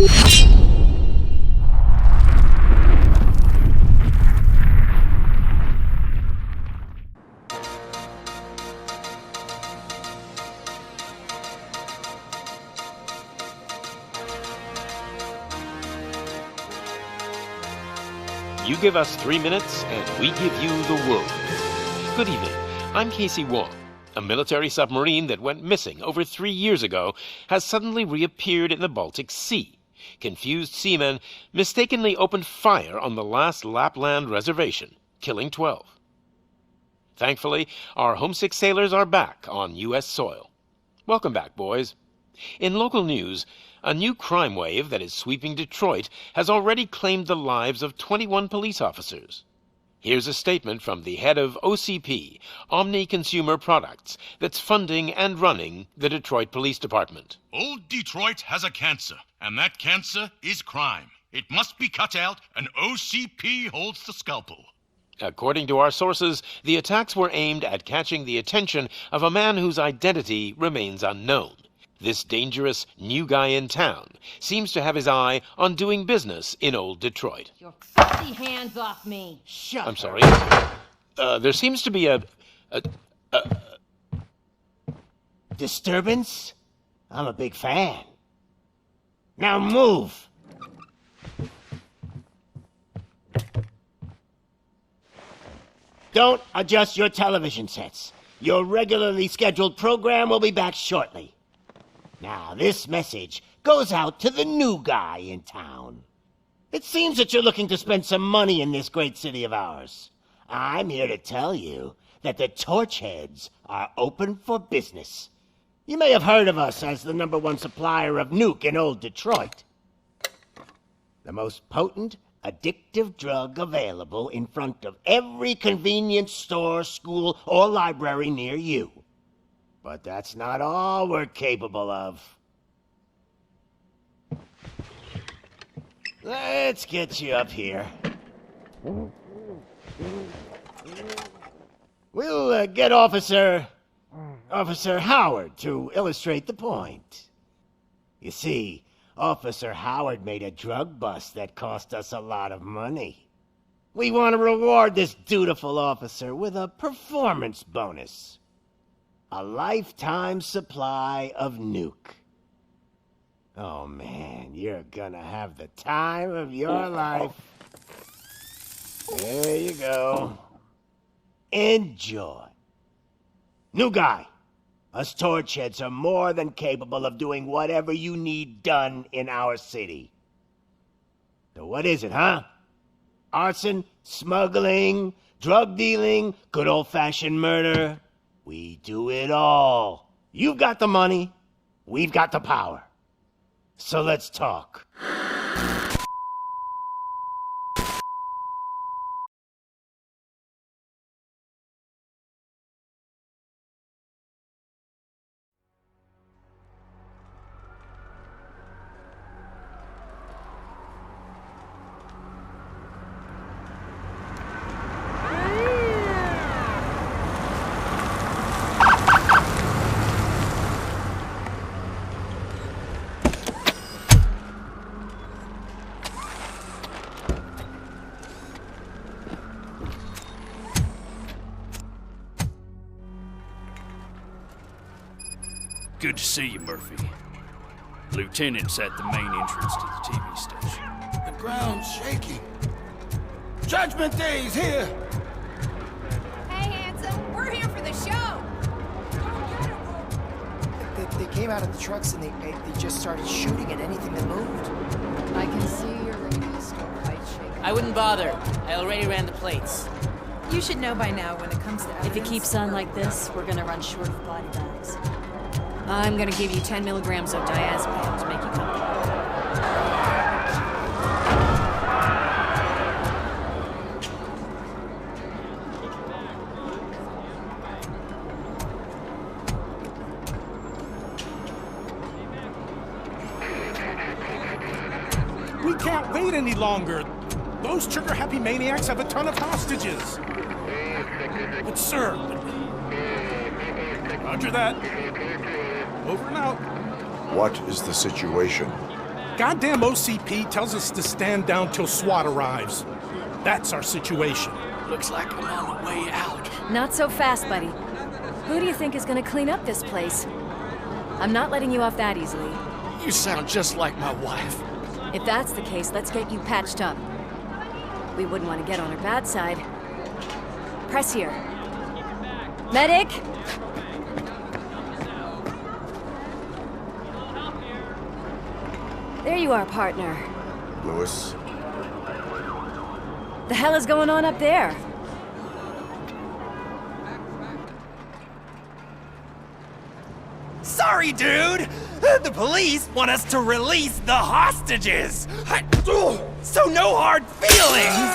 You give us 3 minutes, and we give you the world. Good evening. I'm Casey Wong. A military submarine that went missing over 3 years ago has suddenly reappeared in the Baltic Sea. Confused seamen mistakenly opened fire on the last Lapland reservation, killing 12. Thankfully, our homesick sailors are back on U.S. soil. Welcome back, boys. In local news, a new crime wave that is sweeping Detroit has already claimed the lives of 21 police officers. Here's a statement from the head of OCP, Omni Consumer Products, that's funding and running the Detroit Police Department. Old Detroit has a cancer, and that cancer is crime. It must be cut out, and OCP holds the scalpel. According to our sources, the attacks were aimed at catching the attention of a man whose identity remains unknown. This dangerous new guy in town seems to have his eye on doing business in old Detroit. Your filthy hands off me! Shut I'm sorry. There seems to be a disturbance? I'm a big fan. Now move! Don't adjust your television sets. Your regularly scheduled program will be back shortly. Now, this message goes out to the new guy in town. It seems that you're looking to spend some money in this great city of ours. I'm here to tell you that the Torchheads are open for business. You may have heard of us as the #1 supplier of nuke in old Detroit. The most potent, addictive drug available in front of every convenience store, school, or library near you. But that's not all we're capable of. Let's get you up here. We'll get Officer Howard to illustrate the point. You see, Officer Howard made a drug bust that cost us a lot of money. We want to reward this dutiful officer with a performance bonus. A lifetime supply of nuke. Oh man, you're gonna have the time of your life. There you go. Enjoy. New guy, us Torchheads are more than capable of doing whatever you need done in our city. So what is it, huh? Arson, smuggling, drug dealing, good old-fashioned murder? We do it all. You've got the money, we've got the power. So let's talk. Good to see you, Murphy. Lieutenant's at the main entrance to the TV station. The ground's shaking. Judgment Day's here! Hey, handsome, we're here for the show! They came out of the trucks and they just started shooting at anything that moved. I can see your radio still quite shaken. I wouldn't bother. I already ran the plates. You should know by now when it comes to evidence. If it keeps on like this, we're gonna run short of body bags. I'm gonna give you 10 milligrams of diazepam to make you comfortable. We can't wait any longer. Those trigger-happy maniacs have a ton of hostages. But sir... Roger that. Over and out. What is the situation? goddamn OCP tells us to stand down till SWAT arrives. That's our situation. Looks like I'm on the way out. Not so fast, buddy. Who do you think is gonna clean up this place? I'm not letting you off that easily. You sound just like my wife. If that's the case, let's get you patched up. We wouldn't want to get on her bad side. Press here. Medic! There you are, partner. Lewis? The hell is going on up there? Sorry, dude! The police want us to release the hostages! So no hard feelings!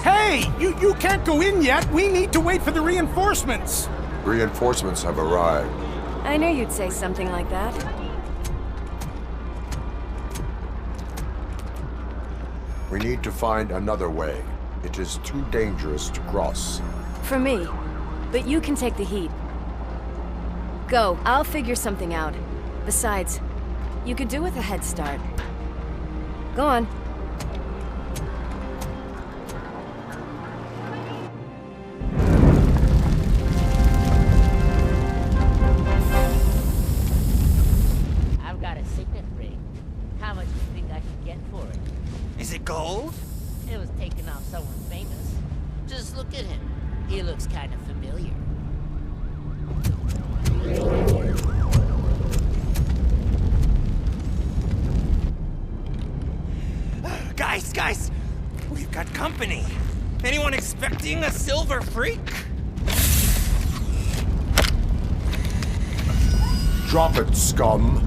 Hey, you can't go in yet. We need to wait for the reinforcements. Reinforcements have arrived. I knew you'd say something like that. We need to find another way. It is too dangerous to cross. For me. But you can take the heat. Go, I'll figure something out. Besides, you could do with a head start. Go on. I've got a signet ring. How much do you think I can get for it? Is it gold? It was taken off someone famous. Just look at him. He looks kind of familiar. Guys, we've got company. Anyone expecting a silver freak? Drop it, scum!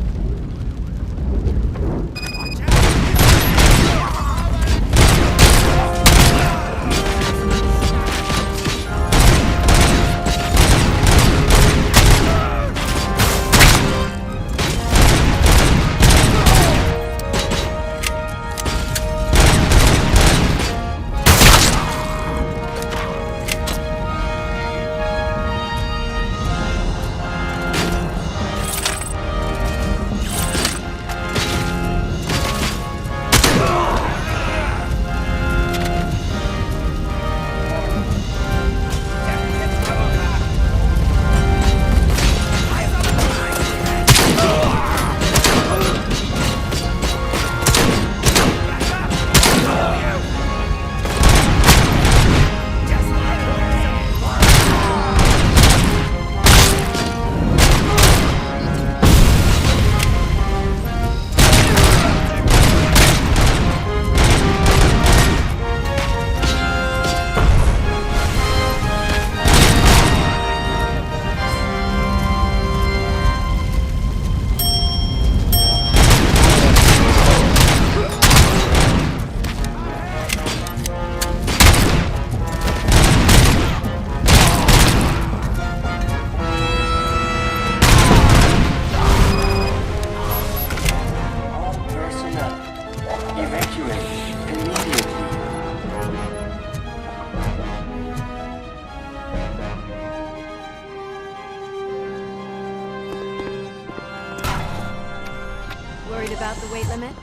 Worried about the weight limit?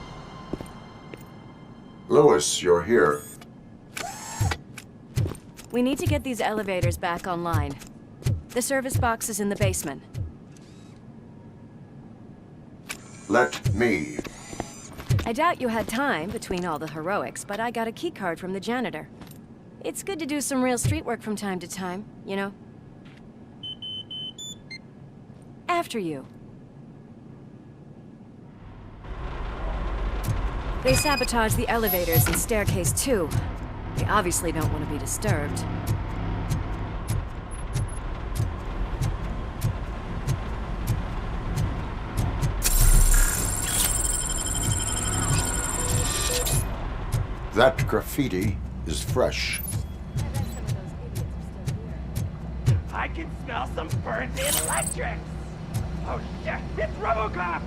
Lewis, you're here. We need to get these elevators back online. The service box is in the basement. Let me. I doubt you had time between all the heroics, but I got a keycard from the janitor. It's good to do some real street work from time to time, you know? After you. They sabotaged the elevators and staircase too. They obviously don't want to be disturbed. That graffiti is fresh. I can smell some burnt electrics! Oh shit, it's Robocop!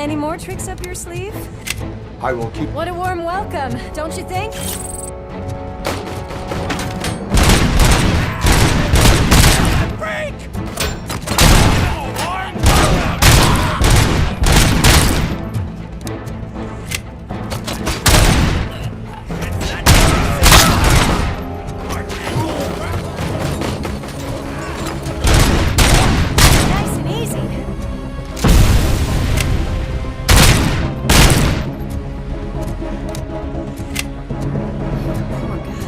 Any more tricks up your sleeve? I will keep... What a warm welcome, don't you think? Nice and easy. Poor guy.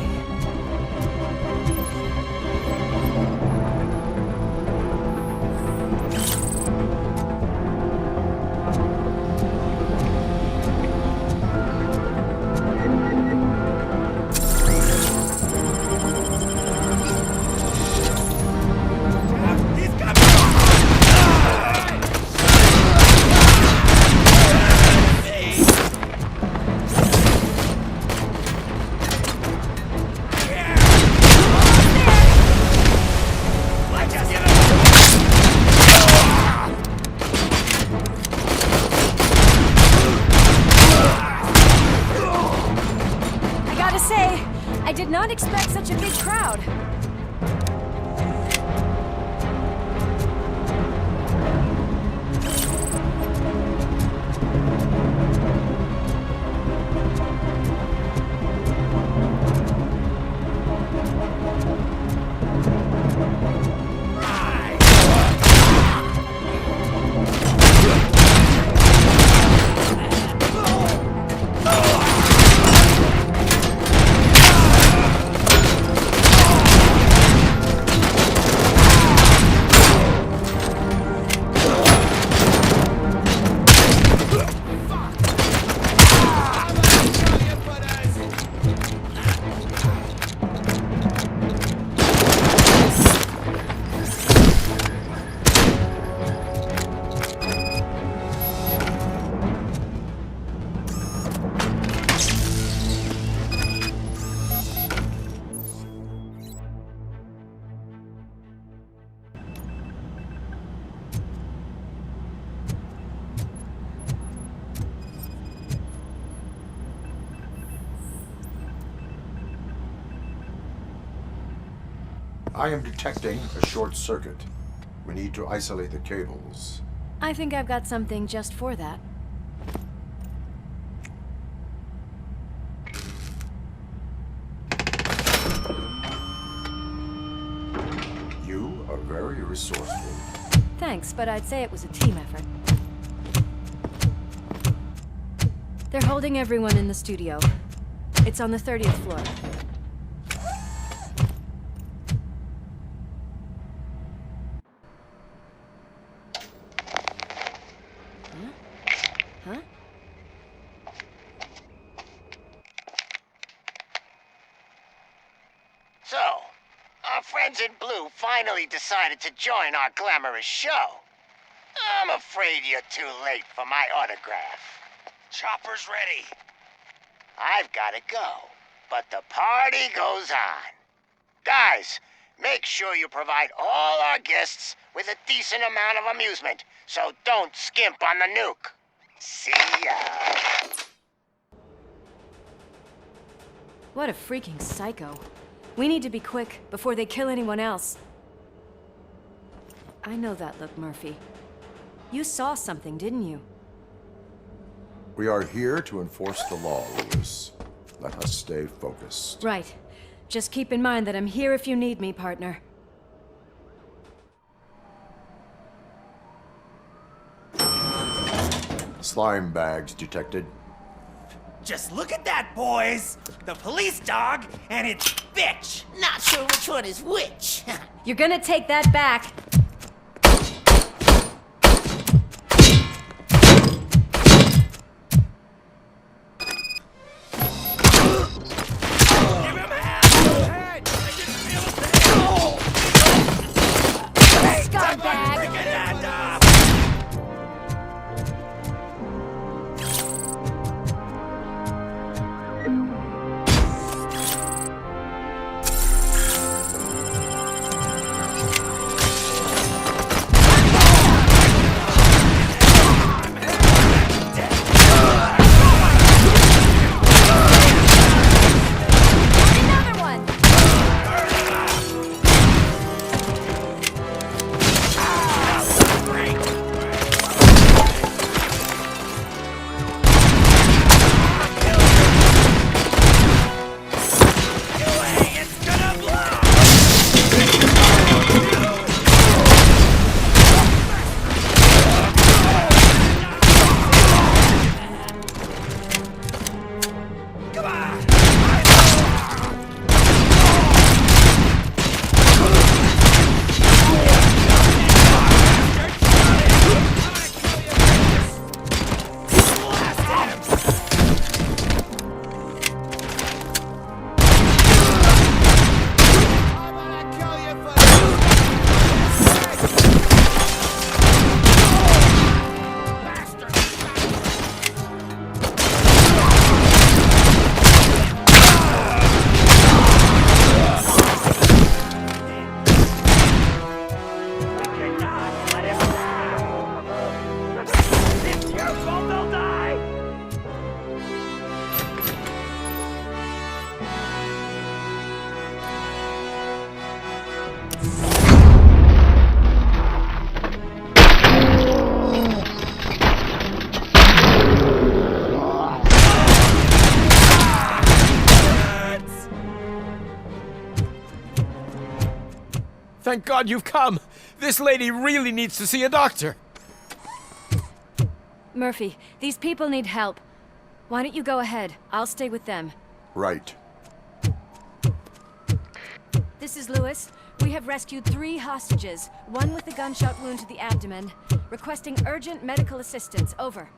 I gotta say, I did not expect such a big crowd. I am detecting a short circuit. We need to isolate the cables. I think I've got something just for that. You are very resourceful. Thanks, but I'd say it was a team effort. They're holding everyone in the studio. It's on the 30th floor. Huh? So, our friends in blue finally decided to join our glamorous show. I'm afraid you're too late for my autograph. Chopper's ready. I've gotta go, but the party goes on. Guys, make sure you provide all our guests with a decent amount of amusement, so don't skimp on the nuke. See ya. What a freaking psycho. We need to be quick before they kill anyone else. I know that look, Murphy. You saw something, didn't you? We are here to enforce the law, Lewis. Let us stay focused. Right. Just keep in mind that I'm here if you need me, partner. Slime bags detected. Just look at that, boys! The police dog and its bitch! Not sure which one is which. You're gonna take that back. Thank God you've come. This lady really needs to see a doctor. Murphy, these people need help. Why don't you go ahead? I'll stay with them. Right. This is Lewis. We have rescued 3 hostages, one with a gunshot wound to the abdomen. Requesting urgent medical assistance. Over.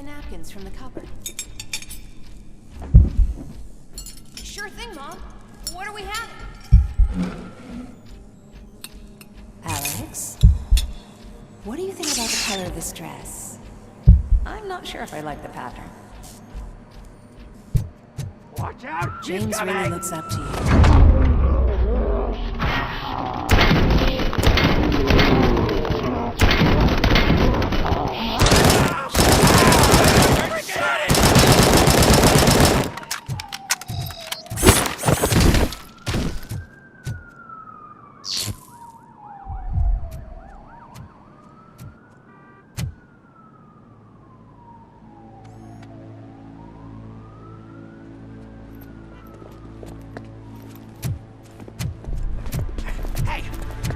napkins from the cupboard. Sure thing, Mom. What are we having? Alex? What do you think about the color of this dress? I'm not sure if I like the pattern. Watch out! James really looks up to you.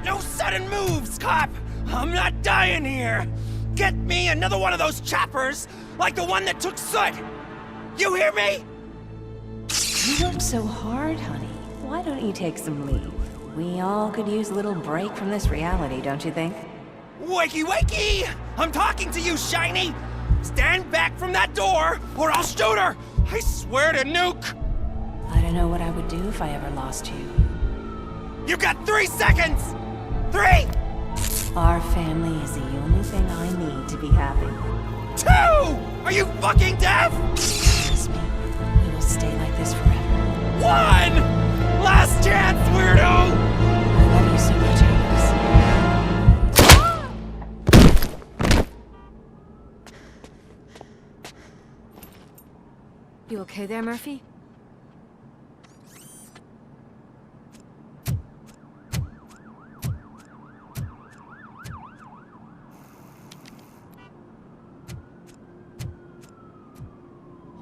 No sudden moves, cop! I'm not dying here! Get me another one of those choppers, like the one that took Soot! You hear me? You work so hard, honey. Why don't you take some leave? We all could use a little break from this reality, don't you think? Wakey wakey! I'm talking to you, Shiny! Stand back from that door, or I'll shoot her! I swear to nuke! I don't know what I would do if I ever lost you. You got 3 seconds! 3! Our family is the only thing I need to be happy. 2! Are you fucking deaf? Promise me, we will stay like this forever. 1! Last chance, weirdo! I love you so much, Alex. You okay there, Murphy?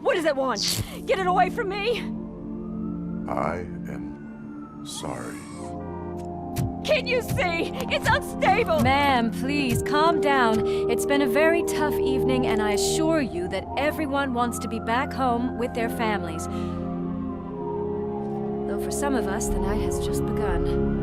What does it want? Get it away from me! I am sorry. Can't you see? It's unstable! Ma'am, please, calm down. It's been a very tough evening, and I assure you that everyone wants to be back home with their families. Though for some of us, the night has just begun.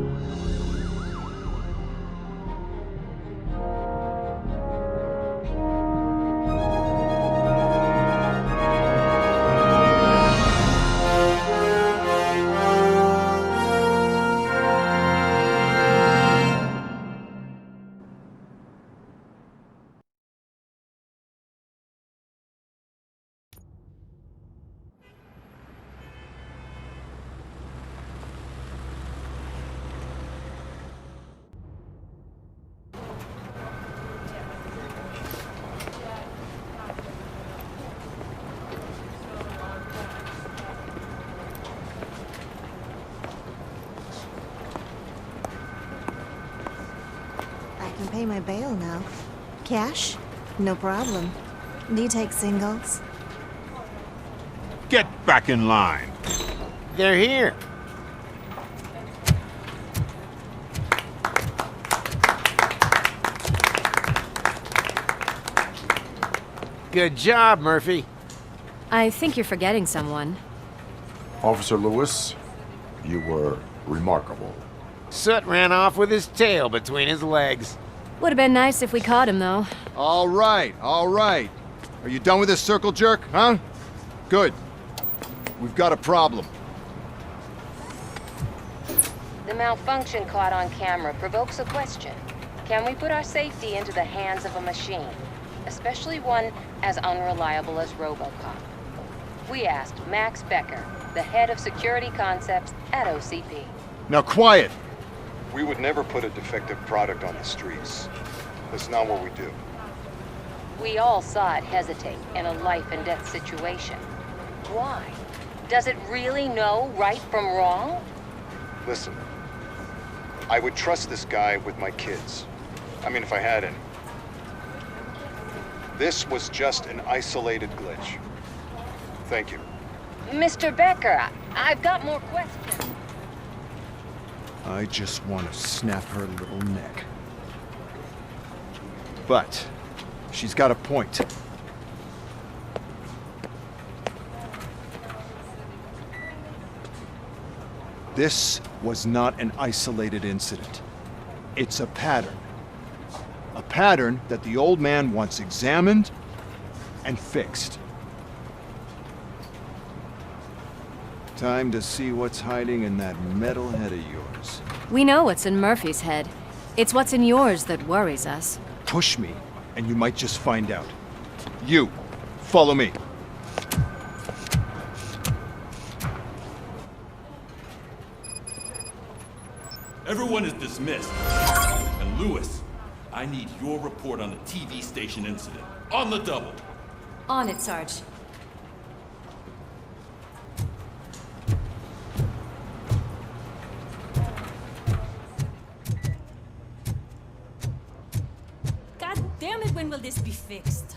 I can pay my bail now. Cash? No problem. Do you take singles? Get back in line. They're here. Good job, Murphy. I think you're forgetting someone. Officer Lewis, you were remarkable. Soot ran off with his tail between his legs. Would have been nice if we caught him, though. All right, all right. Are you done with this circle jerk, huh? Good. We've got a problem. The malfunction caught on camera provokes a question. Can we put our safety into the hands of a machine? Especially one as unreliable as Robocop. We asked Max Becker, the head of security concepts at OCP. Now quiet! We would never put a defective product on the streets. That's not what we do. We all saw it hesitate in a life-and-death situation. Why? Does it really know right from wrong? Listen, I would trust this guy with my kids. I mean, if I had any. This was just an isolated glitch. Thank you. Mr. Becker, I've got more questions. I just want to snap her little neck. But she's got a point. This was not an isolated incident. It's a pattern. A pattern that the old man wants examined and fixed. Time to see what's hiding in that metal head of yours. We know what's in Murphy's head. It's what's in yours that worries us. Push me, and you might just find out. You, follow me. Everyone is dismissed. And Lewis, I need your report on the TV station incident. On the double. On it, Sarge. God damn it, when will this be fixed?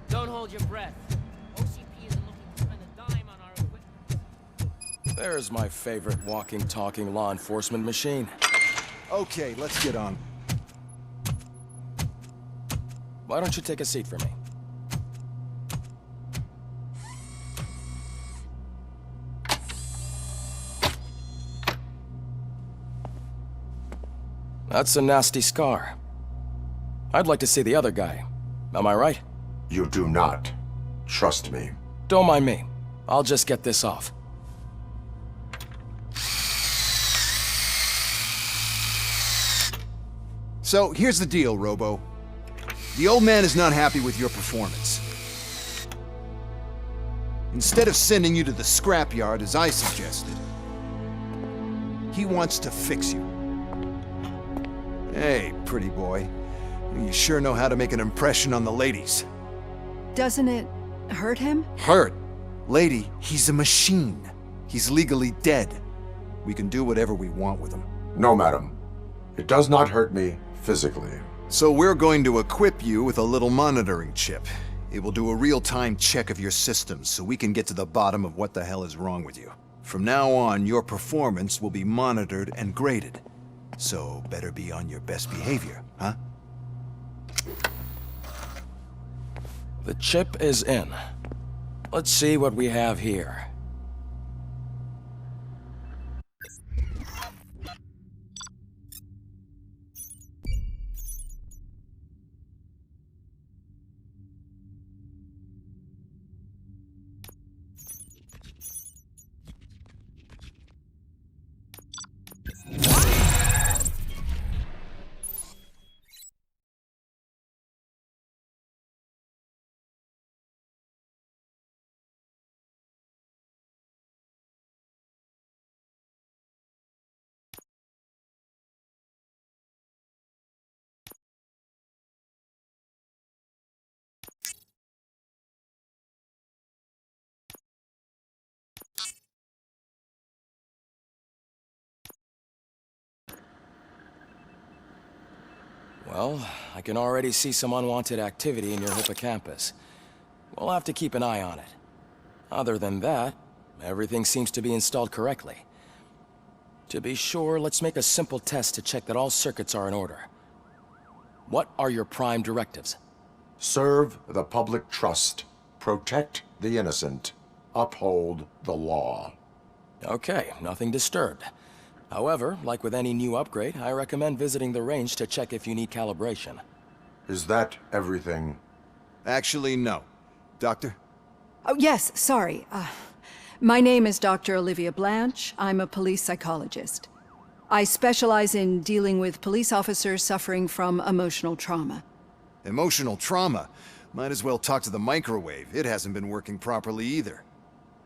Don't hold your breath. OCP isn't looking to spend a dime on our equipment. There's my favorite walking, talking law enforcement machine. Okay, let's get on. Why don't you take a seat for me? That's a nasty scar. I'd like to see the other guy. Am I right? You do not. Trust me. Don't mind me. I'll just get this off. So, here's the deal, Robo. The old man is not happy with your performance. Instead of sending you to the scrapyard, as I suggested, he wants to fix you. Hey, pretty boy. You sure know how to make an impression on the ladies. Doesn't it hurt him? Hurt? Lady, he's a machine. He's legally dead. We can do whatever we want with him. No, madam. It does not hurt me physically. So we're going to equip you with a little monitoring chip. It will do a real-time check of your systems so we can get to the bottom of what the hell is wrong with you. From now on, your performance will be monitored and graded. So better be on your best behavior, huh? The chip is in. Let's see what we have here. Well, I can already see some unwanted activity in your hippocampus. We'll have to keep an eye on it. Other than that, everything seems to be installed correctly. To be sure, let's make a simple test to check that all circuits are in order. What are your prime directives? Serve the public trust. Protect the innocent. Uphold the law. Okay, nothing disturbed. However, like with any new upgrade, I recommend visiting the range to check if you need calibration. Is that everything? Actually, no. Doctor? Oh, yes, sorry. My name is Dr. Olivia Blanche. I'm a police psychologist. I specialize in dealing with police officers suffering from emotional trauma. Emotional trauma? Might as well talk to the microwave. It hasn't been working properly either.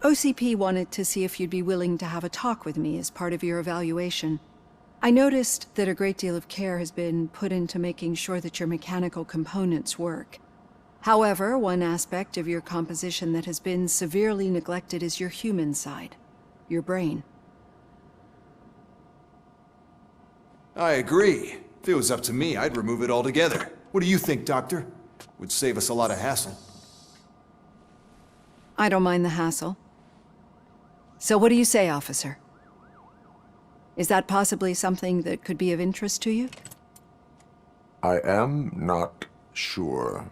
OCP wanted to see if you'd be willing to have a talk with me as part of your evaluation. I noticed that a great deal of care has been put into making sure that your mechanical components work. However, one aspect of your composition that has been severely neglected is your human side, your brain. I agree. If it was up to me, I'd remove it altogether. What do you think, Doctor? Would save us a lot of hassle. I don't mind the hassle. So what do you say, officer? Is that possibly something that could be of interest to you? I am not sure.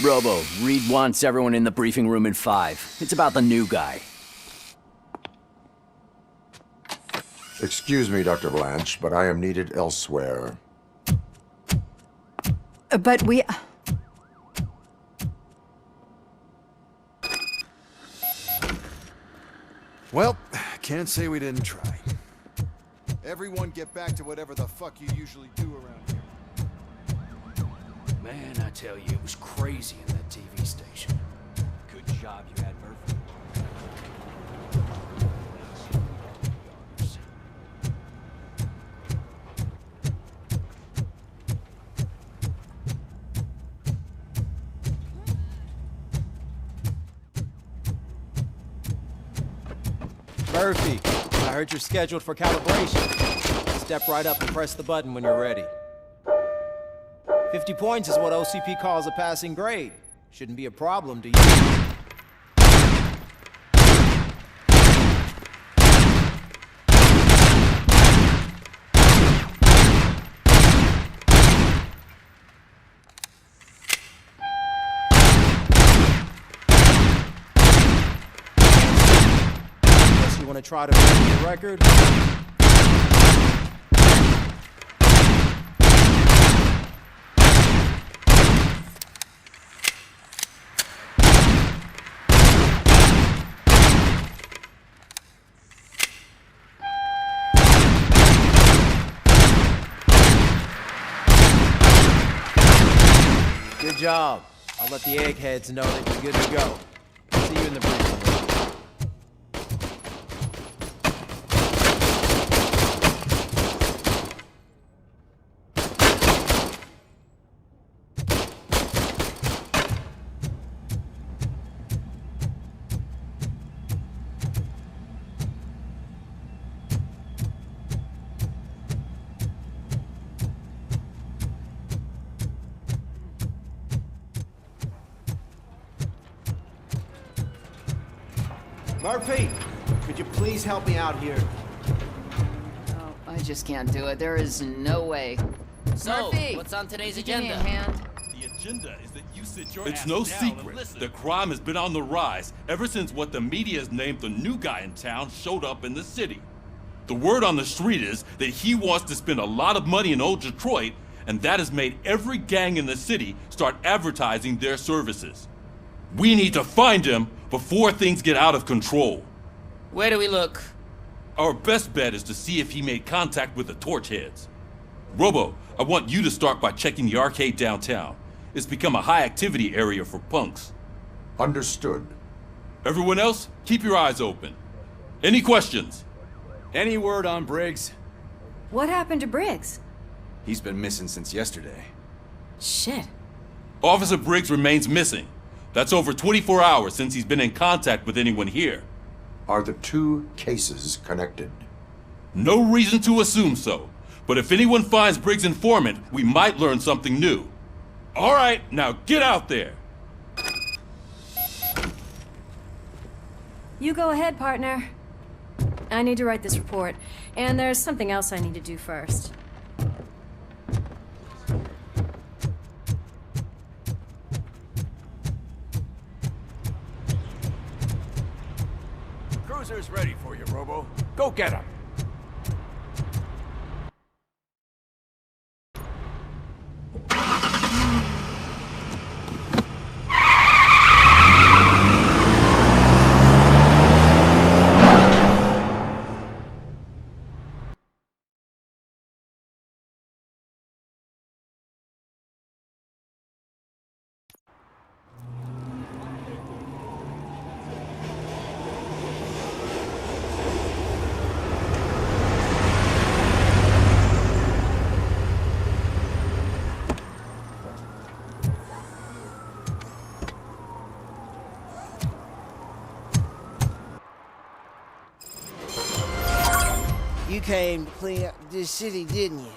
Robo, Reed wants everyone in the briefing room in 5. It's about the new guy. Excuse me, Dr. Blanche, but I am needed elsewhere. But we... Well, can't say we didn't try. Everyone get back to whatever the fuck you usually do around here. Man, I tell you, it was crazy in that TV station. Good job you had Murphy. Murphy, I heard you're scheduled for calibration. Step right up and press the button when you're ready. 50 points is what OCP calls a passing grade. Shouldn't be a problem to you. You want to try to break the record? Good job. I'll let the eggheads know that you're good to go. See you in the briefing room. Murphy, could you please help me out here? Oh, I just can't do it. There is no way. So, Murphy, what's on today's give me agenda? a hand. The agenda is that you sit your It's ass no down and secret listen. that crime has been on the rise ever since what the media has named the new guy in town showed up in the city. The word on the street is that he wants to spend a lot of money in old Detroit, and that has made every gang in the city start advertising their services. We need to find him before things get out of control. Where do we look? Our best bet is to see if he made contact with the Torchheads. Robo, I want you to start by checking the arcade downtown. It's become a high-activity area for punks. Understood. Everyone else, keep your eyes open. Any questions? Any word on Briggs? What happened to Briggs? He's been missing since yesterday. Shit. Officer Briggs remains missing. That's over 24 hours since he's been in contact with anyone here. Are the two cases connected? No reason to assume so. But if anyone finds Briggs' informant, we might learn something new. All right, now get out there. You go ahead, partner. I need to write this report, and there's something else I need to do first. Cruiser's ready for you, Robo. Go get him. You came to clean up this city, didn't you?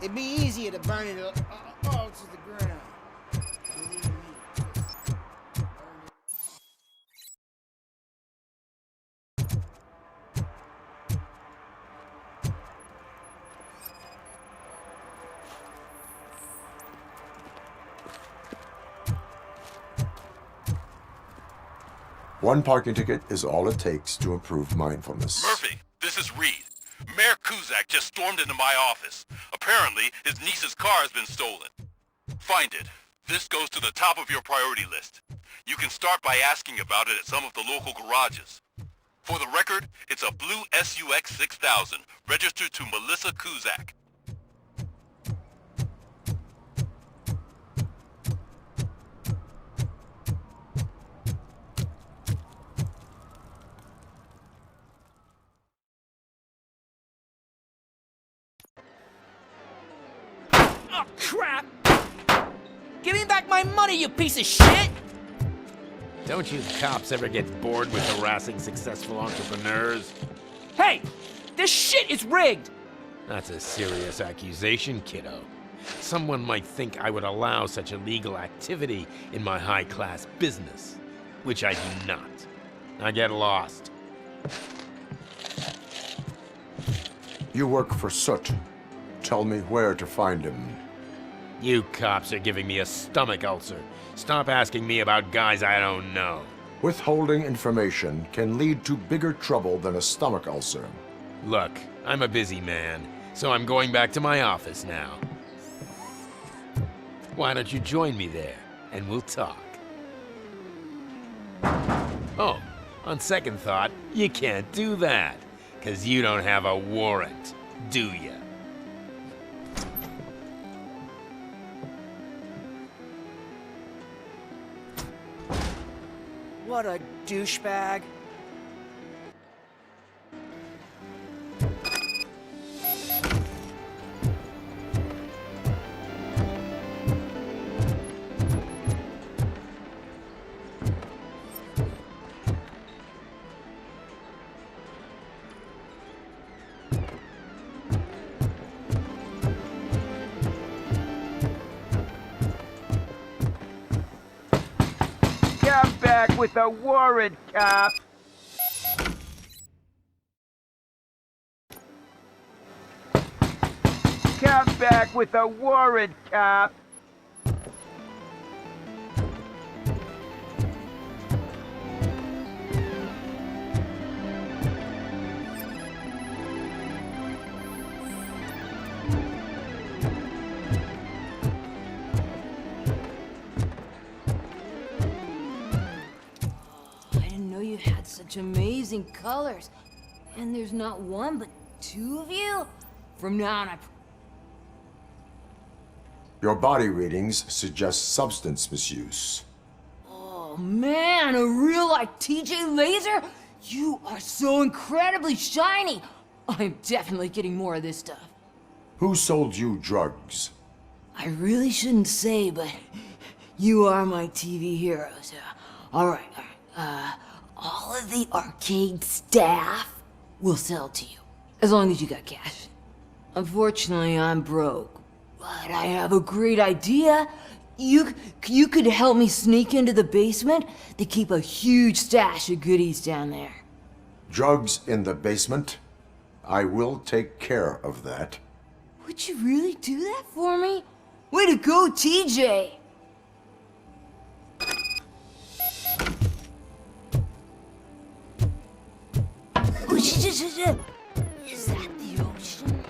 It'd be easier to burn it all to the ground. One parking ticket is all it takes to improve mindfulness. Murphy, this is Reed. Mayor Kuzak just stormed into my office. Apparently, his niece's car has been stolen. Find it. This goes to the top of your priority list. You can start by asking about it at some of the local garages. For the record, it's a blue SUX 6000, registered to Melissa Kuzak. Oh, crap! Give me back my money, you piece of shit! Don't you cops ever get bored with harassing successful entrepreneurs? Hey! This shit is rigged! That's a serious accusation, kiddo. Someone might think I would allow such illegal activity in my high-class business, which I do not. I get lost. You work for Soot. Tell me where to find him. You cops are giving me a stomach ulcer. Stop asking me about guys I don't know. Withholding information can lead to bigger trouble than a stomach ulcer. Look, I'm a busy man, so I'm going back to my office now. Why don't you join me there, and we'll talk. Oh, on second thought, you can't do that, 'cause you don't have a warrant, do ya? What a douchebag. Come back with a warrant, cop. back with a warrant, cop. Such amazing colors. And there's not one, but two of you? From now on, Your body readings suggest substance misuse. Oh man, a real like TJ Laser? You are so incredibly shiny. I'm definitely getting more of this stuff. Who sold you drugs? I really shouldn't say, but you are my TV heroes. All right. All of the arcade staff will sell to you, as long as you got cash. Unfortunately, I'm broke, but I have a great idea. You could help me sneak into the basement. They keep a huge stash of goodies down there. Drugs in the basement? I will take care of that. Would you really do that for me? Way to go, TJ! Is that the ocean?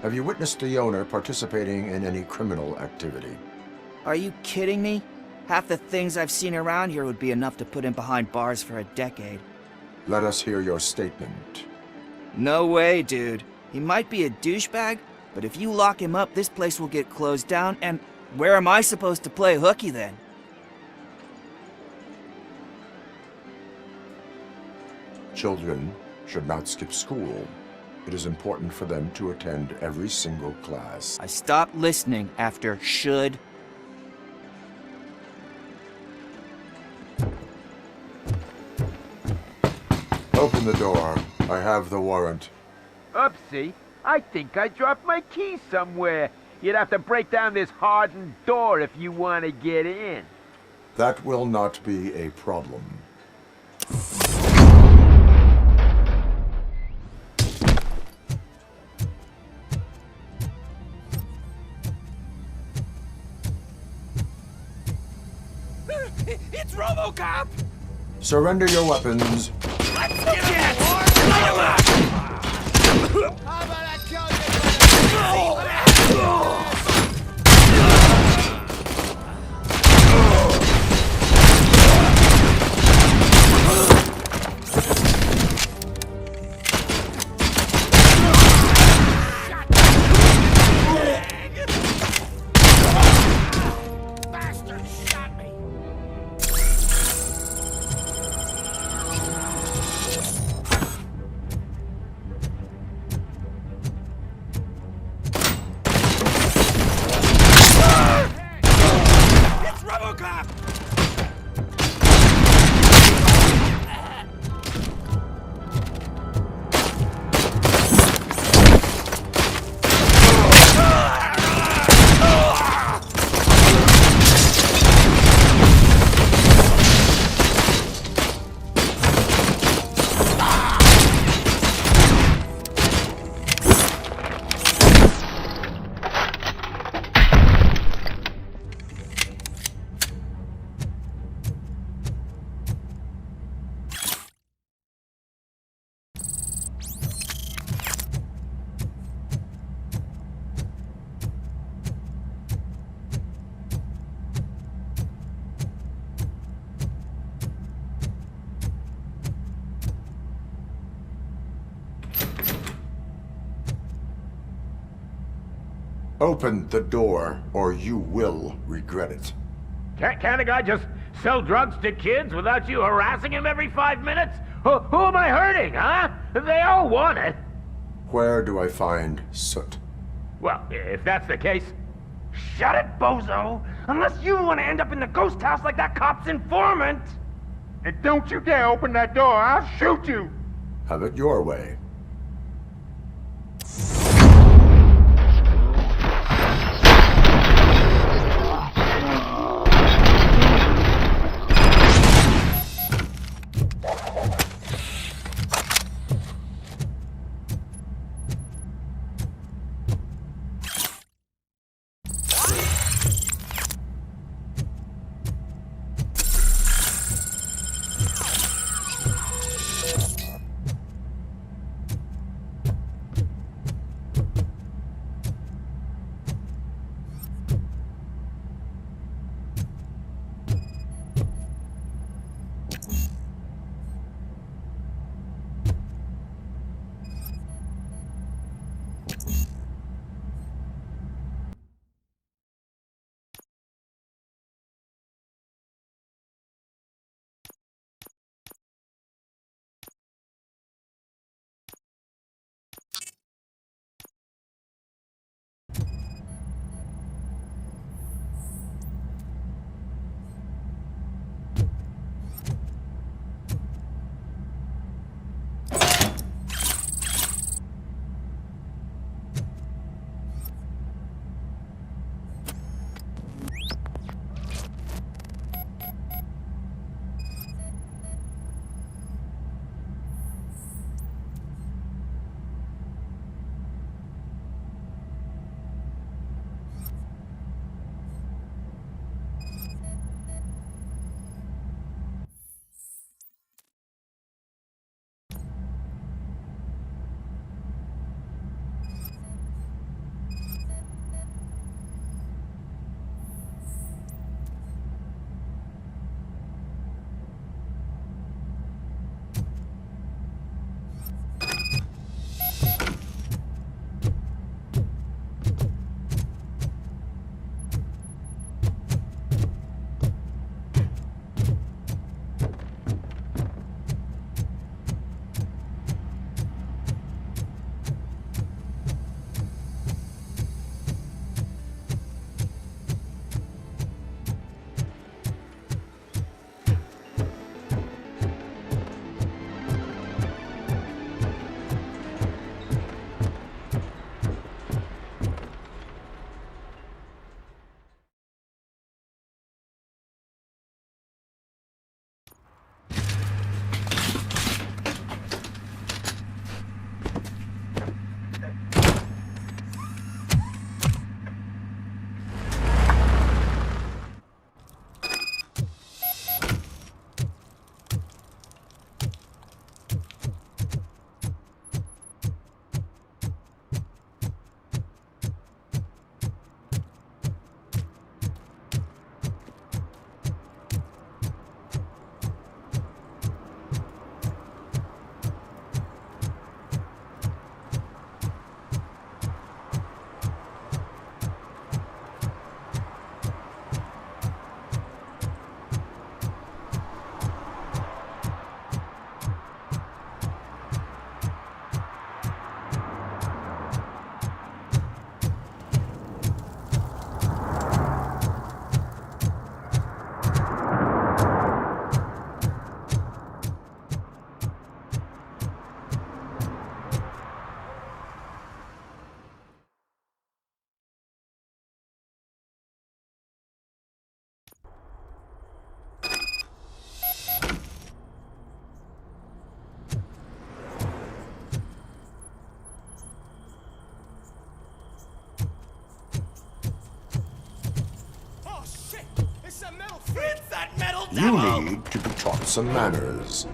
Have you witnessed the owner participating in any criminal activity? Are you kidding me? Half the things I've seen around here would be enough to put him behind bars for a decade. Let us hear your statement. No way, dude. He might be a douchebag, but if you lock him up, this place will get closed down, and where am I supposed to play hooky then? Children should not skip school. It is important for them to attend every single class. I stopped listening after should. Open the door. I have the warrant. Oopsie. I think I dropped my keys somewhere. You'd have to break down this hardened door if you want to get in. That will not be a problem. It's Robocop! Surrender your weapons. Let's get him! Light him up! How about I kill you? Open the door, or you will regret it. Can't a guy just Sell drugs to kids without you harassing him every 5 minutes? Who am I hurting, huh? They all want it. Where do I find Soot? Well, if that's the case... Shut it, bozo! Unless you want to end up in the ghost house like that cop's informant! And don't you dare open that door, I'll shoot you! Have it your way. You need to be taught some manners.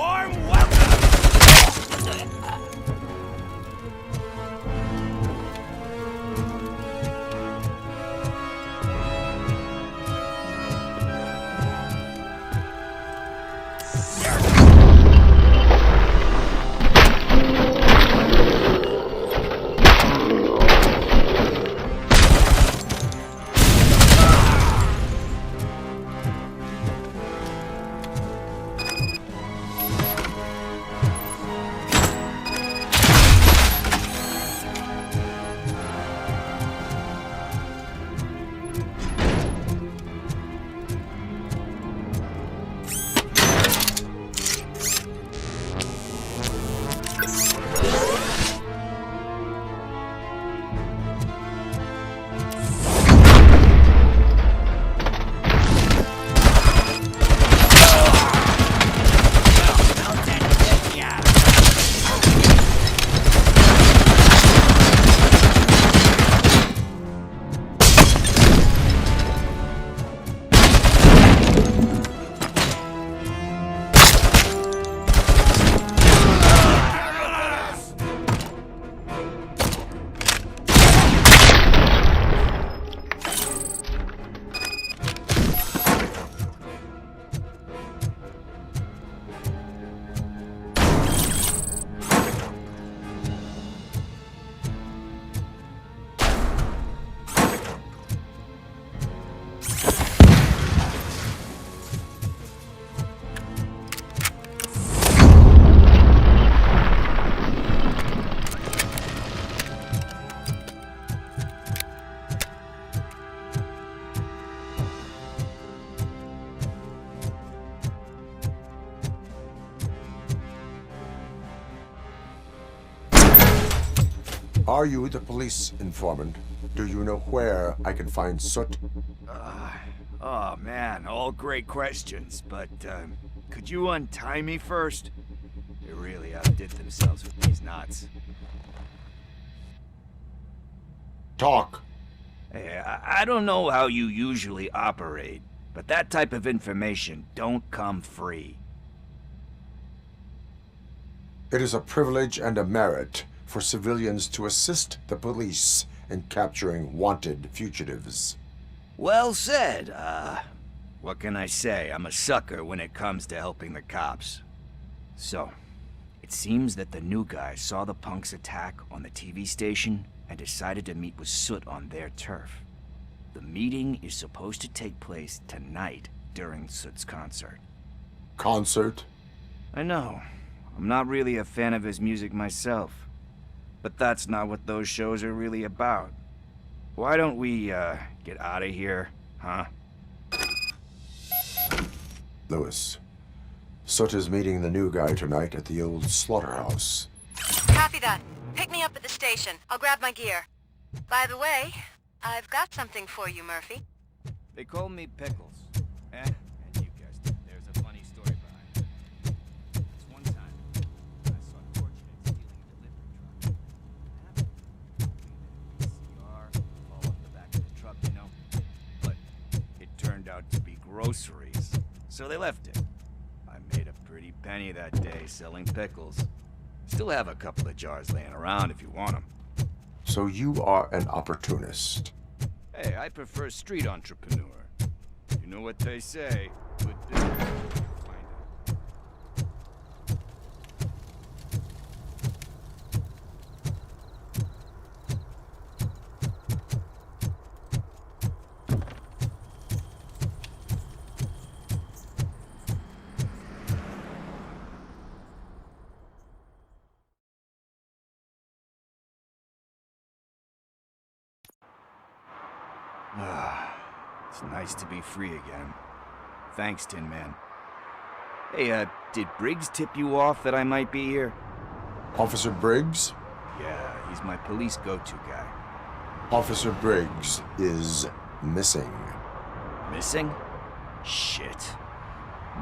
warm welcome! Are you the police informant? Do you know where I can find Soot? Oh man, all great questions, but could you untie me first? They really outdid themselves with these knots. Talk. Hey, I don't know how you usually operate, but that type of information don't come free. It is a privilege and a merit for civilians to assist the police in capturing wanted fugitives. Well said. What can I say? I'm a sucker when it comes to helping the cops. So, it seems that the new guy saw the punks' attack on the TV station and decided to meet with Soot on their turf. The meeting is supposed to take place tonight during Soot's concert. Concert? I know. I'm not really a fan of his music myself. But that's not what those shows are really about. Why don't we, get out of here, huh? Lewis, Soot is meeting the new guy tonight at the old slaughterhouse. Copy that. Pick me up at the station. I'll grab my gear. By the way, I've got something for you, Murphy. They call me Pickles. And you guessed it, there's a funny story behind it. This one time, I saw Fortunate stealing a delivery truck. CR, all on the back of the truck, you know? But it turned out to be groceries, so they left it. I made a pretty penny that day selling pickles. Still have a couple of jars laying around if you want them. So you are an opportunist. Hey, I prefer street entrepreneur. You know what they say, good business. Find It's nice to be free again. Thanks, Tin Man. Hey, did Briggs tip you off that I might be here? Officer Briggs? Yeah, he's my police go-to guy. Officer Briggs is missing. Missing? Shit.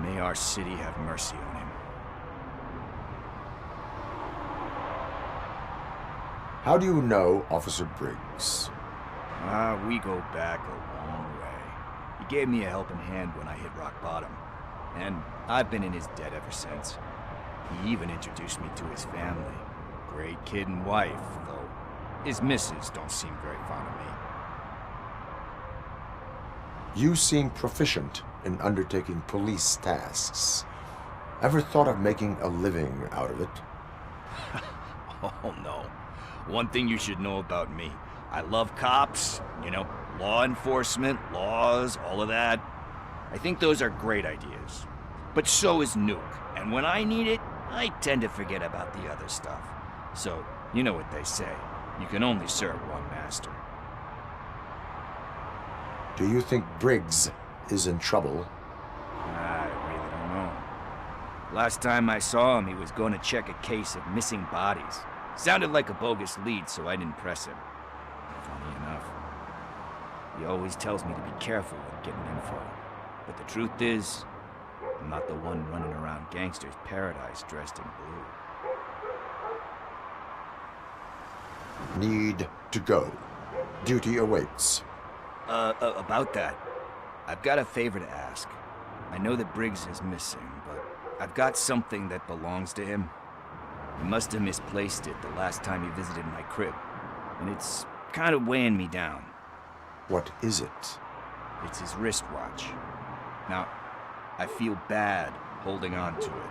May our city have mercy on him. How do you know Officer Briggs? We go back a long way. He gave me a helping hand when I hit rock bottom. And I've been in his debt ever since. He even introduced me to his family. Great kid and wife, though his missus don't seem very fond of me. You seem proficient in undertaking police tasks. Ever thought of making a living out of it? Oh no. One thing you should know about me. I love cops, you know, law enforcement, laws, all of that. I think those are great ideas. But so is Nuke, and when I need it, I tend to forget about the other stuff. So, you know what they say. You can only serve one master. Do you think Briggs is in trouble? I really don't know. Last time I saw him, he was going to check a case of missing bodies. Sounded like a bogus lead, so I didn't press him. Funny enough. He always tells me to be careful when getting info. But the truth is, I'm not the one running around gangster's paradise dressed in blue. Need to go. Duty awaits. About that, I've got a favor to ask. I know that Briggs is missing, but I've got something that belongs to him. He must have misplaced it the last time he visited my crib, and it's kind of weighing me down. What is it? It's his wristwatch. Now, I feel bad holding on to it.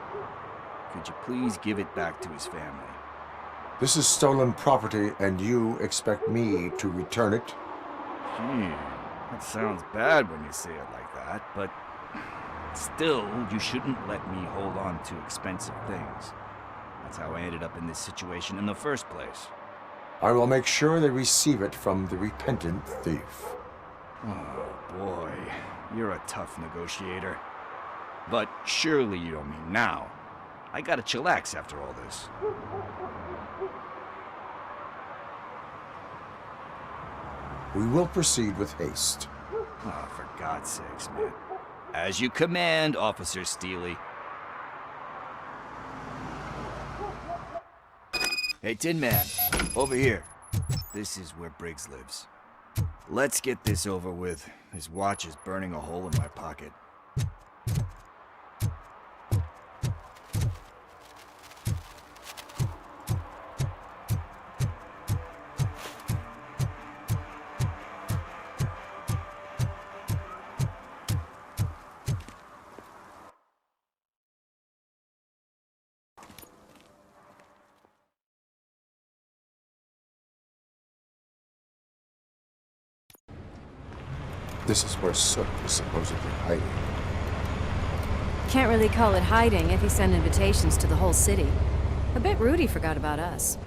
Could you please give it back to his family? This is stolen property, and you expect me to return it? That sounds bad when you say it like that, but still, you shouldn't let me hold on to expensive things. That's how I ended up in this situation in the first place. I will make sure they receive it from the repentant thief. Oh boy, you're a tough negotiator. But surely you don't mean now. I gotta chillax after all this. We will proceed with haste. Oh, for God's sakes, man. As you command, Officer Steely. Hey, Tin Man, over here. This is where Briggs lives. Let's get this over with. His watch is burning a hole in my pocket. This is where Soot is supposedly hiding. Can't really call it hiding if he sent invitations to the whole city. A bit rude he forgot about us.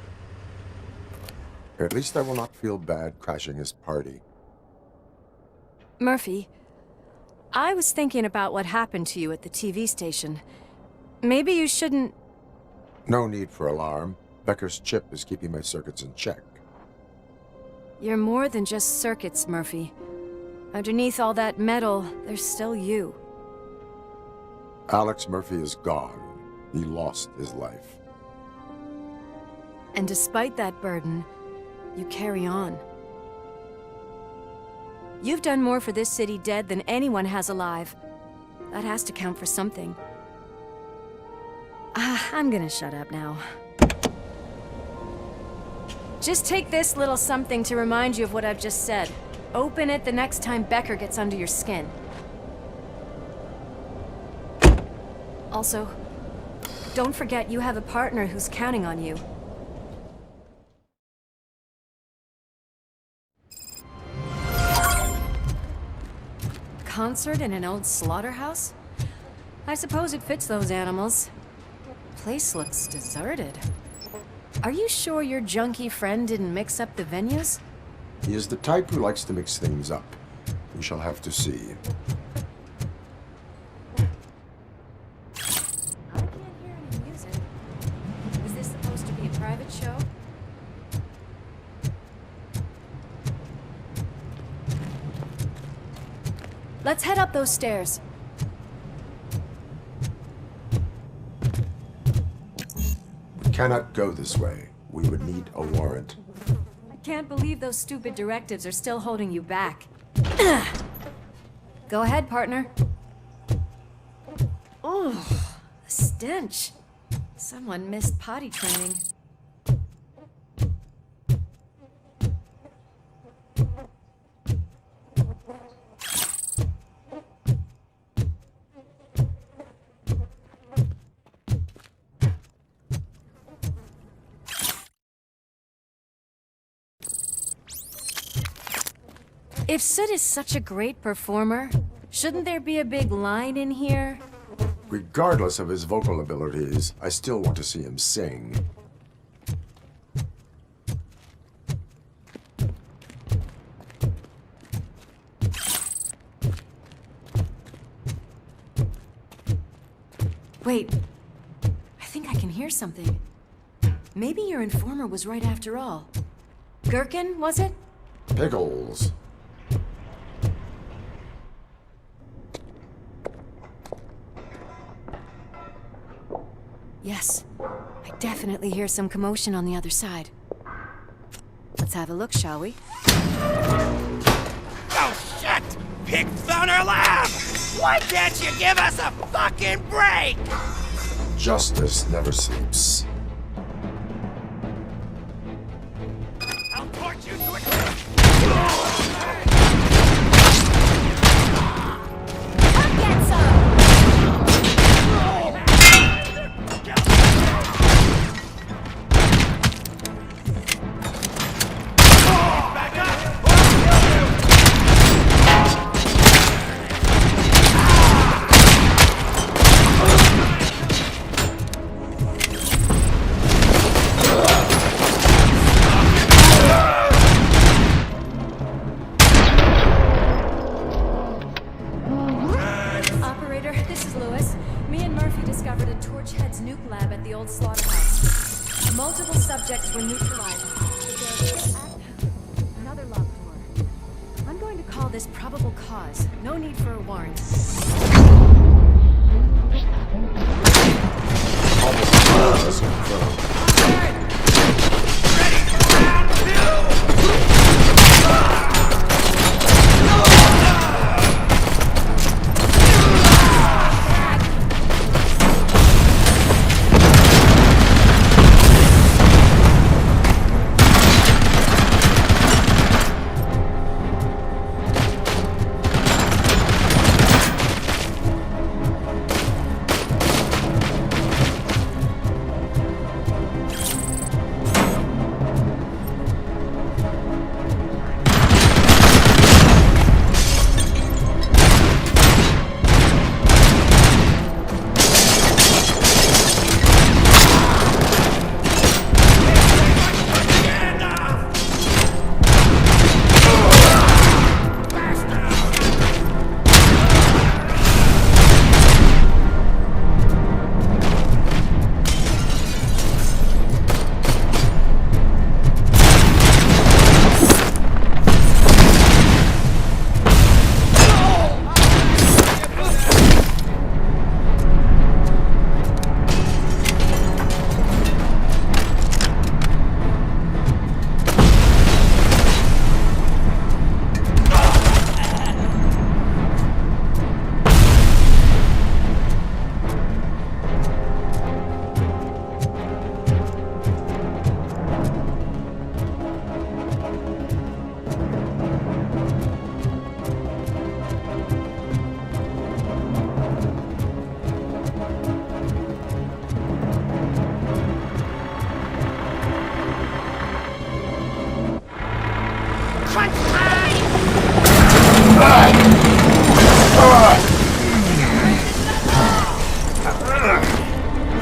At least I will not feel bad crashing his party. Murphy, I was thinking about what happened to you at the TV station. Maybe you shouldn't... No need for alarm. Becker's chip is keeping my circuits in check. You're more than just circuits, Murphy. Underneath all that metal, there's still you. Alex Murphy is gone. He lost his life. And despite that burden, you carry on. You've done more for this city dead than anyone has alive. That has to count for something. I'm gonna shut up now. Just take this little something to remind you of what I've just said. Open it the next time Becker gets under your skin. Also, don't forget you have a partner who's counting on you. Concert in an old slaughterhouse? I suppose it fits those animals. Place looks deserted. Are you sure your junkie friend didn't mix up the venues? He is the type who likes to mix things up. We shall have to see. I can't hear any music. Is this supposed to be a private show? Let's head up those stairs. We cannot go this way. We would need a warrant. I can't believe those stupid directives are still holding you back. Go ahead, partner. Oh, the stench. Someone missed potty training. If Soot is such a great performer, shouldn't there be a big line in here? Regardless of his vocal abilities, I still want to see him sing. Wait, I think I can hear something. Maybe your informer was right after all. Gherkin, was it? Pickles. Yes, I definitely hear some commotion on the other side. Let's have a look, shall we? Oh, shit! Pigs on our lab! Why can't you give us a fucking break? Justice never sleeps. I'll torch you to a... I'll get some! Multiple subjects were neutralized. Another locked door. I'm going to call this probable cause. No need for a warrant. Almost confirmed.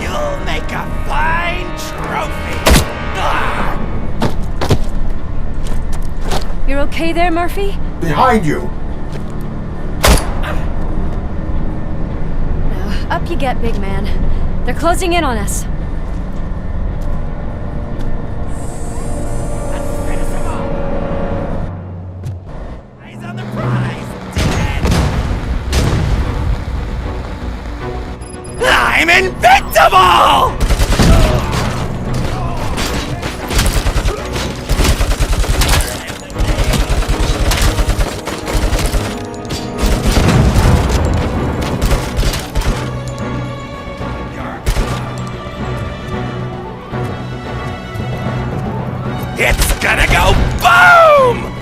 You'll make a fine trophy! You're okay there, Murphy? Behind you! Now, up you get, big man. They're closing in on us. Eyes on the prize, dickhead! I'm invincible! It's gonna go boom!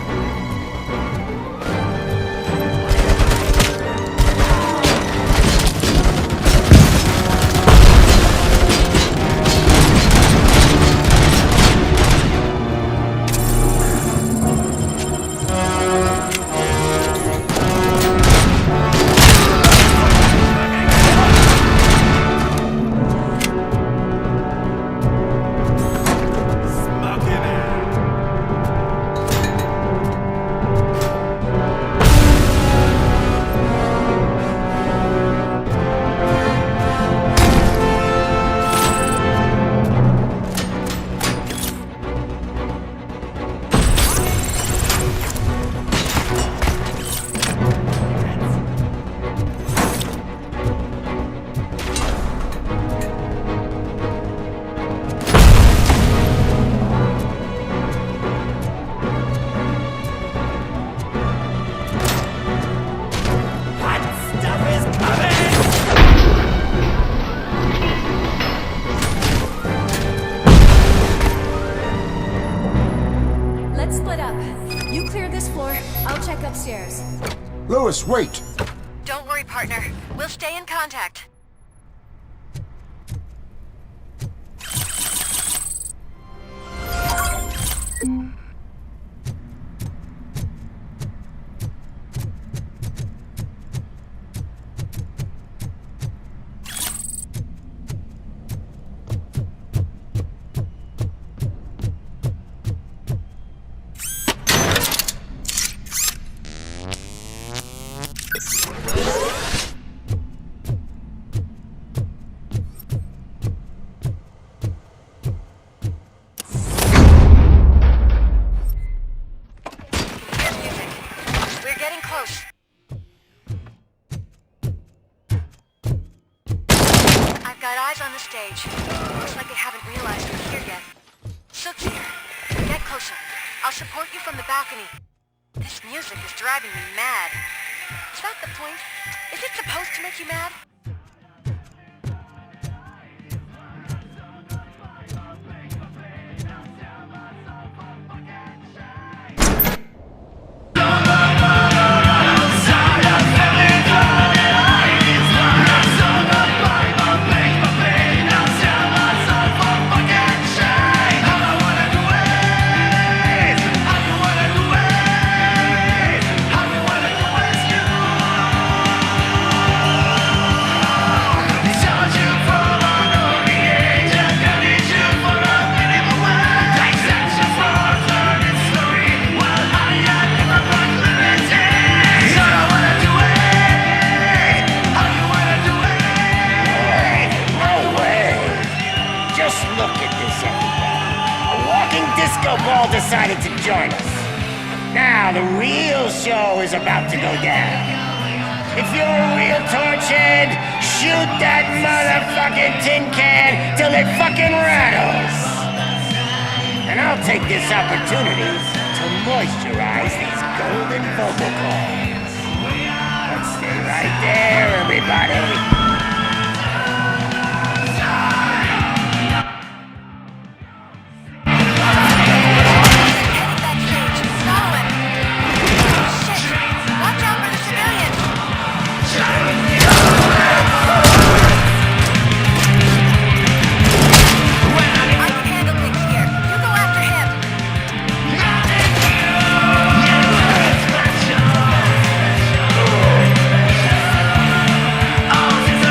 Lewis, wait! Don't worry, partner. We'll stay in contact. Looks like they haven't realized we're here yet. Sook's here. Get closer. I'll support you from the balcony. This music is driving me mad. Is that the point? Is it supposed to make you mad? Decided to join us. Now the real show is about to go down. If you're a real torchhead, shoot that motherfucking tin can till it fucking rattles. And I'll take this opportunity to moisturize these golden vocal cords. Let's stay right there, everybody. Oh,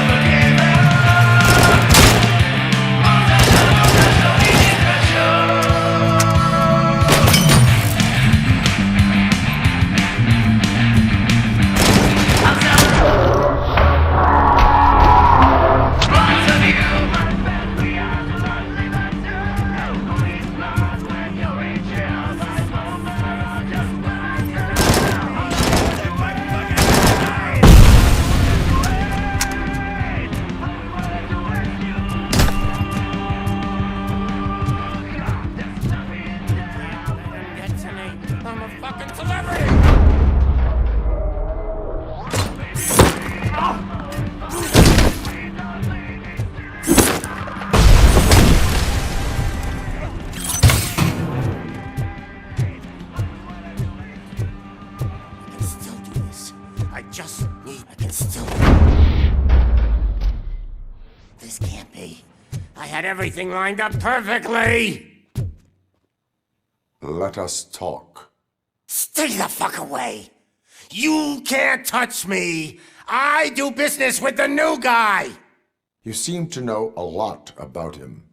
I had everything lined up perfectly! Let us talk. Stay the fuck away! You can't touch me! I do business with the new guy! You seem to know a lot about him.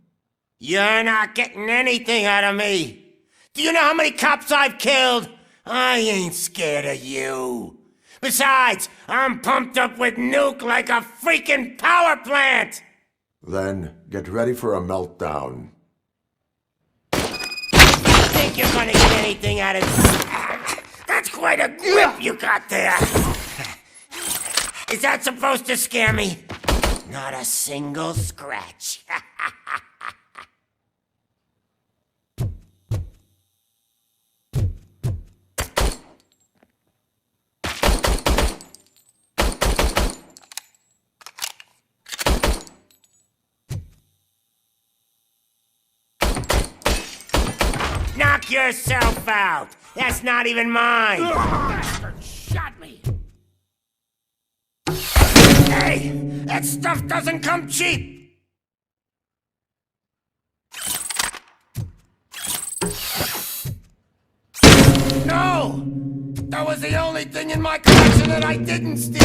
You're not getting anything out of me! Do you know how many cops I've killed? I ain't scared of you. Besides, I'm pumped up with nuke like a freaking power plant! Then get ready for a meltdown. Think you're gonna get anything out of me? That's quite a grip you got there! Is that supposed to scare me? Not a single scratch. Knock yourself out! That's not even mine! Bastard shot me! Hey! That stuff doesn't come cheap! No! That was the only thing in my collection that I didn't steal!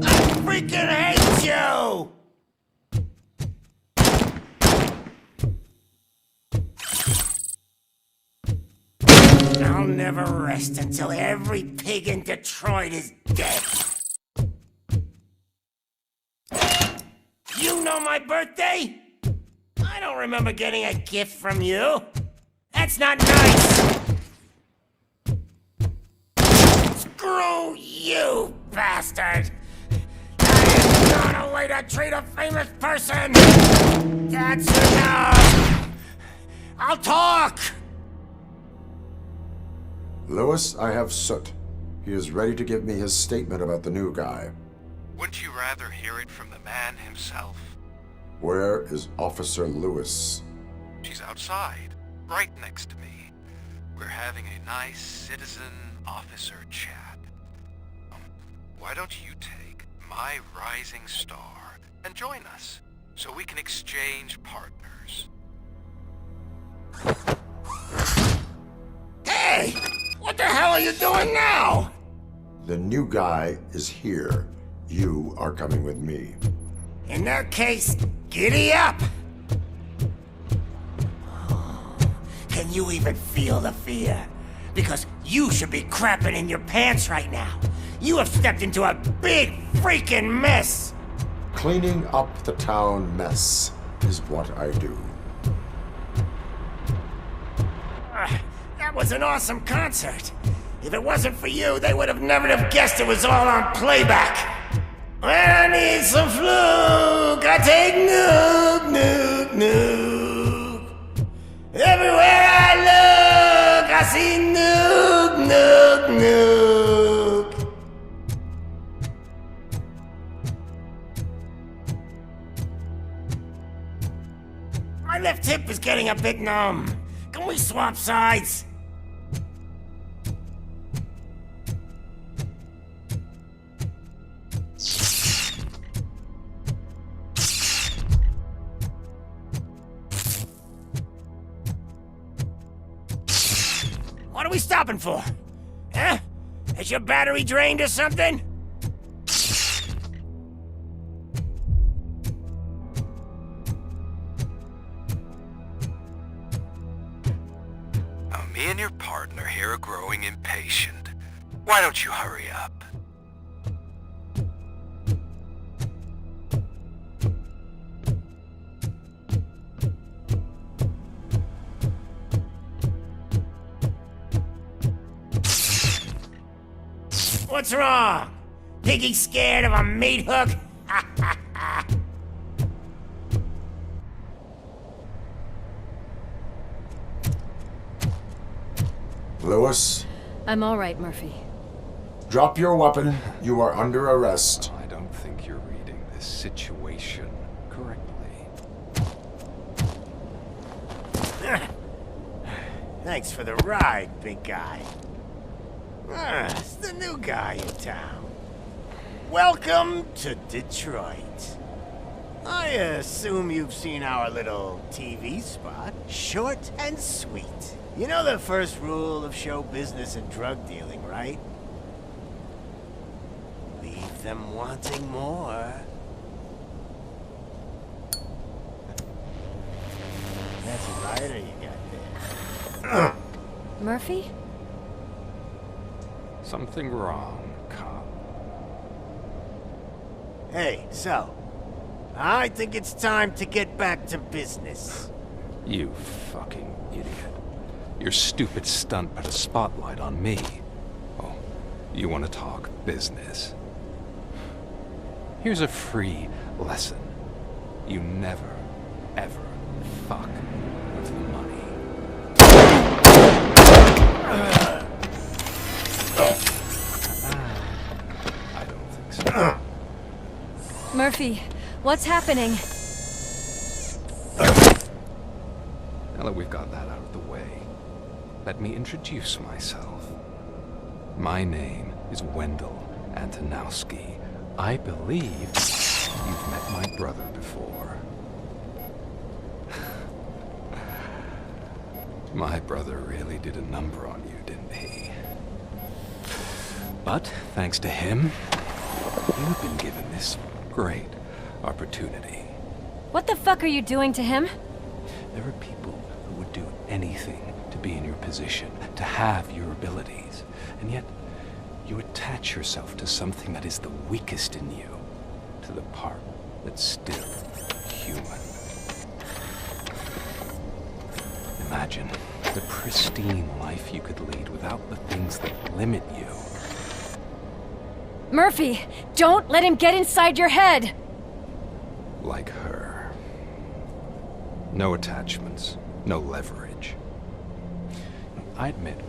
I freaking hate you! I'll never rest until every pig in Detroit is dead. You know my birthday? I don't remember getting a gift from you. That's not nice. Screw you, bastard. That is not a way to treat a famous person. That's enough. I'll talk. Lewis, I have Soot. He is ready to give me his statement about the new guy. Wouldn't you rather hear it from the man himself? Where is Officer Lewis? She's outside, right next to me. We're having a nice citizen-officer chat. Why don't you take my rising star and join us, so we can exchange partners? Hey! What the hell are you doing now? The new guy is here. You are coming with me. In that case, giddy up! Can you even feel the fear? Because you should be crapping in your pants right now. You have stepped into a big freaking mess! Cleaning up the town mess is what I do. That was an awesome concert. If it wasn't for you, they would have never have guessed it was all on playback. When I need some fluke, I take nuke, nuke, nuke. Everywhere I look, I see nuke, nuke, nuke. My left hip is getting a bit numb. Can we swap sides? What are we stopping for? Huh? Is your battery drained or something? Now, me and your partner here are growing impatient. Why don't you hurry up? What's wrong? Piggy scared of a meat hook? Lewis? I'm all right, Murphy. Drop your weapon. You are under arrest. I don't think you're reading this situation correctly. Thanks for the ride, big guy. It's the new guy in town. Welcome to Detroit. I assume you've seen our little TV spot. Short and sweet. You know the first rule of show business and drug dealing, right? Leave them wanting more. That's a rider you got there. Murphy? Something wrong, cop. Hey, so, I think it's time to get back to business. You fucking idiot. Your stupid stunt put a spotlight on me. Oh, you want to talk business? Here's a free lesson. You never, ever fuck with the money. I don't think so. Murphy, what's happening? Now that we've got that out of the way, let me introduce myself. My name is Wendell Antonowski. I believe you've met my brother before. My brother really did a number on you, didn't he? But thanks to him, you've been given this great opportunity. What the fuck are you doing to him? There are people who would do anything to be in your position, to have your abilities, and yet you attach yourself to something that is the weakest in you, to the part that's still human. Imagine the pristine life you could lead without the things that limit you. Murphy, don't let him get inside your head! Like her. No attachments, no leverage. I admit,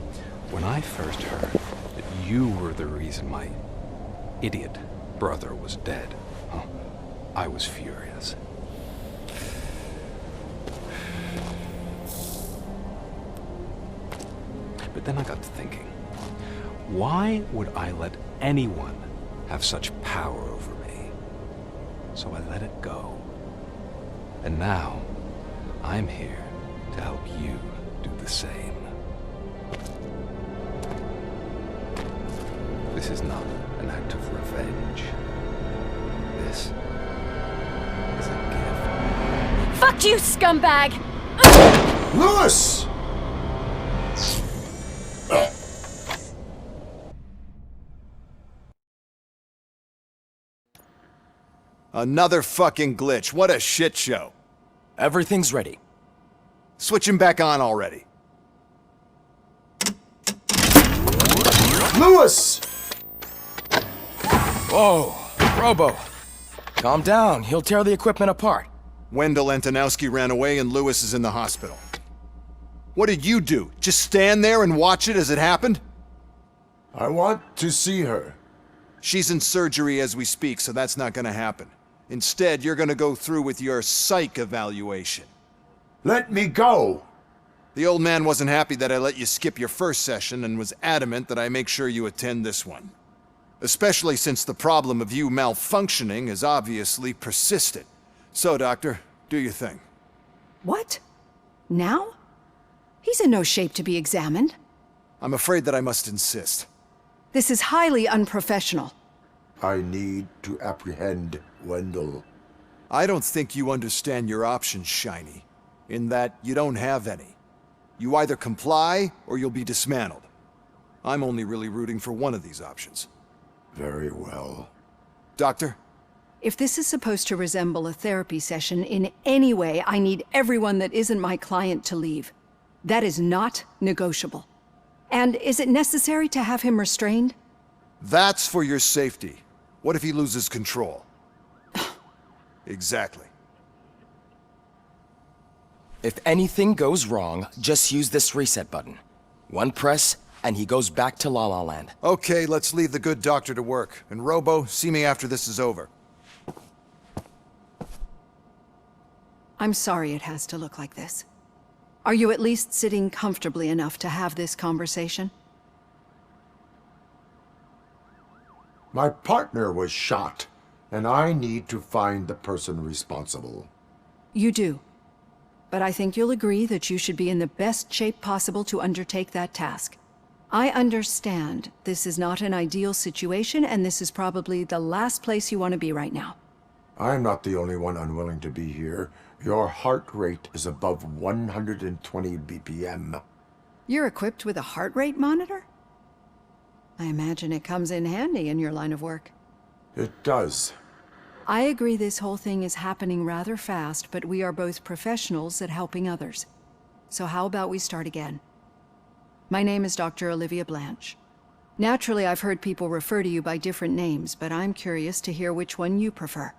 when I first heard that you were the reason my idiot brother was dead, I was furious. But then I got to thinking, why would I let anyone have such power over me? So I let it go. And now, I'm here to help you do the same. This is not an act of revenge. This is a gift. Fuck you, scumbag! Lewis! Another fucking glitch. What a shit show. Everything's ready. Switch him back on already. Lewis! Whoa, Robo. Calm down. He'll tear the equipment apart. Wendell Antonowski ran away and Lewis is in the hospital. What did you do? Just stand there and watch it as it happened? I want to see her. She's in surgery as we speak, so that's not gonna happen. Instead, you're gonna go through with your psych evaluation. Let me go! The old man wasn't happy that I let you skip your first session and was adamant that I make sure you attend this one. Especially since the problem of you malfunctioning is obviously persistent. So, Doctor, do your thing. What? Now? He's in no shape to be examined. I'm afraid that I must insist. This is highly unprofessional. I need to apprehend Wendell. I don't think you understand your options, Shiny, in that you don't have any. You either comply or you'll be dismantled. I'm only really rooting for one of these options. Very well. Doctor? If this is supposed to resemble a therapy session in any way, I need everyone that isn't my client to leave. That is not negotiable. And is it necessary to have him restrained? That's for your safety. What if he loses control? Exactly. If anything goes wrong, just use this reset button. One press, and he goes back to La La Land. Okay, let's leave the good doctor to work. And Robo, see me after this is over. I'm sorry it has to look like this. Are you at least sitting comfortably enough to have this conversation? My partner was shot. And I need to find the person responsible. You do. But I think you'll agree that you should be in the best shape possible to undertake that task. I understand this is not an ideal situation, and this is probably the last place you want to be right now. I'm not the only one unwilling to be here. Your heart rate is above 120 BPM. You're equipped with a heart rate monitor? I imagine it comes in handy in your line of work. It does. I agree this whole thing is happening rather fast, but we are both professionals at helping others. So how about we start again? My name is Dr. Olivia Blanche. Naturally, I've heard people refer to you by different names, but I'm curious to hear which one you prefer.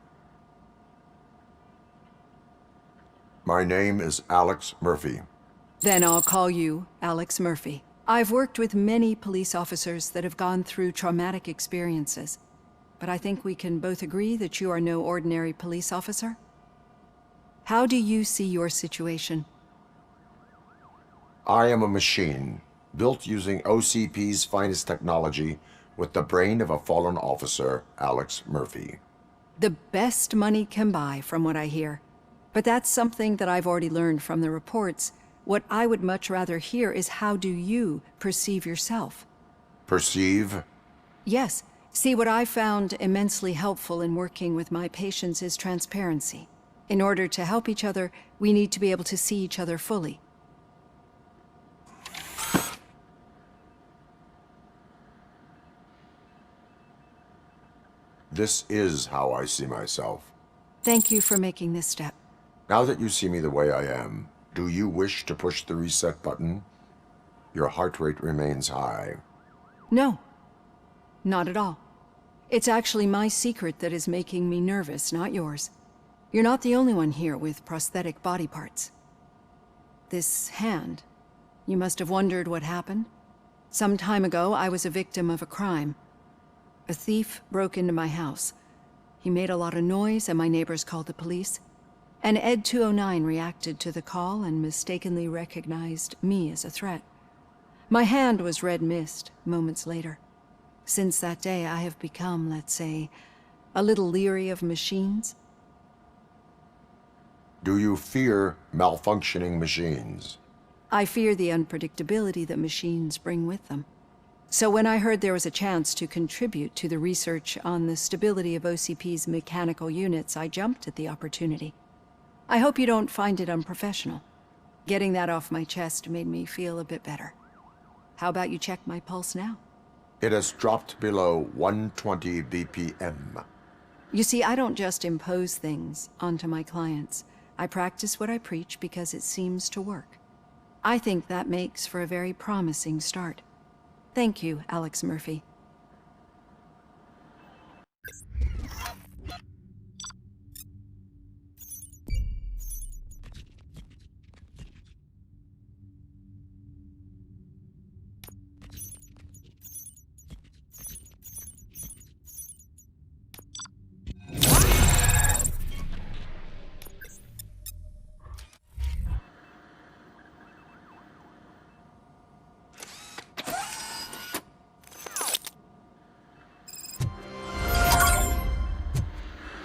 My name is Alex Murphy. Then I'll call you Alex Murphy. I've worked with many police officers that have gone through traumatic experiences, but I think we can both agree that you are no ordinary police officer. How do you see your situation? I am a machine, built using OCP's finest technology, with the brain of a fallen officer, Alex Murphy. The best money can buy, from what I hear. But that's something that I've already learned from the reports. What I would much rather hear is how do you perceive yourself? Perceive? Yes. See, what I found immensely helpful in working with my patients is transparency. In order to help each other, we need to be able to see each other fully. This is how I see myself. Thank you for making this step. Now that you see me the way I am, do you wish to push the reset button? Your heart rate remains high. No. Not at all. It's actually my secret that is making me nervous, not yours. You're not the only one here with prosthetic body parts. This hand, you must have wondered what happened. Some time ago, I was a victim of a crime. A thief broke into my house. He made a lot of noise and my neighbors called the police. And Ed 209 reacted to the call and mistakenly recognized me as a threat. My hand was red mist moments later. Since that day, I have become, let's say, a little leery of machines. Do you fear malfunctioning machines? I fear the unpredictability that machines bring with them. So when I heard there was a chance to contribute to the research on the stability of OCP's mechanical units, I jumped at the opportunity. I hope you don't find it unprofessional. Getting that off my chest made me feel a bit better. How about you check my pulse now? It has dropped below 120 BPM. You see, I don't just impose things onto my clients. I practice what I preach because it seems to work. I think that makes for a very promising start. Thank you, Alex Murphy.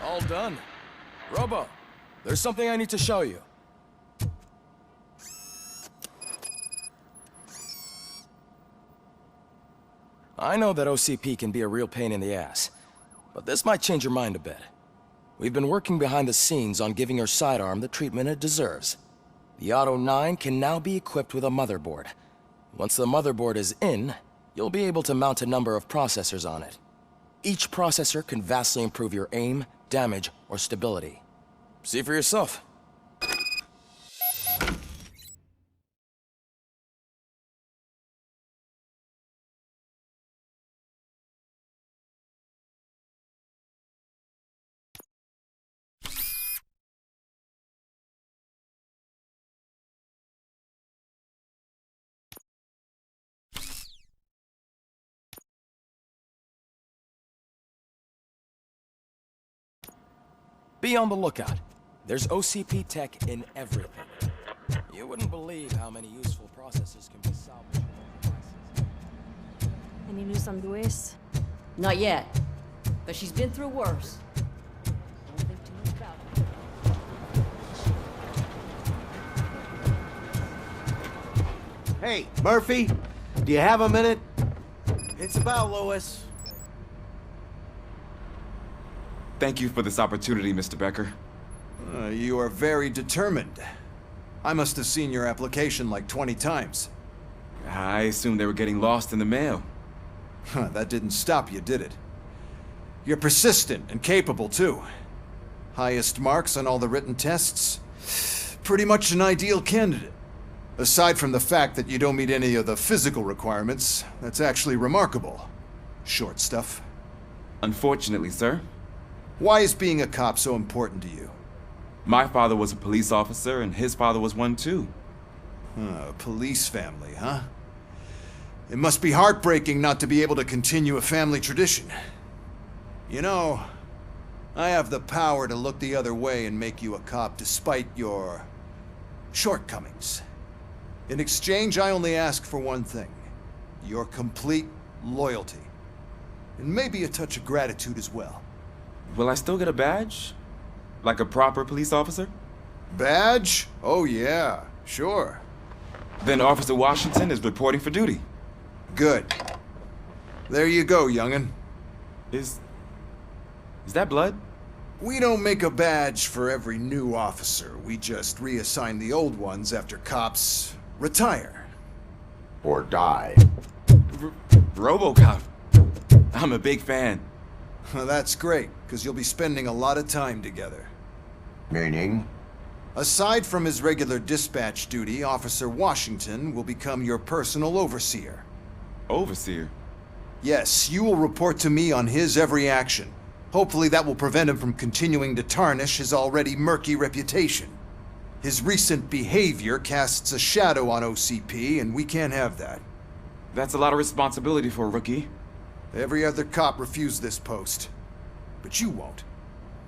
All done. Robo, there's something I need to show you. I know that OCP can be a real pain in the ass, but this might change your mind a bit. We've been working behind the scenes on giving your sidearm the treatment it deserves. The Auto 9 can now be equipped with a motherboard. Once the motherboard is in, you'll be able to mount a number of processors on it. Each processor can vastly improve your aim, damage, or stability. See for yourself. Be on the lookout. There's OCP tech in everything. You wouldn't believe how many useful processes can be salvaged. Any news on Luis? Not yet, but she's been through worse. Hey, Murphy, do you have a minute? It's about Lewis. Thank you for this opportunity, Mr. Becker. You are very determined. I must have seen your application like 20 times. I assumed they were getting lost in the mail. That didn't stop you, did it? You're persistent and capable, too. Highest marks on all the written tests. Pretty much an ideal candidate. Aside from the fact that you don't meet any of the physical requirements, that's actually remarkable. Short stuff. Unfortunately, sir. Why is being a cop so important to you? My father was a police officer, and his father was one too. A police family, huh? It must be heartbreaking not to be able to continue a family tradition. You know, I have the power to look the other way and make you a cop despite your shortcomings. In exchange, I only ask for one thing. Your complete loyalty. And maybe a touch of gratitude as well. Will I still get a badge? Like a proper police officer? Badge? Oh yeah, sure. Then Officer Washington is reporting for duty. Good. There you go, young'un. Is that blood? We don't make a badge for every new officer. We just reassign the old ones after cops retire. Or die. Robocop. I'm a big fan. That's great, because you'll be spending a lot of time together. Meaning? Aside from his regular dispatch duty, Officer Washington will become your personal overseer. Overseer? Yes, you will report to me on his every action. Hopefully that will prevent him from continuing to tarnish his already murky reputation. His recent behavior casts a shadow on OCP, and we can't have that. That's a lot of responsibility for a rookie. Every other cop refused this post. But you won't.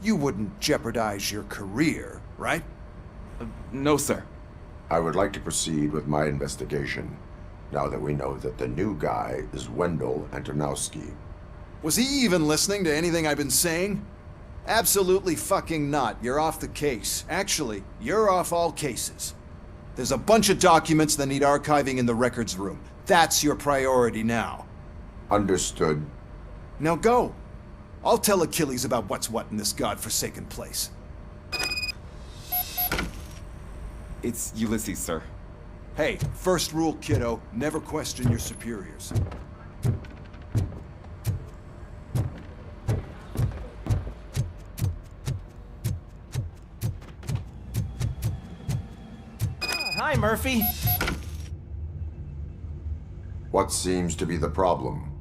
You wouldn't jeopardize your career, right? No, sir. I would like to proceed with my investigation, now that we know that the new guy is Wendell Antonowski. Was he even listening to anything I've been saying? Absolutely fucking not. You're off the case. Actually, you're off all cases. There's a bunch of documents that need archiving in the records room. That's your priority now. Understood. Now go. I'll tell Achilles about what's what in this godforsaken place. It's Ulysses, sir. Hey, first rule, kiddo, never question your superiors. Hi, Murphy. What seems to be the problem?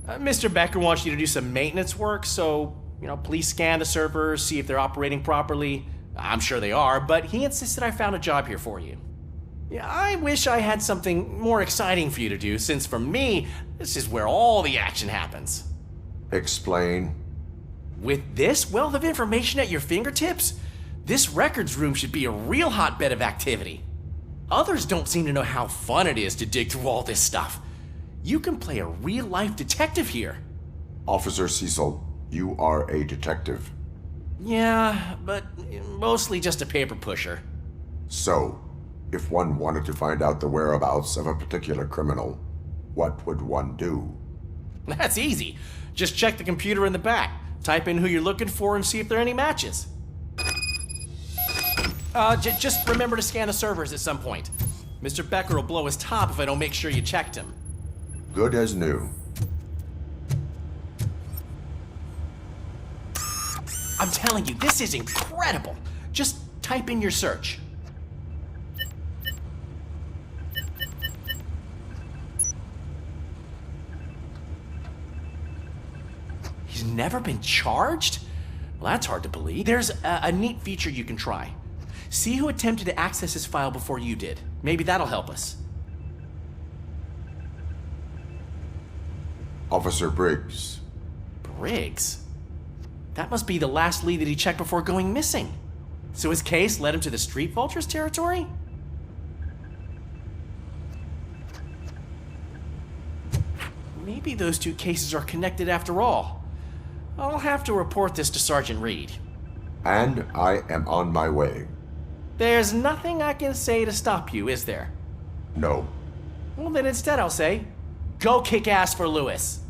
Mr. Becker wants you to do some maintenance work, so, please scan the servers, see if they're operating properly. I'm sure they are, but he insisted I found a job here for you. Yeah, I wish I had something more exciting for you to do, since for me, this is where all the action happens. Explain. With this wealth of information at your fingertips, this records room should be a real hotbed of activity. Others don't seem to know how fun it is to dig through all this stuff. You can play a real-life detective here. Officer Cecil, you are a detective. Yeah, but mostly just a paper pusher. So, if one wanted to find out the whereabouts of a particular criminal, what would one do? That's easy. Just check the computer in the back, type in who you're looking for, and see if there are any matches. Just remember to scan the servers at some point. Mr. Becker will blow his top if I don't make sure you checked him. Good as new. I'm telling you, this is incredible. Just type in your search. He's never been charged? Well, that's hard to believe. There's a neat feature you can try. See who attempted to access his file before you did. Maybe that'll help us. Officer Briggs. Briggs? That must be the last lead that he checked before going missing. So his case led him to the Street Vultures territory? Maybe those two cases are connected after all. I'll have to report this to Sergeant Reed. And I am on my way. There's nothing I can say to stop you, is there? No. Well, then instead I'll say, go kick ass for Lewis.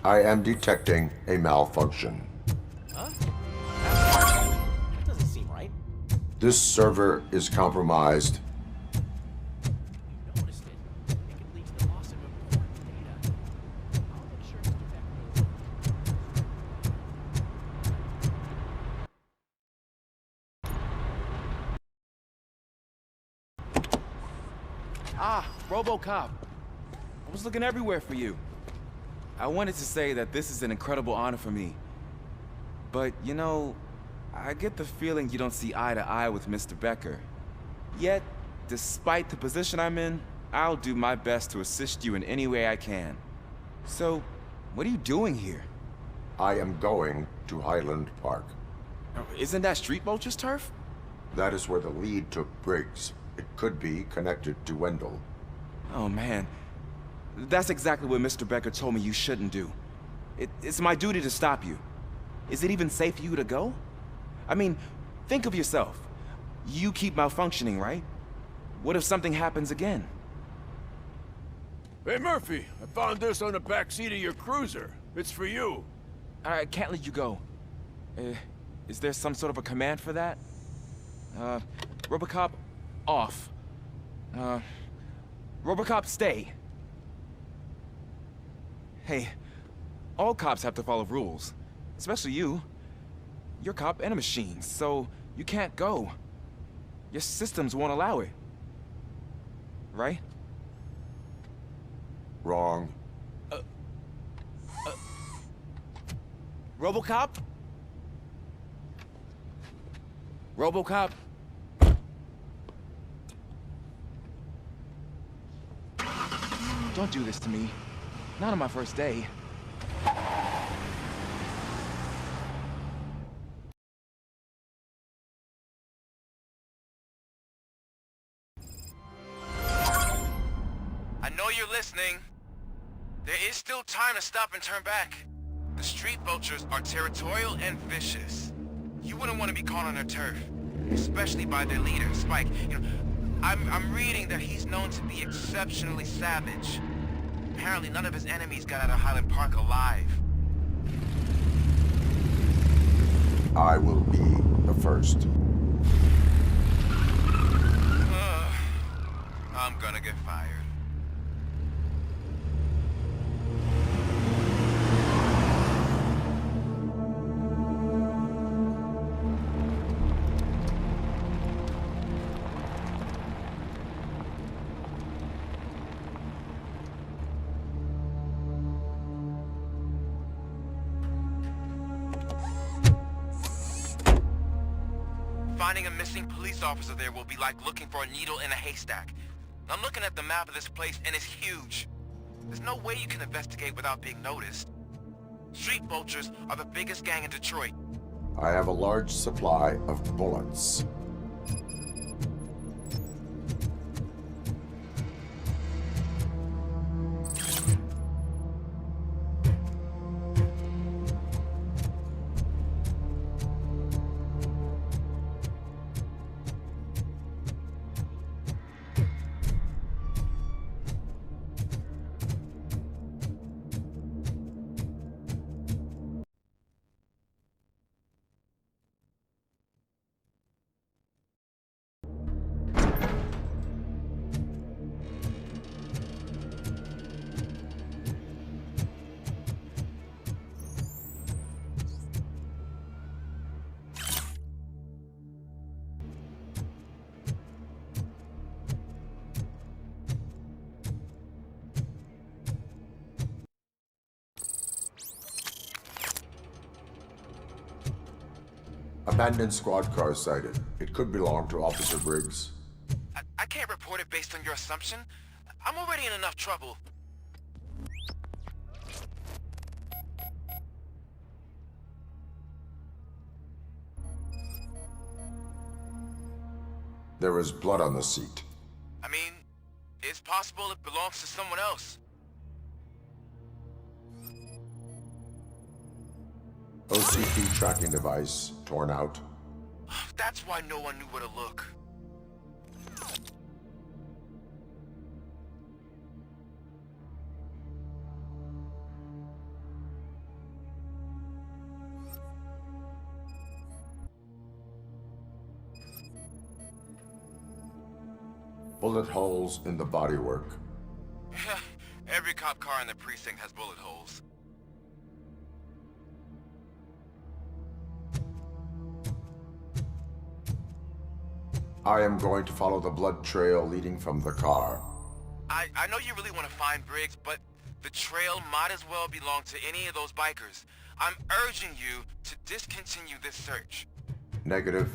I am detecting a malfunction. Huh? That doesn't seem right. This server is compromised. Noticed it. It could lead to the loss of important data. I'll make sure Mr. Becker knows. Ah, Robocop. I was looking everywhere for you. I wanted to say that this is an incredible honor for me. But, you know, I get the feeling you don't see eye to eye with Mr. Becker. Yet, despite the position I'm in, I'll do my best to assist you in any way I can. So, what are you doing here? I am going to Highland Park. Isn't that Street Vulture's turf? That is where the lead took Briggs. It could be connected to Wendell. Oh, man. That's exactly what Mr. Becker told me you shouldn't do. It's my duty to stop you. Is it even safe for you to go? I mean, think of yourself. You keep malfunctioning, right? What if something happens again? Hey, Murphy, I found this on the back seat of your cruiser. It's for you. I can't let you go. Is there some sort of a command for that? Robocop, off. Robocop, stay. Hey, all cops have to follow rules. Especially you. You're a cop and a machine, so you can't go. Your systems won't allow it. Right? Wrong. Robocop? Robocop? Don't do this to me. Not on my first day. I know you're listening. There is still time to stop and turn back. The street vultures are territorial and vicious. You wouldn't want to be caught on their turf, especially by their leader, Spike. You know, I'm reading that he's known to be exceptionally savage. Apparently none of his enemies got out of Highland Park alive. I will be the first. I'm gonna get fired. Finding a missing police officer there will be like looking for a needle in a haystack. I'm looking at the map of this place and it's huge. There's no way you can investigate without being noticed. Street vultures are the biggest gang in Detroit. I have a large supply of bullets. Abandoned squad car sighted. It could belong to Officer Briggs. I can't report it based on your assumption. I'm already in enough trouble. There is blood on the seat. I mean, it's possible it belongs to someone else. OCP tracking device torn out. That's why no one knew where to look. Bullet holes in the bodywork. Every cop car in the precinct has bullet holes. I am going to follow the blood trail leading from the car. I know you really want to find Briggs, but the trail might as well belong to any of those bikers. I'm urging you to discontinue this search. Negative.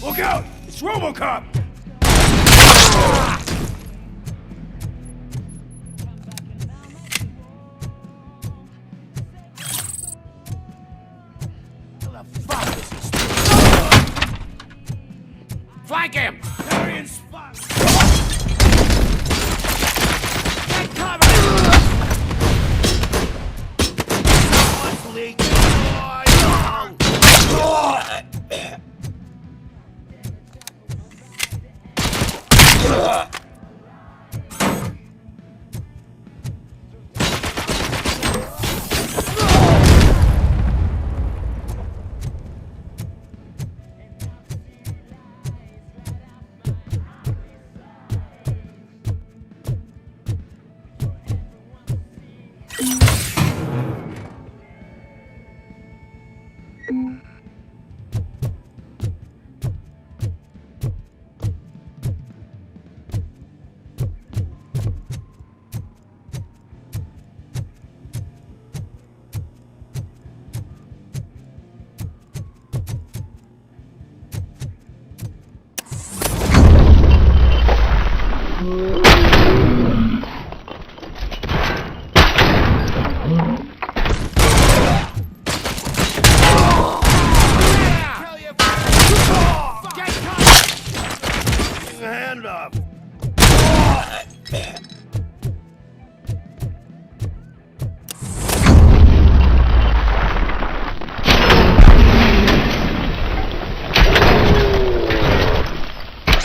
Look out! It's Robocop! Flank him! Marion spot! Get cover! Someone's leaking oil! Hand up!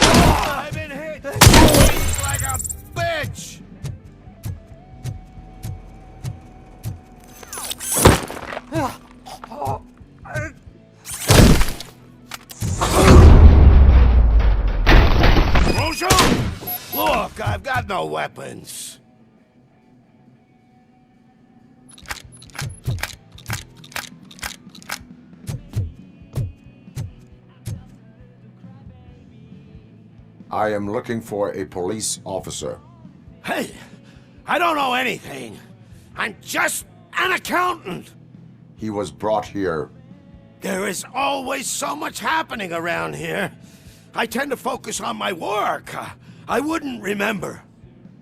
I've been hit! He's like a bitch! Look, I've got no weapons. I am looking for a police officer. Hey, I don't know anything. I'm just an accountant. He was brought here. There is always so much happening around here. I tend to focus on my work. I wouldn't remember.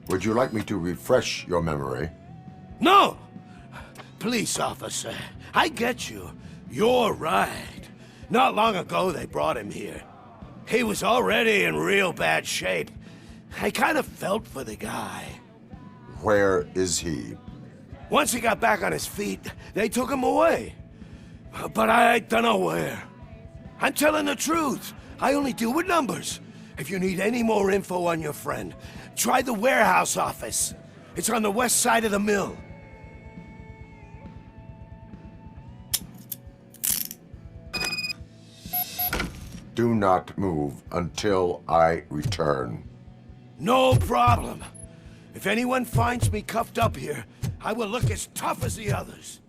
Would you like me to refresh your memory? No! Police officer, I get you. You're right. Not long ago they brought him here. He was already in real bad shape. I kind of felt for the guy. Where is he? Once he got back on his feet, they took him away. But I don't know where. I'm telling the truth. I only deal with numbers. If you need any more info on your friend, try the warehouse office. It's on the west side of the mill. Do not move until I return. No problem. If anyone finds me cuffed up here, I will look as tough as the others.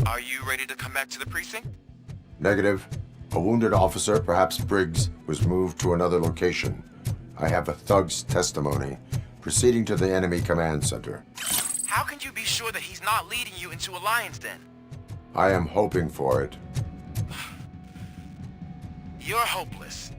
Are you ready to come back to the precinct? Negative. A wounded officer, perhaps Briggs, was moved to another location. I have a thug's testimony, proceeding to the enemy command center. How can you be sure that he's not leading you into a lion's den? I am hoping for it. You're hopeless.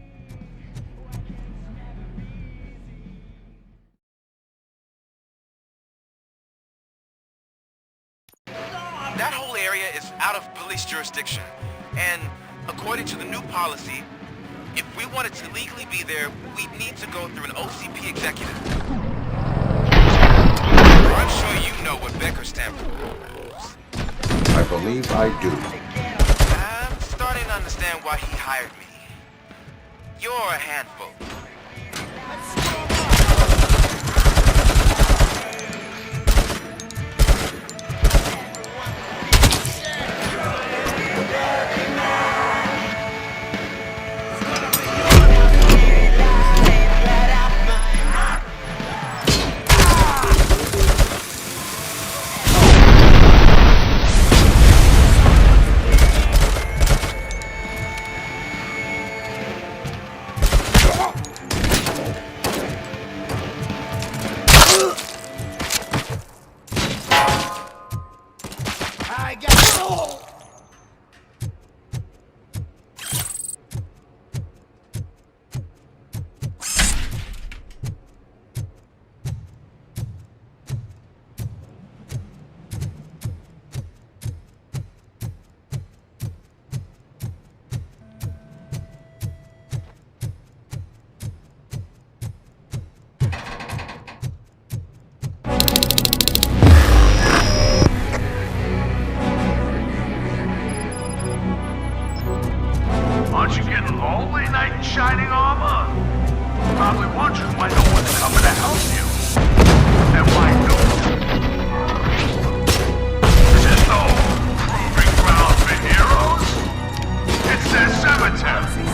That whole area is out of police jurisdiction, and according to the new policy, if we wanted to legally be there, we'd need to go through an OCP executive. I'm sure you know what Becker stands for. I believe I do. I'm starting to understand why he hired me. You're a handful. Aren't you getting lonely, knight in shining armor? Probably wondering why no one's coming to help you. And why don't? This is no proving ground for heroes. It's their cemetery.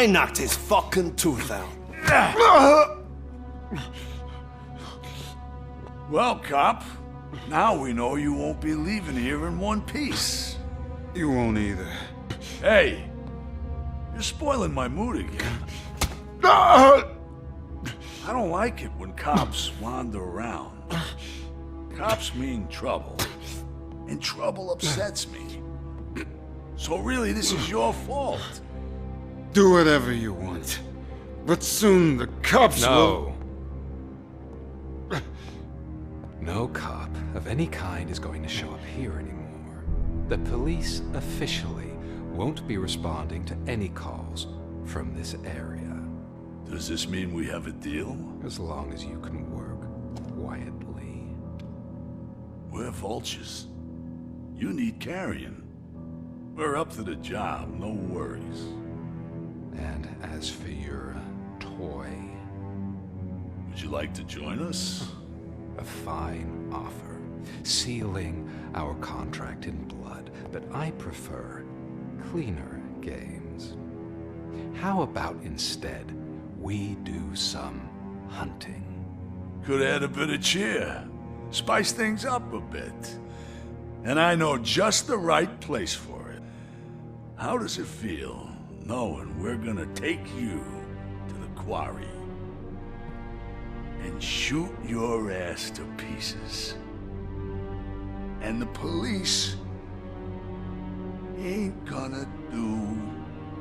I knocked his fucking tooth out. Well, cop, now we know you won't be leaving here in one piece. You won't either. Hey, you're spoiling my mood again. I don't like it when cops wander around. Cops mean trouble, and trouble upsets me. So really, this is your fault. Do whatever you want. But soon the cops will... No cop of any kind is going to show up here anymore. The police officially won't be responding to any calls from this area. Does this mean we have a deal? As long as you can work quietly. We're vultures. You need carrying. We're up to the job, no worries. And as for your toy... Would you like to join us? A fine offer, sealing our contract in blood, but I prefer cleaner games. How about instead we do some hunting? Could add a bit of cheer, spice things up a bit. And I know just the right place for it. How does it feel knowing we're gonna take you to the quarry and shoot your ass to pieces? And the police ain't gonna do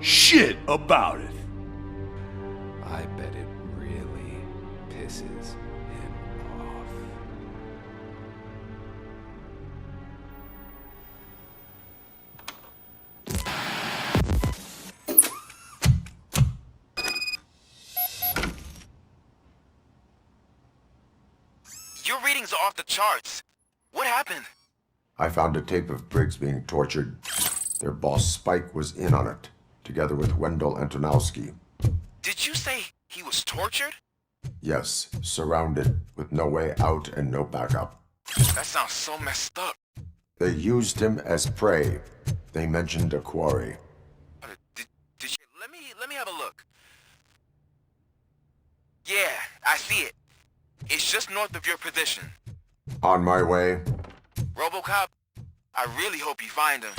shit about it. I bet it really pisses him off. Your readings are off the charts. What happened? I found a tape of Briggs being tortured. Their boss Spike was in on it, together with Wendell Antonowski. Did you say he was tortured? Yes, surrounded, with no way out and no backup. That sounds so messed up. They used him as prey. They mentioned a quarry. Did you... Let me have a look. Yeah, I see it. It's just north of your position. On my way. Robocop, I really hope you find him.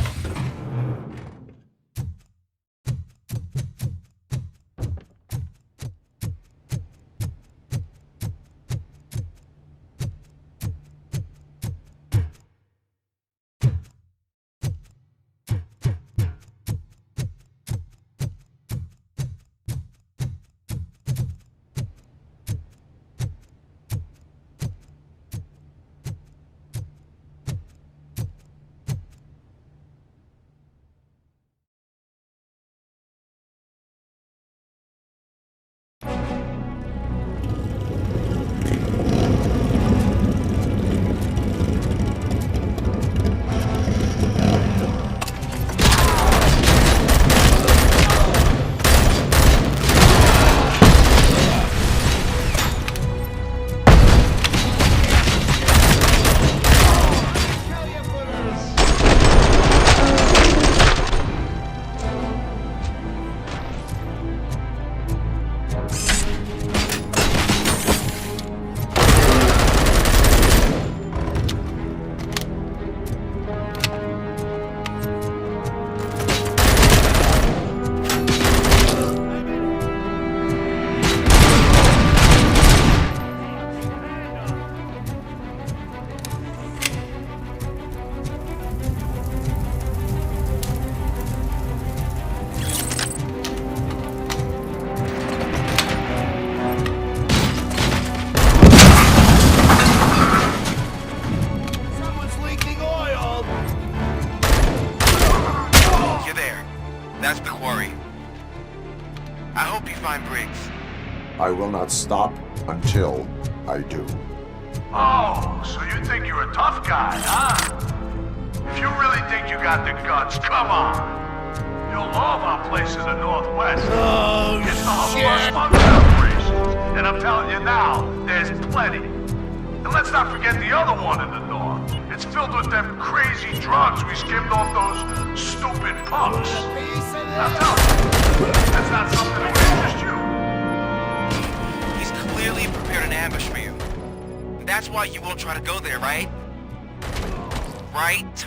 I will not stop until I do. Oh, so you think you're a tough guy, huh? If you really think you got the guts, come on. You'll love our place in the Northwest. Oh, it's the hub of our smuggled operations. And I'm telling you now, there's plenty. And let's not forget the other one in the North. It's filled with them crazy drugs we skimmed off those stupid punks. Now tell me, that's not something that would interest you. He's clearly prepared an ambush for you. That's why you won't try to go there, right? Right?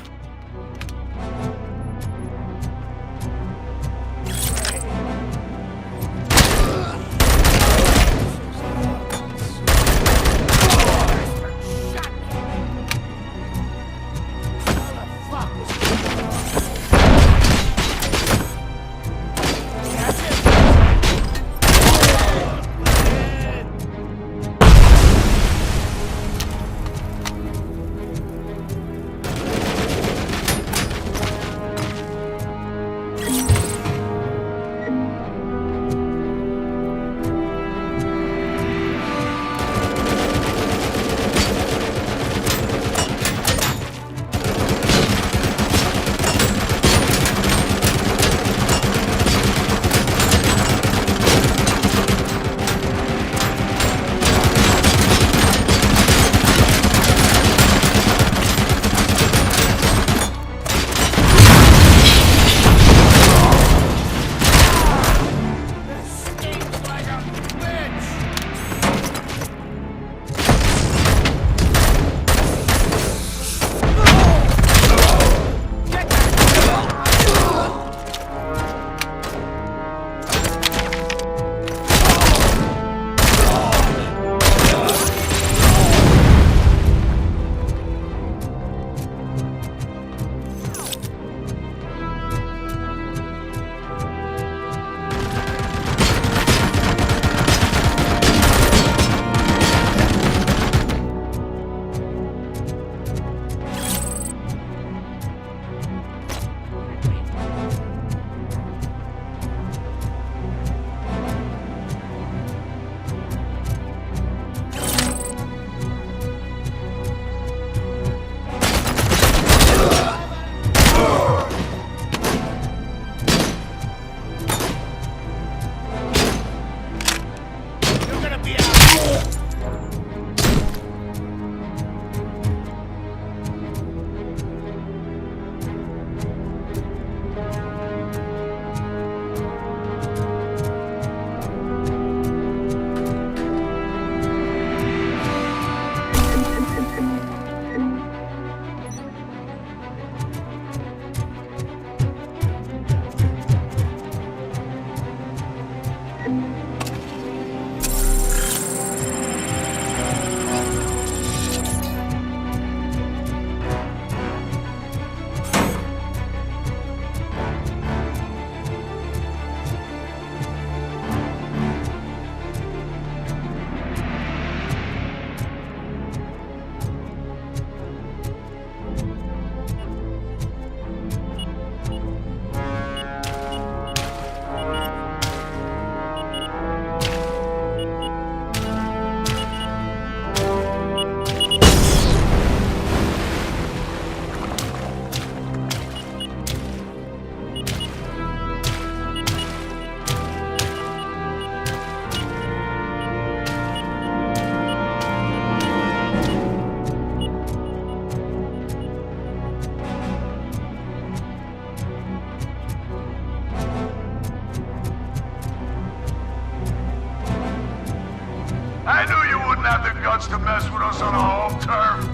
I knew you wouldn't have the guts to mess with us on a home turf.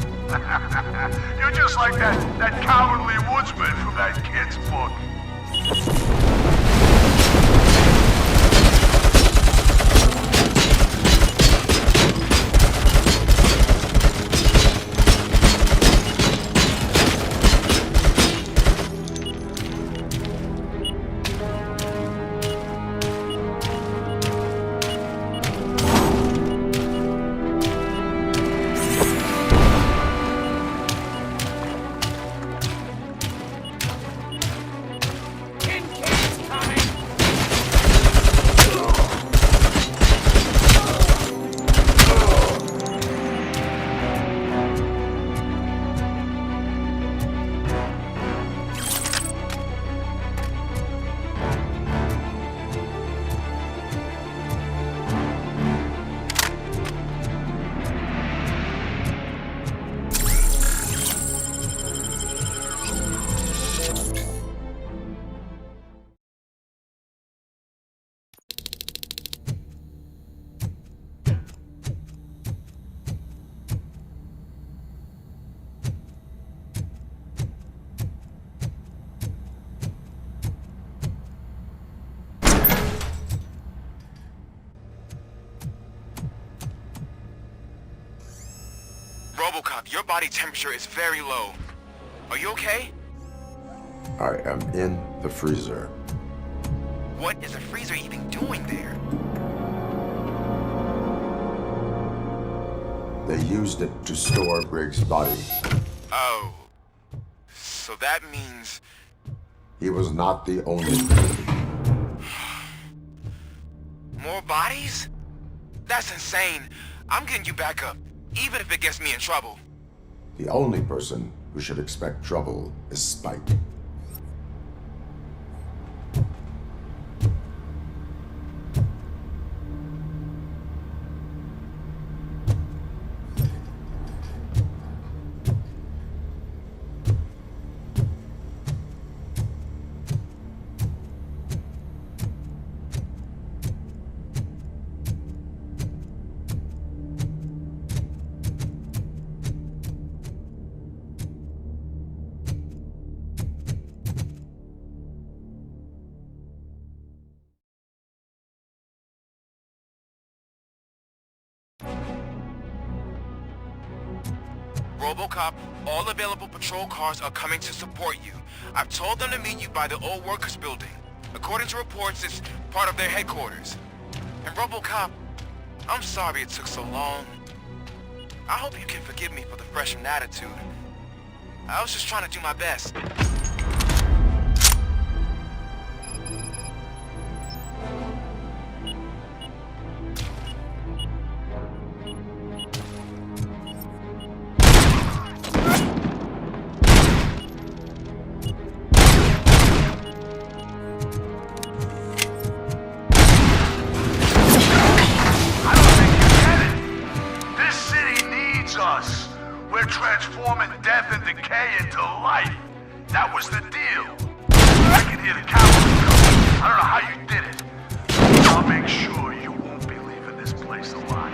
You're just like that cowardly woodsman from that kid's book. Robocop, your body temperature is very low. Are you okay? I am in the freezer. What is a freezer even doing there? They used it to store Briggs' body. Oh. So that means... He was not the only. More bodies? That's insane. I'm getting you back up, even if it gets me in trouble. The only person who should expect trouble is Spike. Robocop, all available patrol cars are coming to support you. I've told them to meet you by the old workers building. According to reports, it's part of their headquarters. And Robocop, I'm sorry it took so long. I hope you can forgive me for the freshman attitude. I was just trying to do my best. Us. We're transforming death and decay into life. That was the deal. I can hear the cavalry coming. I don't know how you did it. But I'll make sure you won't be leaving this place alive.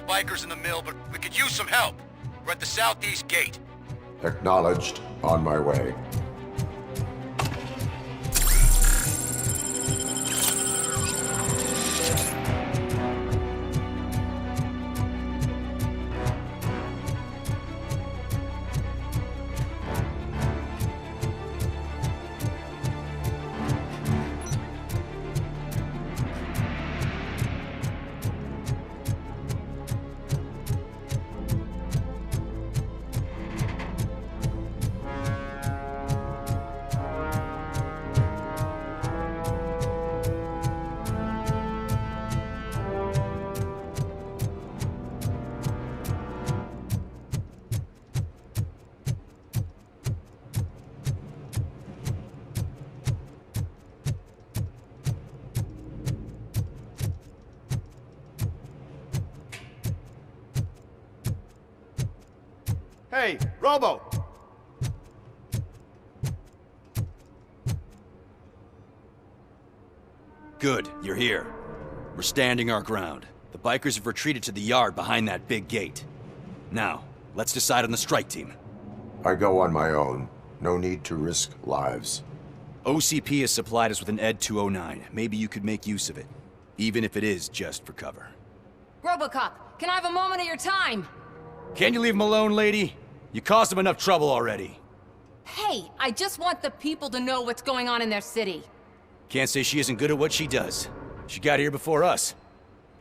bikers in the mill, but we could use some help. We're at the southeast gate. Acknowledged. On my way. Hey, Robo! Good, you're here. We're standing our ground. The bikers have retreated to the yard behind that big gate. Now, let's decide on the strike team. I go on my own. No need to risk lives. OCP has supplied us with an ED 209. Maybe you could make use of it. Even if it is just for cover. Robocop, can I have a moment of your time? Can't you leave him alone, lady? You caused him enough trouble already. Hey, I just want the people to know what's going on in their city. Can't say she isn't good at what she does. She got here before us.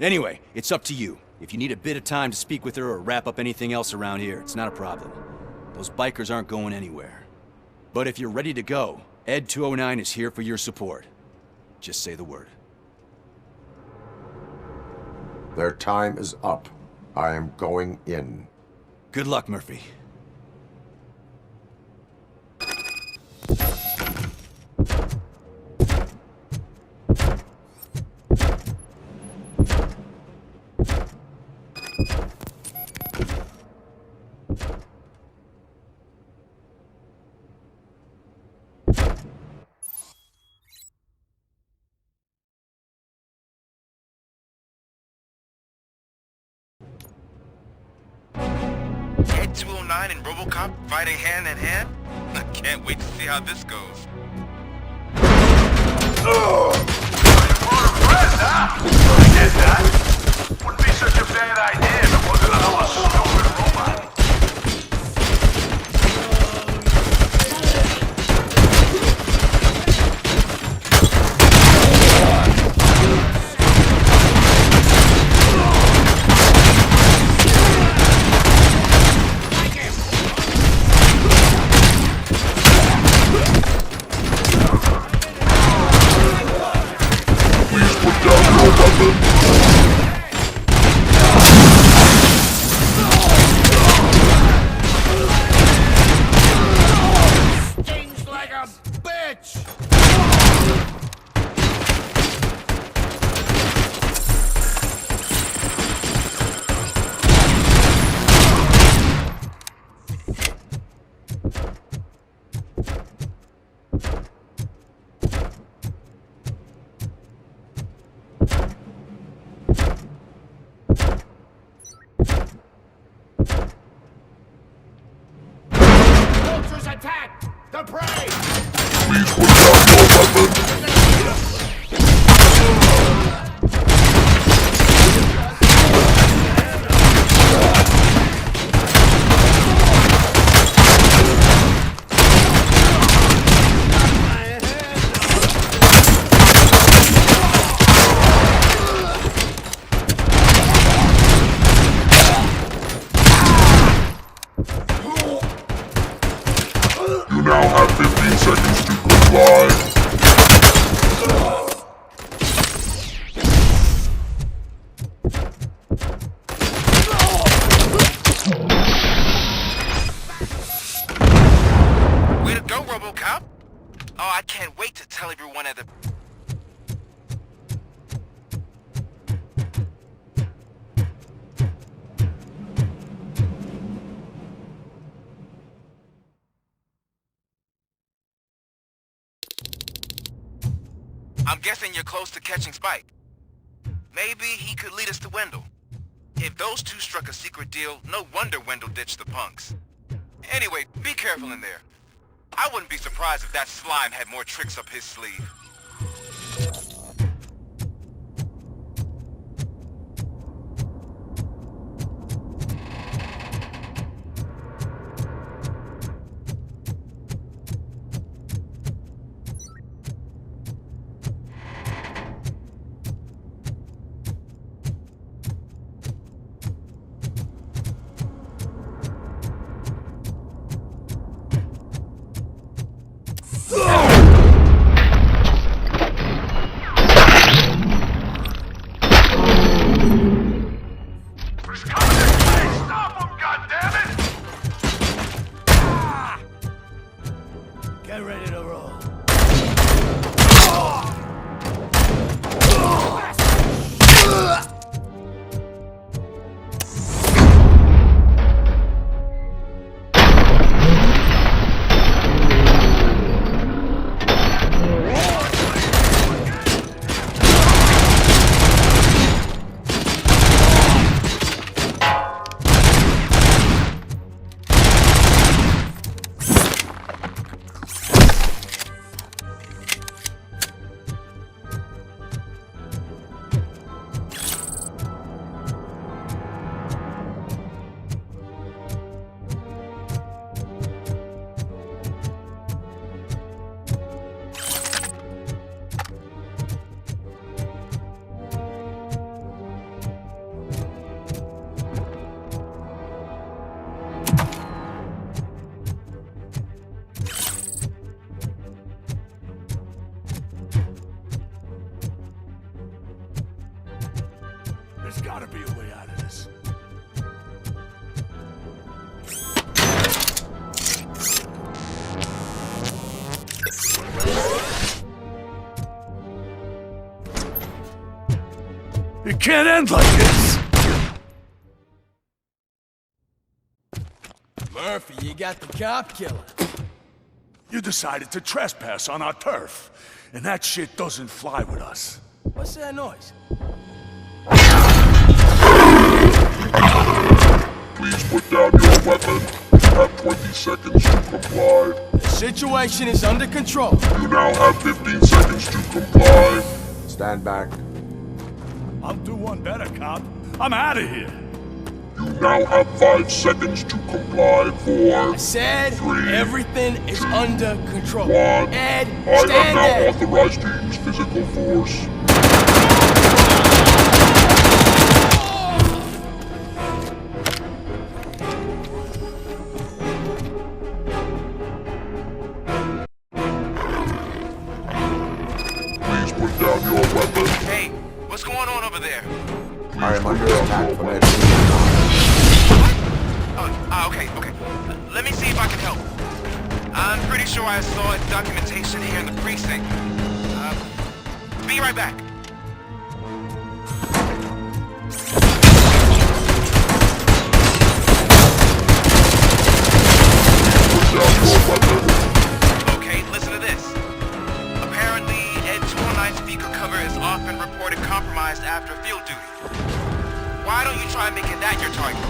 Anyway, it's up to you. If you need a bit of time to speak with her or wrap up anything else around here, it's not a problem. Those bikers aren't going anywhere. But if you're ready to go, ED 209 is here for your support. Just say the word. Their time is up. I am going in. Good luck, Murphy. Ed 209 and Robocop fighting hand in hand? I can't wait to see how this goes. I get that. Wouldn't be such a bad idea if it wasn't another stupid robot. Stings like a bitch! Vultures attack! The prey! Please put down your weapon. You now have 15 seconds to comply. Way to go, Robocop! Oh, I can't wait to tell everyone at the... I'm guessing you're close to catching Spike. Maybe he could lead us to Wendell. If those two struck a secret deal, no wonder Wendell ditched the punks. Anyway, be careful in there. I wouldn't be surprised if that slime had more tricks up his sleeve. Get ready to roll. There's gotta be a way out of this. It can't end like this! Murphy, you got the cop killer. You decided to trespass on our turf, and that shit doesn't fly with us. What's that noise? Please put down your weapon. You have 20 seconds to comply. The situation is under control. You now have 15 seconds to comply. Stand back. I'll do one better, cop. I'm out of here. You now have 5 seconds to comply. 4, I said 3, everything is under control. 1. Ed, I stand am now there. authorized to use physical force. Please put down your weapon. Hey, what's going on over there? I am under attack from Ed. Okay. Let me see if I can help. I'm pretty sure I saw documentation here in the precinct. Be right back. Okay, listen to this. Apparently, Ed 209 speaker cover is often reported compromised after field duty. Why don't you try making that your target?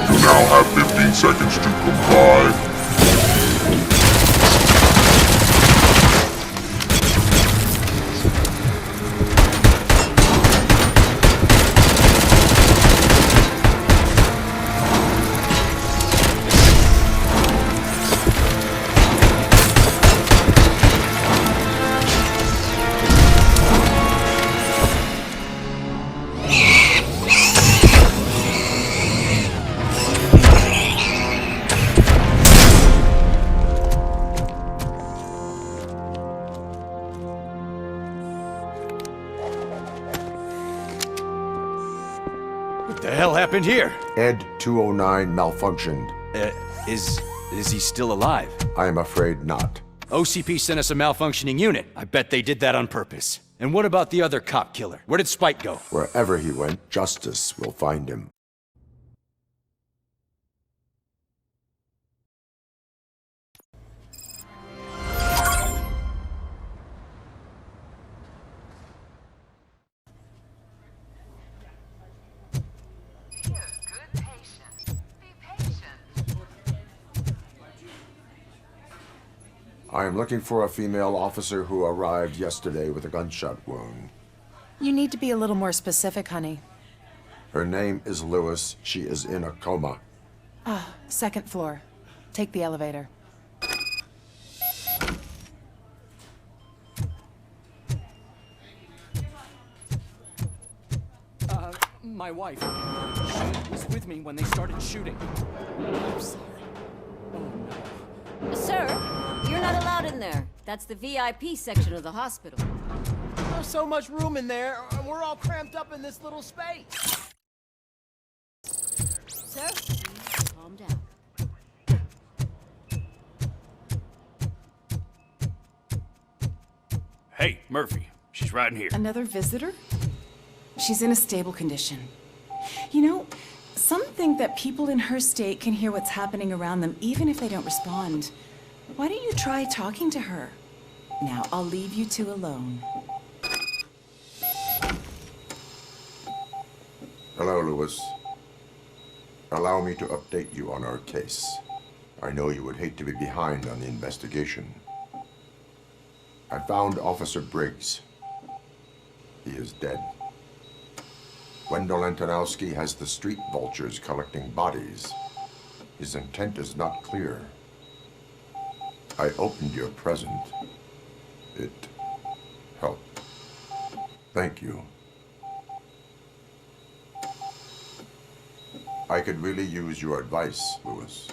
You now have 15 seconds to comply. What the hell happened here? Ed 209 malfunctioned. Is he still alive? I am afraid not. OCP sent us a malfunctioning unit. I bet they did that on purpose. And what about the other cop killer? Where did Spike go? Wherever he went, justice will find him. I am looking for a female officer who arrived yesterday with a gunshot wound. You need to be a little more specific, honey. Her name is Lewis. She is in a coma. Ah, second floor. Take the elevator. My wife. She was with me when they started shooting. I'm sorry. Oh, no. Sir, you're not allowed in there. That's the VIP section of the hospital. There's so much room in there, and we're all cramped up in this little space. Sir, please calm down. Hey, Murphy. She's right in here. Another visitor? She's in a stable condition. You know, some think that people in her state can hear what's happening around them even if they don't respond. Why don't you try talking to her? Now, I'll leave you two alone. Hello, Lewis. Allow me to update you on our case. I know you would hate to be behind on the investigation. I found Officer Briggs. He is dead. Wendell Antonowski has the street vultures collecting bodies. His intent is not clear. I opened your present. It helped. Thank you. I could really use your advice, Lewis.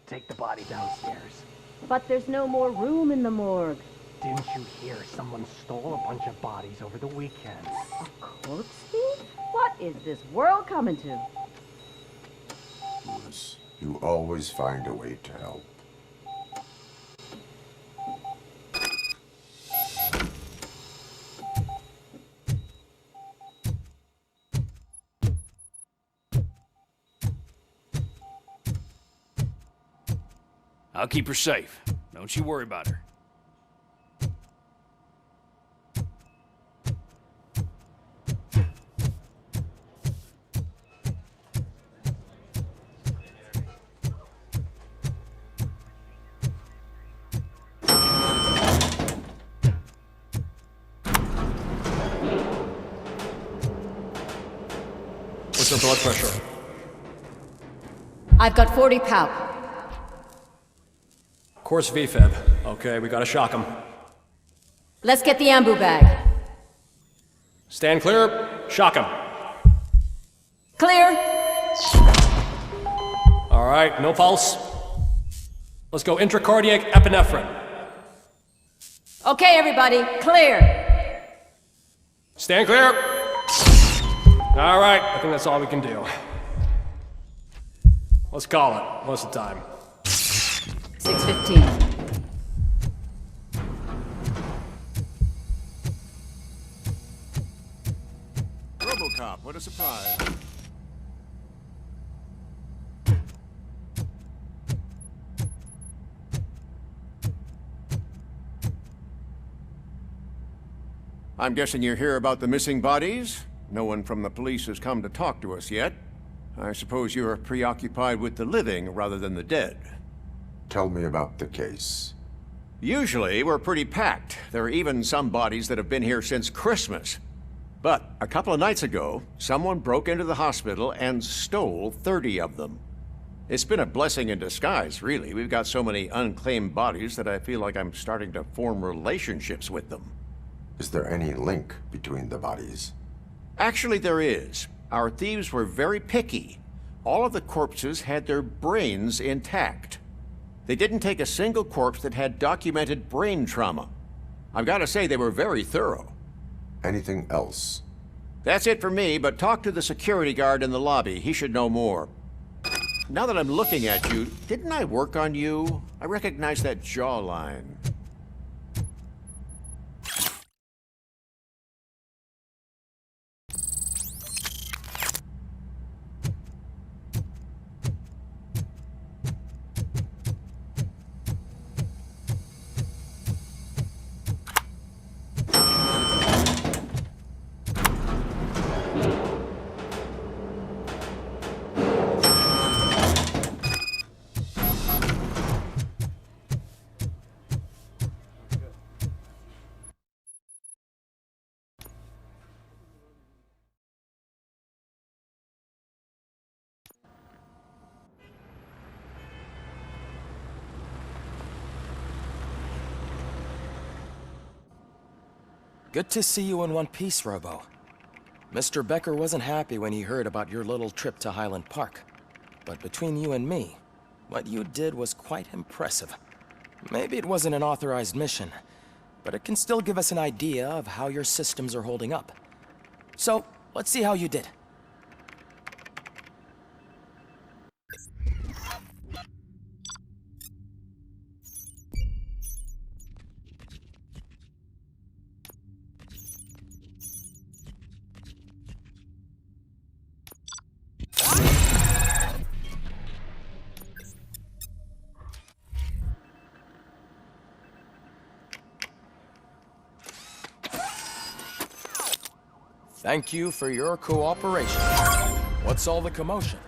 Take the body downstairs. But there's no more room in the morgue. Didn't you hear someone stole a bunch of bodies over the weekend? A corpse thief? What is this world coming to? Lewis, you always find a way to help. I'll keep her safe. Don't you worry about her. What's your blood pressure? I've got 40 pow. Course VFib. Okay, we gotta shock him. Let's get the ambu bag. Stand clear. Shock him. Clear. All right, no pulse. Let's go intracardiac epinephrine. Okay, everybody, clear. Stand clear. All right, I think that's all we can do. Let's call it. What's the time? 6:15. Robocop, what a surprise. I'm guessing you're here about the missing bodies? No one from the police has come to talk to us yet. I suppose you're preoccupied with the living rather than the dead. Tell me about the case. Usually, we're pretty packed. There are even some bodies that have been here since Christmas. But a couple of nights ago, someone broke into the hospital and stole 30 of them. It's been a blessing in disguise, really. We've got so many unclaimed bodies that I feel like I'm starting to form relationships with them. Is there any link between the bodies? Actually, there is. Our thieves were very picky. All of the corpses had their brains intact. They didn't take a single corpse that had documented brain trauma. I've got to say they were very thorough. Anything else? That's it for me, but talk to the security guard in the lobby. He should know more. Now that I'm looking at you, didn't I work on you? I recognize that jawline. Good to see you in one piece, Robo. Mr. Becker wasn't happy when he heard about your little trip to Highland Park. But between you and me, what you did was quite impressive. Maybe it wasn't an authorized mission, but it can still give us an idea of how your systems are holding up. So, let's see how you did. Thank you for your cooperation. What's all the commotion?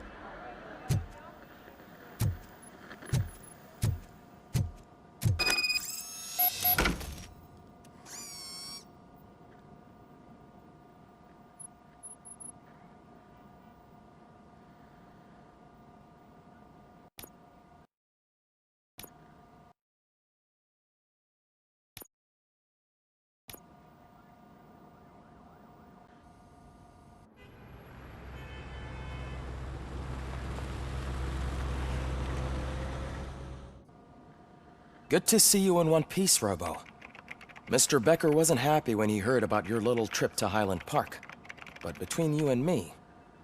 Good to see you in one piece, Robo. Mr. Becker wasn't happy when he heard about your little trip to Highland Park. But between you and me,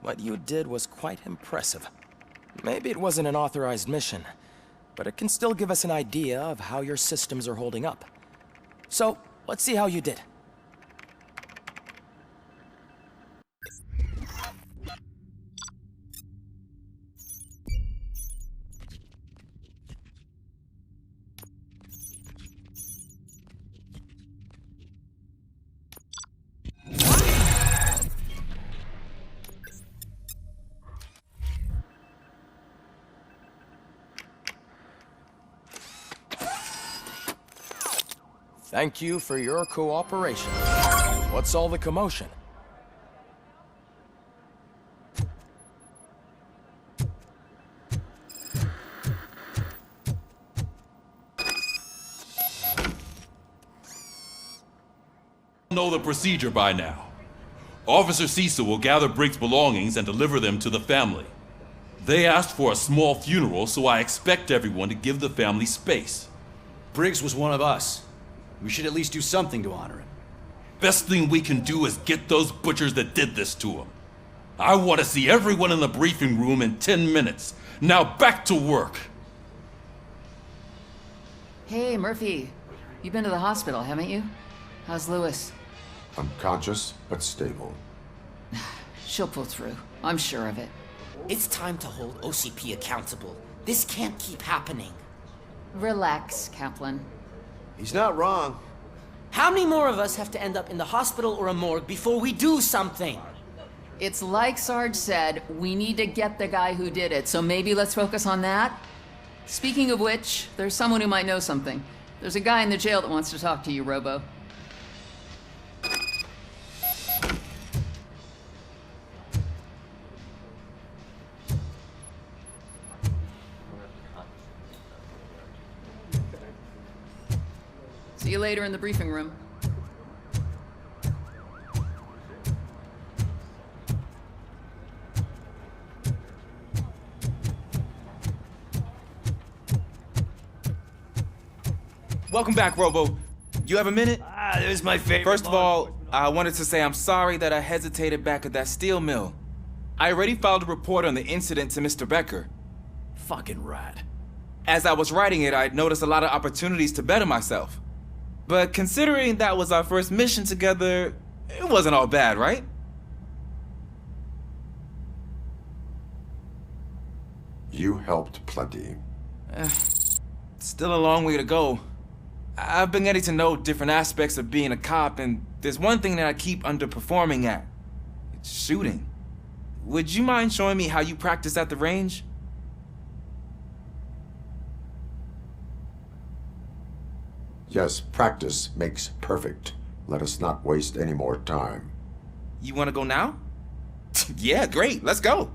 what you did was quite impressive. Maybe it wasn't an authorized mission, but it can still give us an idea of how your systems are holding up. So, let's see how you did. Thank you for your cooperation. What's all the commotion? Know the procedure by now. Officer Cecil will gather Briggs' belongings and deliver them to the family. They asked for a small funeral, so I expect everyone to give the family space. Briggs was one of us. We should at least do something to honor him. Best thing we can do is get those butchers that did this to him. I want to see everyone in the briefing room in 10 minutes. Now back to work. Hey, Murphy. You've been to the hospital, haven't you? How's Lewis? Unconscious, but stable. She'll pull through. I'm sure of it. It's time to hold OCP accountable. This can't keep happening. Relax, Kaplan. He's not wrong. How many more of us have to end up in the hospital or a morgue before we do something? It's like Sarge said, we need to get the guy who did it, so maybe let's focus on that? Speaking of which, there's someone who might know something. There's a guy in the jail that wants to talk to you, Robo. See you later in the briefing room. Welcome back, Robo. You have a minute? It was my favorite. First of all, I wanted to say I'm sorry that I hesitated back at that steel mill. I already filed a report on the incident to Mr. Becker. Fucking rat. As I was writing it, I noticed a lot of opportunities to better myself. But considering that was our first mission together, it wasn't all bad, right? You helped plenty. Still a long way to go. I've been getting to know different aspects of being a cop, and there's one thing that I keep underperforming at. It's shooting. Would you mind showing me how you practice at the range? Yes, practice makes perfect. Let us not waste any more time. You want to go now? Yeah, great. Let's go.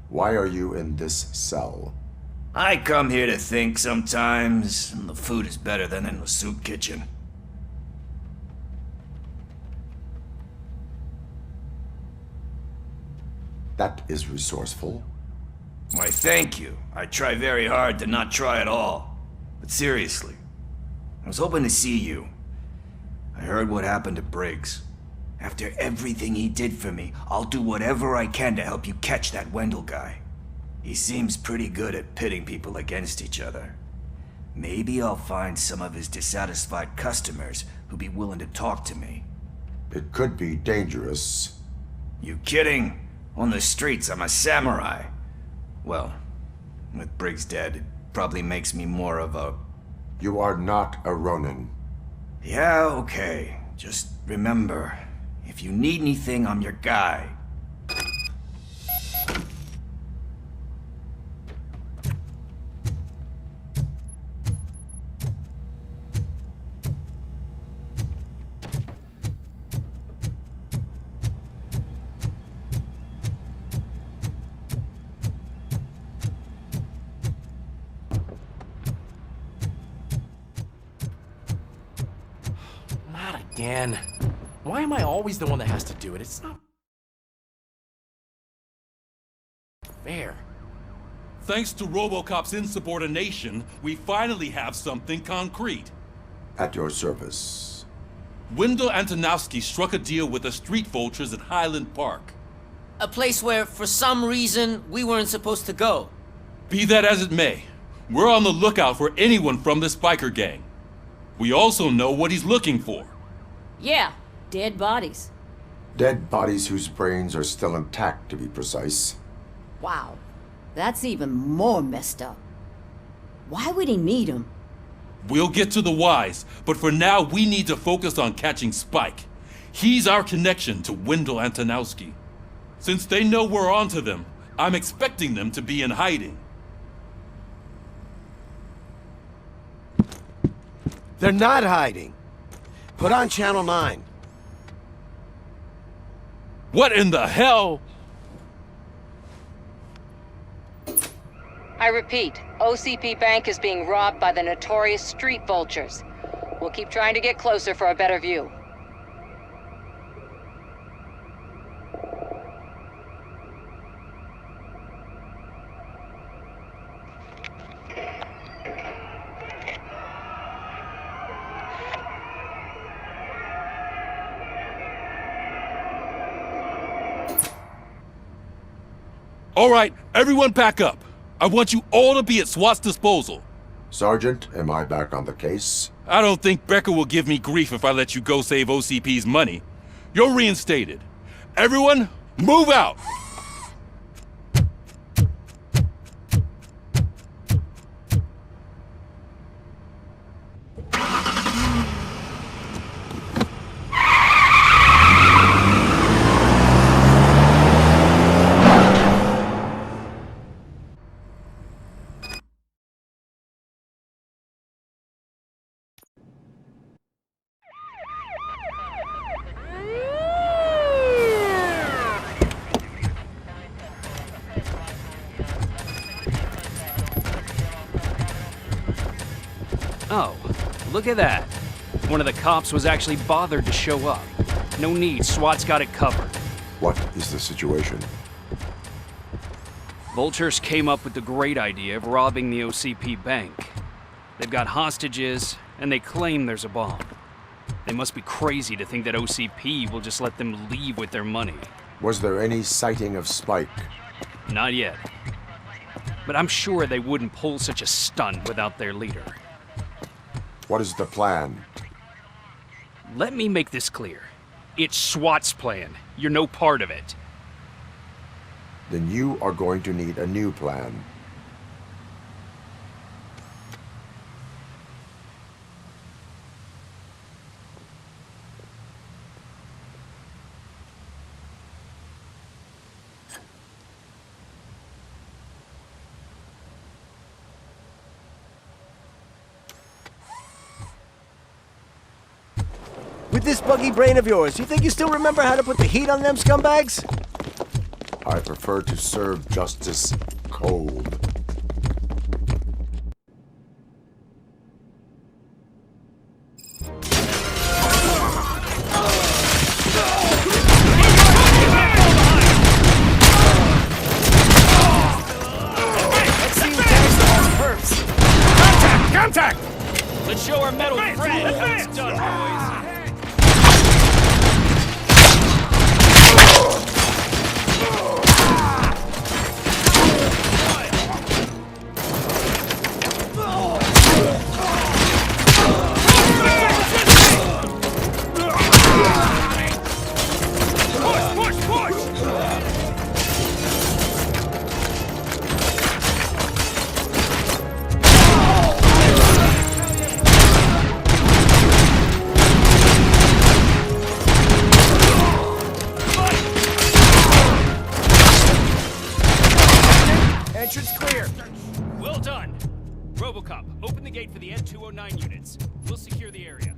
Why are you in this cell? I come here to think sometimes, and the food is better than in the soup kitchen. That is resourceful. Why, thank you. I try very hard to not try at all. But seriously, I was hoping to see you. I heard what happened to Briggs. After everything he did for me, I'll do whatever I can to help you catch that Wendell guy. He seems pretty good at pitting people against each other. Maybe I'll find some of his dissatisfied customers who'd be willing to talk to me. It could be dangerous. You kidding? On the streets, I'm a samurai. Well, with Briggs dead, it probably makes me more of a... You are not a Ronin. Yeah, okay. Just remember, if you need anything, I'm your guy. Not again. Why am I always the one that has to do it? It's not fair. Thanks to Robocop's insubordination, we finally have something concrete. At your service. Wendell Antonowski struck a deal with the street vultures at Highland Park. A place where, for some reason, we weren't supposed to go. Be that as it may, we're on the lookout for anyone from this biker gang. We also know what he's looking for. Yeah, dead bodies. Dead bodies whose brains are still intact, to be precise. Wow, that's even more messed up. Why would he need them? We'll get to the whys, but for now we need to focus on catching Spike. He's our connection to Wendell Antonowski. Since they know we're onto them, I'm expecting them to be in hiding. They're not hiding. Put on Channel 9. What in the hell? I repeat, OCP Bank is being robbed by the notorious street vultures. We'll keep trying to get closer for a better view. All right, everyone pack up. I want you all to be at SWAT's disposal. Sergeant, am I back on the case? I don't think Becker will give me grief if I let you go save OCP's money. You're reinstated. Everyone, move out! Oh, look at that. One of the cops was actually bothered to show up. No need, SWAT's got it covered. What is the situation? Vultures came up with the great idea of robbing the OCP bank. They've got hostages, and they claim there's a bomb. They must be crazy to think that OCP will just let them leave with their money. Was there any sighting of Spike? Not yet. But I'm sure they wouldn't pull such a stunt without their leader. What is the plan? Let me make this clear. It's SWAT's plan. You're no part of it. Then you are going to need a new plan. With this buggy brain of yours, you think you still remember how to put the heat on them scumbags? I prefer to serve justice cold. Let's see who carries the most perps. Contact! Let's show our metal friend how it's done, boys. Entrance clear. Well done. Robocop, open the gate for the N209 units. We'll secure the area.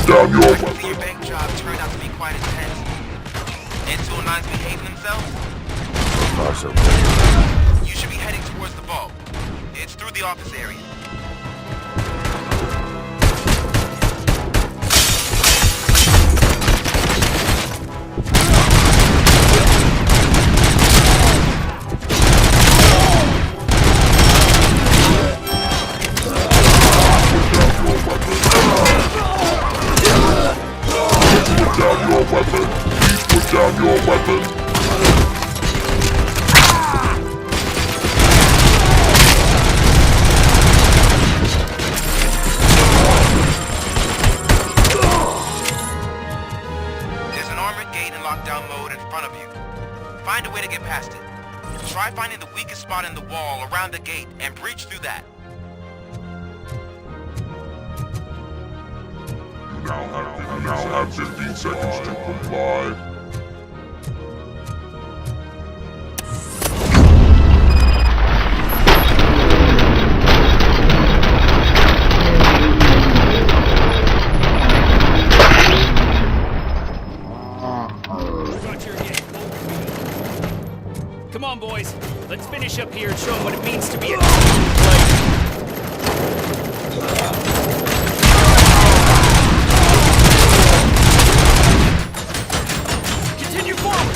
Down your weapon. Your bank job turned out to be quite intense. N209's behaving themselves? Far so good. You should be heading towards the vault. It's through the office area. Down your weapon. Please put down your weapon. There's an armored gate in lockdown mode in front of you. Find a way to get past it. Try finding the weakest spot in the wall around the gate and breach through that. You now have 15 seconds to comply. Come on, boys. Let's finish up here and show them what it means to be a team player. Continue forward!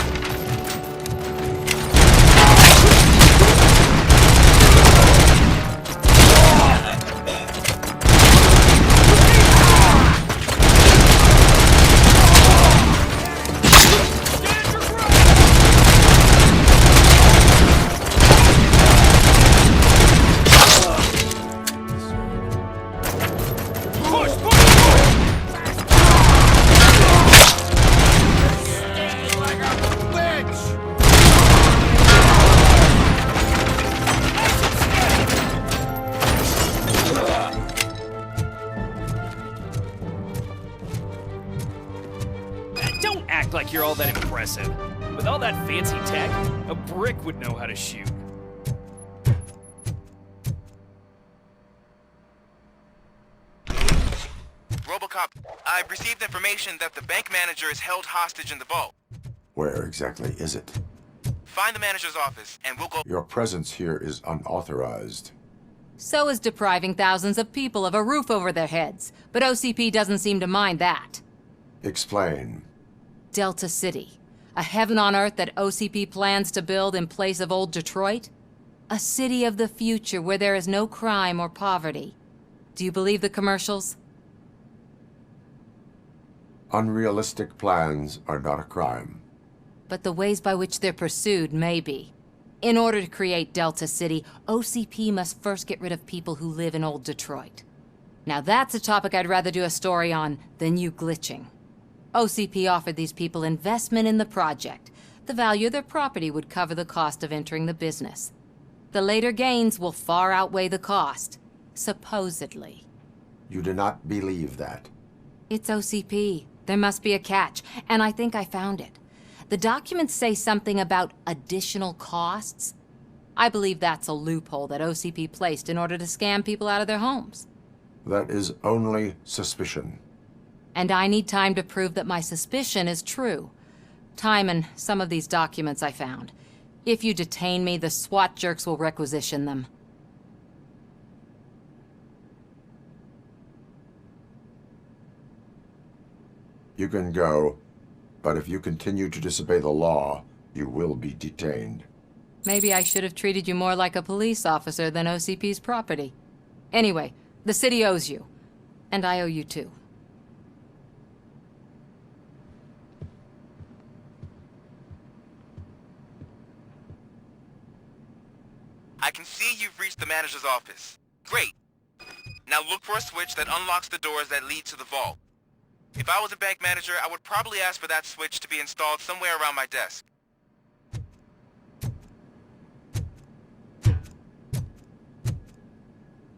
Like you're all that impressive. With all that fancy tech, a brick would know how to shoot. Robocop Robocop, I've received information that the bank manager is held hostage in the vault. Where exactly is it? Find the manager's office, and we'll go... Your presence here is unauthorized. So is depriving thousands of people of a roof over their heads. But OCP doesn't seem to mind that. Explain. Delta City. A heaven on earth that OCP plans to build in place of old Detroit? A city of the future where there is no crime or poverty. Do you believe the commercials? Unrealistic plans are not a crime. But the ways by which they're pursued may be. In order to create Delta City, OCP must first get rid of people who live in old Detroit. Now that's a topic I'd rather do a story on than you glitching. OCP offered these people investment in the project. The value of their property would cover the cost of entering the business. The later gains will far outweigh the cost, supposedly. You do not believe that. It's OCP. There must be a catch, and I think I found it. The documents say something about additional costs. I believe that's a loophole that OCP placed in order to scam people out of their homes. That is only suspicion. And I need time to prove that my suspicion is true. Time and some of these documents I found. If you detain me, the SWAT jerks will requisition them. You can go, but if you continue to disobey the law, you will be detained. Maybe I should have treated you more like a police officer than OCP's property. Anyway, the city owes you. And I owe you too. I can see you've reached the manager's office. Great. Now look for a switch that unlocks the doors that lead to the vault. If I was a bank manager, I would probably ask for that switch to be installed somewhere around my desk.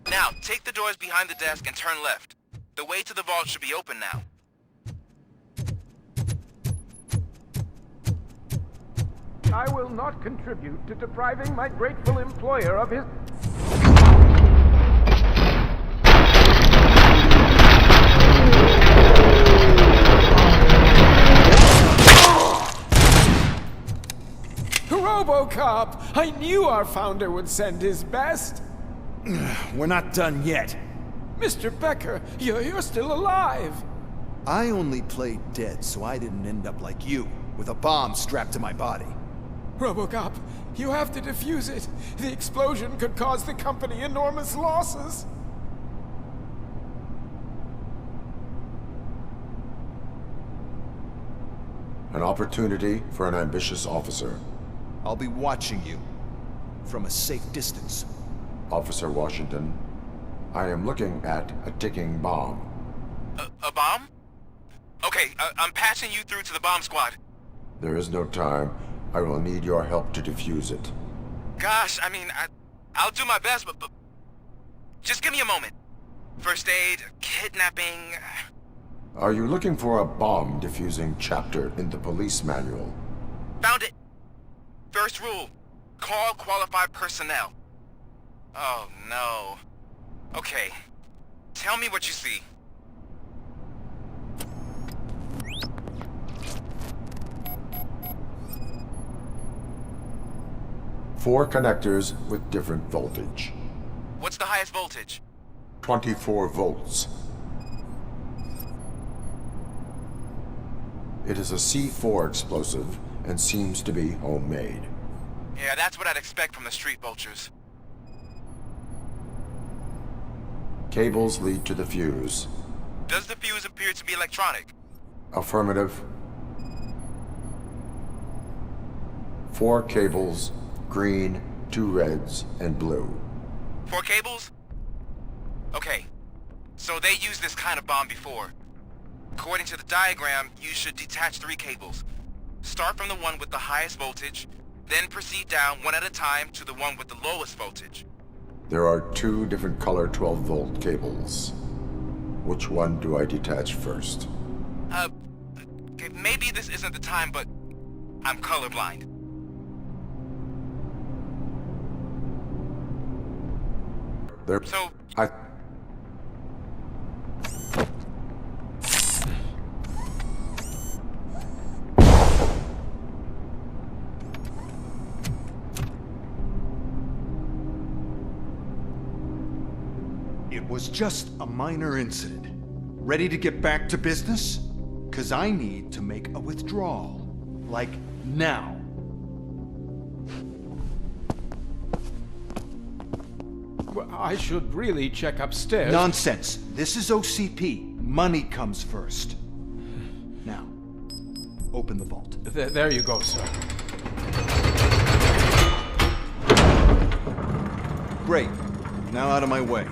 Now, take the doors behind the desk and turn left. The way to the vault should be open now. I will not contribute to depriving my grateful employer of his... Robocop! I knew our founder would send his best! We're not done yet. Mr. Becker, you're still alive! I only played dead so I didn't end up like you, with a bomb strapped to my body. Robocop, you have to defuse it. The explosion could cause the company enormous losses. An opportunity for an ambitious officer. I'll be watching you, from a safe distance. Officer Washington, I am looking at a ticking bomb. A bomb? Okay, I'm passing you through to the bomb squad. There is no time. I will need your help to defuse it. Gosh, I mean, I'll do my best, but just give me a moment. First aid, kidnapping... Are you looking for a bomb defusing chapter in the police manual? Found it! First rule, call qualified personnel. Oh no. Okay, tell me what you see. Four connectors with different voltage. What's the highest voltage? 24 volts. It is a C4 explosive and seems to be homemade. Yeah, that's what I'd expect from the street vultures. Cables lead to the fuse. Does the fuse appear to be electronic? Affirmative. 4 cables, green, 2 reds, and blue. 4 cables? Okay, so they used this kind of bomb before. According to the diagram, you should detach 3 cables. Start from the one with the highest voltage, then proceed down one at a time to the one with the lowest voltage. There are 2 different color 12-volt cables. Which one do I detach first? Okay, maybe this isn't the time, but I'm colorblind. It was just a minor incident. Ready to get back to business? 'Cause I need to make a withdrawal. Like, now. Well, I should really check upstairs. Nonsense. This is OCP. Money comes first. Now, open the vault. There you go, sir. Great. Now out of my way.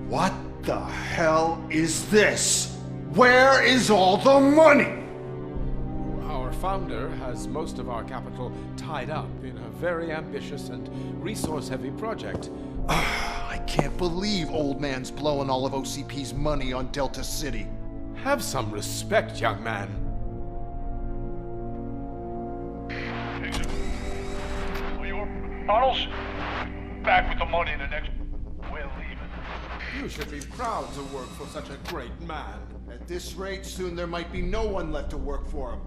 What the hell is this? Where is all the money? Our founder has most of our capital tied up in a very ambitious and resource-heavy project. I can't believe old man's blowing all of OCP's money on Delta City. Have some respect, young man. Bottles? Back with the money in the next... We're leaving. You should be proud to work for such a great man. At this rate, soon there might be no one left to work for him.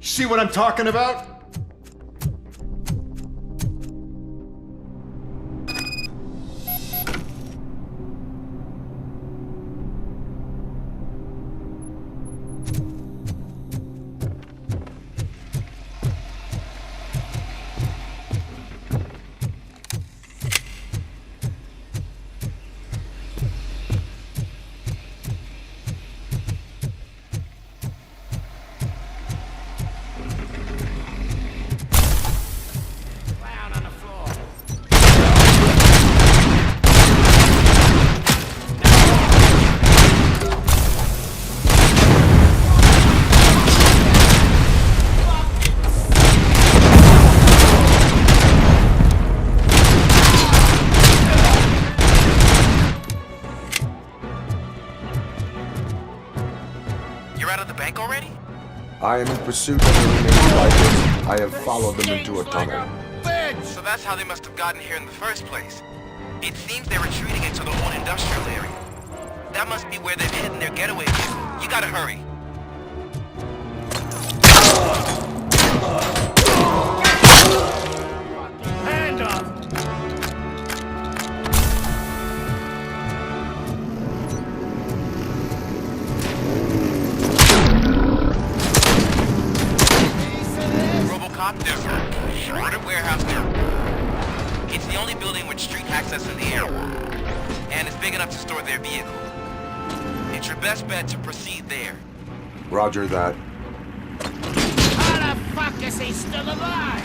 See what I'm talking about? I am in pursuit of the remaining bikers. I have followed them into a tunnel. So that's how they must have gotten here in the first place. It seems they're retreating into the old industrial area. That must be where they've hidden their getaway vehicle. You gotta hurry. Hand up! Robocop, there's a shorter warehouse there. It's the only building with street access in the area, and it's big enough to store their vehicle. It's your best bet to proceed there. Roger that. How the fuck is he still alive?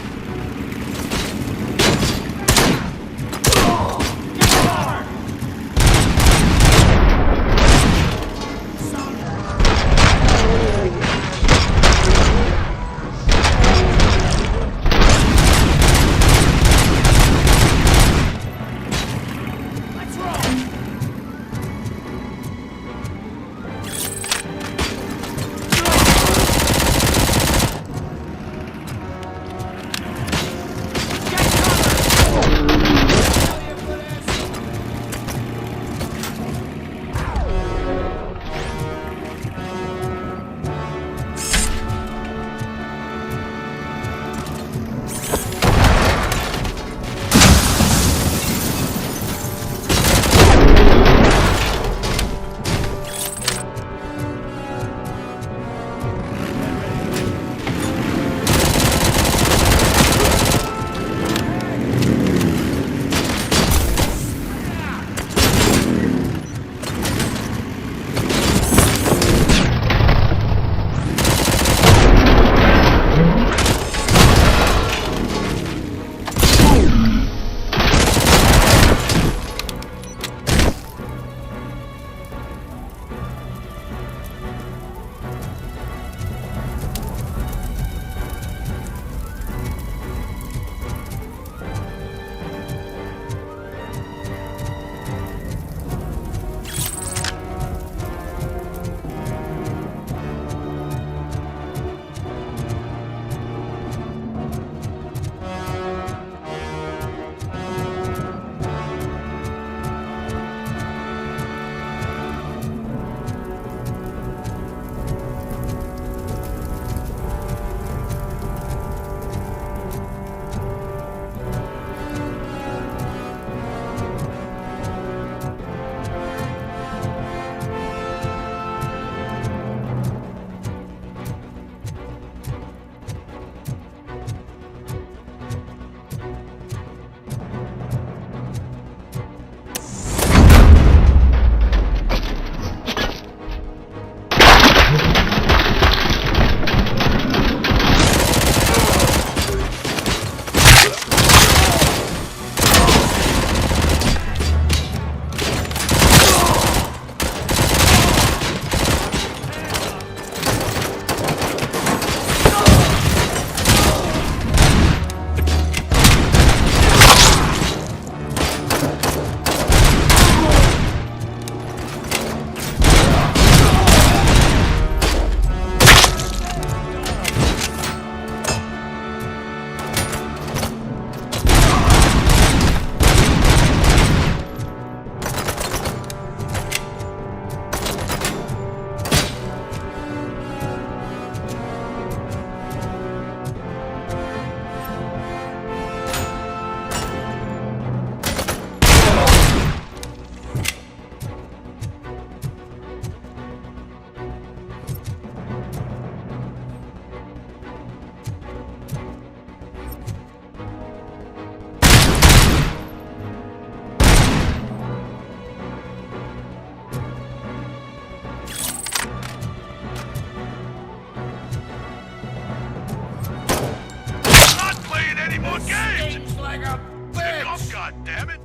God damn it!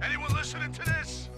Anyone listening to this?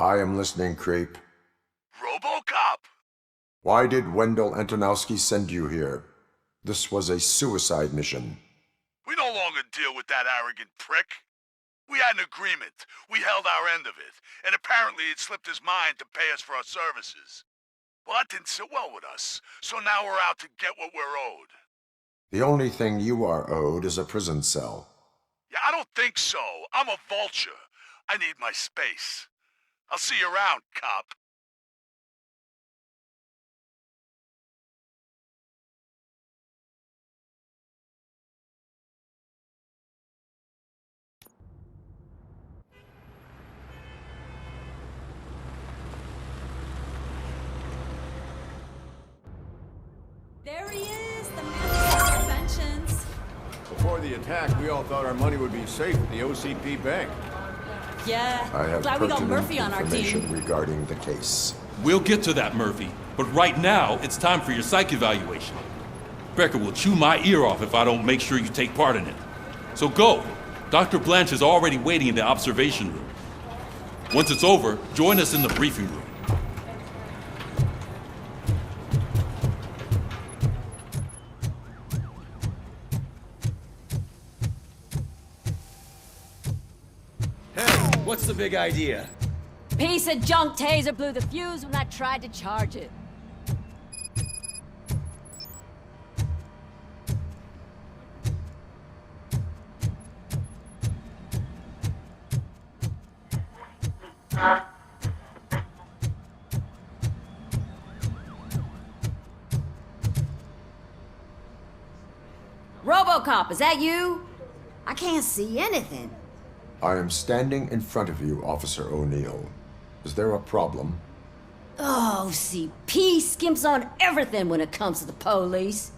I am listening, Creep. Robocop! Why did Wendell Antonowski send you here? This was a suicide mission. We no longer deal with that arrogant prick. We had an agreement. We held our end of it. And apparently it slipped his mind to pay us for our services. Well, that didn't sit well with us. So now we're out to get what we're owed. The only thing you are owed is a prison cell. Yeah, I don't think so. I'm a vulture. I need my space. I'll see you around, cop. There he is, the man of inventions. Before the attack, we all thought our money would be safe at the OCP bank. Yeah, I have glad we got pertinent Murphy on our information team. regarding the case. We'll get to that, Murphy. But right now, it's time for your psych evaluation. Becker will chew my ear off if I don't make sure you take part in it. So go. Dr. Blanche is already waiting in the observation room. Once it's over, join us in the briefing room. What's the big idea? Piece of junk taser blew the fuse when I tried to charge it. Robocop, is that you? I can't see anything. I am standing in front of you, Officer O'Neill. Is there a problem? Oh, OCP skimps on everything when it comes to the police.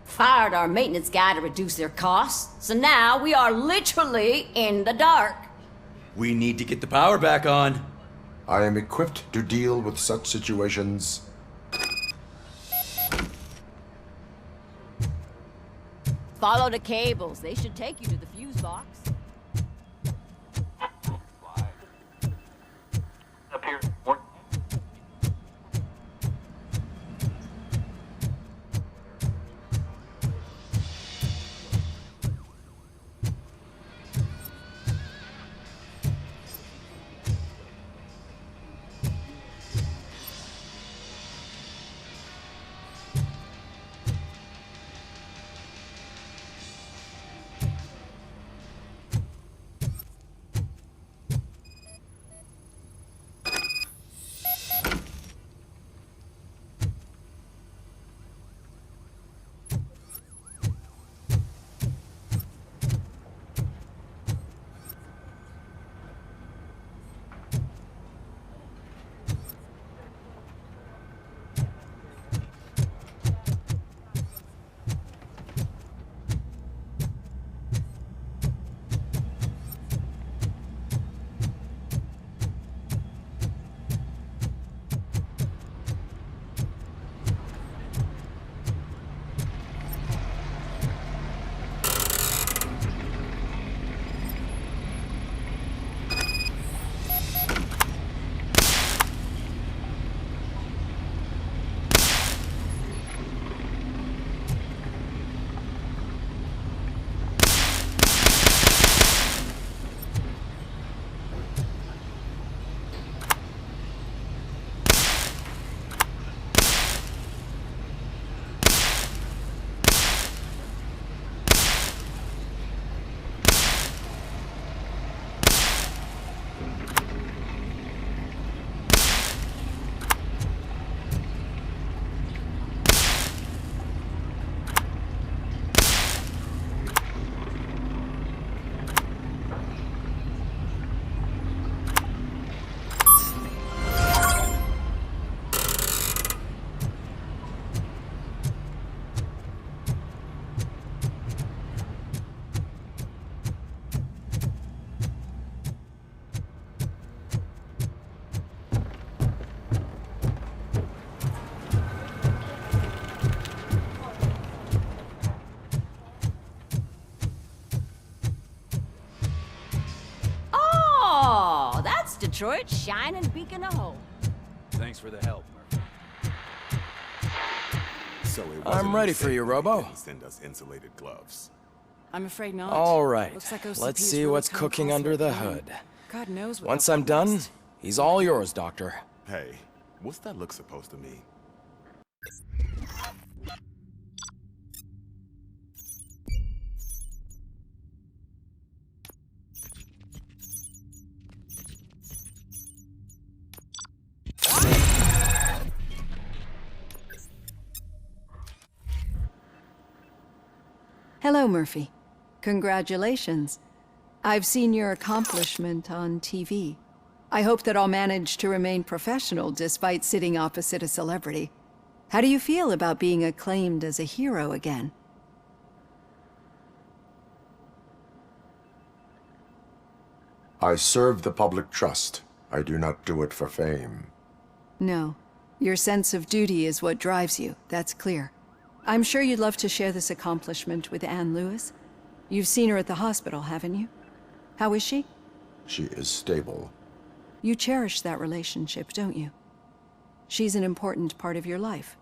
Fired our maintenance guy to reduce their costs, so now we are literally in the dark. We need to get the power back on. I am equipped to deal with such situations. Follow the cables. They should take you to the fuse box. Detroit's shining beacon of hope. Thanks for the help, Murphy. So it I'm ready for you, Robo. Send us insulated gloves. I'm afraid not. All right. Looks like OCP Let's is see really what's come cooking across under the like hood. God knows what Once they'll I'm put done, next. he's all yours, Doctor. Hey, what's that look supposed to mean? Hello, Murphy. Congratulations. I've seen your accomplishment on TV. I hope that I'll manage to remain professional despite sitting opposite a celebrity. How do you feel about being acclaimed as a hero again? I serve the public trust. I do not do it for fame. No. Your sense of duty is what drives you, that's clear. I'm sure you'd love to share this accomplishment with Anne Lewis. You've seen her at the hospital, haven't you? How is she? She is stable. You cherish that relationship, don't you? She's an important part of your life.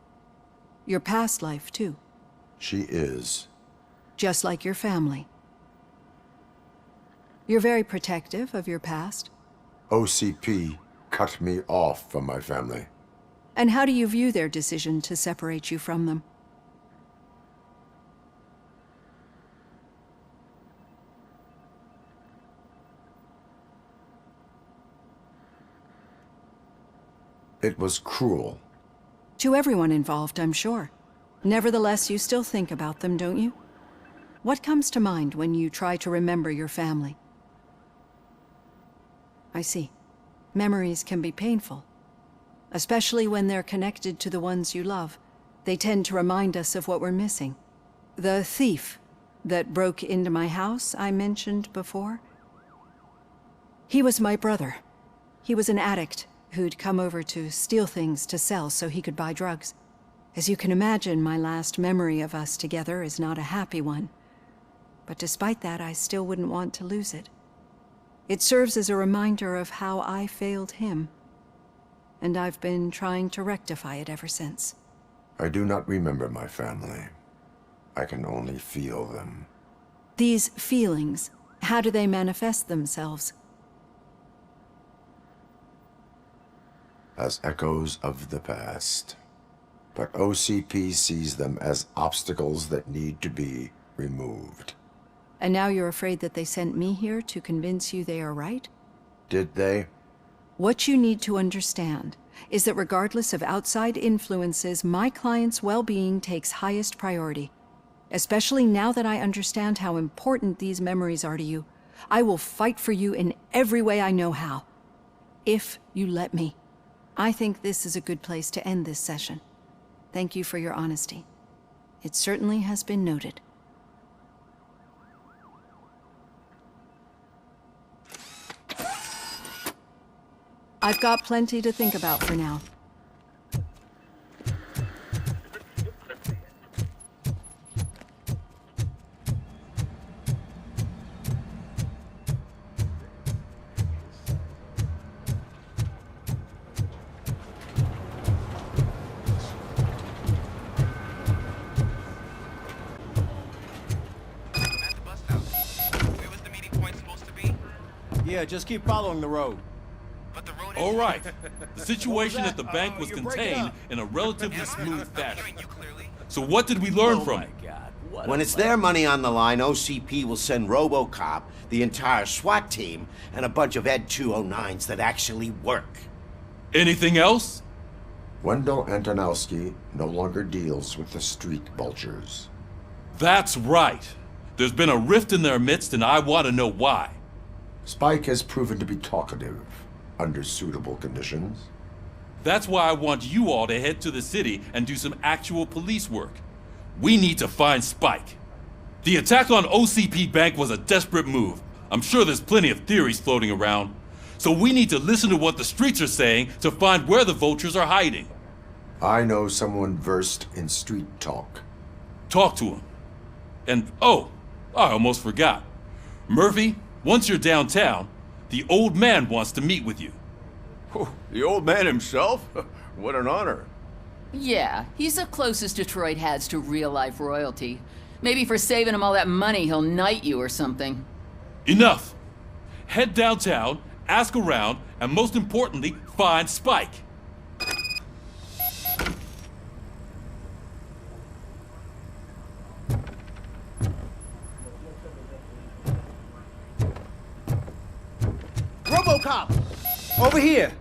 Your past life, too. She is. Just like your family. You're very protective of your past. OCP cut me off from my family. And how do you view their decision to separate you from them? It was cruel. To everyone involved, I'm sure. Nevertheless, you still think about them, don't you? What comes to mind when you try to remember your family? I see. Memories can be painful. Especially when they're connected to the ones you love. They tend to remind us of what we're missing. The thief that broke into my house I mentioned before? He was my brother. He was an addict who'd come over to steal things to sell so he could buy drugs. As you can imagine, my last memory of us together is not a happy one. But despite that, I still wouldn't want to lose it. It serves as a reminder of how I failed him. And I've been trying to rectify it ever since. I do not remember my family. I can only feel them. These feelings, how do they manifest themselves? As echoes of the past. But OCP sees them as obstacles that need to be removed. And now you're afraid that they sent me here to convince you they are right? Did they? What you need to understand is that regardless of outside influences, my client's well-being takes highest priority. Especially now that I understand how important these memories are to you. I will fight for you in every way I know how. If you let me. I think this is a good place to end this session. Thank you for your honesty. It certainly has been noted. I've got plenty to think about for now. Yeah, just keep following the road. All right. The situation at the bank was contained in a relatively smooth fashion. So what did we learn from it? When it's their money on the line, OCP will send Robocop, the entire SWAT team, and a bunch of Ed 209s that actually work. Anything else? Wendell Antonowski no longer deals with the street vultures. That's right. There's been a rift in their midst, and I want to know why. Spike has proven to be talkative under suitable conditions. That's why I want you all to head to the city and do some actual police work. We need to find Spike. The attack on OCP Bank was a desperate move. I'm sure there's plenty of theories floating around. So we need to listen to what the streets are saying to find where the vultures are hiding. I know someone versed in street talk. Talk to him. And, oh, I almost forgot. Murphy, once you're downtown, the old man wants to meet with you. The old man himself? What an honor. Yeah, he's the closest Detroit has to real-life royalty. Maybe for saving him all that money, he'll knight you or something. Enough! Head downtown, ask around, and most importantly, find Spike. Robocop! Over here!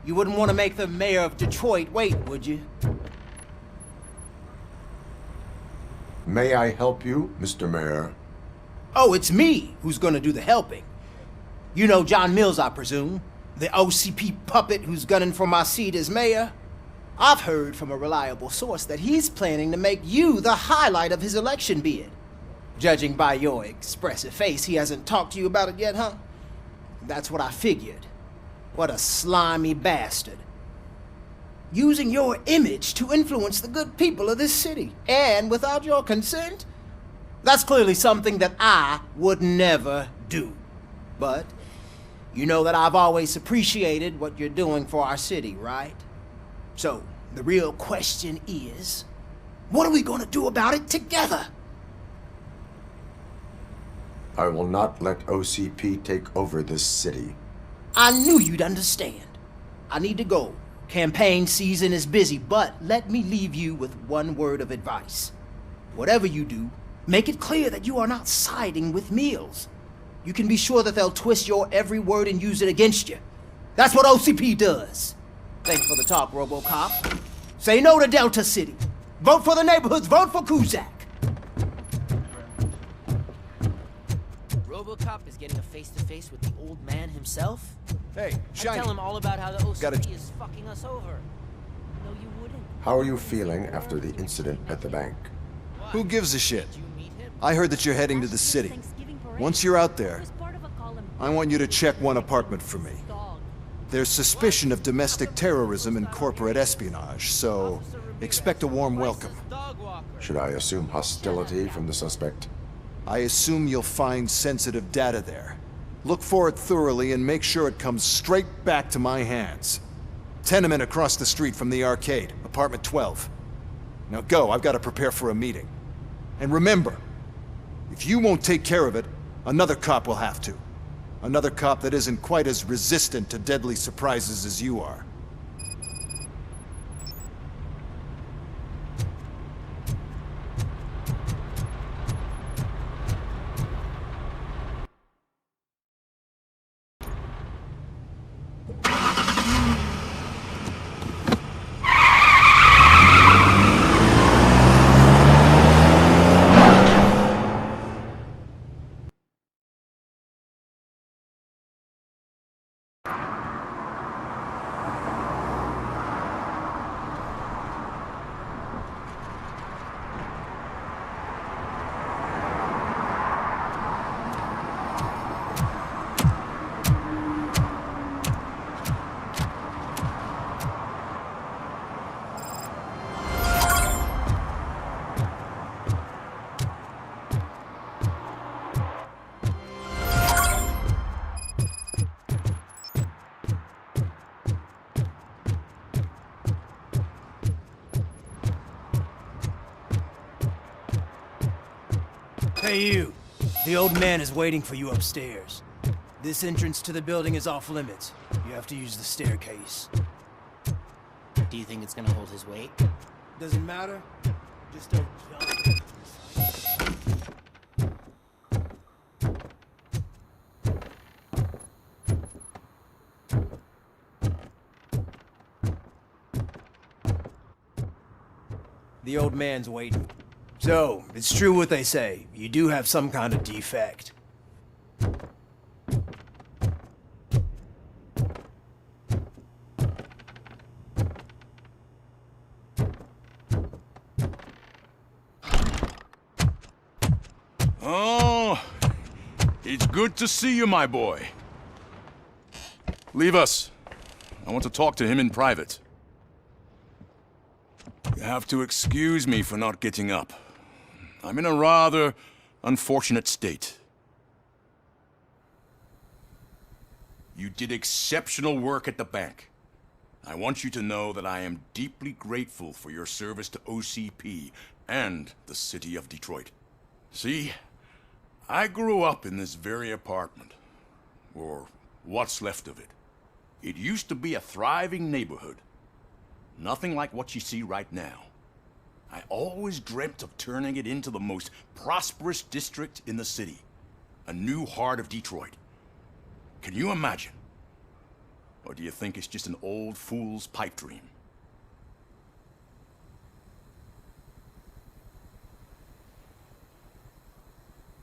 You wouldn't want to make the mayor of Detroit wait, would you? May I help you, Mr. Mayor? Oh, it's me who's gonna do the helping. You know John Mills, I presume? The OCP puppet who's gunning for my seat as mayor? I've heard from a reliable source that he's planning to make you the highlight of his election bid. Judging by your expressive face, he hasn't talked to you about it yet, huh? That's what I figured. What a slimy bastard. Using your image to influence the good people of this city, and without your consent? That's clearly something that I would never do. But you know that I've always appreciated what you're doing for our city, right? So, the real question is, what are we gonna do about it together? I will not let OCP take over this city. I knew you'd understand. I need to go. Campaign season is busy, but let me leave you with one word of advice. Whatever you do, make it clear that you are not siding with Mills. You can be sure that they'll twist your every word and use it against you. That's what OCP does. Thanks for the talk, Robocop. Say no to Delta City. Vote for the neighborhoods. Vote for Kuzak. Robocop is getting a face-to-face with the old man himself? Hey, Shiny. I'd tell him all about how the OCP a- is fucking us over. No, you wouldn't. How are you feeling after the incident at the bank? Who gives a shit? I heard that you're heading to the city. Once you're out there, I want you to check one apartment for me. There's suspicion of domestic terrorism and corporate espionage, so expect a warm welcome. Should I assume hostility from the suspect? I assume you'll find sensitive data there. Look for it thoroughly and make sure it comes straight back to my hands. Tenement across the street from the arcade, apartment 12. Now go, I've got to prepare for a meeting. And remember, if you won't take care of it, another cop will have to. Another cop that isn't quite as resistant to deadly surprises as you are. Hey you, the old man is waiting for you upstairs. This entrance to the building is off limits. You have to use the staircase. Do you think it's gonna hold his weight? Doesn't matter. Just don't jump. The old man's waiting. So, it's true what they say. You do have some kind of defect. Oh, it's good to see you, my boy. Leave us. I want to talk to him in private. You have to excuse me for not getting up. I'm in a rather unfortunate state. You did exceptional work at the bank. I want you to know that I am deeply grateful for your service to OCP and the city of Detroit. See, I grew up in this very apartment, or what's left of it. It used to be a thriving neighborhood. Nothing like what you see right now. I always dreamt of turning it into the most prosperous district in the city. A new heart of Detroit. Can you imagine? Or do you think it's just an old fool's pipe dream?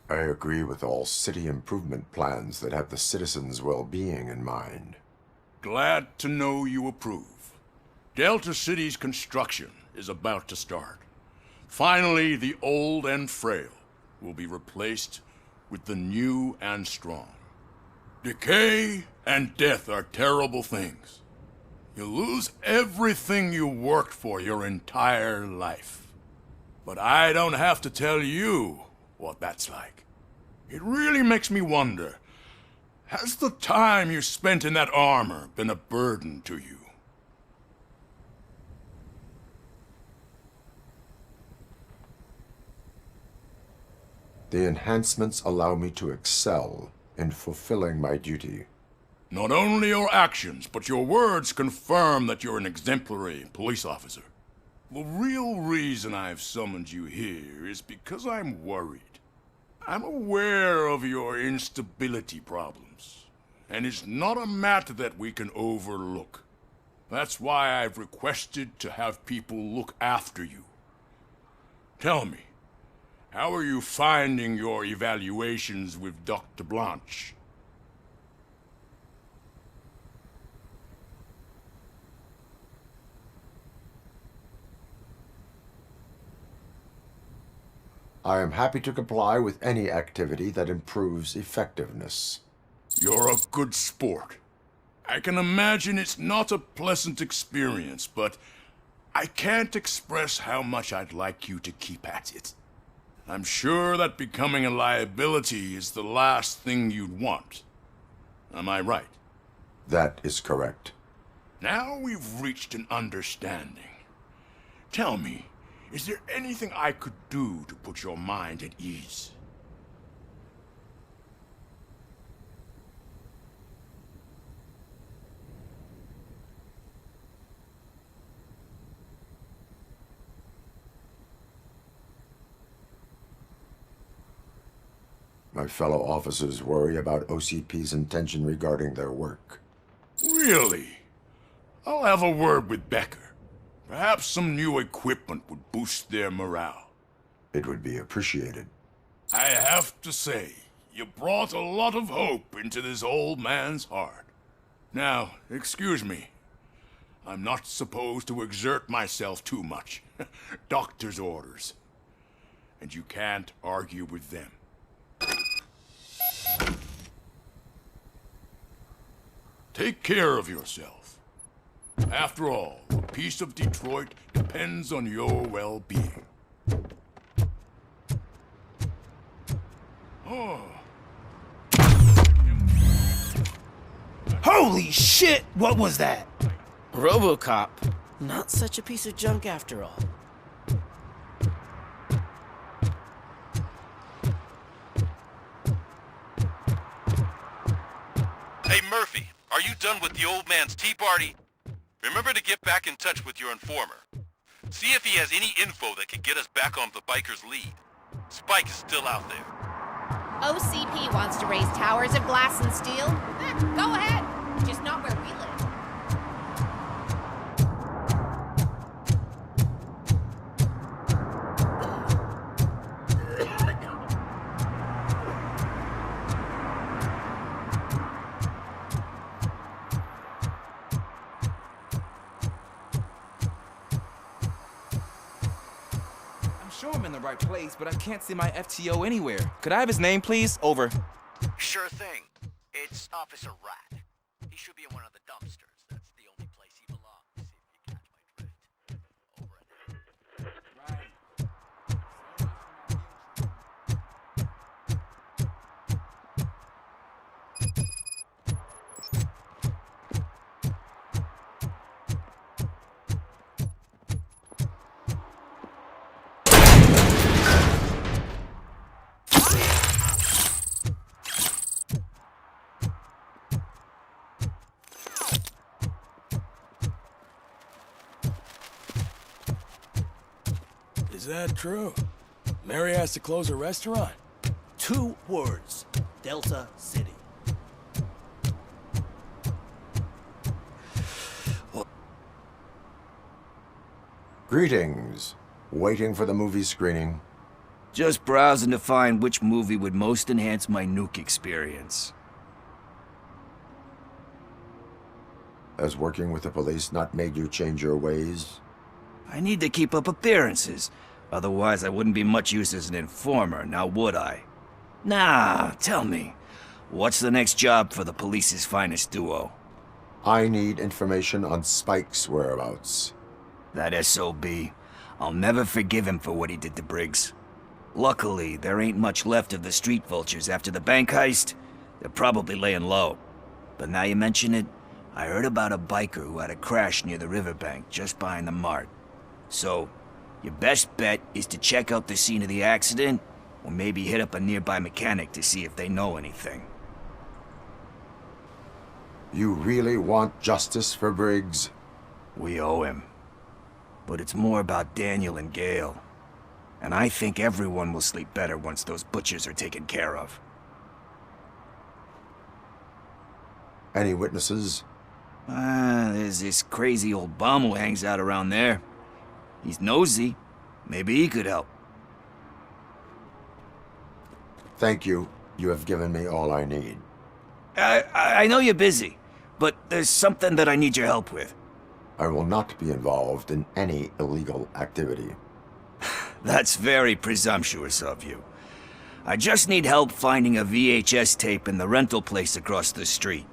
I agree with all city improvement plans that have the citizens' well-being in mind. Glad to know you approve. Delta City's construction is about to start. Finally, the old and frail will be replaced with the new and strong. Decay and death are terrible things. You lose everything you worked for your entire life. But I don't have to tell you what that's like. It really makes me wonder, has the time you spent in that armor been a burden to you? The enhancements allow me to excel in fulfilling my duty. Not only your actions, but your words confirm that you're an exemplary police officer. The real reason I've summoned you here is because I'm worried. I'm aware of your instability problems, and it's not a matter that we can overlook. That's why I've requested to have people look after you. Tell me, how are you finding your evaluations with Dr. Blanche? I am happy to comply with any activity that improves effectiveness. You're a good sport. I can imagine it's not a pleasant experience, but I can't express how much I'd like you to keep at it. I'm sure that becoming a liability is the last thing you'd want. Am I right? That is correct. Now we've reached an understanding. Tell me, is there anything I could do to put your mind at ease? My fellow officers worry about OCP's intention regarding their work. Really? I'll have a word with Becker. Perhaps some new equipment would boost their morale. It would be appreciated. I have to say, you brought a lot of hope into this old man's heart. Now, excuse me. I'm not supposed to exert myself too much. Doctor's orders. And you can't argue with them. Take care of yourself. After all, the peace of Detroit depends on your well-being. Oh. Holy shit! What was that? Robocop. Not such a piece of junk after all. Hey, Murphy, are you done with the old man's tea party? Remember to get back in touch with your informer. See if he has any info that could get us back on the biker's lead. Spike is still out there. OCP wants to raise towers of glass and steel? Go ahead. Just not where we live. Sure I'm in the right place, but I can't see my FTO anywhere. Could I have his name, please? Over. Sure thing. It's Officer Rat. He should be in one of the dumpsters. That's the only place he belongs, if you catch my drift. Over and out. Is that true? Mary has to close her restaurant? 2 words. Delta City. Greetings. Waiting for the movie screening? Just browsing to find which movie would most enhance my nuke experience. Has working with the police not made you change your ways? I need to keep up appearances. Otherwise, I wouldn't be much use as an informer, now would I? Nah, tell me. What's the next job for the police's finest duo? I need information on Spike's whereabouts. That SOB. I'll never forgive him for what he did to Briggs. Luckily, there ain't much left of the street vultures after the bank heist. They're probably laying low. But now you mention it, I heard about a biker who had a crash near the riverbank just behind the mart. So, your best bet is to check out the scene of the accident, or maybe hit up a nearby mechanic to see if they know anything. You really want justice for Briggs? We owe him. But it's more about Daniel and Gale. And I think everyone will sleep better once those butchers are taken care of. Any witnesses? There's this crazy old bum who hangs out around there. He's nosy. Maybe he could help. Thank you. You have given me all I need. I know you're busy, but there's something that I need your help with. I will not be involved in any illegal activity. That's very presumptuous of you. I just need help finding a VHS tape in the rental place across the street.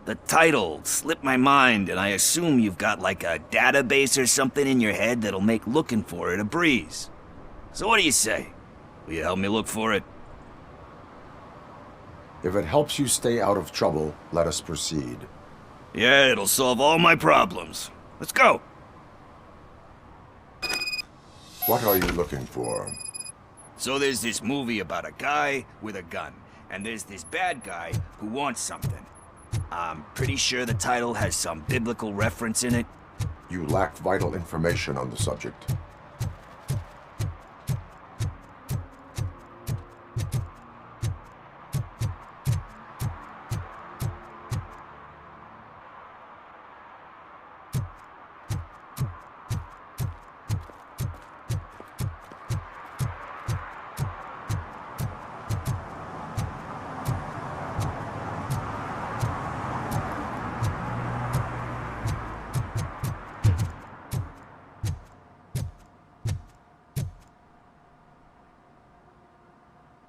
The title slipped my mind, and I assume you've got like a database or something in your head that'll make looking for it a breeze. So what do you say? Will you help me look for it? If it helps you stay out of trouble, let us proceed. Yeah, it'll solve all my problems. Let's go! What are you looking for? So there's this movie about a guy with a gun, and there's this bad guy who wants something. I'm pretty sure the title has some biblical reference in it. You lack vital information on the subject.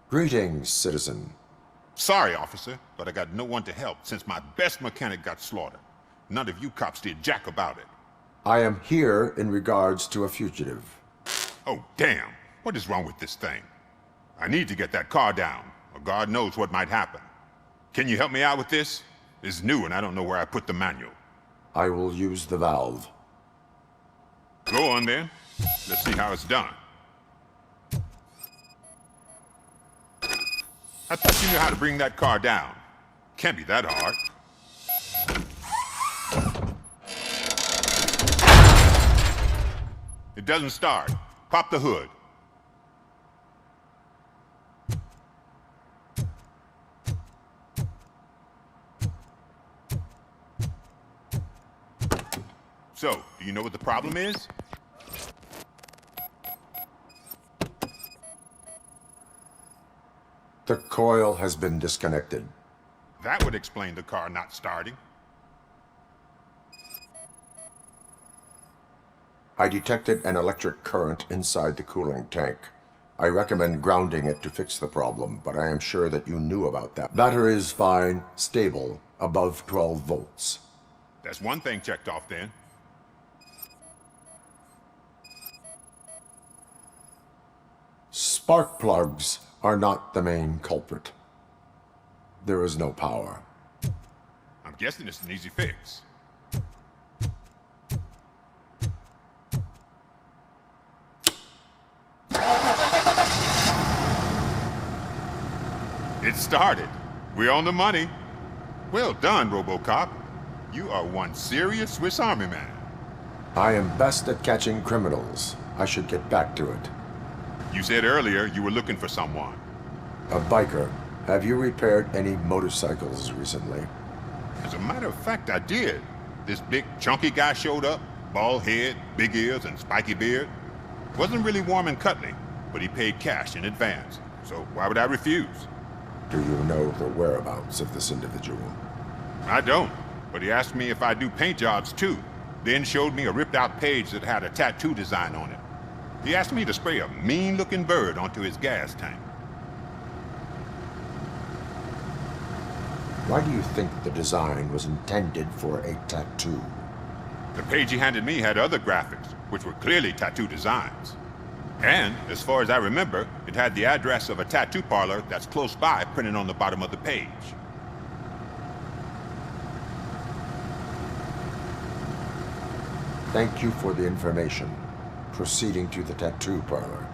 Greetings, citizen. Sorry, officer, but I got no one to help since my best mechanic got slaughtered. None of you cops did jack about it. I am here in regards to a fugitive. Oh, damn. What is wrong with this thing? I need to get that car down, or God knows what might happen. Can you help me out with this? It's new and I don't know where I put the manual. I will use the valve. Go on then. Let's see how it's done. I thought you knew how to bring that car down. Can't be that hard. It doesn't start. Pop the hood. So, do you know what the problem is? The coil has been disconnected. That would explain the car not starting. I detected an electric current inside the cooling tank. I recommend grounding it to fix the problem, but I am sure that you knew about that. Battery is fine, stable, above 12 volts. That's one thing checked off then. Spark plugs are not the main culprit. There is no power. I'm guessing it's an easy fix. It started. We're on the money. Well done, Robocop. You are one serious Swiss Army man. I am best at catching criminals. I should get back to it. You said earlier you were looking for someone. A biker. Have you repaired any motorcycles recently? As a matter of fact, I did. This big, chunky guy showed up. Bald head, big ears, and spiky beard. Wasn't really warm and cuddly, but he paid cash in advance. So why would I refuse? Do you know the whereabouts of this individual? I don't, but he asked me if I do paint jobs too. Then showed me a ripped-out page that had a tattoo design on it. He asked me to spray a mean-looking bird onto his gas tank. Why do you think the design was intended for a tattoo? The page he handed me had other graphics, which were clearly tattoo designs. And, as far as I remember, it had the address of a tattoo parlor that's close by printed on the bottom of the page. Thank you for the information. Proceeding to the tattoo parlor.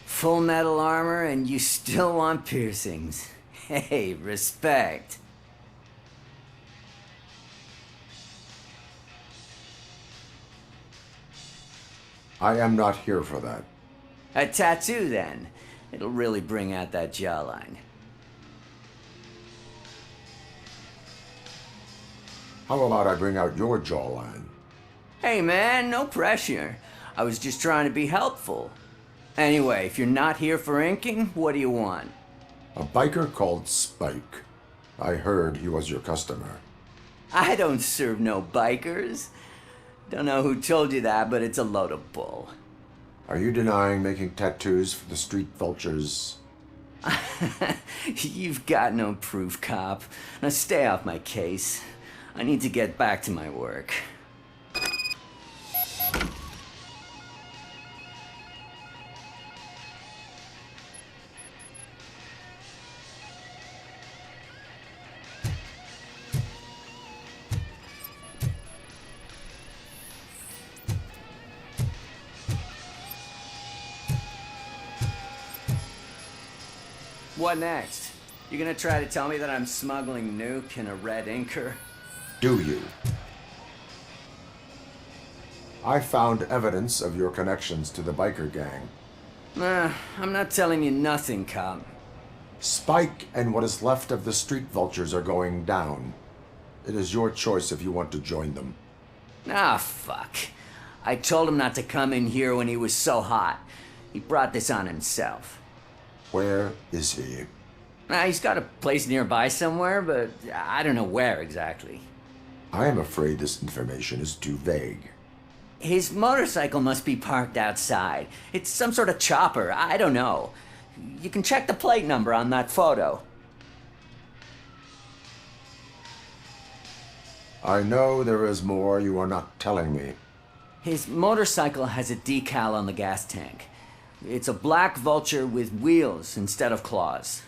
Full metal armor and you still want piercings. Hey, respect. I am not here for that. A tattoo, then. It'll really bring out that jawline. How about I bring out your jawline? Hey, man, no pressure. I was just trying to be helpful. Anyway, if you're not here for inking, what do you want? A biker called Spike. I heard he was your customer. I don't serve no bikers. Don't know who told you that, but it's a load of bull. Are you denying making tattoos for the street vultures? You've got no proof, cop. Now stay off my case. I need to get back to my work. What next? You gonna try to tell me that I'm smuggling nuke in a red inker? Do you? I found evidence of your connections to the biker gang. Nah, I'm not telling you nothing, cop. Spike and what is left of the street vultures are going down. It is your choice if you want to join them. Ah, fuck. I told him not to come in here when he was so hot. He brought this on himself. Where is he? He's got a place nearby somewhere, but I don't know where exactly. I am afraid this information is too vague. His motorcycle must be parked outside. It's some sort of chopper. I don't know. You can check the plate number on that photo. I know there is more you are not telling me. His motorcycle has a decal on the gas tank. It's a black vulture with wheels instead of claws.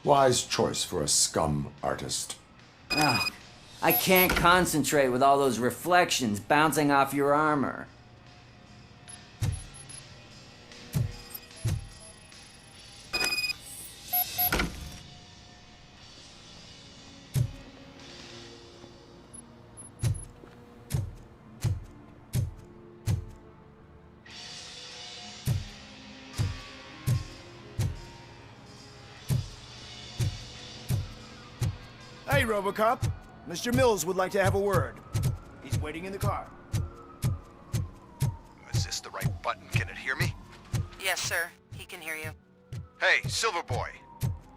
Wise choice for a scum artist. Ah, I can't concentrate with all those reflections bouncing off your armor. Hey, Robocop. Mr. Mills would like to have a word. He's waiting in the car. Is this the right button? Can it hear me? Yes, sir. He can hear you. Hey, Silverboy.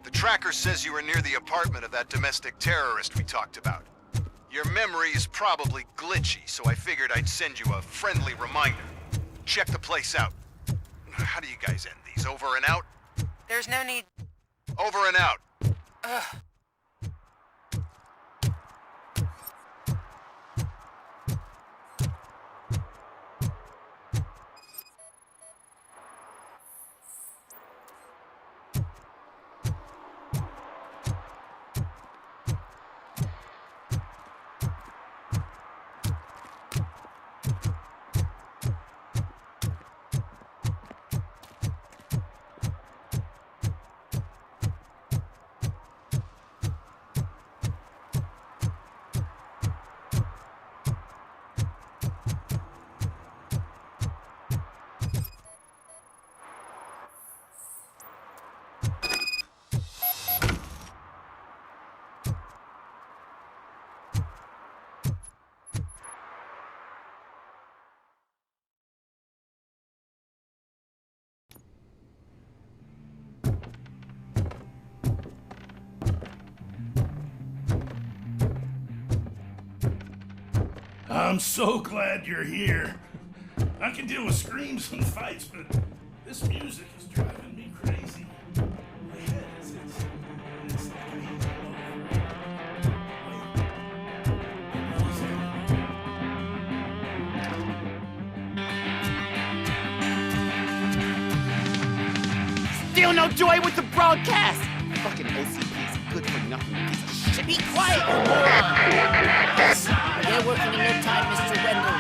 The tracker says you were near the apartment of that domestic terrorist we talked about. Your memory is probably glitchy, so I figured I'd send you a friendly reminder. Check the place out. How do you guys end these? Over and out? There's no need. Over and out. Ugh. I'm so glad you're here. I can deal with screams and fights, but this music is driving me crazy. My head is it's Still no joy with the broadcast! Fucking OCP's a good for nothing piece of shit. Be quiet, you moron! They're working in no time, Mr. Wendell.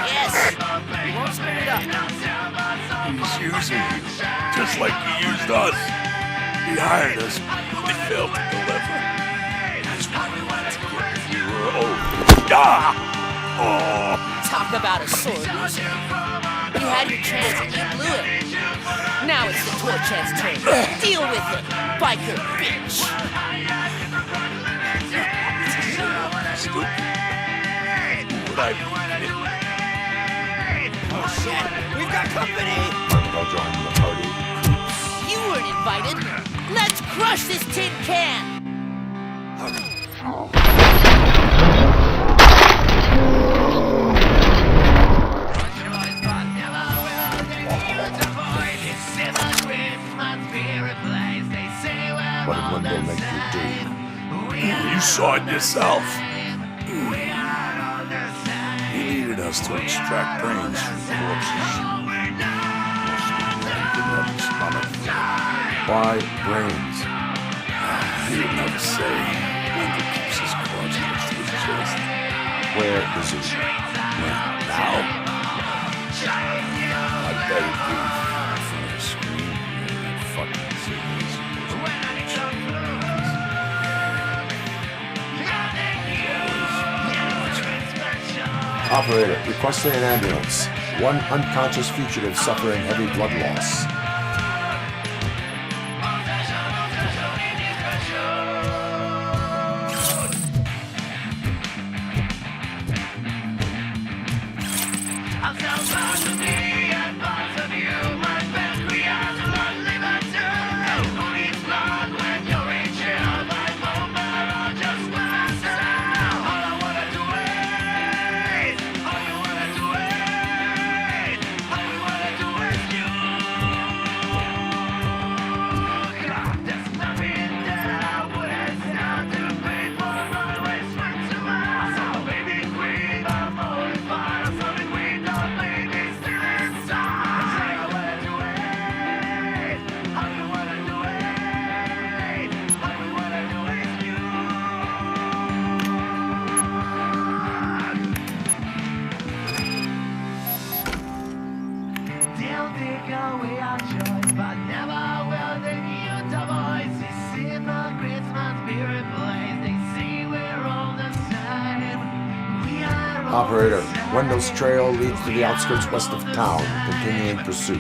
Yes! You won't screw it up. He's using you, just like he used us. He hired us, we failed to deliver. That's why we wanted to get rid of you. Talk about a sore loser. You had your chance and you blew it. Now it's the Torchhead's turn. Deal with it, biker bitch. Stupid. Would I be Oh shit, we've got company. I'll join the party. You weren't invited. Let's crush this tin can. What did Wendell make you do? You saw it yourself. He needed us to extract brains from corpses. Why brains? He would never say. Wendell keeps his corpse close to his chest. Where is he? Now? I bet he'd be in front of a screen. Fucking cigarettes. Operator, requesting an ambulance. One unconscious fugitive suffering heavy blood loss. Operator, Wendell's trail leads to the outskirts west of town, continuing pursuit.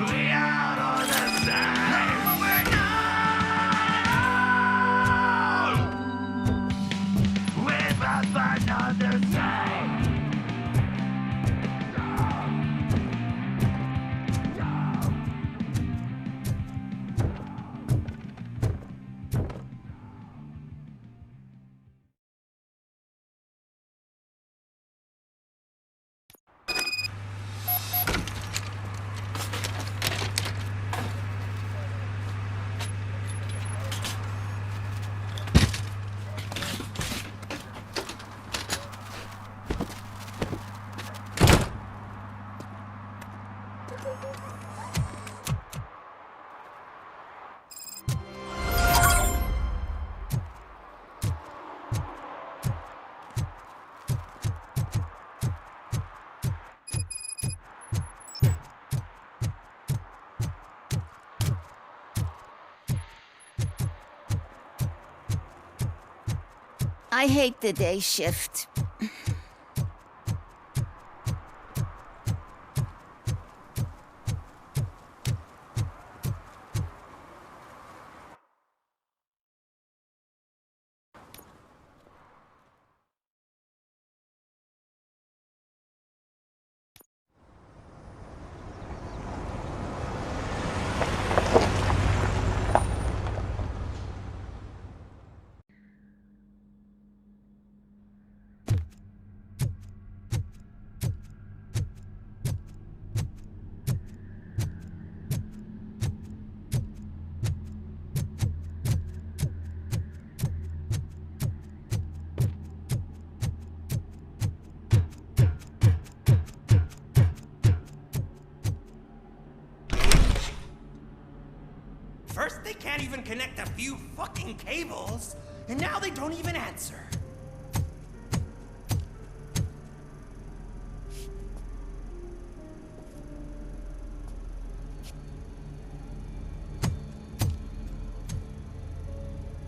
I hate the day shift. First, they can't even connect a few fucking cables, and now they don't even answer.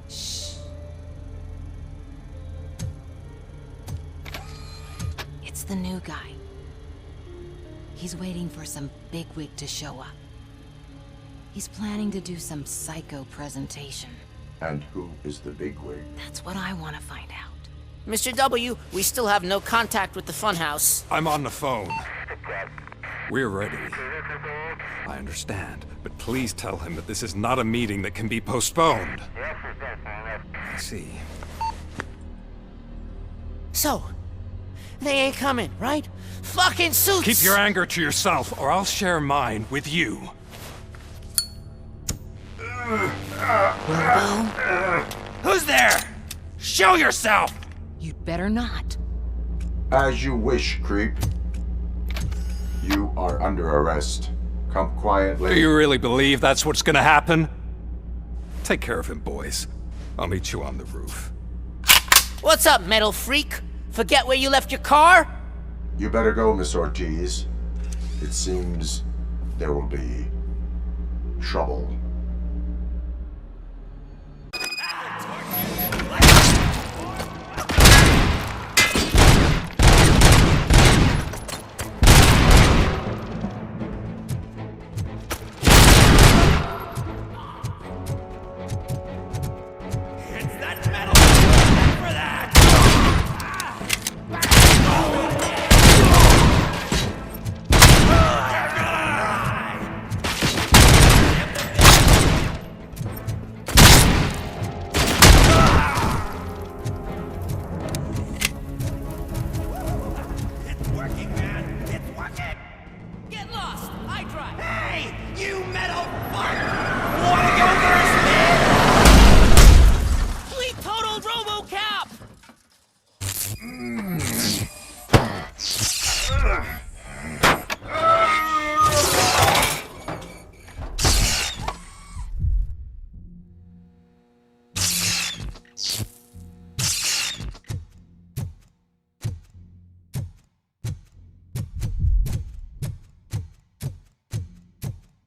Shh. It's the new guy. He's waiting for some bigwig to show up. He's planning to do some psycho presentation. And who is the bigwig? That's what I want to find out. Mr. W, we still have no contact with the funhouse. I'm on the phone. We're ready. I understand, but please tell him that this is not a meeting that can be postponed. I see. So, they ain't coming, right? Fucking suits! Keep your anger to yourself, or I'll share mine with you. Who's there? Show yourself! You'd better not. As you wish, creep. You are under arrest. Come quietly. Do you really believe that's what's gonna happen? Take care of him, boys. I'll meet you on the roof. What's up, metal freak? Forget where you left your car? You better go, Miss Ortiz. It seems there will be trouble.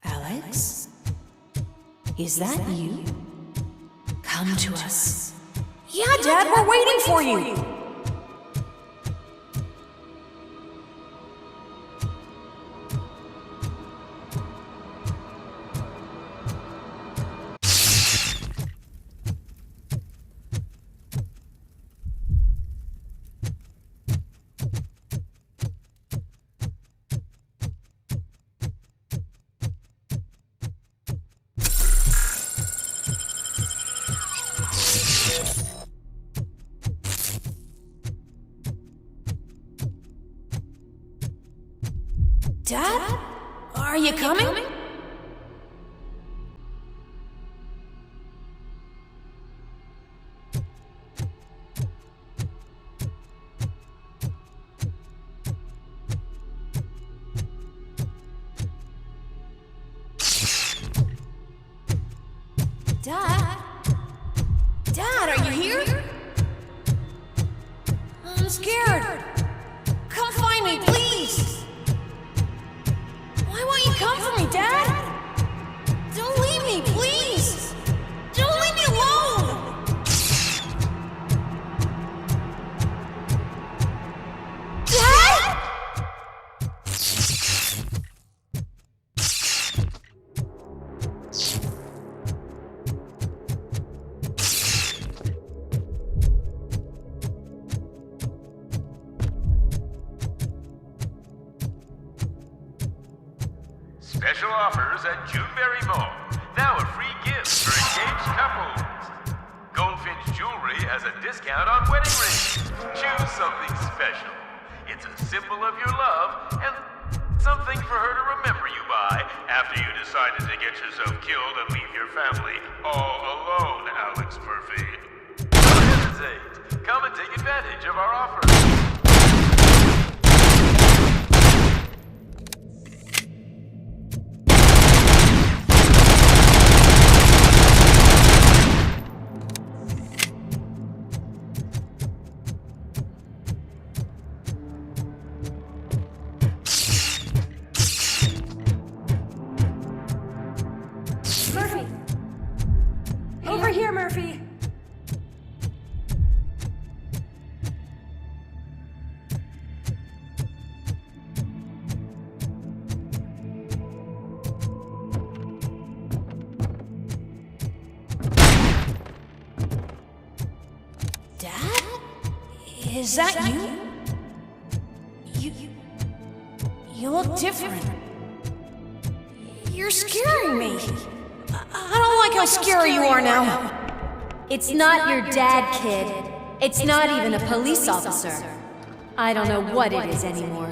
Alex? Is that you? Come to us. Yeah, Dad, we're waiting for you. Dad? Are you coming? Dad? Dad, are you here? I'm scared. Come find me, please. Why won't you come for me, Dad? Don't leave me, please! Don't leave me alone! special offers at Juneberry Mall. Now a free gift for engaged couples. Goldfinch Jewelry has a discount on wedding rings. Choose something special. It's a symbol of your love and something for her to remember you by after you decided to get yourself killed and leave your family all alone, Alex Murphy. Don't hesitate. Come and take advantage of our offer. Murphy! Over here, Murphy! Dad? Is that you? You look different. You're scaring me. I don't like how scary you are now. It's not your dad, kid. It's not even a police officer. I don't know what it is anymore.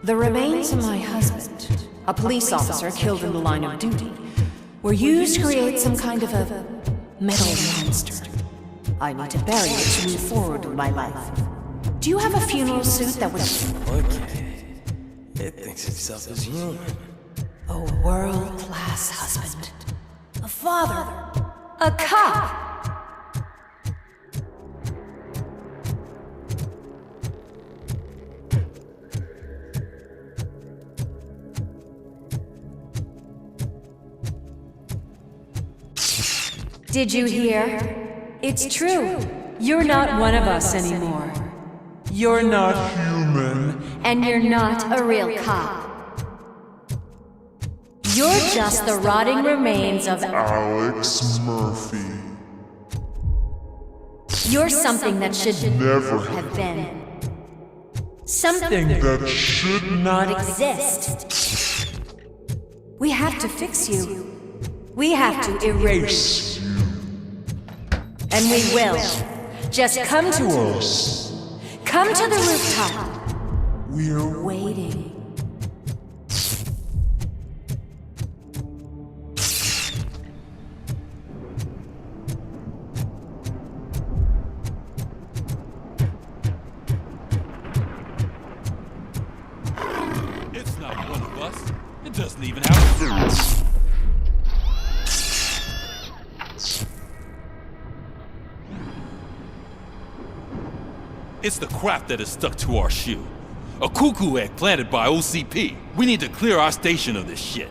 The remains of my husband, a police officer killed in the line of duty, were used to create some kind of a metal monster. I need to bury it to move forward with my life. Do you have a funeral suit that would... Okay. It thinks itself as human. A world-class husband. A father. A cop! Did you hear? It's true. You're not one of us anymore. You're not human. And you're not a real cop. You're just the rotting remains of Alex Murphy. You're something that should Never have been. Something that should not exist. We have to fix you. We have to erase you. And we will. Just come to us. Come to the rooftop. We're waiting. It's not one of us. It doesn't even have a suit. It's the crap that is stuck to our shoe. A cuckoo egg planted by OCP. We need to clear our station of this shit.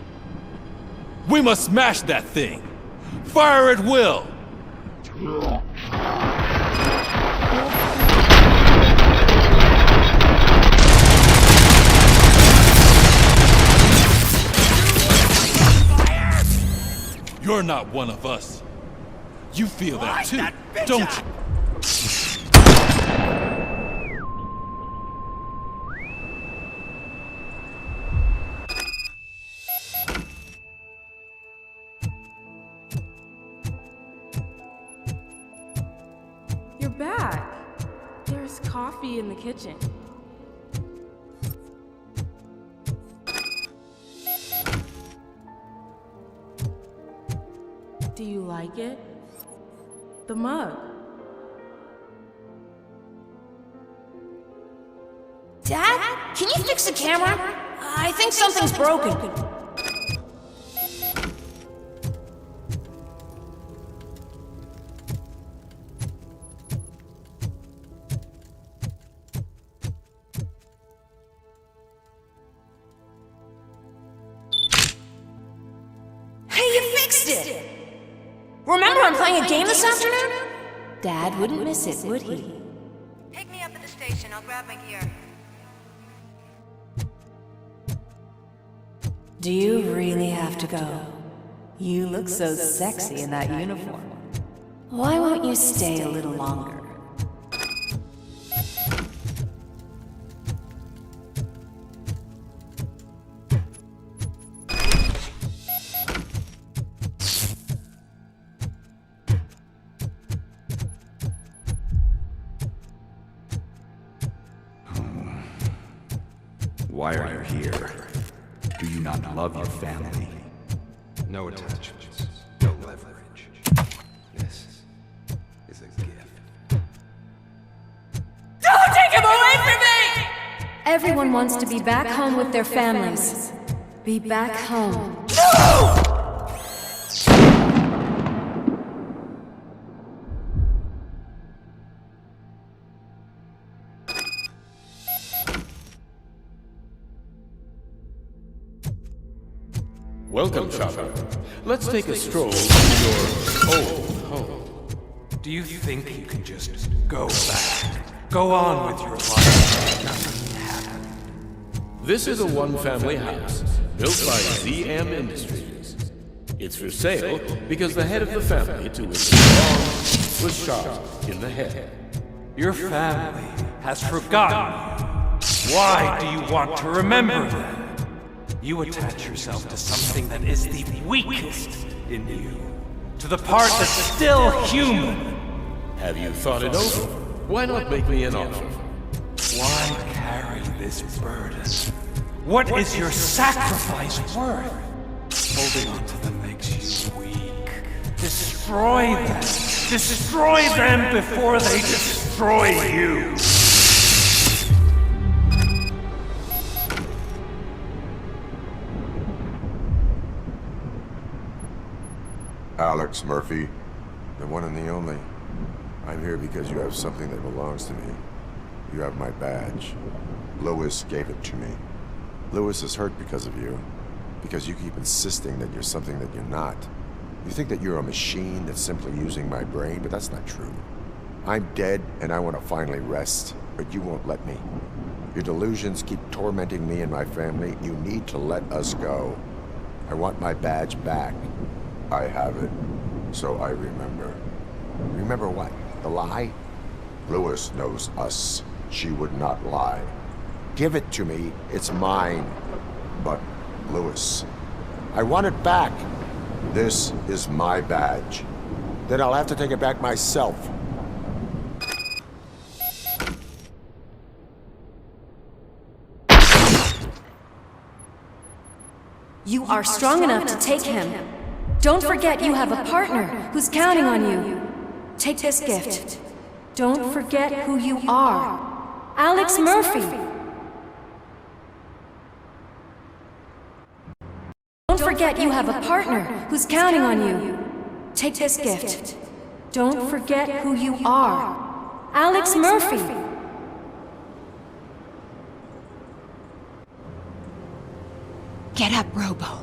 We must smash that thing. Fire at will. You're not one of us. You feel that too, don't you? You're back. There's coffee in the kitchen. Do you like it? The mug. Dad? Can you fix the camera? I think something's broken. playing a game this afternoon? Dad wouldn't miss it, would he? Pick me up at the station. I'll grab my gear. Do you really have to go? You look so sexy in that uniform. Why won't you stay a little longer? Why are you here? Do you not love your family? No attachments, no leverage. This is a gift. Don't take him away from me! Everyone wants to be back home with their families. Be back home. No! Welcome, Shadowy. Let's take a stroll through your old home. Do you think you can just go back? Go on with your life? Nothing happened. This is a one-family house built by ZM Industries. It's for sale because the head of the family to which it belongs was shot in the head. Your family has forgotten you. Why do you want to remember them? You attach yourself to something that is the weakest in you. To the part that's still human. Have you thought it over? Why not make me an offer? Why carry this burden? What is your sacrifice worth? Holding on to them makes you weak. Destroy them. Destroy them before they destroy you. Alex Murphy, the one and the only. I'm here because you have something that belongs to me. You have my badge. Lewis gave it to me. Lewis is hurt because of you. Because you keep insisting that you're something that you're not. You think that you're a machine that's simply using my brain, but that's not true. I'm dead and I want to finally rest, but you won't let me. Your delusions keep tormenting me and my family. You need to let us go. I want my badge back. I have it, so I remember. Remember what? The lie? Lewis knows us. She would not lie. Give it to me. It's mine. But, Lewis, I want it back. This is my badge. Then I'll have to take it back myself. You are strong enough to take him. Don't forget you have a partner who's counting on you. Take this gift. Don't forget who you are. Alex Murphy. Don't forget you have a partner who's counting on you. Take this gift. Don't forget who you are. Alex Murphy. Get up, Robo.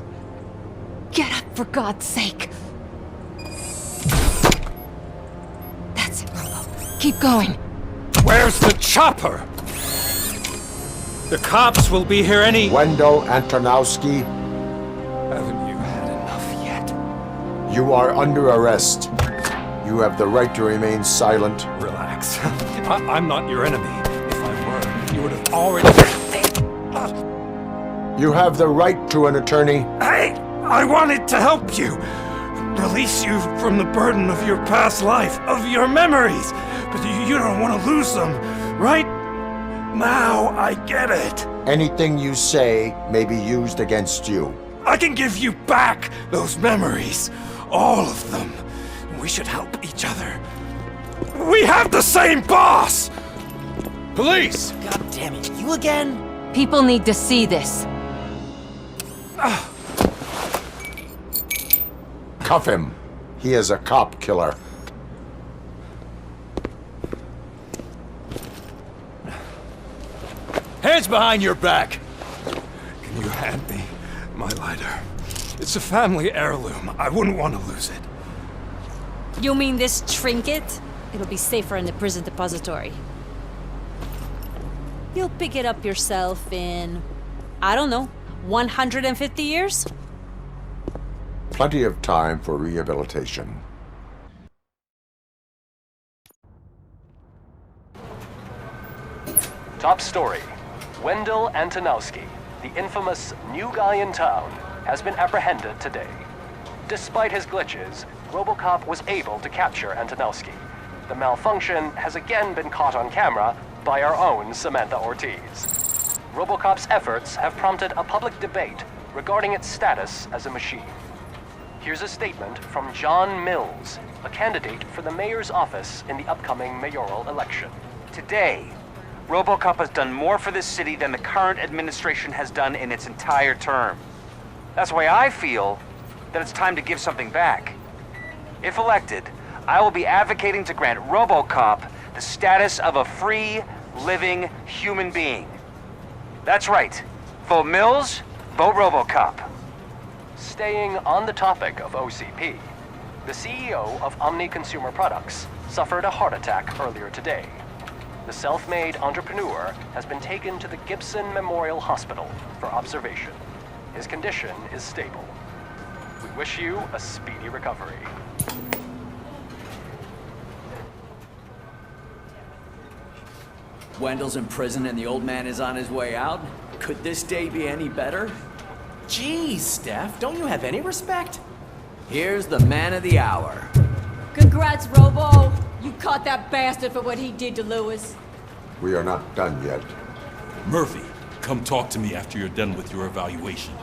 Get up, for God's sake. That's it, Robo. Keep going. Where's the chopper? The cops will be here any— Wendell Antonowski. Haven't you had enough yet? You are under arrest. You have the right to remain silent. Relax. I'm not your enemy. If I were, you would have already— You have the right to an attorney. I wanted to help you. Release you from the burden of your past life, of your memories. But you don't want to lose them, right? Now I get it. Anything you say may be used against you. I can give you back those memories. All of them. We should help each other. We have the same boss! Police! God damn it, you again? People need to see this. Cuff him. He is a cop killer. Hands behind your back! Can you hand me my lighter? It's a family heirloom. I wouldn't want to lose it. You mean this trinket? It'll be safer in the prison depository. You'll pick it up yourself in, I don't know, 150 years? Plenty of time for rehabilitation. Top story. Wendell Antonowski, the infamous new guy in town, has been apprehended today. Despite his glitches, Robocop was able to capture Antonowski. The malfunction has again been caught on camera by our own Samantha Ortiz. Robocop's efforts have prompted a public debate regarding its status as a machine. Here's a statement from John Mills, a candidate for the mayor's office in the upcoming mayoral election. Today, Robocop has done more for this city than the current administration has done in its entire term. That's why I feel that it's time to give something back. If elected, I will be advocating to grant Robocop the status of a free, living human being. That's right. Vote Mills, vote Robocop. Staying on the topic of OCP, the CEO of Omni Consumer Products suffered a heart attack earlier today. The self-made entrepreneur has been taken to the Gibson Memorial Hospital for observation. His condition is stable. We wish you a speedy recovery. Wendell's in prison and the old man is on his way out? Could this day be any better? Jeez, Steph, don't you have any respect? Here's the man of the hour. Congrats, Robo! You caught that bastard for what he did to Lewis. We are not done yet. Murphy, come talk to me after you're done with your evaluation.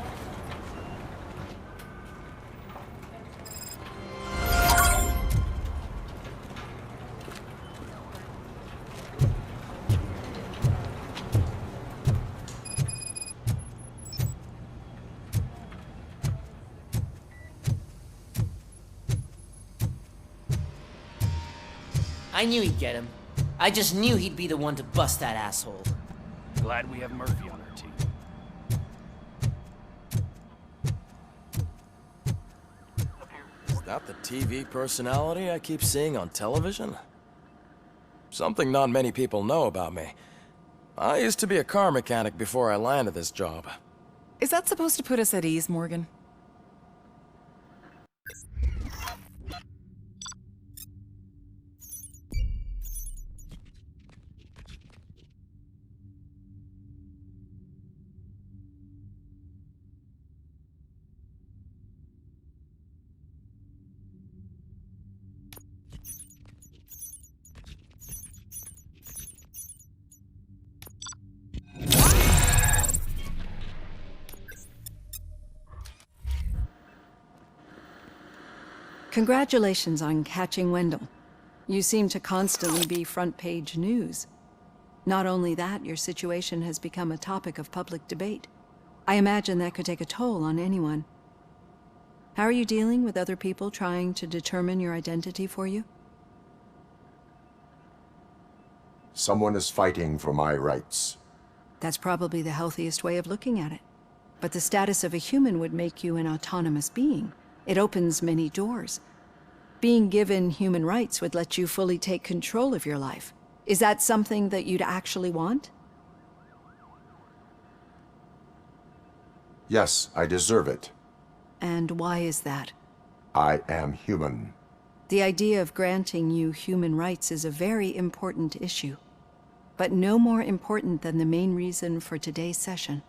I knew he'd get him. I just knew he'd be the one to bust that asshole. Glad we have Murphy on our team. Is that the TV personality I keep seeing on television? Something not many people know about me. I used to be a car mechanic before I landed this job. Is that supposed to put us at ease, Morgan? Congratulations on catching Wendell. You seem to constantly be front-page news. Not only that, your situation has become a topic of public debate. I imagine that could take a toll on anyone. How are you dealing with other people trying to determine your identity for you? Someone is fighting for my rights. That's probably the healthiest way of looking at it. But the status of a human would make you an autonomous being. It opens many doors. Being given human rights would let you fully take control of your life. Is that something that you'd actually want? Yes, I deserve it. And why is that? I am human. The idea of granting you human rights is a very important issue, but no more important than the main reason for today's session.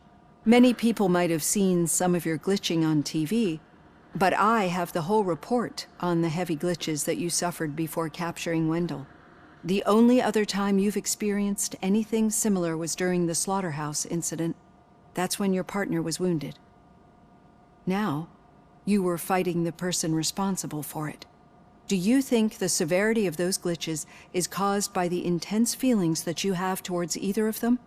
Many people might have seen some of your glitching on TV, but I have the whole report on the heavy glitches that you suffered before capturing Wendell. The only other time you've experienced anything similar was during the slaughterhouse incident. That's when your partner was wounded. Now, you were fighting the person responsible for it. Do you think the severity of those glitches is caused by the intense feelings that you have towards either of them?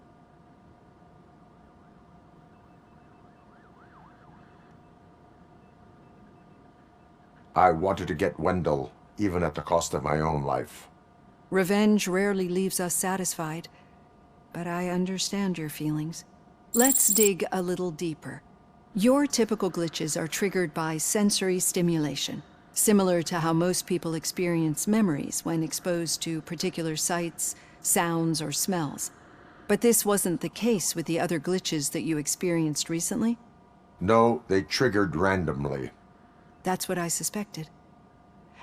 I wanted to get Wendell, even at the cost of my own life. Revenge rarely leaves us satisfied, but I understand your feelings. Let's dig a little deeper. Your typical glitches are triggered by sensory stimulation. similar to how most people experience memories when exposed to particular sights, sounds, or smells. But this wasn't the case with the other glitches that you experienced recently? No, they triggered randomly. That's what I suspected.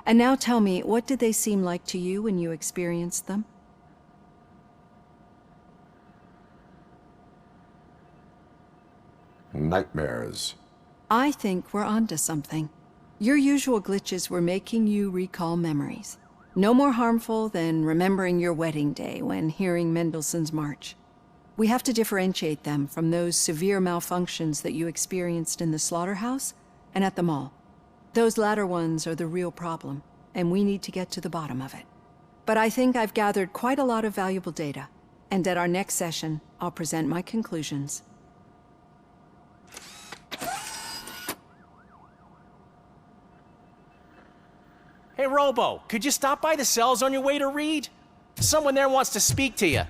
And now tell me, what did they seem like to you when you experienced them? Nightmares. I think we're onto something. Your usual glitches were making you recall memories. No more harmful than remembering your wedding day when hearing Mendelssohn's March. We have to differentiate them from those severe malfunctions that you experienced in the slaughterhouse and at the mall. Those latter ones are the real problem, and we need to get to the bottom of it. But I think I've gathered quite a lot of valuable data, and at our next session, I'll present my conclusions. Hey, Robo, could you stop by the cells on your way to Reed? Someone there wants to speak to you.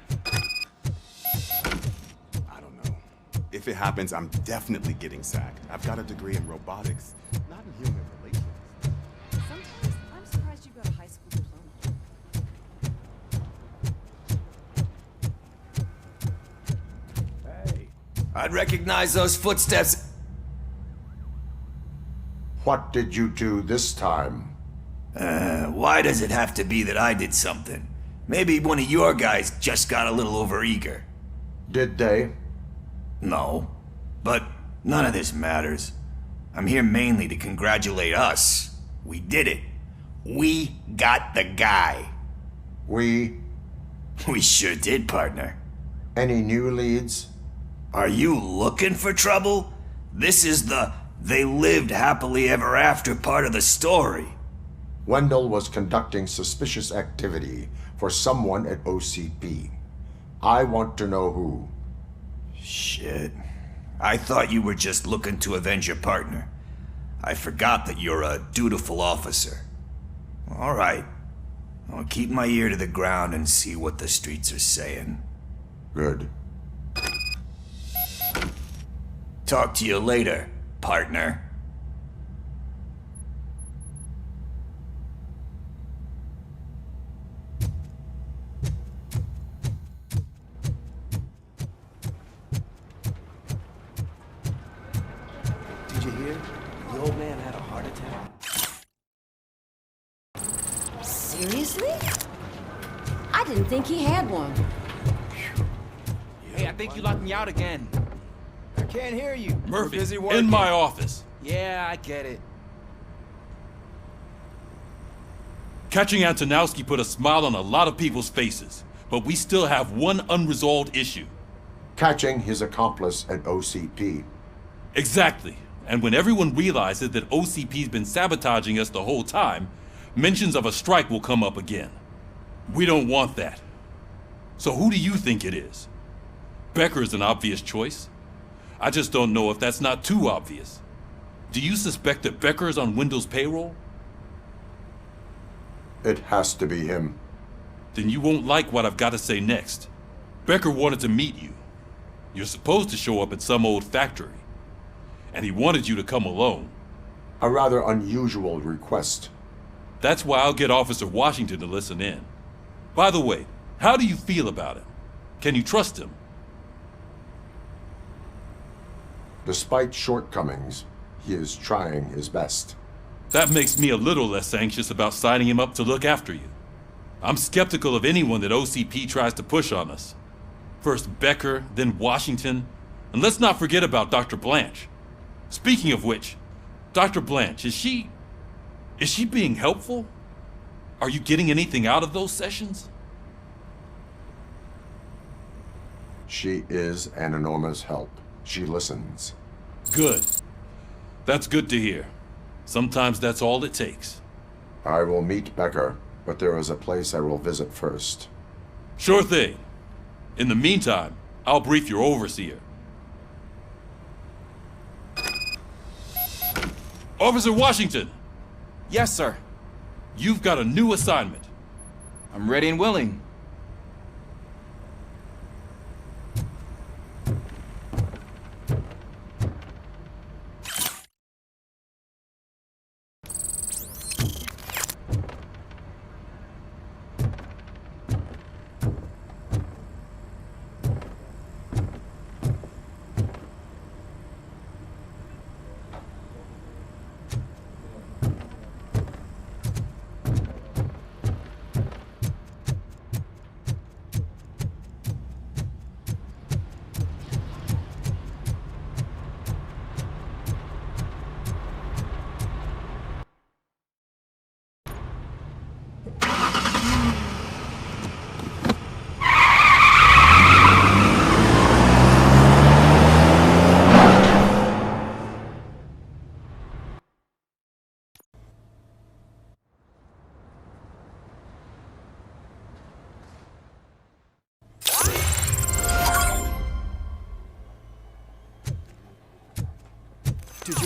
If it happens, I'm definitely getting sacked. I've got a degree in robotics, not in human relations. Sometimes I'm surprised you got a high school diploma. Hey. I'd recognize those footsteps. What did you do this time? Why does it have to be that I did something? Maybe one of your guys just got a little overeager. Did they? No, but none of this matters. I'm here mainly to congratulate us. We did it. We got the guy. We sure did, partner. Any new leads? Are you looking for trouble? This is the they lived happily ever after part of the story. Wendell was conducting suspicious activity for someone at OCP. I want to know who. Shit. I thought you were just looking to avenge your partner. I forgot that you're a dutiful officer. All right. I'll keep my ear to the ground and see what the streets are saying. Good. Talk to you later, partner. Did you hear? The old man had a heart attack. Seriously? I didn't think he had one. Hey, I think you locked me out again. I can't hear you. Murphy, We're busy working. in my office. Yeah, I get it. Catching Antonowski put a smile on a lot of people's faces, but we still have one unresolved issue. Catching his accomplice at OCP. Exactly. And when everyone realizes that OCP's been sabotaging us the whole time, mentions of a strike will come up again. We don't want that. So who do you think it is? Becker is an obvious choice. I just don't know if that's not too obvious. Do you suspect that Becker is on Wendell's payroll? It has to be him. Then you won't like what I've got to say next. Becker wanted to meet you. You're supposed to show up at some old factory. And he wanted you to come alone. A rather unusual request. That's why I'll get Officer Washington to listen in. By the way, how do you feel about him? Can you trust him? Despite shortcomings, he is trying his best. That makes me a little less anxious about signing him up to look after you. I'm skeptical of anyone that OCP tries to push on us. First Becker, then Washington, and let's not forget about Dr. Blanche. Speaking of which, Dr. Blanche, is she being helpful? Are you getting anything out of those sessions? She is an enormous help. She listens. Good. That's good to hear. Sometimes that's all it takes. I will meet Becker, but there is a place I will visit first. Sure thing. In the meantime, I'll brief your overseer. Officer Washington! Yes, sir. You've got a new assignment. I'm ready and willing.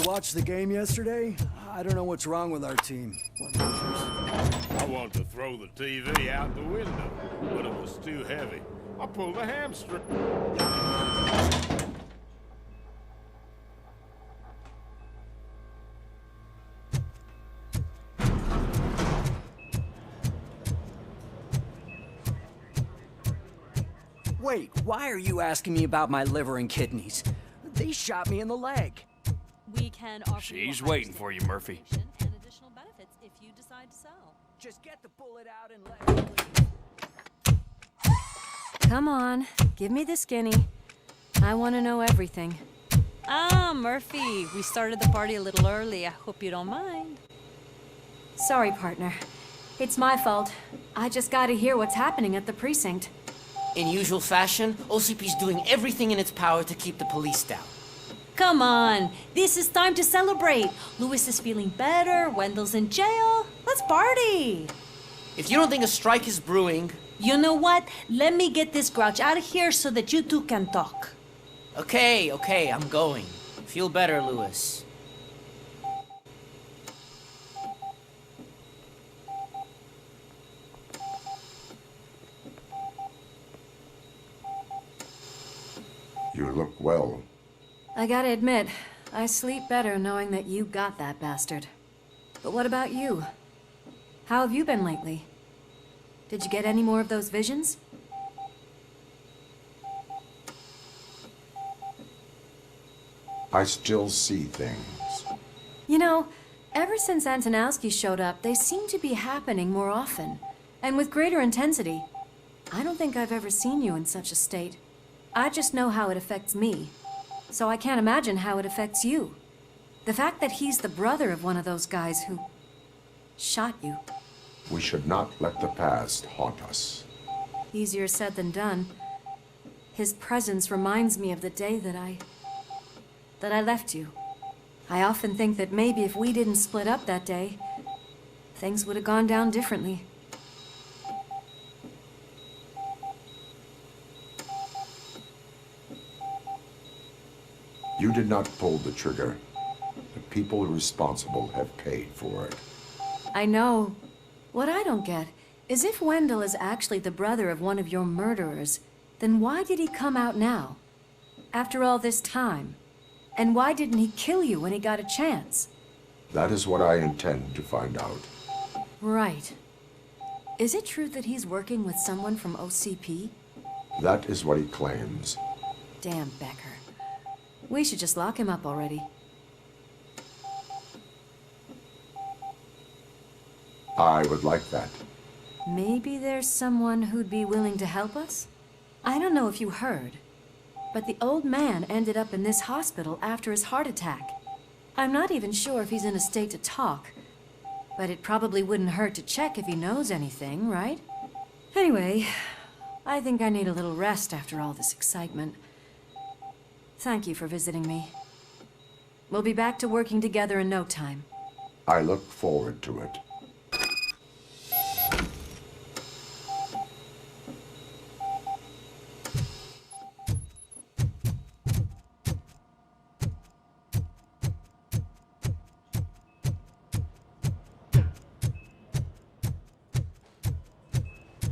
watch the game yesterday? I don't know what's wrong with our team. I wanted to throw the TV out the window, but it was too heavy. I pulled a hamstring. Wait, why are you asking me about my liver and kidneys? They shot me in the leg. We can offer you She's a waiting for you, Murphy. and additional benefits if you decide to sell. Just get the bullet out and let... Come on, give me the skinny. I want to know everything. Ah, Murphy, we started the party a little early. I hope you don't mind. Sorry, partner. It's my fault. I just gotta hear what's happening at the precinct. In usual fashion, OCP's doing everything in its power to keep the police down. Come on, this is time to celebrate. Louis is feeling better, Wendell's in jail. Let's party. If you don't think a strike is brewing... You know what? Let me get this grouch out of here so that you two can talk. Okay, I'm going. Feel better, Louis. You look well. I gotta admit, I sleep better knowing that you got that bastard. But what about you? How have you been lately? Did you get any more of those visions? I still see things. You know, ever since Antonowski showed up, they seem to be happening more often, and with greater intensity. I don't think I've ever seen you in such a state. I just know how it affects me, so I can't imagine how it affects you. The fact that he's the brother of one of those guys who shot you. We should not let the past haunt us. Easier said than done. His presence reminds me of the day that I left you. I often think that maybe if we didn't split up that day, things would have gone down differently. You did not pull the trigger. The people responsible have paid for it. I know. What I don't get is if Wendell is actually the brother of one of your murderers, then why did he come out now? After all this time? And why didn't he kill you when he got a chance? That is what I intend to find out. Right. Is it true that he's working with someone from OCP? That is what he claims. Damn Becker. We should just lock him up already. I would like that. Maybe there's someone who'd be willing to help us? I don't know if you heard, but the old man ended up in this hospital after his heart attack. I'm not even sure if he's in a state to talk, but it probably wouldn't hurt to check if he knows anything, right? Anyway, I think I need a little rest after all this excitement. Thank you for visiting me. We'll be back to working together in no time. I look forward to it.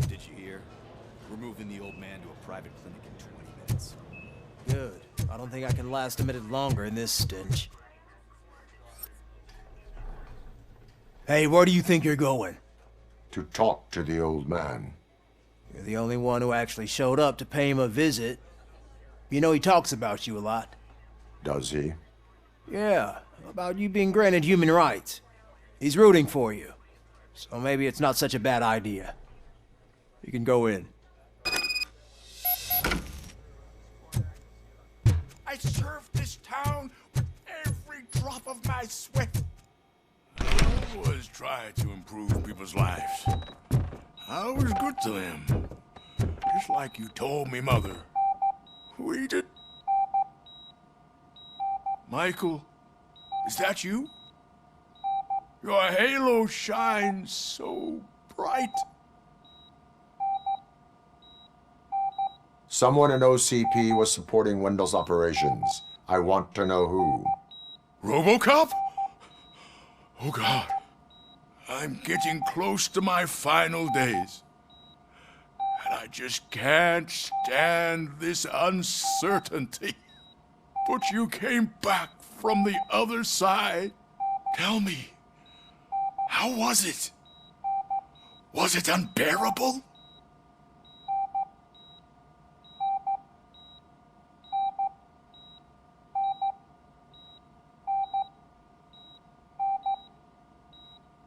Did you hear? We're moving the old man to a private clinic in 20 minutes. Good. I don't think I can last a minute longer in this stench. Hey, where do you think you're going? To talk to the old man. You're the only one who actually showed up to pay him a visit. You know he talks about you a lot. Does he? Yeah, about you being granted human rights. He's rooting for you. So maybe it's not such a bad idea. You can go in. I served this town with every drop of my sweat. I always try to improve people's lives. I was good to them. Just like you told me, Mother. We did. Michael, is that you? Your halo shines so bright. Someone in OCP was supporting Wendell's operations. I want to know who. Robocop? Oh God. I'm getting close to my final days. And I just can't stand this uncertainty. But you came back from the other side. Tell me, how was it? Was it unbearable?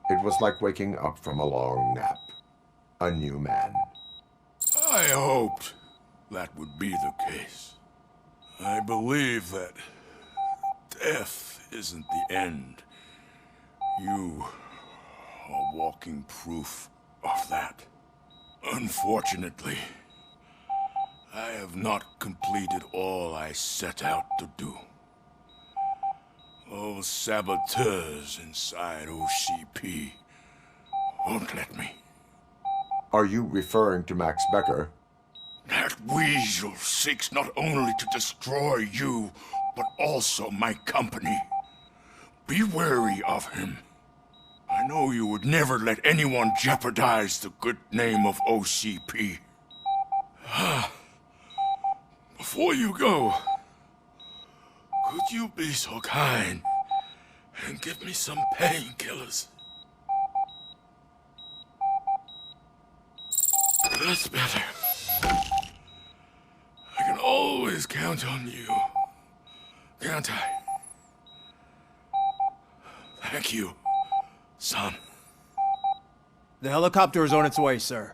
It was like waking up from a long nap. A new man. I hoped that would be the case. I believe that death isn't the end. You are walking proof of that. Unfortunately, I have not completed all I set out to do. Those saboteurs inside OCP won't let me. Are you referring to Max Becker? That weasel seeks not only to destroy you, but also my company. Be wary of him. I know you would never let anyone jeopardize the good name of OCP. Before you go, could you be so kind and give me some painkillers? That's better. I can always count on you, can't I? Thank you, son. The helicopter is on its way, sir.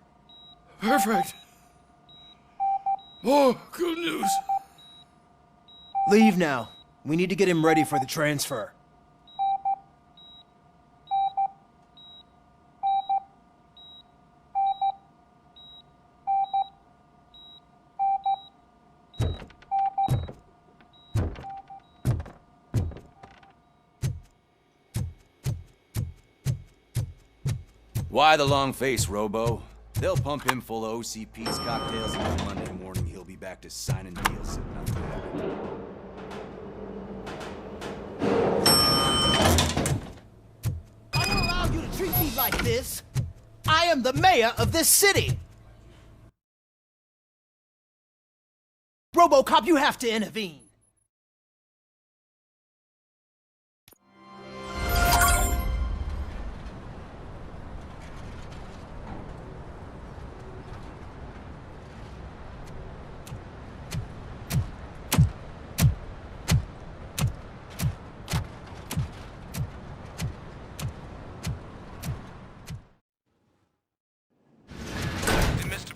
Perfect. More good news. Leave now. We need to get him ready for the transfer. Why the long face, Robo? They'll pump him full of OCP's cocktails, and on Monday morning he'll be back to signing deals sitting up there. I don't allow you to treat me like this. I am the mayor of this city. Robocop, you have to intervene.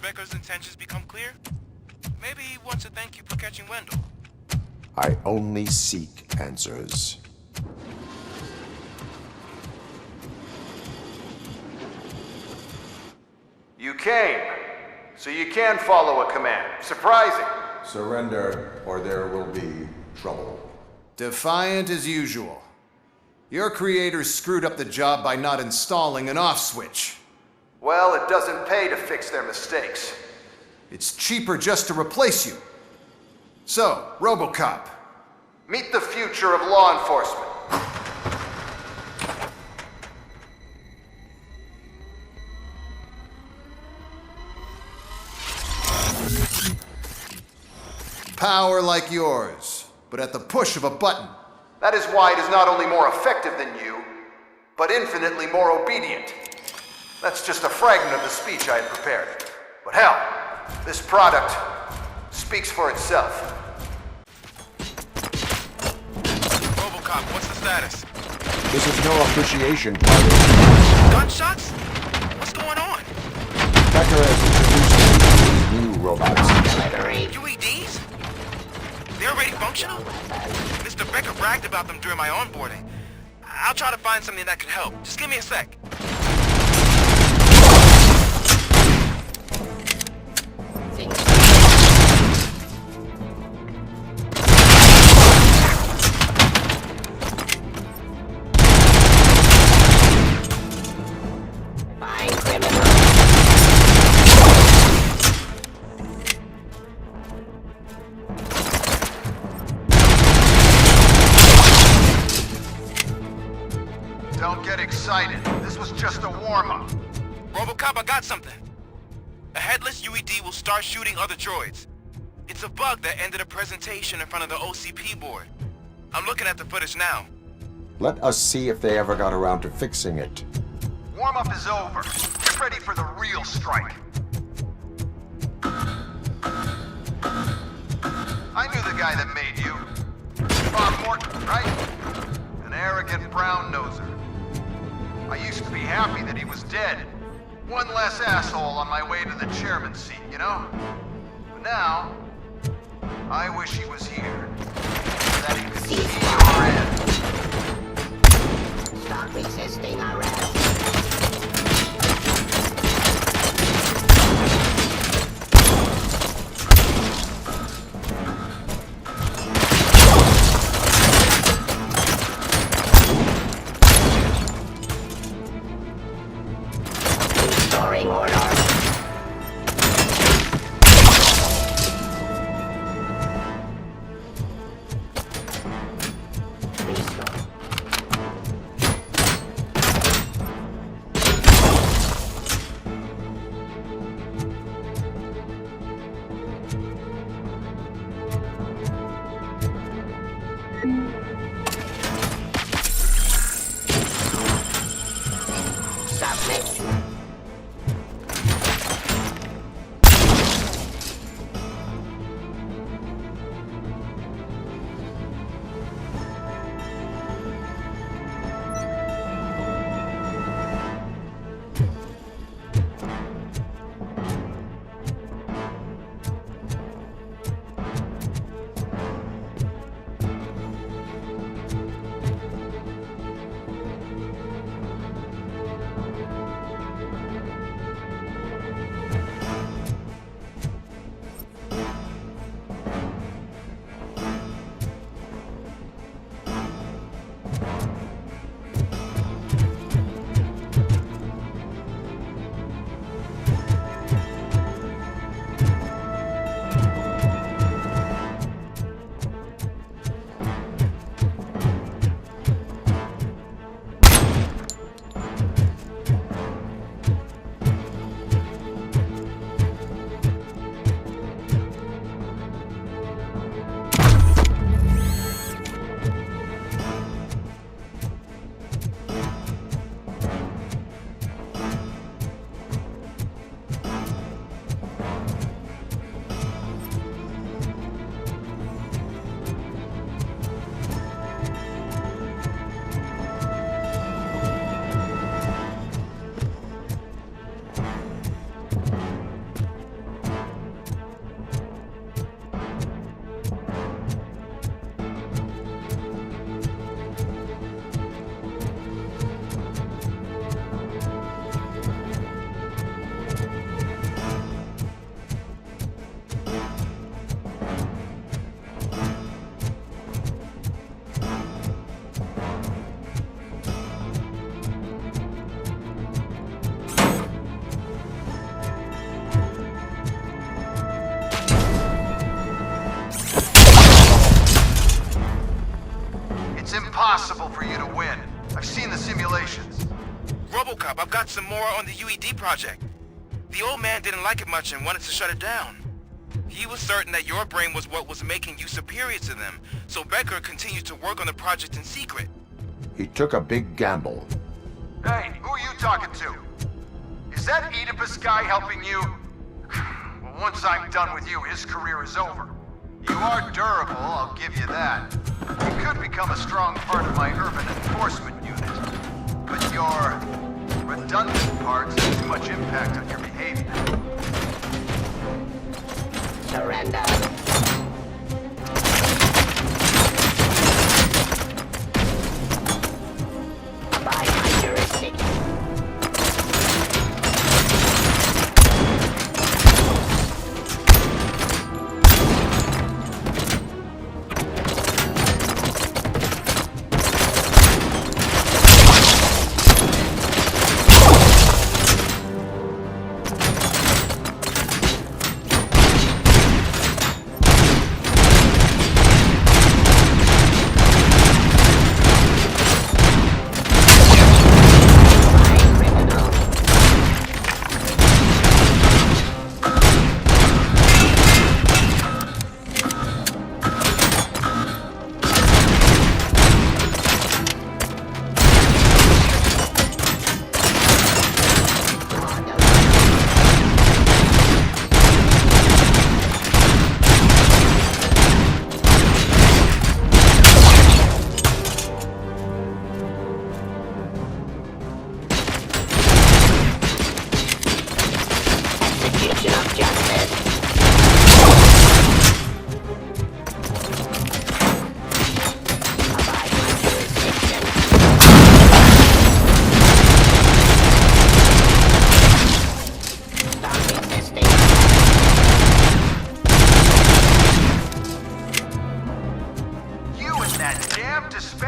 Becker's intentions become clear? Maybe he wants to thank you for catching Wendell. I only seek answers. You came, so you can follow a command. Surprising. Surrender, or there will be trouble. Defiant as usual. Your creators screwed up the job by not installing an off switch. Well, it doesn't pay to fix their mistakes. It's cheaper just to replace you. So, Robocop, meet the future of law enforcement. Power like yours, but at the push of a button. That is why it is not only more effective than you, but infinitely more obedient. That's just a fragment of the speech I had prepared. But hell, this product speaks for itself. Robocop, what's the status? This is no appreciation party. Gunshots? What's going on? Becker has introduced new robots. UEDs? They're already functional? Mr. Becker bragged about them during my onboarding. I'll try to find something that could help. Just give me a sec. excited. This was just a warm-up. Robocop, I got something. A headless UED will start shooting other droids. It's a bug that ended a presentation in front of the OCP board. I'm looking at the footage now. Let us see if they ever got around to fixing it. Warm-up is over. Get ready for the real strike. I knew the guy that made you. Bob Morton, right? An arrogant brown-noser. I used to be happy that he was dead. One less asshole on my way to the chairman's seat, you know? But now, I wish he was here. That he could see your end. Stop resisting arrest. Restoring order. Impossible for you to win. I've seen the simulations. Robocop, I've got some more on the UED project. The old man didn't like it much and wanted to shut it down. He was certain that your brain was what was making you superior to them, so Becker continued to work on the project in secret. He took a big gamble. Hey, who are you talking to? Is that Oedipus guy helping you? Well, once I'm done with you, his career is over. You are durable, I'll give you that. You could become a strong part of my urban enforcement unit. But your redundant parts have too much impact on your behavior. Surrender. By my jurisdiction.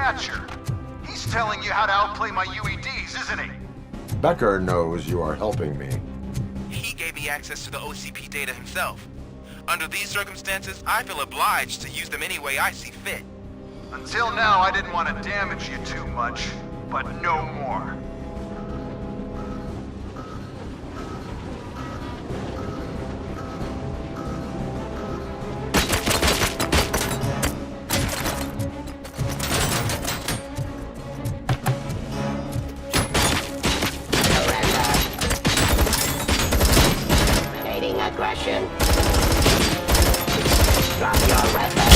Thatcher. He's telling you how to outplay my UEDs, isn't he? Becker knows you are helping me. He gave me access to the OCP data himself. Under these circumstances, I feel obliged to use them any way I see fit. Until now, I didn't want to damage you too much, but no more. Eliminating aggression. Drop your weapon.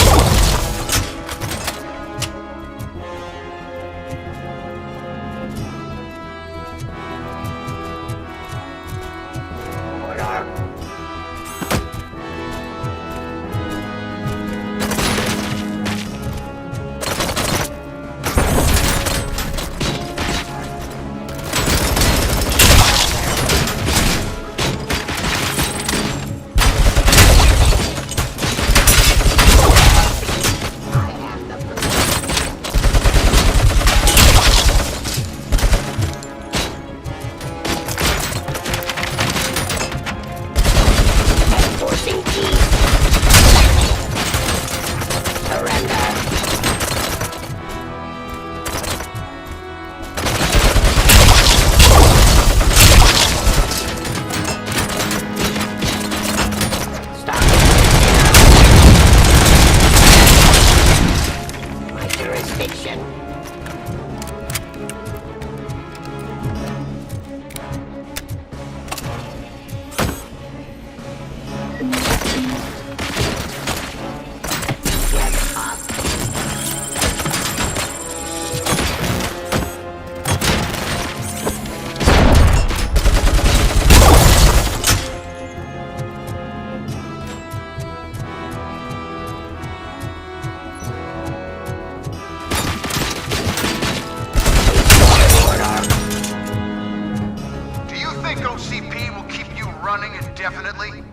indefinitely?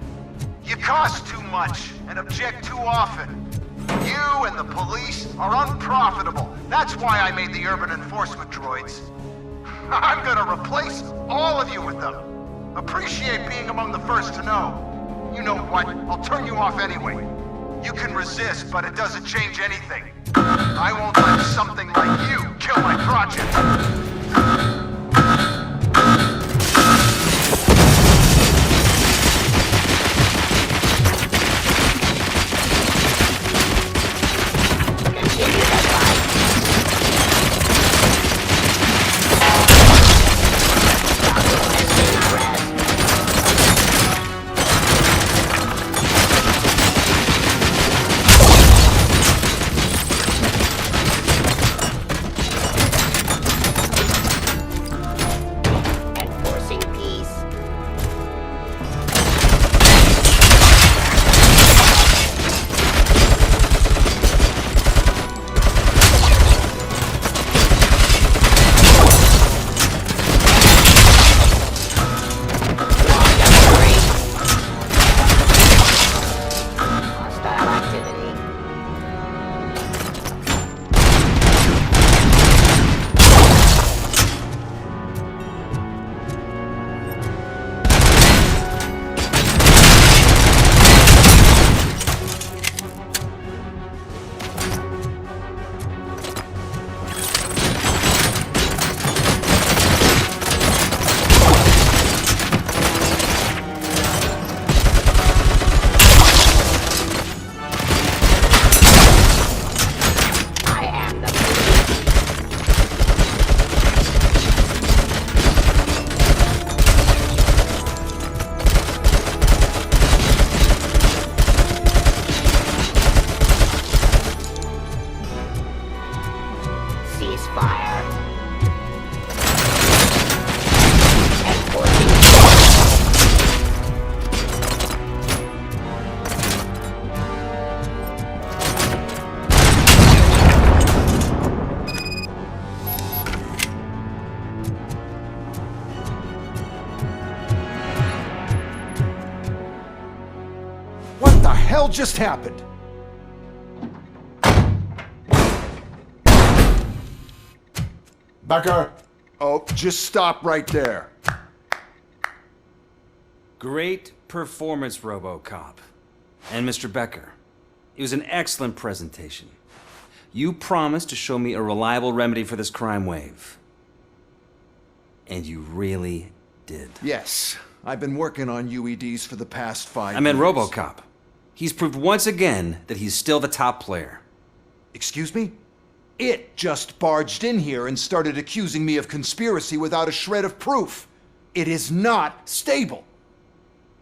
You cost too much and object too often. You and the police are unprofitable. That's why I made the urban enforcement droids. I'm gonna replace all of you with them. Appreciate being among the first to know. You know what? I'll turn you off anyway. You can resist, but it doesn't change anything. I won't let something like you kill my project. What the hell just happened? Becker! Oh, just stop right there. Great performance, Robocop. And Mr. Becker, it was an excellent presentation. You promised to show me a reliable remedy for this crime wave. And you really did. Yes, I've been working on UEDs for the past 5 years. I meant Robocop. He's proved once again that he's still the top player. Excuse me? It just barged in here and started accusing me of conspiracy without a shred of proof. It is not stable.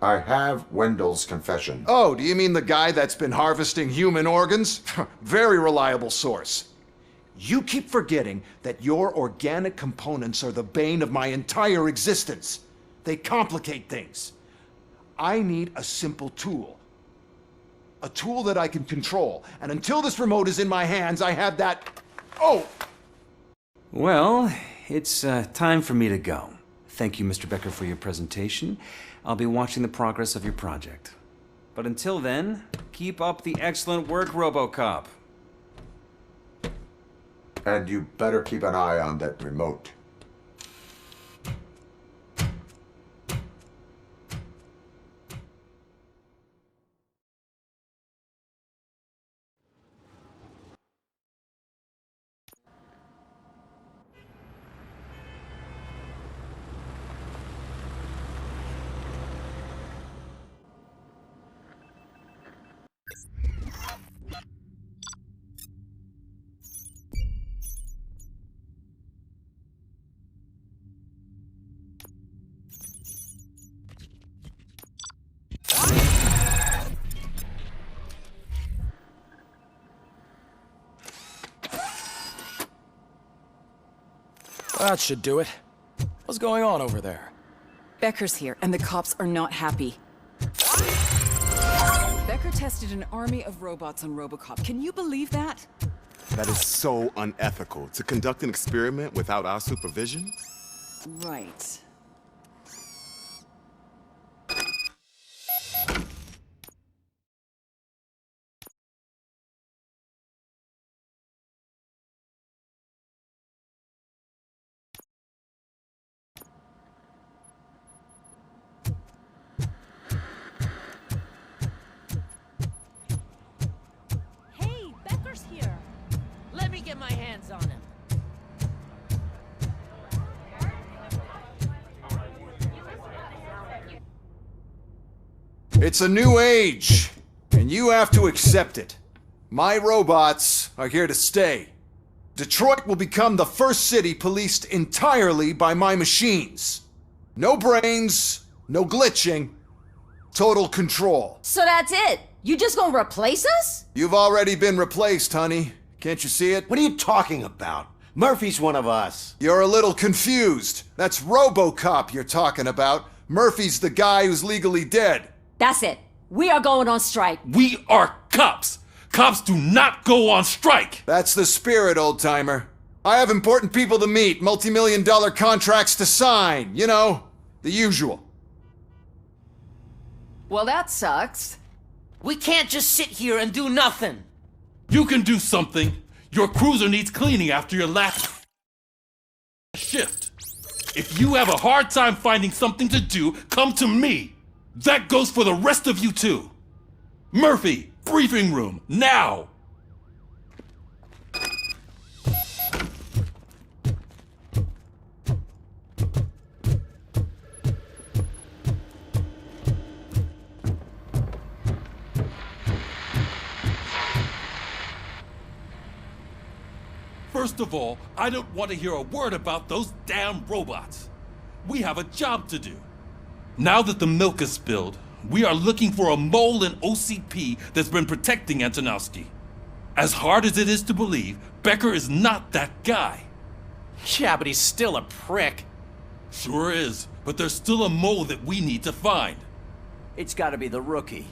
I have Wendell's confession. Oh, do you mean the guy that's been harvesting human organs? Very reliable source. You keep forgetting that your organic components are the bane of my entire existence. They complicate things. I need a simple tool. A tool that I can control. And until this remote is in my hands, I have that... Oh! Well, it's time for me to go. Thank you, Mr. Becker, for your presentation. I'll be watching the progress of your project. But until then, keep up the excellent work, Robocop. And you better keep an eye on that remote. That should do it. What's going on over there? Becker's here, and the cops are not happy. Becker tested an army of robots on Robocop. Can you believe that? That is so unethical. To conduct an experiment without our supervision? Right. Hey, Becker's here. Let me get my hands on him. It's a new age, and you have to accept it. My robots are here to stay. Detroit will become the first city policed entirely by my machines. No brains, no glitching, total control. So that's it? You just gonna replace us? You've already been replaced, honey. Can't you see it? What are you talking about? Murphy's one of us. You're a little confused. That's Robocop you're talking about. Murphy's the guy who's legally dead. That's it. We are going on strike. We are cops. Cops do not go on strike. That's the spirit, old-timer. I have important people to meet, multi-million-dollar contracts to sign. You know, the usual. Well, that sucks. We can't just sit here and do nothing. You can do something. Your cruiser needs cleaning after your last shift. If you have a hard time finding something to do, come to me. That goes for the rest of you too. Murphy, briefing room, now! First of all, I don't want to hear a word about those damn robots. We have a job to do. Now that the milk is spilled, we are looking for a mole in OCP that's been protecting Antonowski. As hard as it is to believe, Becker is not that guy. Yeah, but he's still a prick. Sure is, but there's still a mole that we need to find. It's gotta be the rookie.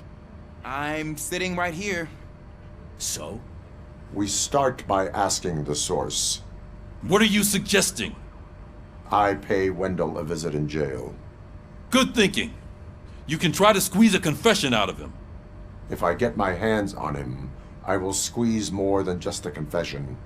I'm sitting right here. So? We start by asking the source. What are you suggesting? I pay Wendell a visit in jail. Good thinking. You can try to squeeze a confession out of him. If I get my hands on him, I will squeeze more than just a confession.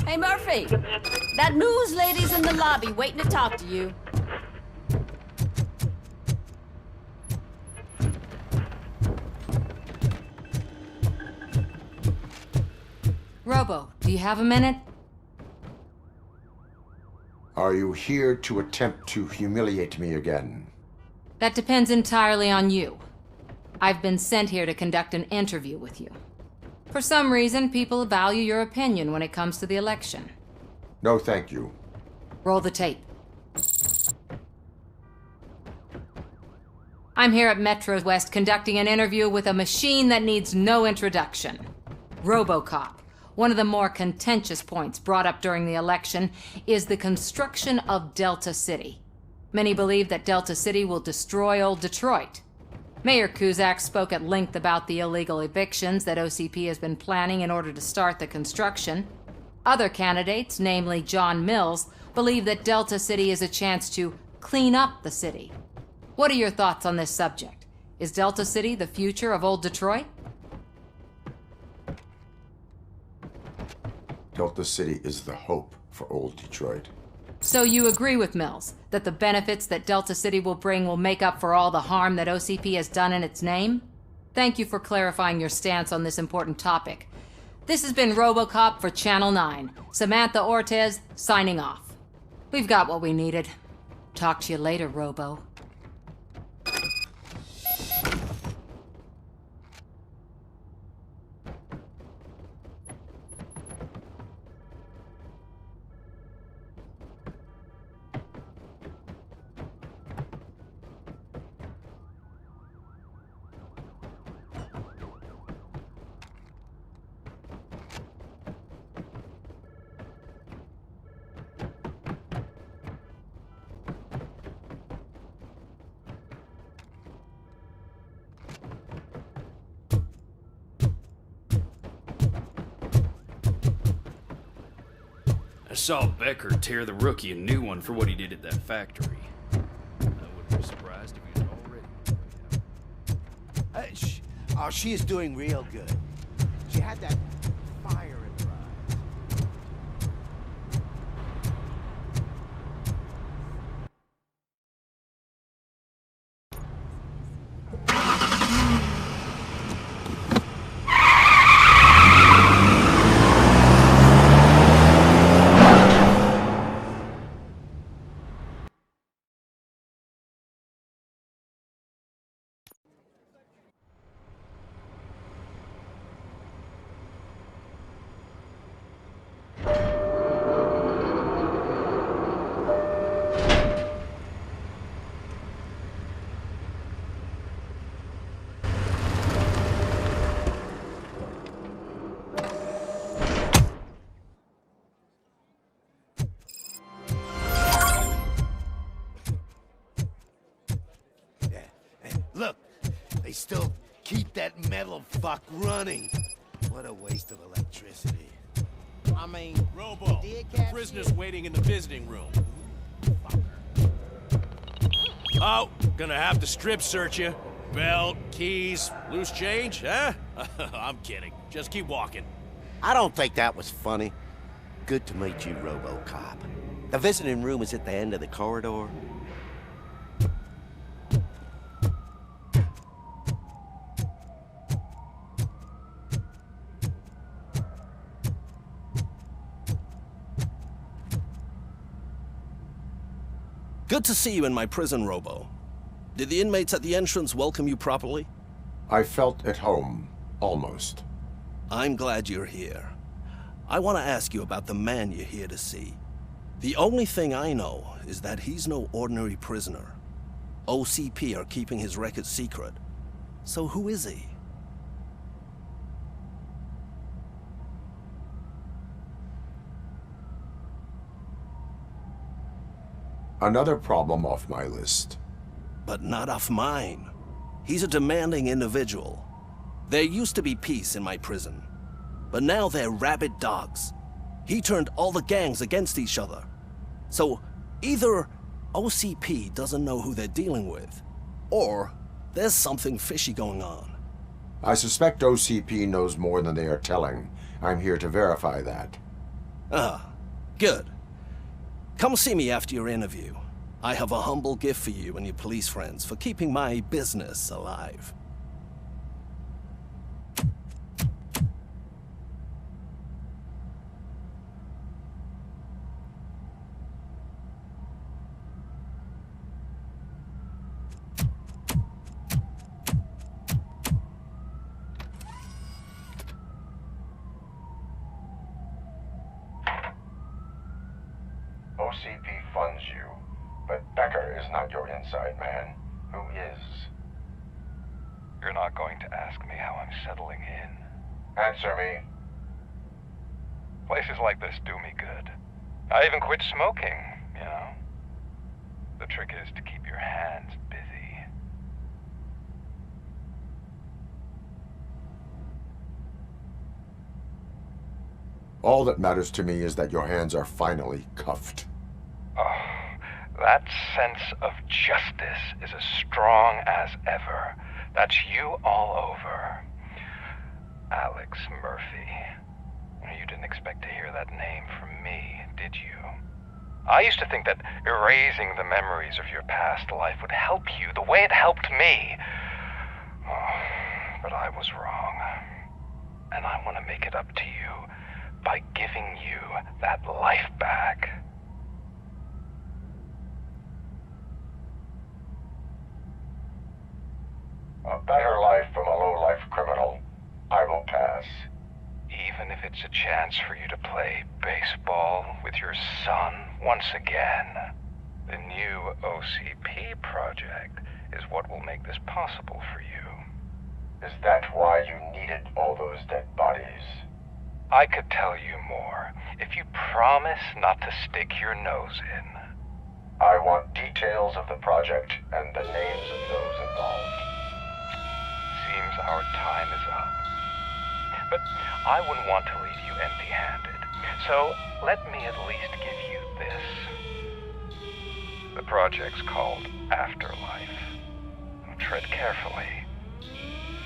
Hey, Murphy. That news lady's in the lobby waiting to talk to you. Robo, do you have a minute? Are you here to attempt to humiliate me again? That depends entirely on you. I've been sent here to conduct an interview with you. For some reason, people value your opinion when it comes to the election. No, thank you. Roll the tape. I'm here at Metro West conducting an interview with a machine that needs no introduction. Robocop. One of the more contentious points brought up during the election is the construction of Delta City. Many believe that Delta City will destroy old Detroit. Mayor Cusack spoke at length about the illegal evictions that OCP has been planning in order to start the construction. Other candidates, namely John Mills, believe that Delta City is a chance to clean up the city. What are your thoughts on this subject? Is Delta City the future of old Detroit? Delta City is the hope for old Detroit. So you agree with Mills, that the benefits that Delta City will bring will make up for all the harm that OCP has done in its name? Thank you for clarifying your stance on this important topic. This has been Robocop for Channel 9. Samantha Ortez, signing off. We've got what we needed. Talk to you later, Robo. I saw Becker tear the rookie a new one for what he did at that factory. I wouldn't be surprised if he was already. Oh, she is doing real good. She had that fire in her eyes. Look, they still keep that metal fuck running. What a waste of electricity. I mean, Robo, the prisoner's waiting in the visiting room. Oh, gonna have to strip search you. Belt, keys, loose change, huh? I'm kidding. Just keep walking. I don't think that was funny. Good to meet you, Robocop. The visiting room is at the end of the corridor. Good to see you in my prison, Robo. Did the inmates at the entrance welcome you properly? I felt at home, almost. I'm glad you're here. I want to ask you about the man you're here to see. The only thing I know is that he's no ordinary prisoner. OCP are keeping his record secret. So who is he? Another problem off my list. But not off mine. He's a demanding individual. There used to be peace in my prison, but now they're rabid dogs. He turned all the gangs against each other. So either OCP doesn't know who they're dealing with, or there's something fishy going on. I suspect OCP knows more than they are telling. I'm here to verify that. Good. Come see me after your interview. I have a humble gift for you and your police friends for keeping my business alive. OCP funds you, but Becker is not your inside man. Who is? You're not going to ask me how I'm settling in. Answer me. Places like this do me good. I even quit smoking, you know. The trick is to keep your hands busy. All that matters to me is that your hands are finally cuffed. Oh, that sense of justice is as strong as ever. That's you all over. Alex Murphy. You didn't expect to hear that name from me, did you? I used to think that erasing the memories of your past life would help you the way it helped me. Oh, but I was wrong. And I want to make it up to you by giving you that life back. A better life from a low-life criminal. I will pass. Even if it's a chance for you to play baseball with your son once again. The new OCP project is what will make this possible for you. Is that why you needed all those dead bodies? I could tell you more if you promise not to stick your nose in. I want details of the project and the names of those involved. Seems our time is up. But I wouldn't want to leave you empty-handed, so let me at least give you this. The project's called Afterlife. Tread carefully.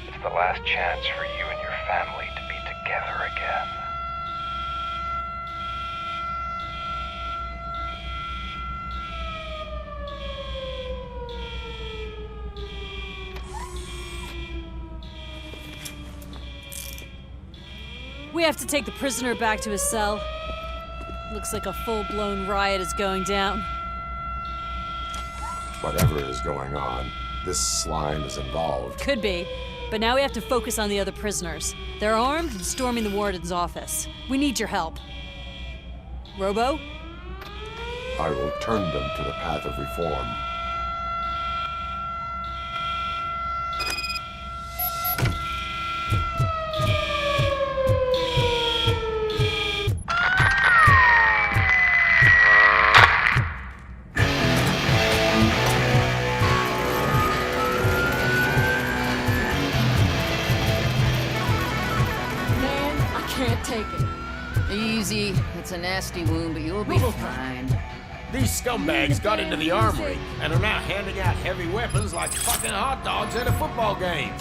It's the last chance for you and your family to be together again. We have to take the prisoner back to his cell. Looks like a full-blown riot is going down. Whatever is going on, this slime is involved. Could be, but now we have to focus on the other prisoners. They're armed and storming the warden's office. We need your help. Robo? I will turn them to the path of reform. Easy. It's a nasty wound, but you'll be fine. These scumbags got into the armory and are now handing out heavy weapons like fucking hot dogs at a football game.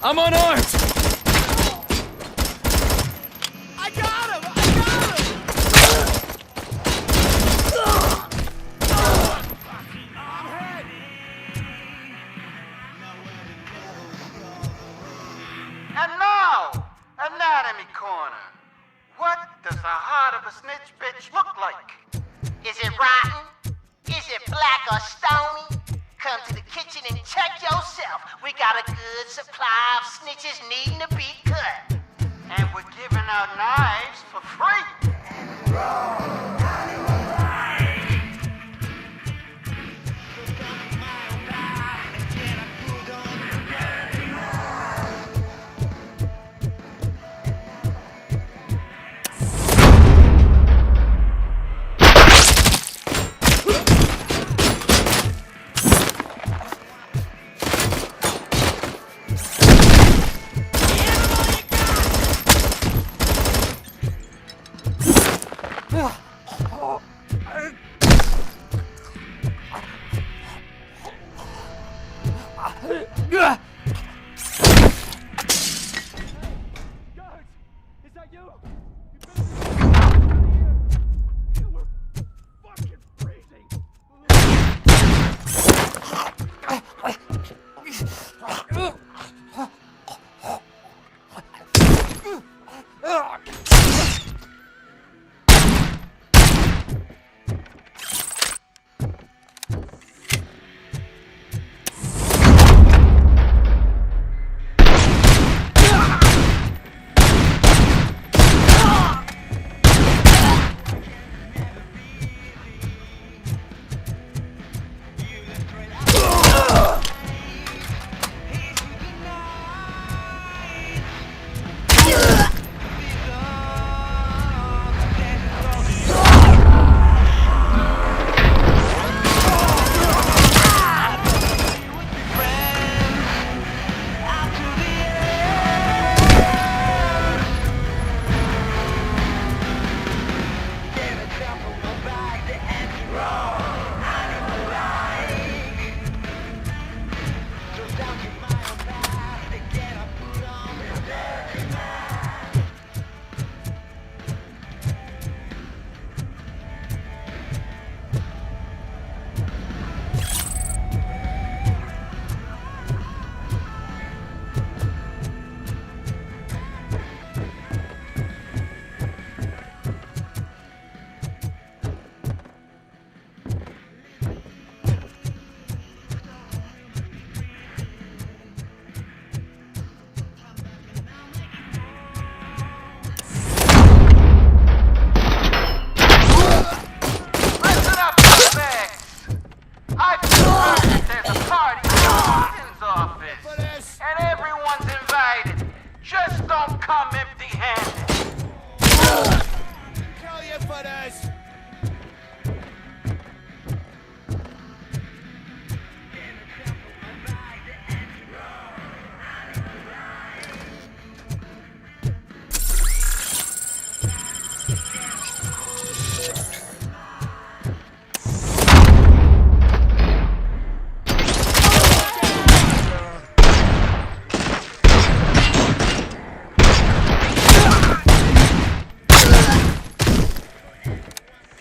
I'm unarmed! I got him! I got him! And now, Anatomy Corner. What does the heart of a snitch bitch look like? Is it rotten? Is it black or stony? Come to the kitchen and check yourself. We got a good supply of snitches needing to be cut. And we're giving out knives for free.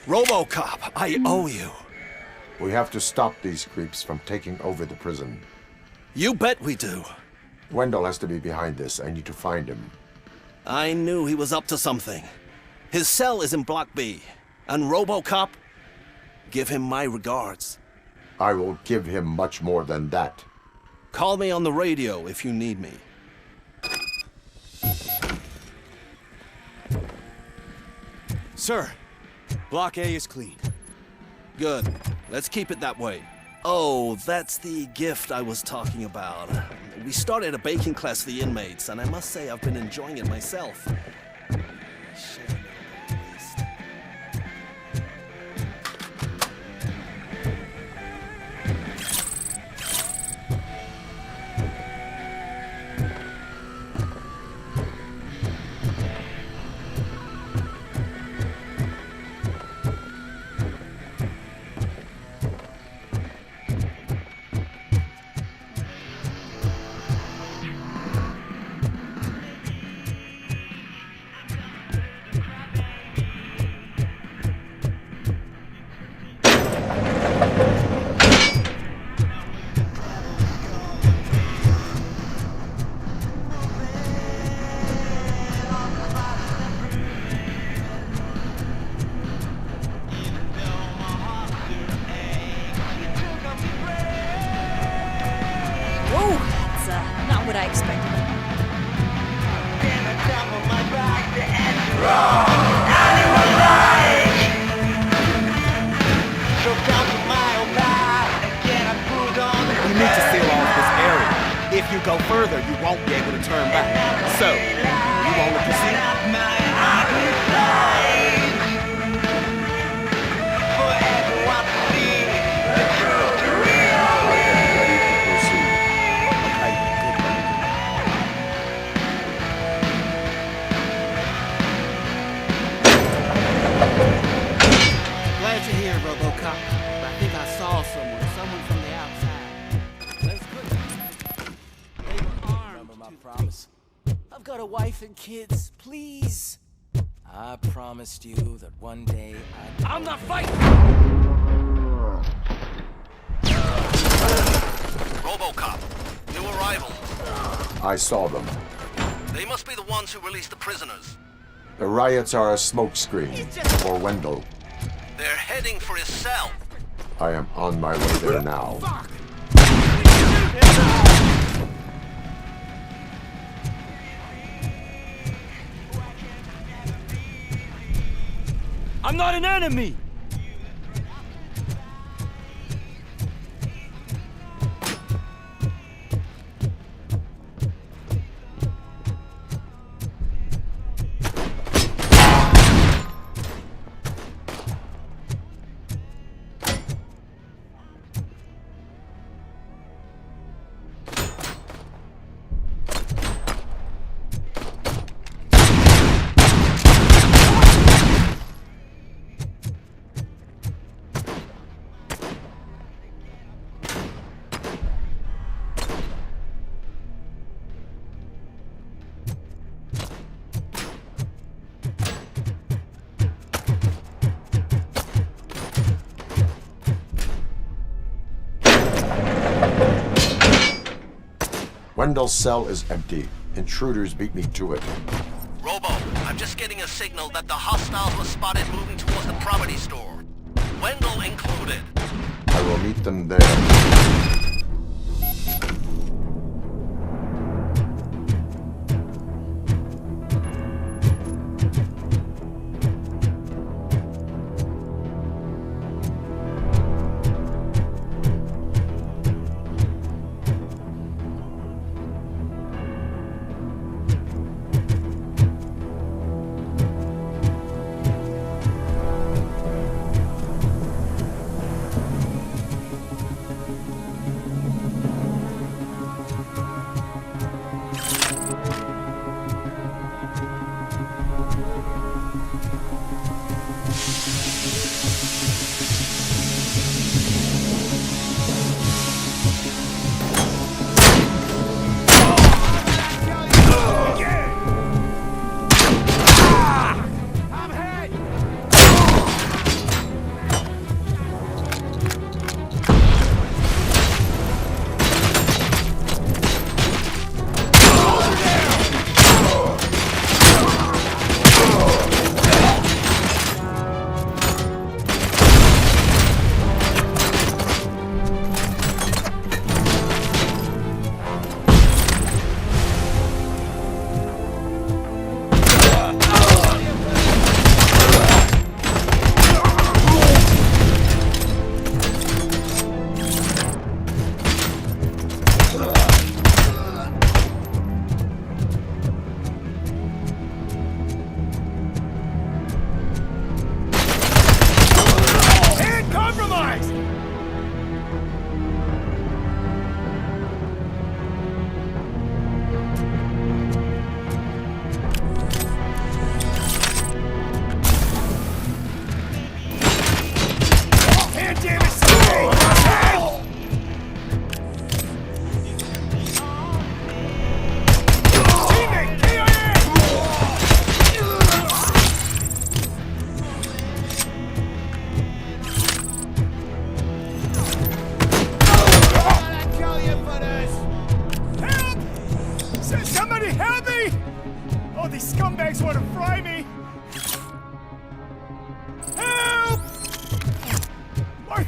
Robocop, I owe you. We have to stop these creeps from taking over the prison. You bet we do. Wendell has to be behind this. I need to find him. I knew he was up to something. His cell is in Block B. And Robocop, give him my regards. I will give him much more than that. Call me on the radio if you need me. Sir, Block A is clean. Good. Let's keep it that way. Oh, that's the gift I was talking about. We started a baking class for the inmates, and I must say I've been enjoying it myself. Whoa, that's not what I expected. You need to seal off this area. If you go further, you won't be able to turn back. So, you want to proceed? Glad you're here, Robocop. But I think I saw someone from the outside. Let's put They were armed. Remember my promise? I've got a wife and kids. Please. I promised you that one day I'd... I'm not fighting! Robocop, new arrival. I saw them. They must be the ones who released the prisoners. The riots are a smokescreen for Wendell. They're heading for his cell. I am on my way there now. I'm not an enemy! Wendell's cell is empty. Intruders beat me to it. Robo, I'm just getting a signal that the hostiles were spotted moving towards the property store. Wendell included. I will meet them there.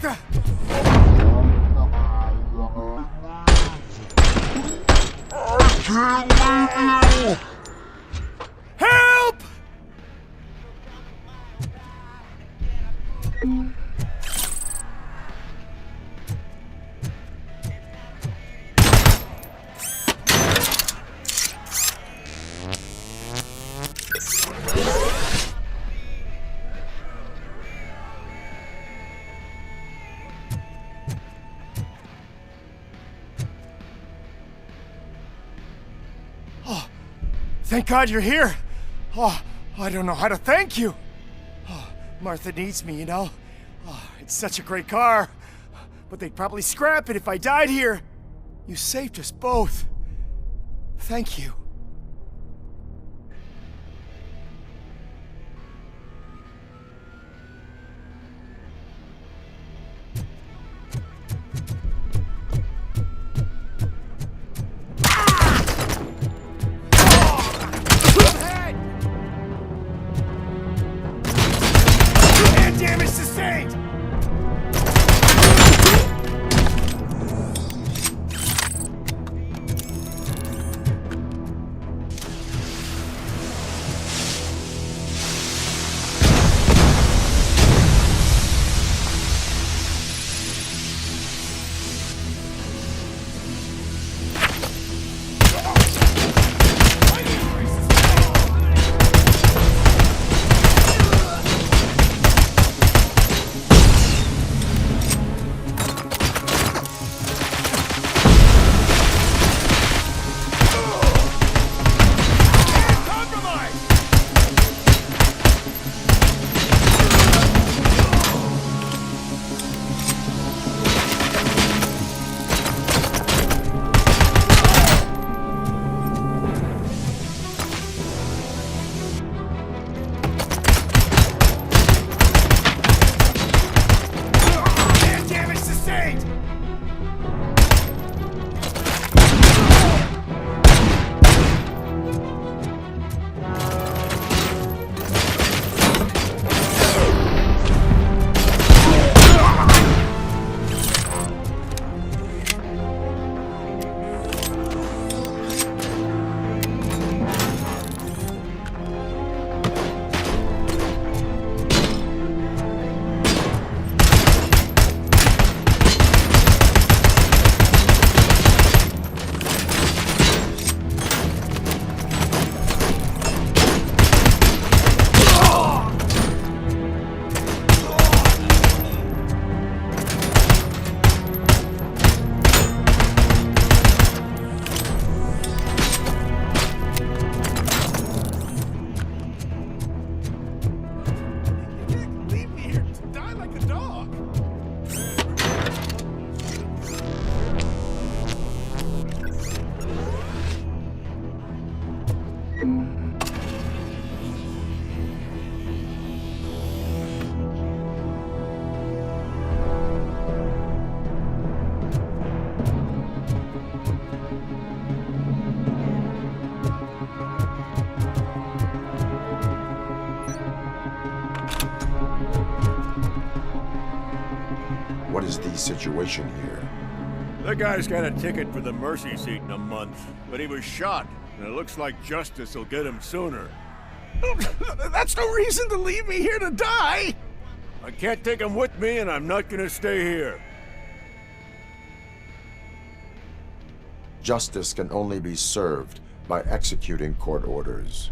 Syakah! Help! Oh, thank God you're here. Oh, I don't know how to thank you. Oh, Martha needs me, you know. Oh, it's such a great car. But they'd probably scrap it if I died here. You saved us both. Thank you. Damage sustained! What is the situation here? That guy's got a ticket for the mercy seat in a month, but he was shot, and it looks like justice will get him sooner. That's no reason to leave me here to die! I can't take him with me, and I'm not gonna stay here. Justice can only be served by executing court orders.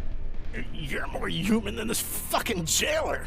You're more human than this fucking jailer!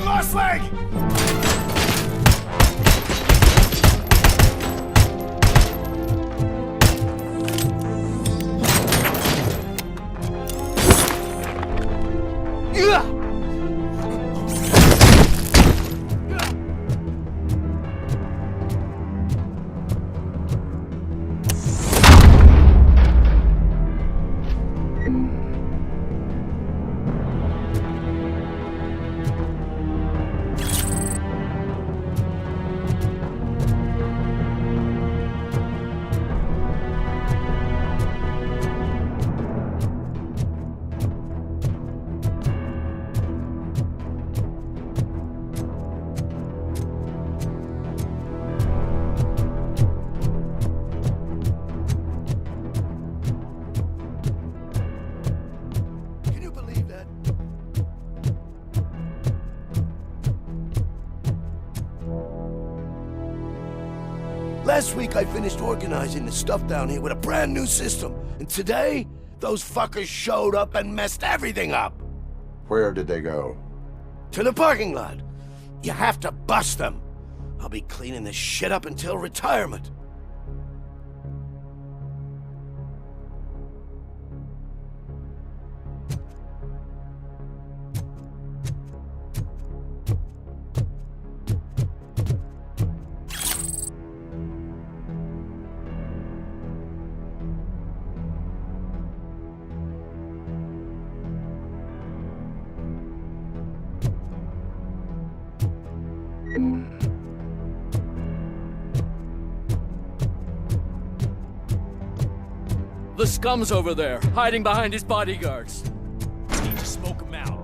Lost leg! Last week I finished organizing the stuff down here with a brand new system. And today, those fuckers showed up and messed everything up. Where did they go? To the parking lot. You have to bust them. I'll be cleaning this shit up until retirement. The scum's over there, hiding behind his bodyguards. Need to smoke him out.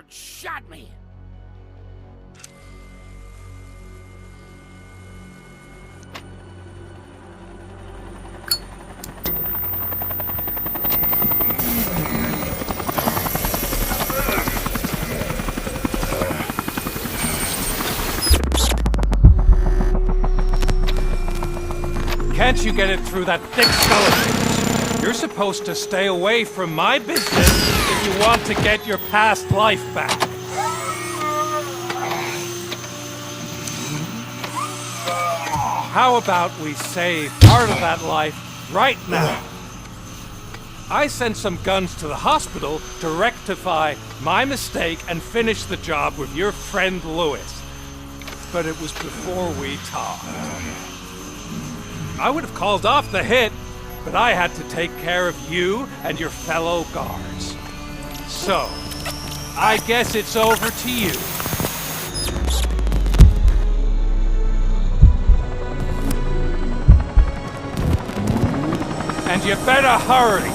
Shot me! Can't you get it through that thick skeleton? You're supposed to stay away from my business if you want to get your past life back. How about we save part of that life right now? I sent some guns to the hospital to rectify my mistake and finish the job with your friend Lewis. But it was before we talked. I would have called off the hit, but I had to take care of you and your fellow guards. So, I guess it's over to you. And you better hurry.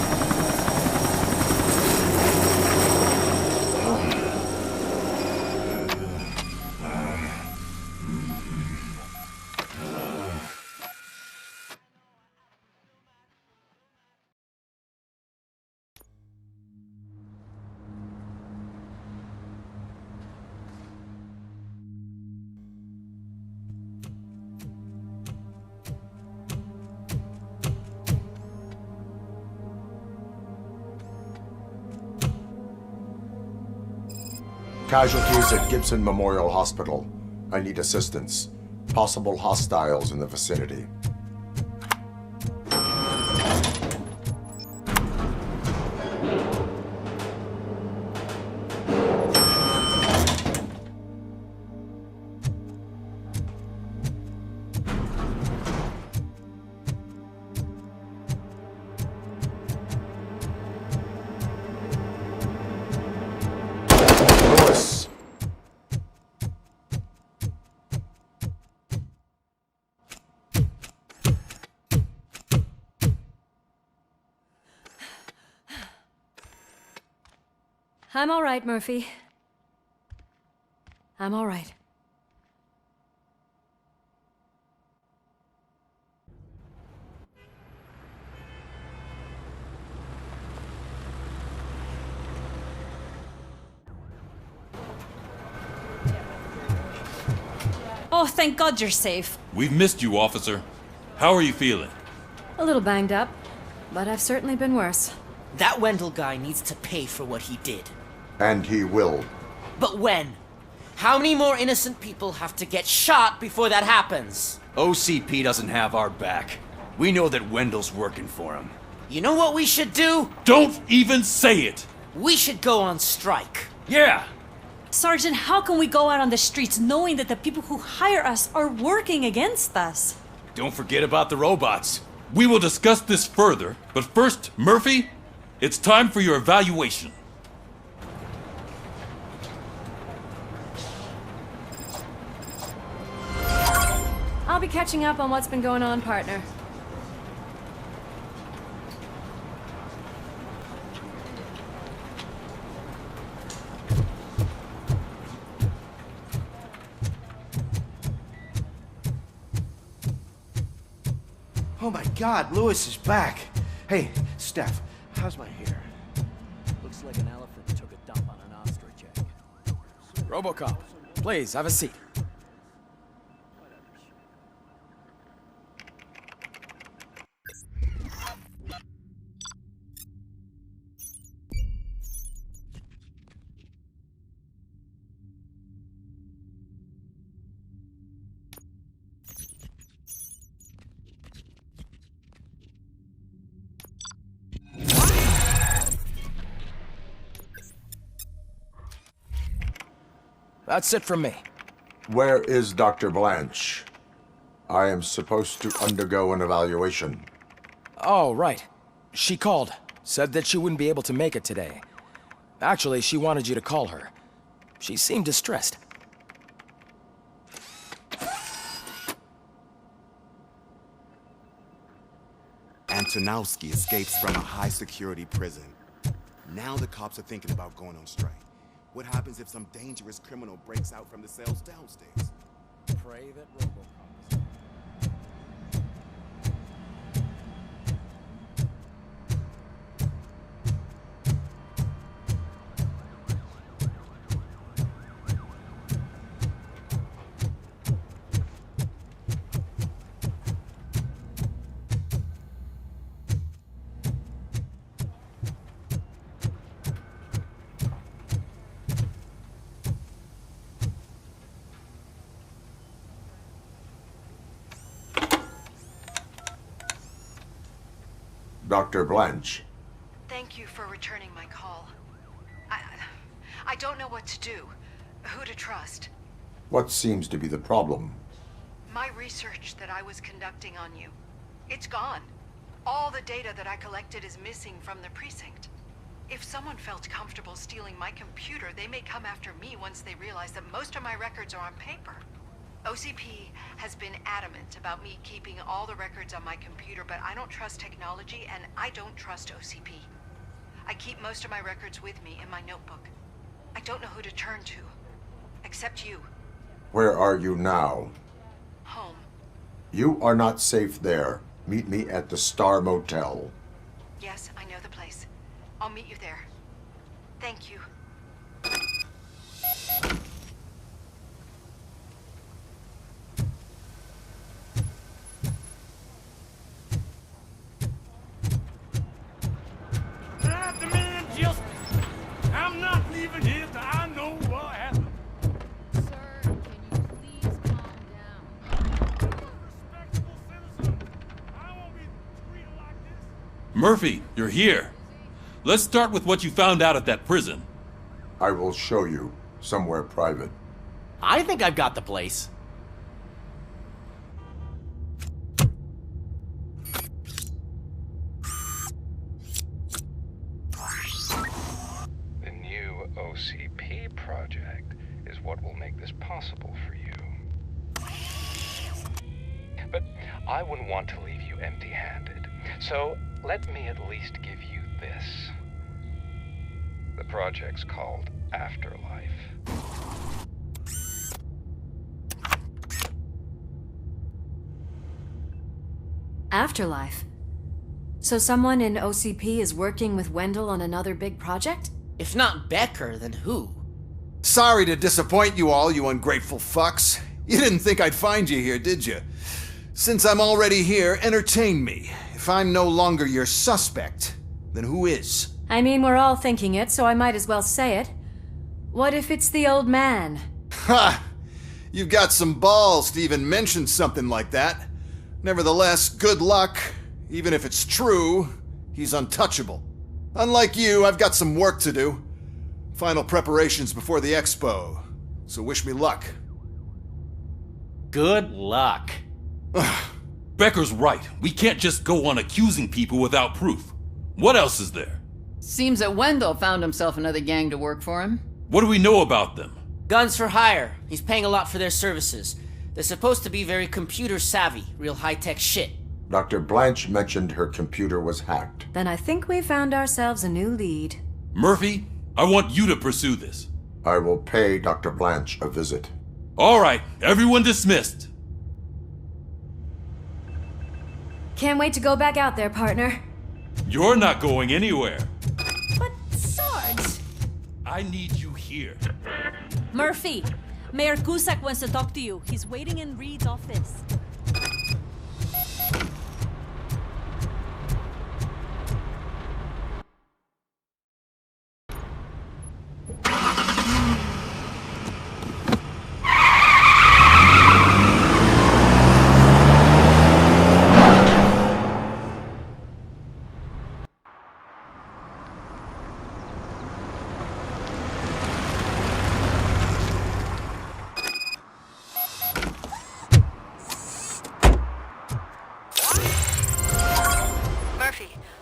Casualties at Gibson Memorial Hospital. I need assistance. Possible hostiles in the vicinity. I'm all right, Murphy. I'm all right. Oh, thank God you're safe. We've missed you, officer. How are you feeling? A little banged up, but I've certainly been worse. That Wendell guy needs to pay for what he did. And he will. But when? How many more innocent people have to get shot before that happens? OCP doesn't have our back. We know that Wendell's working for him. You know what we should do? Don't even say it! We should go on strike. Yeah! Sergeant, how can we go out on the streets knowing that the people who hire us are working against us? Don't forget about the robots. We will discuss this further, but first, Murphy, it's time for your evaluation. I'll be catching up on what's been going on, partner. Oh my God, Lewis is back. Hey, Steph, how's my hair? Looks like an elephant took a dump on an ostrich egg. Robocop, please, have a seat. That's it from me. Where is Dr. Blanche? I am supposed to undergo an evaluation. Oh, right. She called. Said that she wouldn't be able to make it today. Actually, she wanted you to call her. She seemed distressed. Antonowski escapes from a high-security prison. Now the cops are thinking about going on strike. What happens if some dangerous criminal breaks out from the cells downstairs? Pray that Robocop is... Dr. Blanche, Thank you for returning my call. I don't know what to do, who to trust. What seems to be the problem? My research that I was conducting on you, it's gone. All the data that I collected is missing from the precinct. If someone felt comfortable stealing my computer, they may come after me once they realize that most of my records are on paper. OCP has been adamant about me keeping all the records on my computer, but I don't trust technology and I don't trust OCP. I keep most of my records with me in my notebook. I don't know who to turn to, except you. Where are you now? Home. You are not safe there. Meet me at the Star Motel. Yes, I know the place. I'll meet you there. Thank you. Not the man, just. I'm not leaving here till I know what happened. Sir, can you please calm down? Murphy, you're here. Let's start with what you found out at that prison. I will show you, somewhere private. I think I've got the place. The new OCP project is what will make this possible for you. But I wouldn't want to leave you empty-handed. So let me at least give you this. The project's called Afterlife. Afterlife? So someone in OCP is working with Wendell on another big project? If not Becker, then who? Sorry to disappoint you all, you ungrateful fucks. You didn't think I'd find you here, did you? Since I'm already here, entertain me. If I'm no longer your suspect, then who is? I mean, we're all thinking it, so I might as well say it. What if it's the old man? Ha! You've got some balls to even mention something like that. Nevertheless, good luck. Even if it's true, he's untouchable. Unlike you, I've got some work to do. Final preparations before the expo. So wish me luck. Good luck. Becker's right. We can't just go on accusing people without proof. What else is there? Seems that Wendell found himself another gang to work for him. What do we know about them? Guns for hire. He's paying a lot for their services. They're supposed to be very computer savvy, real high-tech shit. Dr. Blanche mentioned her computer was hacked. Then I think we found ourselves a new lead. Murphy, I want you to pursue this. I will pay Dr. Blanche a visit. All right, everyone dismissed. Can't wait to go back out there, partner. You're not going anywhere. But, Sarge... I need you here. Murphy, Mayor Cusack wants to talk to you. He's waiting in Reed's office.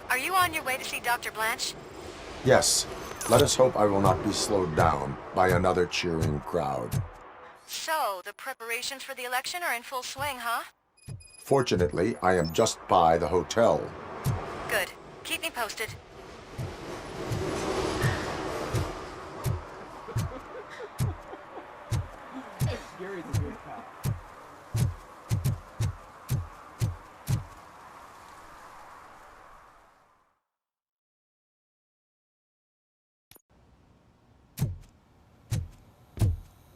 Are you on your way to see Dr. Blanche? Yes. Let us hope I will not be slowed down by another cheering crowd. So, the preparations for the election are in full swing, huh? Fortunately, I am just by the hotel. Good. Keep me posted.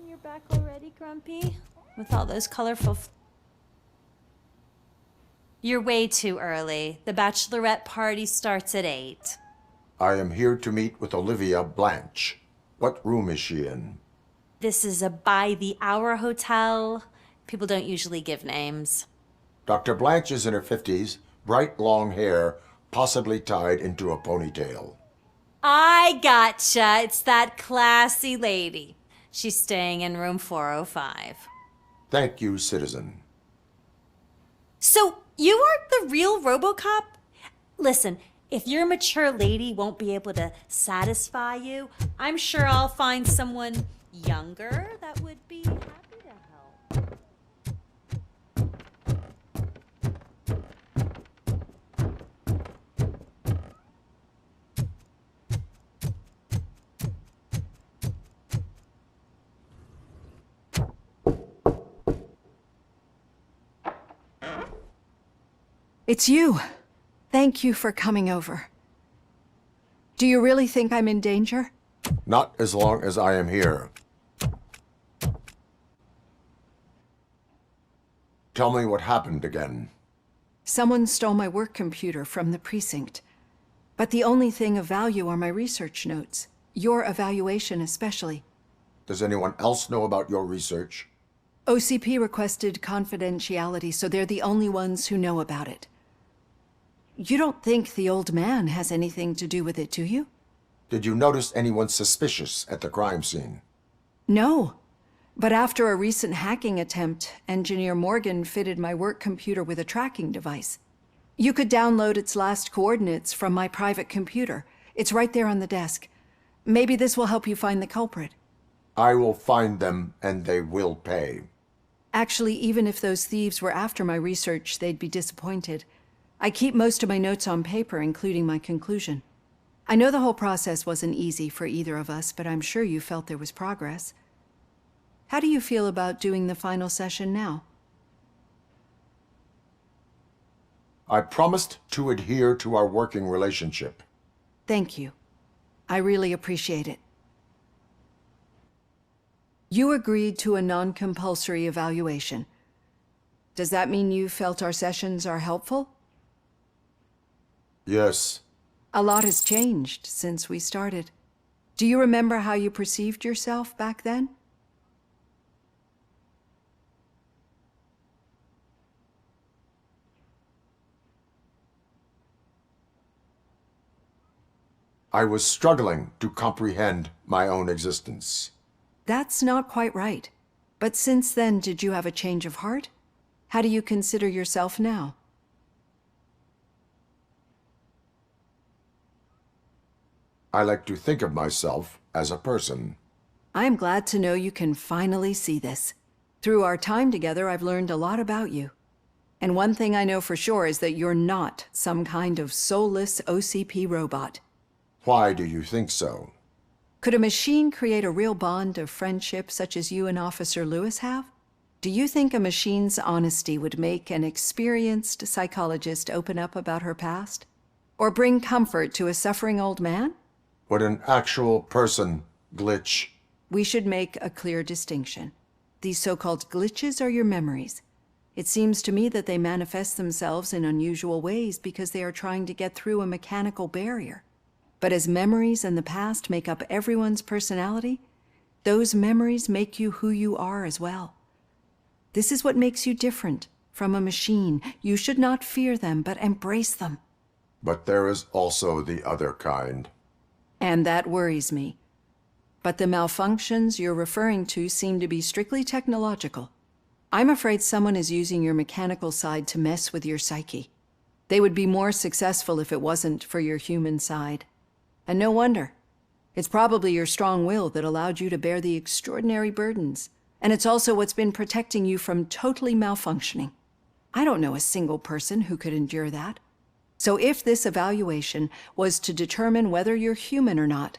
You're back already, Grumpy? With all those colorful... You're way too early. The bachelorette party starts at 8. I am here to meet with Olivia Blanche. What room is she in? This is a by-the-hour hotel. People don't usually give names. Dr. Blanche is in her 50s, bright long hair, possibly tied into a ponytail. I gotcha. It's that classy lady. She's staying in room 405. Thank you, citizen. So, you aren't the real Robocop? Listen, if your mature lady won't be able to satisfy you, I'm sure I'll find someone younger that would be happy to help. It's you. Thank you for coming over. Do you really think I'm in danger? Not as long as I am here. Tell me what happened again. Someone stole my work computer from the precinct. But the only thing of value are my research notes. Your evaluation especially. Does anyone else know about your research? OCP requested confidentiality, so they're the only ones who know about it. You don't think the old man has anything to do with it, do you? Did you notice anyone suspicious at the crime scene? No. But after a recent hacking attempt, Engineer Morgan fitted my work computer with a tracking device. You could download its last coordinates from my private computer. It's right there on the desk. Maybe this will help you find the culprit. I will find them, and they will pay. Actually, even if those thieves were after my research, they'd be disappointed. I keep most of my notes on paper, including my conclusion. I know the whole process wasn't easy for either of us, but I'm sure you felt there was progress. How do you feel about doing the final session now? I promised to adhere to our working relationship. Thank you. I really appreciate it. You agreed to a non-compulsory evaluation. Does that mean you felt our sessions are helpful? Yes. A lot has changed since we started. Do you remember how you perceived yourself back then? I was struggling to comprehend my own existence. That's not quite right. But since then, did you have a change of heart? How do you consider yourself now? I like to think of myself as a person. I'm glad to know you can finally see this. Through our time together, I've learned a lot about you. And one thing I know for sure is that you're not some kind of soulless OCP robot. Why do you think so? Could a machine create a real bond of friendship such as you and Officer Lewis have? Do you think a machine's honesty would make an experienced psychologist open up about her past? Or bring comfort to a suffering old man? Would an actual person glitch? We should make a clear distinction. These so-called glitches are your memories. It seems to me that they manifest themselves in unusual ways because they are trying to get through a mechanical barrier. But as memories and the past make up everyone's personality, those memories make you who you are as well. This is what makes you different from a machine. You should not fear them, but embrace them. But there is also the other kind. And that worries me. But the malfunctions you're referring to seem to be strictly technological. I'm afraid someone is using your mechanical side to mess with your psyche. They would be more successful if it wasn't for your human side. And no wonder. It's probably your strong will that allowed you to bear the extraordinary burdens. And it's also what's been protecting you from totally malfunctioning. I don't know a single person who could endure that. So if this evaluation was to determine whether you're human or not,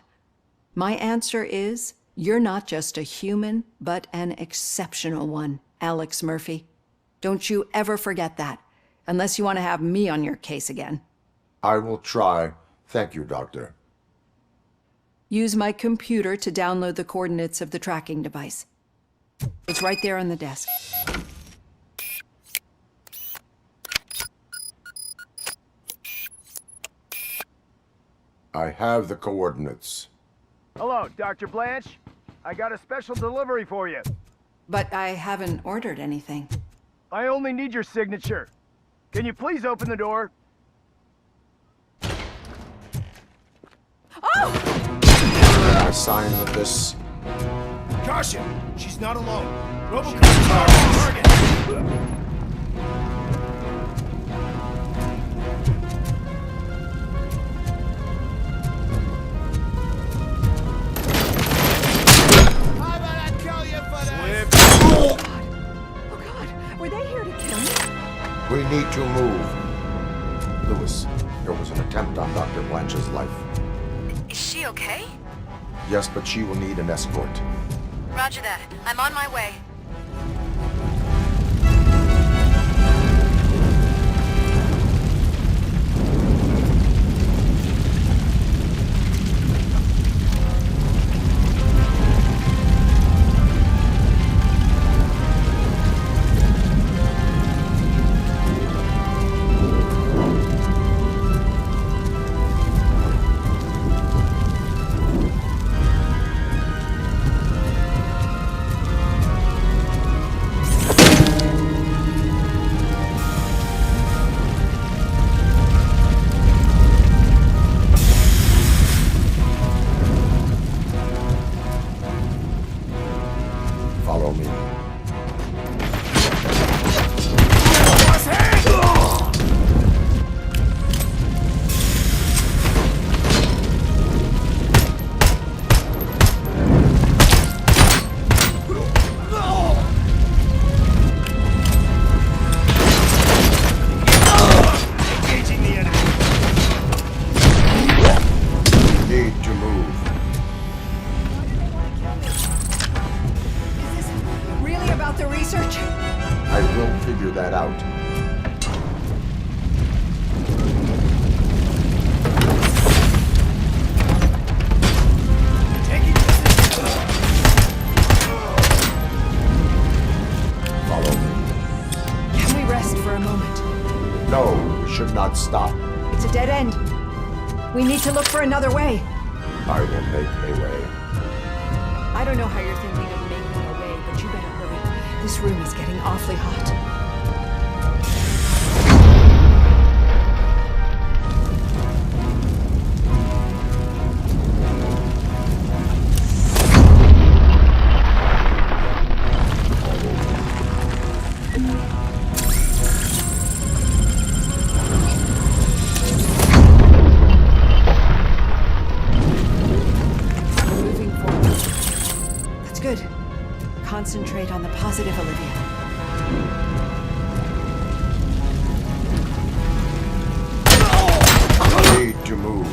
my answer is, you're not just a human, but an exceptional one, Alex Murphy. Don't you ever forget that, unless you want to have me on your case again. I will try. Thank you, Doctor. Use my computer to download the coordinates of the tracking device. It's right there on the desk. I have the coordinates. Hello, Dr. Blanche. I got a special delivery for you. But I haven't ordered anything. I only need your signature. Can you please open the door? sign of this? Caution! She's not alone. Robocop's target! How about I kill you for this? Oh God, were they here to kill me? We need to move. Lewis, there was an attempt on Dr. Blanche's life. Is she okay? Yes, but she will need an escort. Roger that. I'm on my way. Follow me. Engaging the enemy. Need to move. Is this really about the research? I will figure that out. Follow me. Can we rest for a moment? No, we should not stop. It's a dead end. We need to look for another way. I will make a way. I don't know how you're thinking of making a way, but you better hurry. This room is getting awfully hot. Moving forward. That's good. Concentrate on the positive, Olivia. Need to move.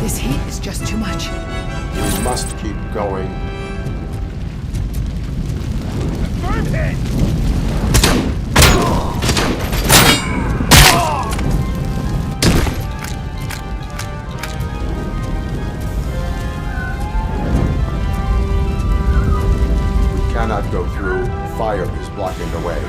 This heat is just too much. We must keep going. Burn hit! We cannot go through. Fire is blocking the way.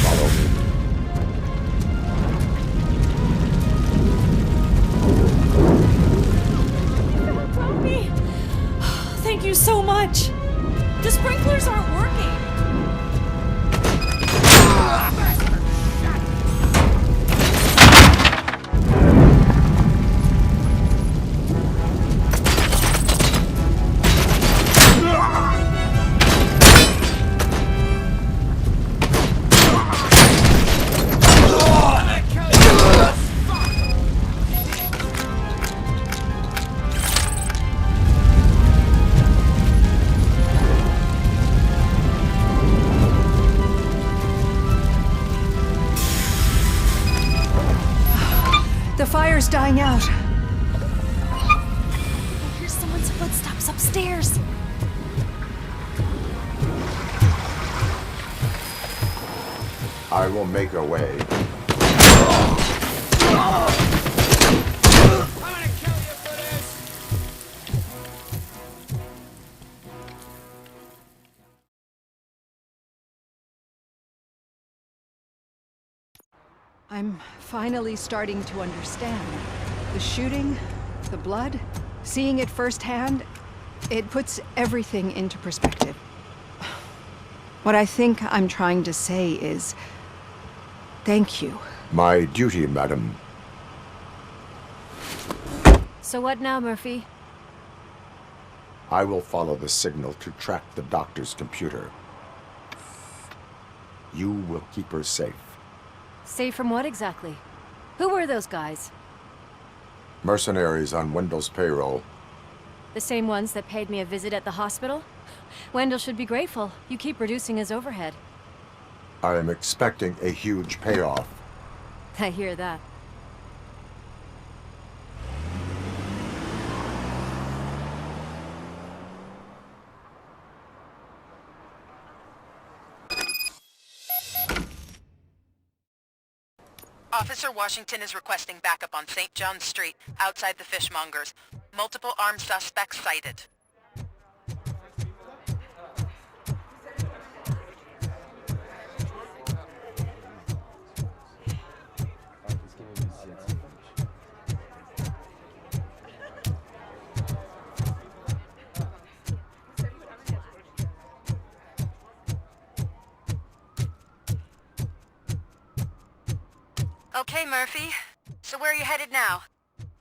Follow me. Help me! Thank you so much. The sprinklers aren't working. The fire's dying out. Here's someone's footsteps upstairs. I will make a way. I'm finally starting to understand. The shooting, the blood, seeing it firsthand, it puts everything into perspective. What I think I'm trying to say is, thank you. My duty, madam. So what now, Murphy? I will follow the signal to track the doctor's computer. You will keep her safe. Safe from what exactly? Who were those guys? Mercenaries on Wendell's payroll. The same ones that paid me a visit at the hospital? Wendell should be grateful. You keep reducing his overhead. I am expecting a huge payoff. I hear that. Officer Washington is requesting backup on St. John's Street, outside the fishmongers. Multiple armed suspects sighted. Okay, Murphy. So where are you headed now?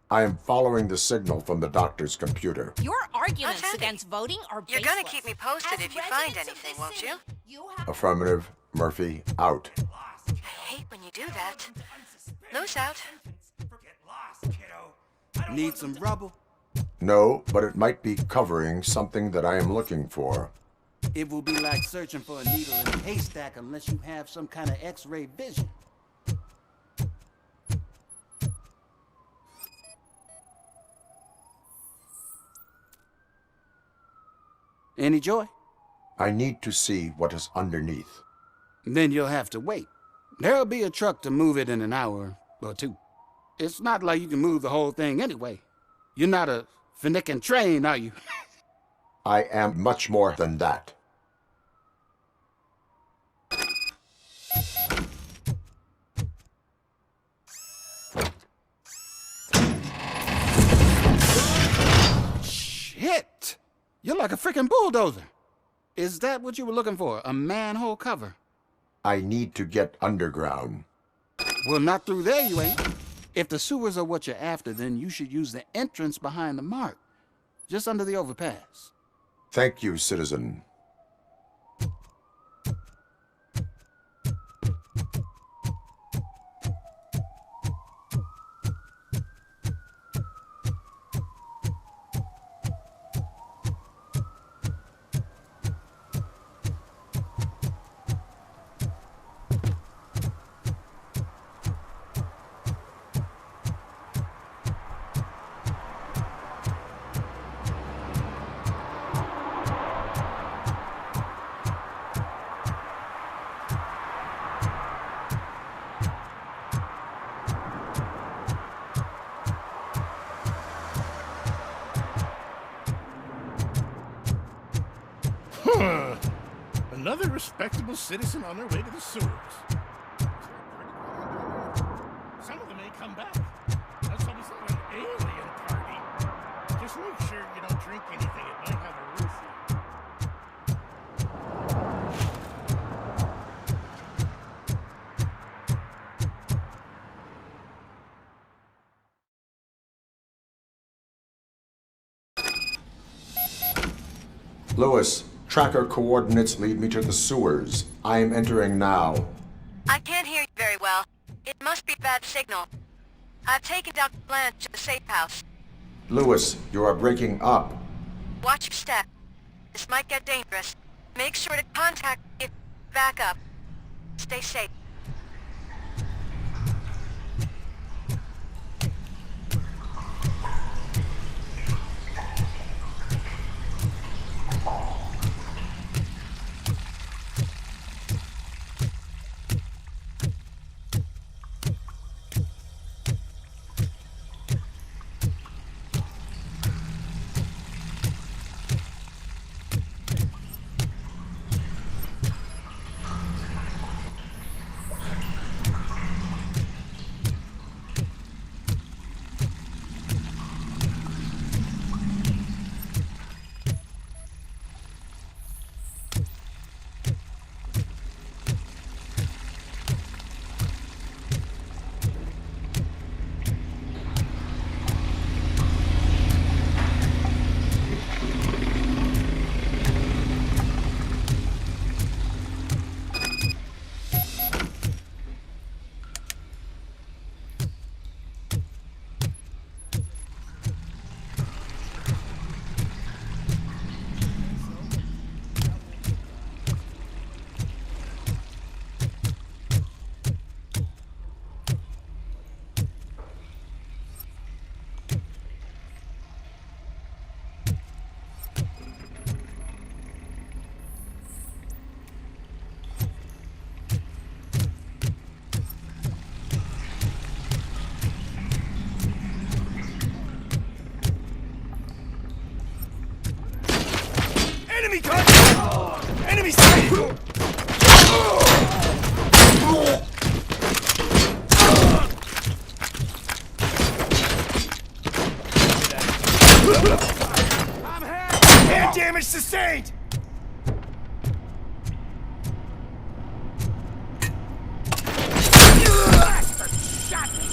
I am following the signal from the doctor's computer. Your arguments against voting are baseless. You're gonna keep me posted if you find anything, won't you? Affirmative. Murphy, out. I hate when you do that. Loose out. Need some rubble? No, but it might be covering something that I am looking for. It will be like searching for a needle in a haystack unless you have some kind of X-ray vision. Any joy? I need to see what is underneath. Then you'll have to wait. There'll be a truck to move it in an hour or two. It's not like you can move the whole thing anyway. You're not a finicking train, are you? I am much more than that. Shit! You're like a freaking bulldozer. Is that what you were looking for? A manhole cover? I need to get underground. Well, not through there, you ain't. If the sewers are what you're after, then you should use the entrance behind the mark, just under the overpass. Thank you, citizen. Another respectable citizen on their way to the sewers. Some of them may come back. That's almost like an alien party. Just make sure you don't drink anything. It might have a roof. Lewis, tracker coordinates lead me to the sewers. I am entering now. I can't hear you very well. It must be bad signal. I've taken Dr. Blanche to the safe house. Lewis, you are breaking up. Watch your step. This might get dangerous. Make sure to contact me if back up. Stay safe. Enemy contact! Enemy sighted! I'm hit! Hand damage sustained! Shot me!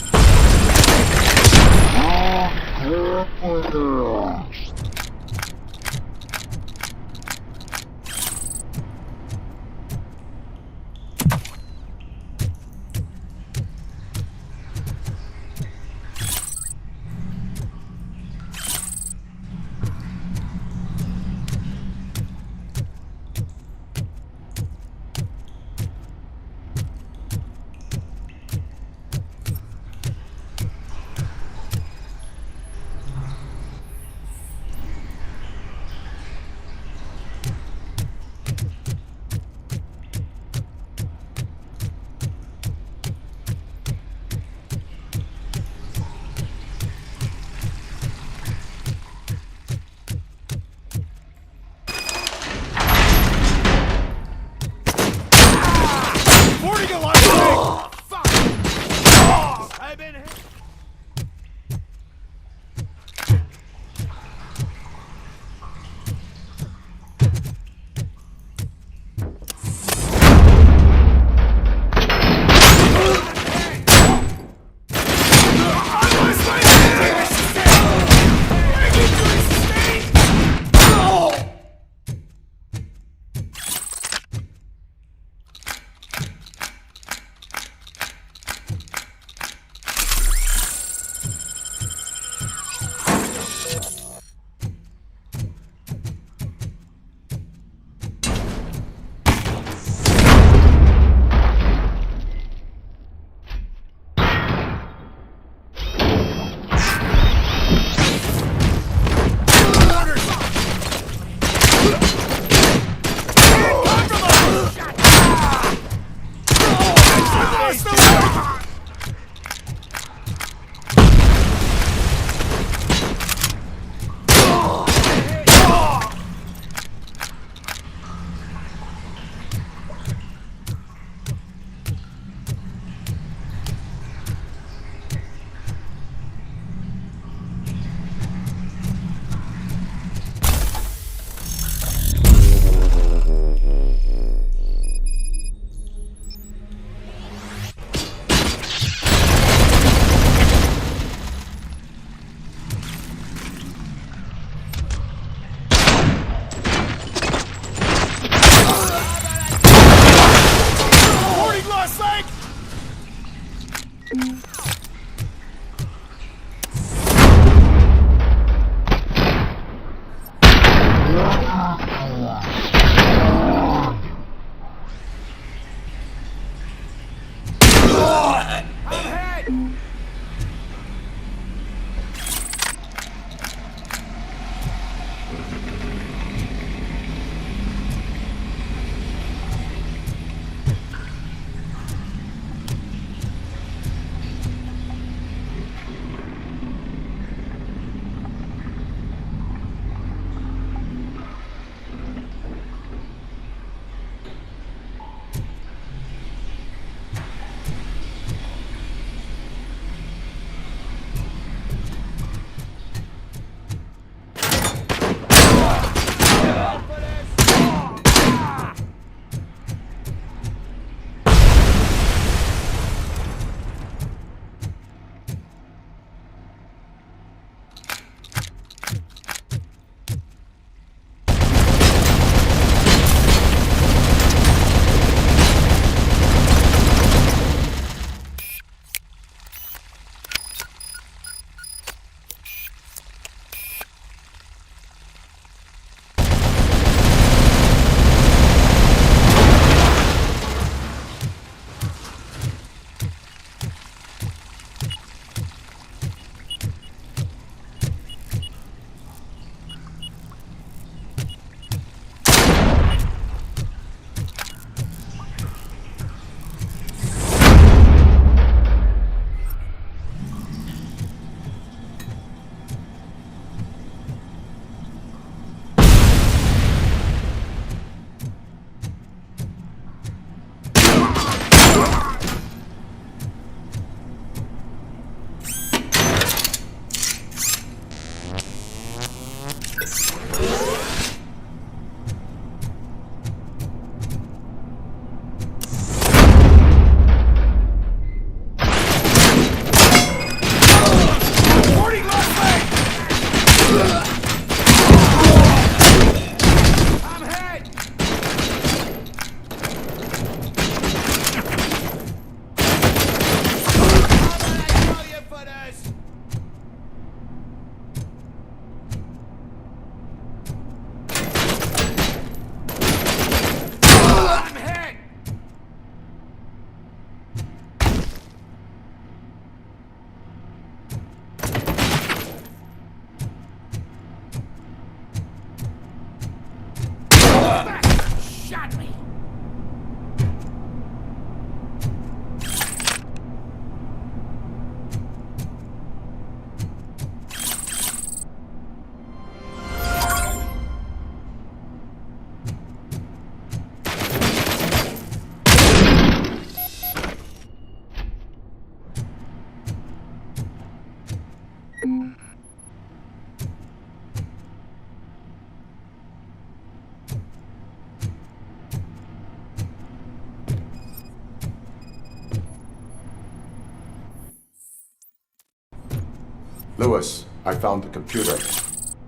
Lewis, I found the computer.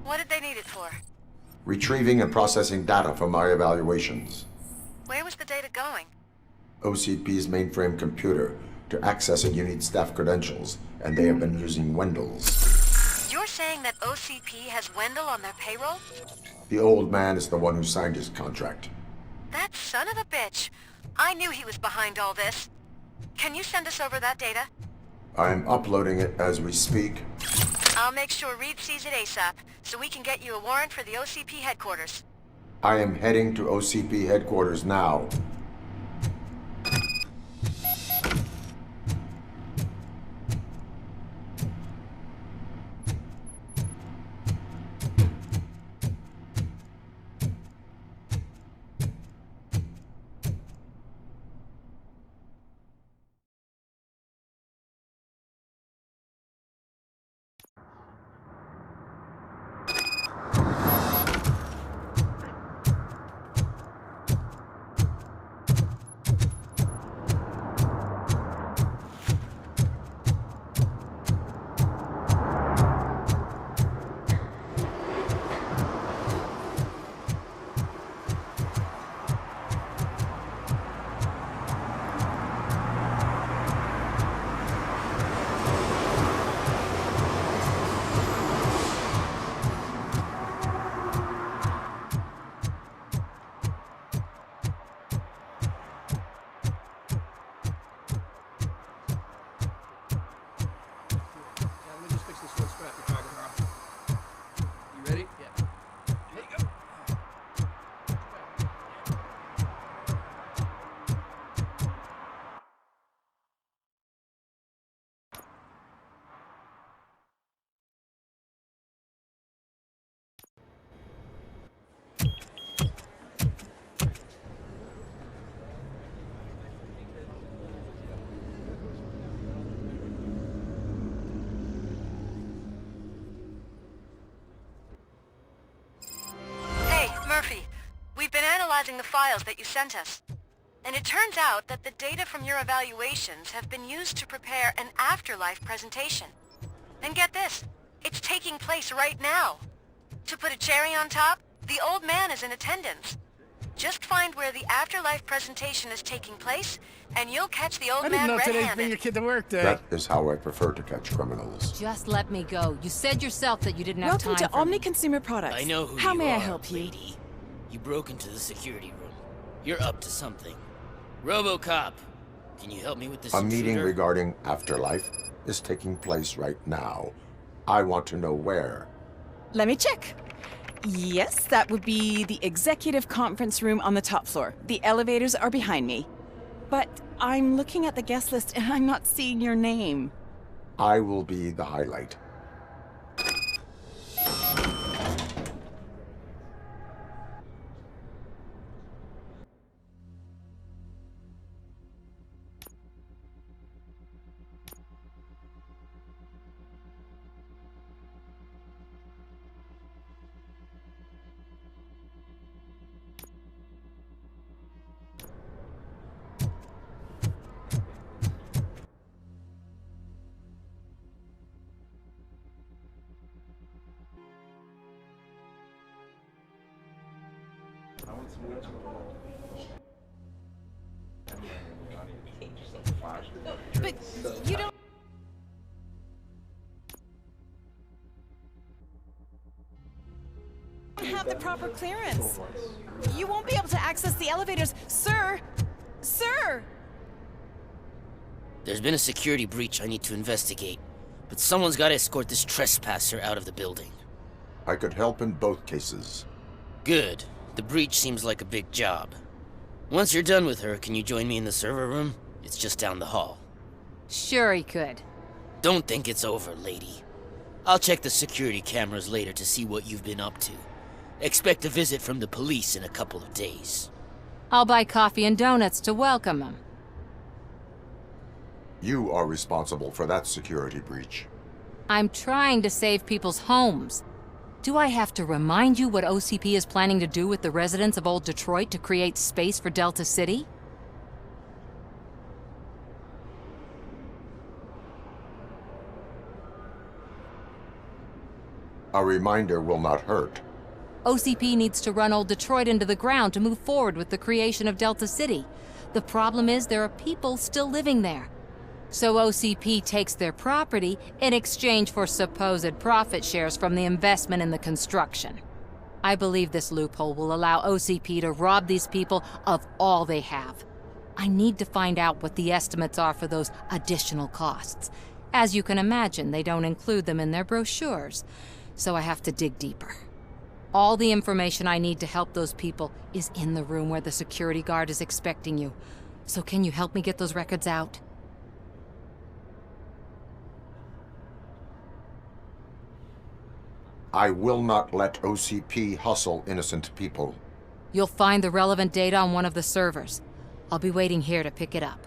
What did they need it for? Retrieving and processing data from my evaluations. Where was the data going? OCP's mainframe computer. To access it, you need staff credentials, and they have been using Wendell's. You're saying that OCP has Wendell on their payroll? The old man is the one who signed his contract. That son of a bitch. I knew he was behind all this. Can you send us over that data? I'm uploading it as we speak. I'll make sure Reed sees it ASAP, so we can get you a warrant for the OCP headquarters. I am heading to OCP headquarters now. The files that you sent us. And it turns out that the data from your evaluations have been used to prepare an afterlife presentation. And get this, it's taking place right now. To put a cherry on top, the old man is in attendance. Just find where the afterlife presentation is taking place, and you'll catch the old man red-handed. Your kid to work day. That is how I prefer to catch criminals. Just let me go. You said yourself that you didn't have time. Welcome to Omni Consumer Products. I know who How you may are, I help you? lady. You broke into the security room. You're up to something. Robocop, can you help me with this A meeting intruder? regarding afterlife is taking place right now. I want to know where. Let me check. Yes, that would be the executive conference room on the top floor. The elevators are behind me. But I'm looking at the guest list and I'm not seeing your name. I will be the highlight. But you don't... have the proper clearance. You won't be able to access the elevators, sir! Sir! There's been a security breach I need to investigate, but someone's got to escort this trespasser out of the building. I could help in both cases. Good. The breach seems like a big job. Once you're done with her, can you join me in the server room? It's just down the hall. Sure he could. Don't think it's over, lady. I'll check the security cameras later to see what you've been up to. Expect a visit from the police in a couple of days. I'll buy coffee and donuts to welcome him. You are responsible for that security breach. I'm trying to save people's homes. Do I have to remind you what OCP is planning to do with the residents of Old Detroit to create space for Delta City? A reminder will not hurt. OCP needs to run old Detroit into the ground to move forward with the creation of Delta City. The problem is there are people still living there. So OCP takes their property in exchange for supposed profit shares from the investment in the construction. I believe this loophole will allow OCP to rob these people of all they have. I need to find out what the estimates are for those additional costs. As you can imagine, they don't include them in their brochures, so I have to dig deeper. All the information I need to help those people is in the room where the security guard is expecting you. So can you help me get those records out? I will not let OCP hustle innocent people. You'll find the relevant data on one of the servers. I'll be waiting here to pick it up.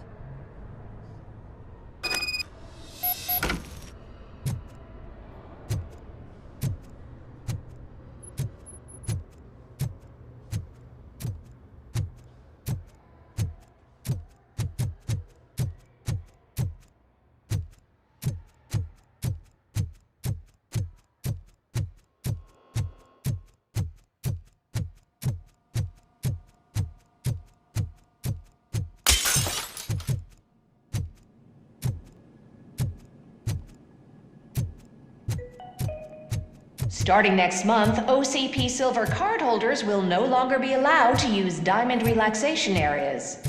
Starting next month, OCP Silver cardholders will no longer be allowed to use diamond relaxation areas.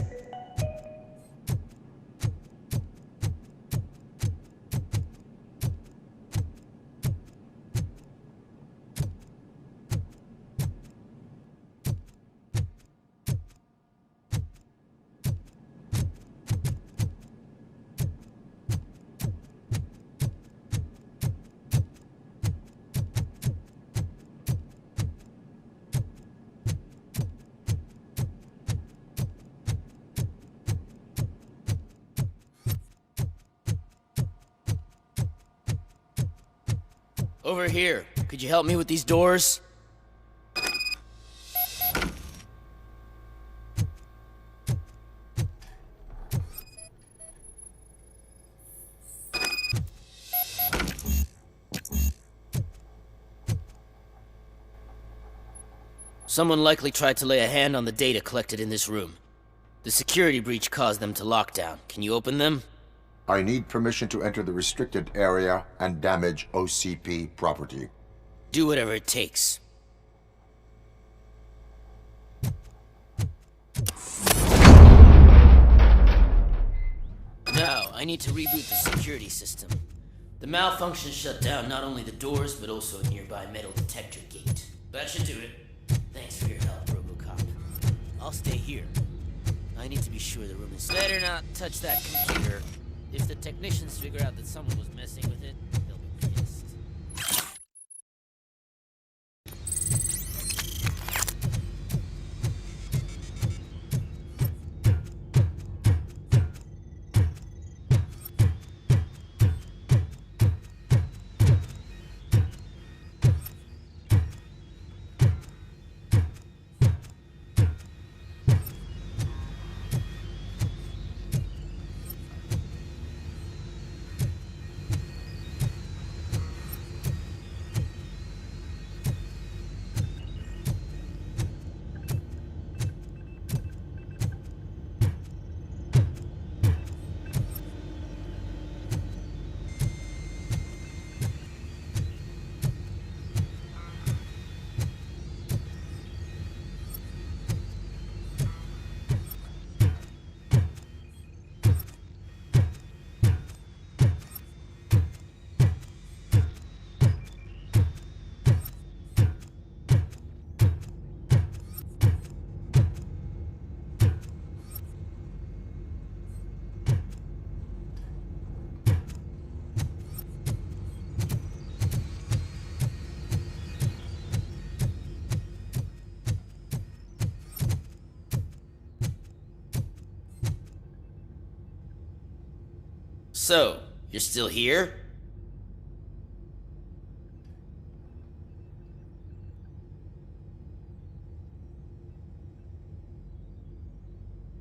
Over here. Could you help me with these doors? Someone likely tried to lay a hand on the data collected in this room. The security breach caused them to lock down. Can you open them? I need permission to enter the restricted area and damage OCP property. Do whatever it takes. Now, I need to reboot the security system. The malfunction shut down not only the doors, but also a nearby metal detector gate. That should do it. Thanks for your help, Robocop. I'll stay here. I need to be sure the room is... Better not touch that computer. If the technicians figure out that someone was messing with it, they'll be pissed. So, you're still here?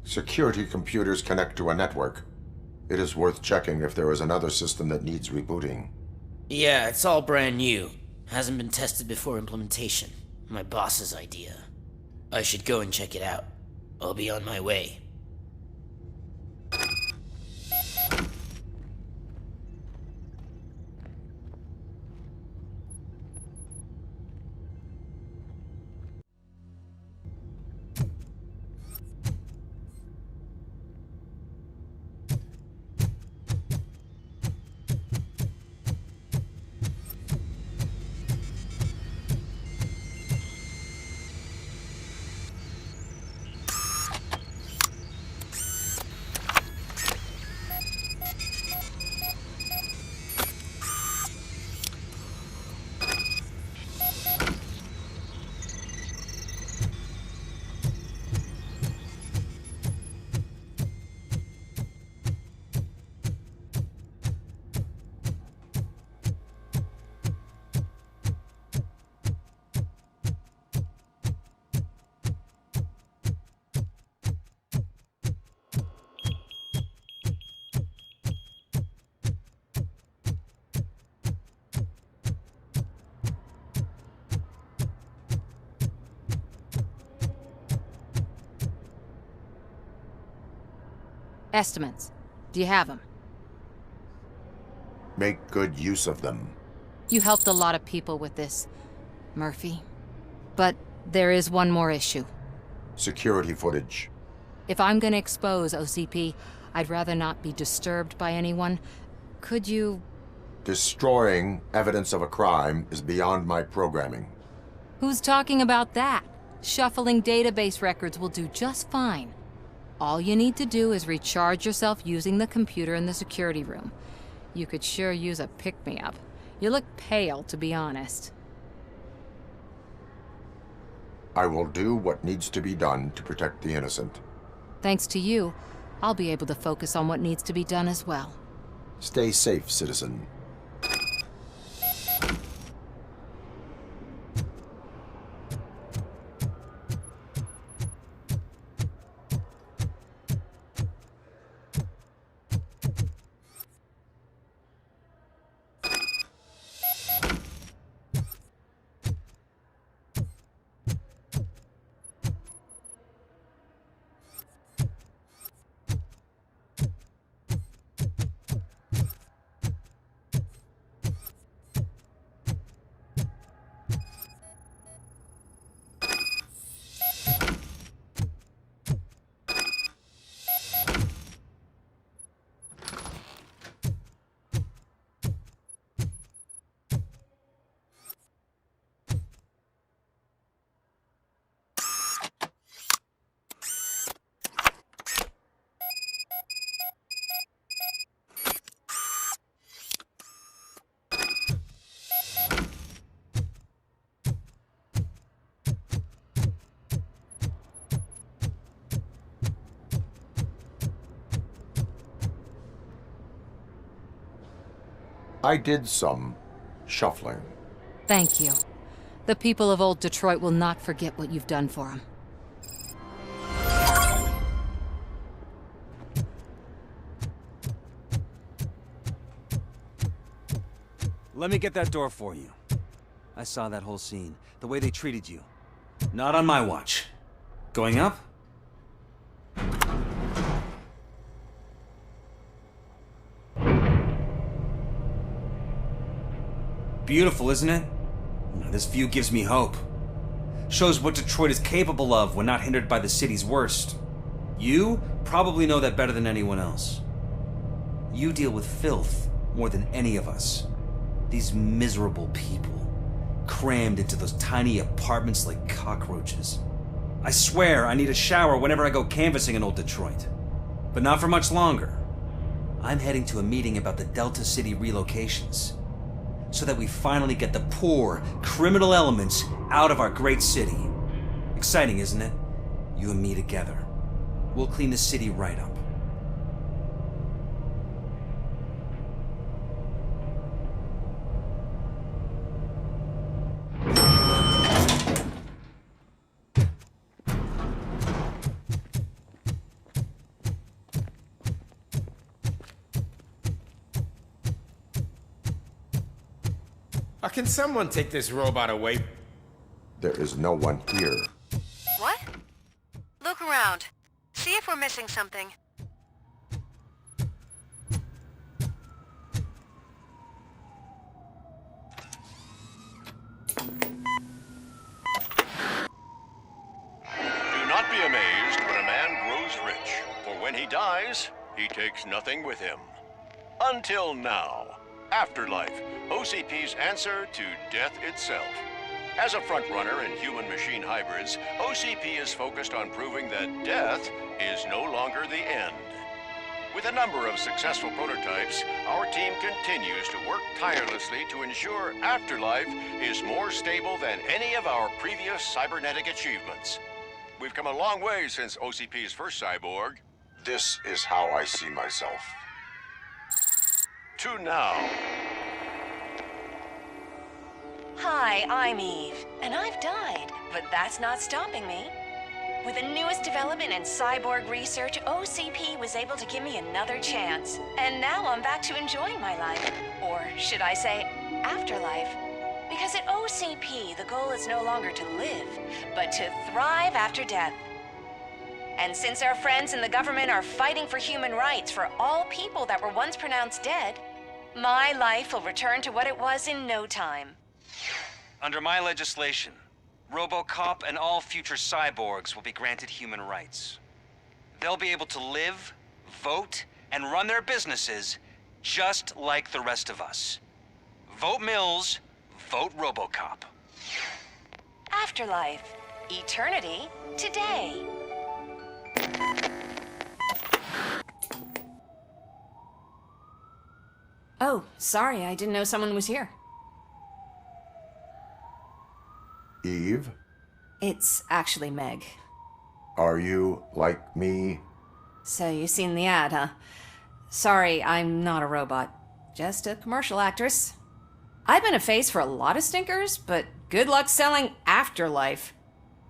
Security computers connect to a network. It is worth checking if there is another system that needs rebooting. Yeah, it's all brand new. Hasn't been tested before implementation. My boss's idea. I should go and check it out. I'll be on my way. Estimates. Do you have them? Make good use of them. You helped a lot of people with this, Murphy. But there is one more issue. Security footage. If I'm gonna expose OCP, I'd rather not be disturbed by anyone. Could you... Destroying evidence of a crime is beyond my programming. Who's talking about that? Shuffling database records will do just fine. All you need to do is recharge yourself using the computer in the security room. You could sure use a pick-me-up. You look pale, to be honest. I will do what needs to be done to protect the innocent. Thanks to you, I'll be able to focus on what needs to be done as well. Stay safe, citizen. I did some shuffling. Thank you. The people of old Detroit will not forget what you've done for them. Let me get that door for you. I saw that whole scene, the way they treated you. Not on my watch. Going up? Beautiful, isn't it? This view gives me hope. Shows what Detroit is capable of when not hindered by the city's worst. You probably know that better than anyone else. You deal with filth more than any of us. These miserable people, crammed into those tiny apartments like cockroaches. I swear I need a shower whenever I go canvassing in old Detroit. But not for much longer. I'm heading to a meeting about the Delta City relocations, so that we finally get the poor, criminal elements out of our great city. Exciting, isn't it? You and me together. We'll clean the city right up. Can someone take this robot away? There is no one here. What? Look around. See if we're missing something. Do not be amazed when a man grows rich, for when he dies, he takes nothing with him. Until now. Afterlife, OCP's answer to death itself. As a frontrunner in human-machine hybrids, OCP is focused on proving that death is no longer the end. With a number of successful prototypes, our team continues to work tirelessly to ensure Afterlife is more stable than any of our previous cybernetic achievements. We've come a long way since OCP's first cyborg. This is how I see myself. To now. Hi, I'm Eve, and I've died, but that's not stopping me. With the newest development in cyborg research, OCP was able to give me another chance. And now I'm back to enjoying my life. Or should I say, afterlife. Because at OCP, the goal is no longer to live, but to thrive after death. And since our friends in the government are fighting for human rights for all people that were once pronounced dead, my life will return to what it was in no time. Under my legislation, Robocop and all future cyborgs will be granted human rights. They'll be able to live, vote, and run their businesses just like the rest of us. Vote Mills, vote Robocop. Afterlife. Eternity. Today. Oh, sorry, I didn't know someone was here. Eve, It's actually Meg. are you like me? So you've seen the ad, huh? Sorry, I'm not a robot. Just a commercial actress. I've been a face for a lot of stinkers, but good luck selling Afterlife.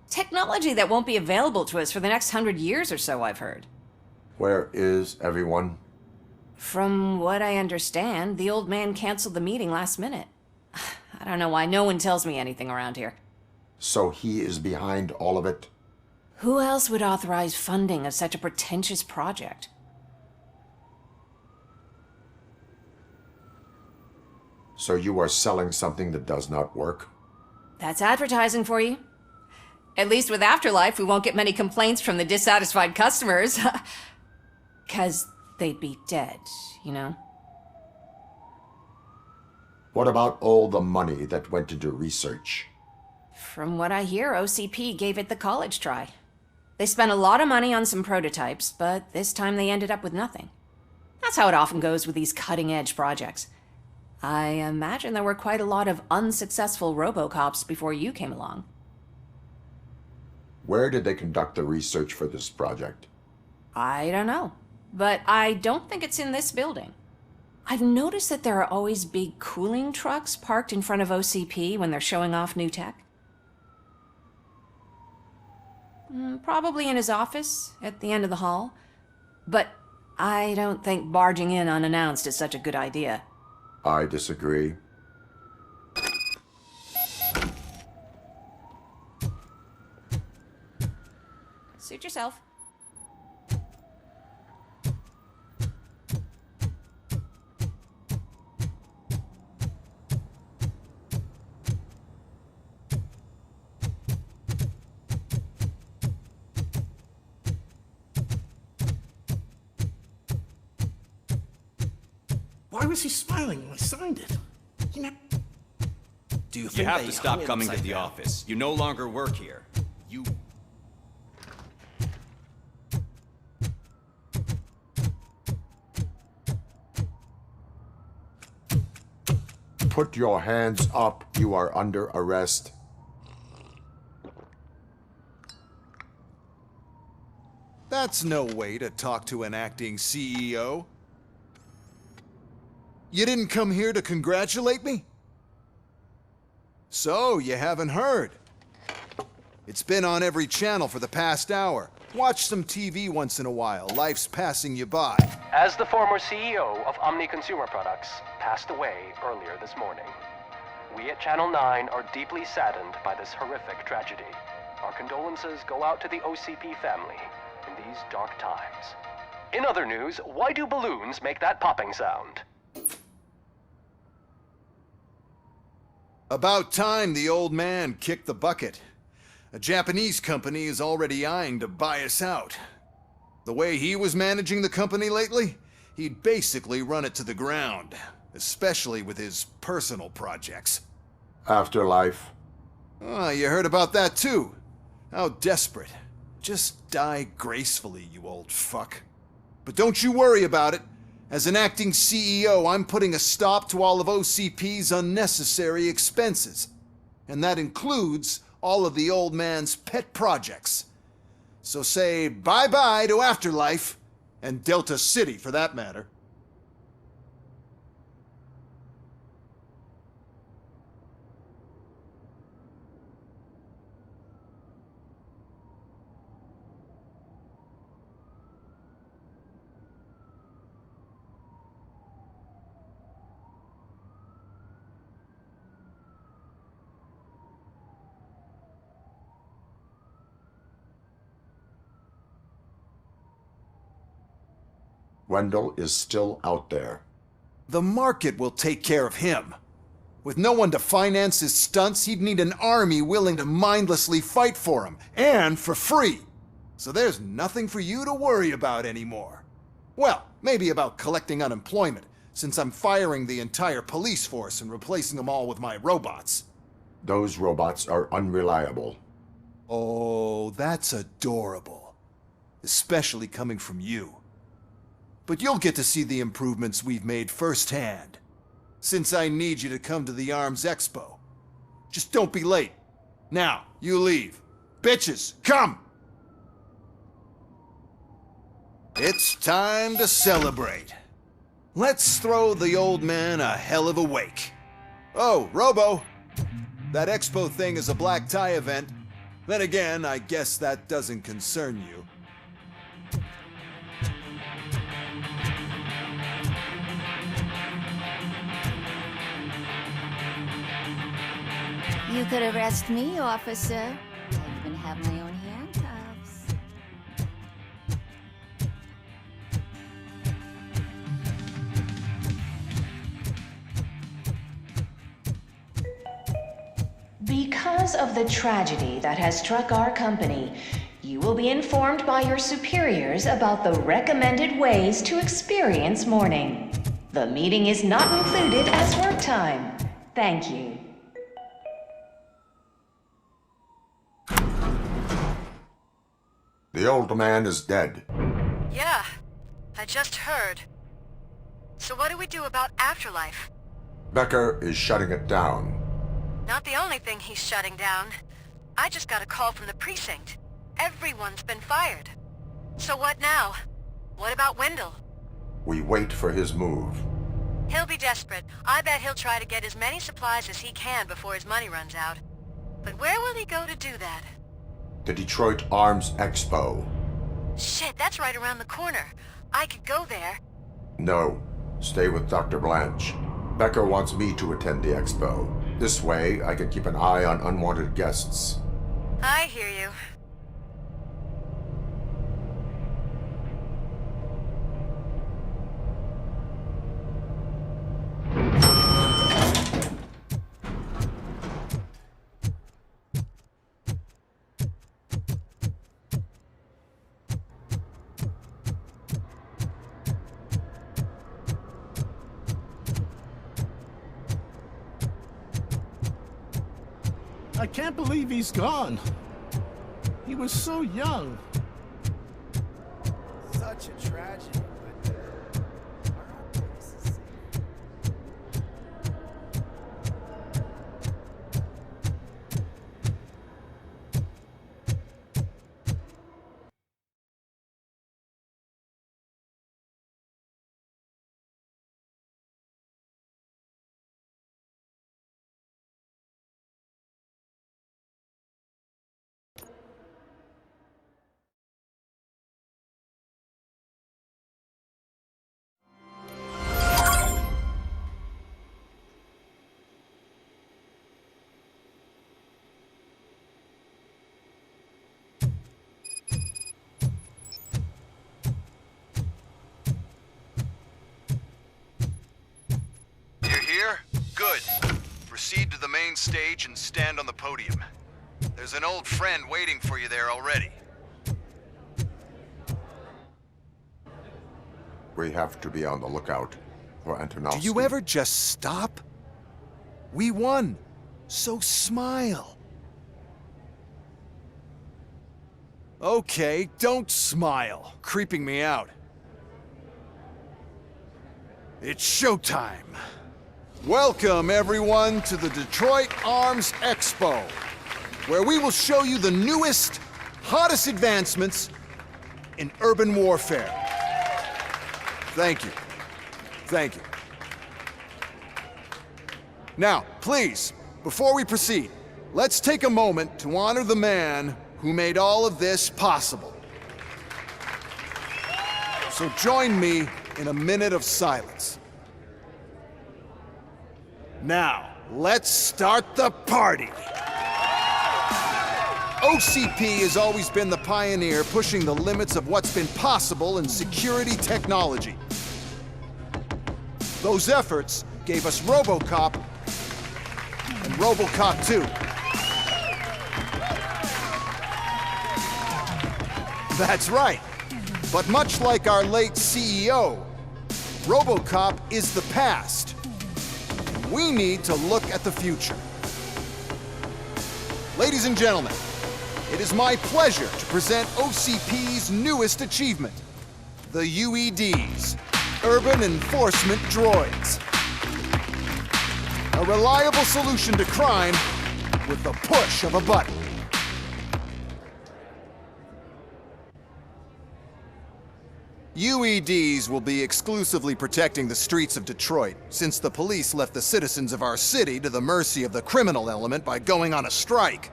Technology that won't be available to us for the next 100 years or so, I've heard. Where is everyone? From what I understand, the old man canceled the meeting last minute. I don't know why no one tells me anything around here. So he is behind all of it? Who else would authorize funding of such a pretentious project? So you are selling something that does not work? That's advertising for you. At least with Afterlife, we won't get many complaints from the dissatisfied customers. 'Cause they'd be dead, you know? What about all the money that went into research? From what I hear, OCP gave it the college try. They spent a lot of money on some prototypes, but this time they ended up with nothing. That's how it often goes with these cutting-edge projects. I imagine there were quite a lot of unsuccessful Robocops before you came along. Where did they conduct the research for this project? I don't know, but I don't think it's in this building. I've noticed that there are always big cooling trucks parked in front of OCP when they're showing off new tech. Probably in his office, at the end of the hall. But I don't think barging in unannounced is such a good idea. I disagree. Suit yourself. Why was he smiling when I signed it? You know. Do you think have they to stop hung it coming to upside the down? office? You no longer work here. You... Put your hands up. You are under arrest. That's no way to talk to an acting CEO. You didn't come here to congratulate me? So, you haven't heard. It's been on every channel for the past hour. Watch some TV once in a while. Life's passing you by. As the former CEO of Omni Consumer Products passed away earlier this morning, We at Channel 9 are deeply saddened by this horrific tragedy. Our condolences go out to the OCP family in these dark times. In other news, why do balloons make that popping sound? About time the old man kicked the bucket. A Japanese company is already eyeing to buy us out. The way he was managing the company lately, he'd basically run it to the ground, especially with his personal projects. Afterlife. Oh, you heard about that too. How desperate. Just die gracefully, you old fuck. But don't you worry about it. As an acting CEO, I'm putting a stop to all of OCP's unnecessary expenses. And that includes all of the old man's pet projects. So say bye-bye to Afterlife, and Delta City for that matter. Wendell is still out there. The market will take care of him. With no one to finance his stunts, he'd need an army willing to mindlessly fight for him, and for free. So there's nothing for you to worry about anymore. Well, maybe about collecting unemployment, since I'm firing the entire police force and replacing them all with my robots. Those robots are unreliable. Oh, that's adorable. Especially coming from you. But you'll get to see the improvements we've made firsthand. Since I need you to come to the Arms Expo. Just don't be late. Now, you leave. Bitches, come! It's time to celebrate. Let's throw the old man a hell of a wake. Oh, Robo! That expo thing is a black tie event. Then again, I guess that doesn't concern you. You could arrest me, officer. I even have my own handcuffs. Because of the tragedy that has struck our company, you will be informed by your superiors about the recommended ways to experience mourning. The meeting is not included as work time. Thank you. The old man is dead. Yeah, I just heard. So what do we do about Afterlife? Becker is shutting it down. Not the only thing he's shutting down. I just got a call from the precinct. Everyone's been fired. So what now? What about Wendell? We wait for his move. He'll be desperate. I bet he'll try to get as many supplies as he can before his money runs out. But where will he go to do that? The Detroit Arms Expo. Shit, that's right around the corner. I could go there. No, stay with Dr. Blanche. Becker wants me to attend the expo. This way, I can keep an eye on unwanted guests. I hear you. I can't believe he's gone. He was so young. Such a tragedy. Good. Proceed to the main stage and stand on the podium. There's an old friend waiting for you there already. We have to be on the lookout for Antonovsky. Do you ever just stop? We won. So smile. Okay, don't smile. Creeping me out. It's showtime. Welcome, everyone, to the Detroit Arms Expo, where we will show you the newest, hottest advancements in urban warfare. Thank you. Thank you. Now, please, before we proceed, let's take a moment to honor the man who made all of this possible. So join me in a minute of silence. Now, let's start the party. OCP has always been the pioneer pushing the limits of what's been possible in security technology. Those efforts gave us Robocop and Robocop 2. That's right. But much like our late CEO, Robocop is the past. We need to look at the future. Ladies and gentlemen, it is my pleasure to present OCP's newest achievement, the UEDs, Urban Enforcement Droids. A reliable solution to crime with the push of a button. UEDs will be exclusively protecting the streets of Detroit, since the police left the citizens of our city to the mercy of the criminal element by going on a strike.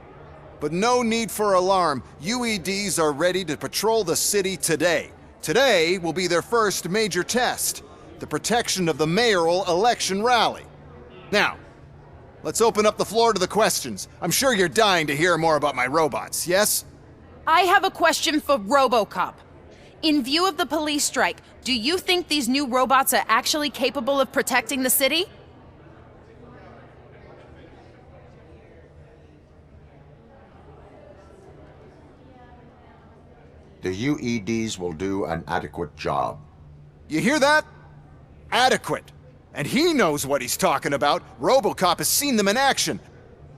But no need for alarm. UEDs are ready to patrol the city today. Today will be their first major test, the protection of the mayoral election rally. Now, let's open up the floor to the questions. I'm sure you're dying to hear more about my robots, yes? I have a question for Robocop. In view of the police strike, do you think these new robots are actually capable of protecting the city? The UEDs will do an adequate job. You hear that? Adequate. And he knows what he's talking about. Robocop has seen them in action.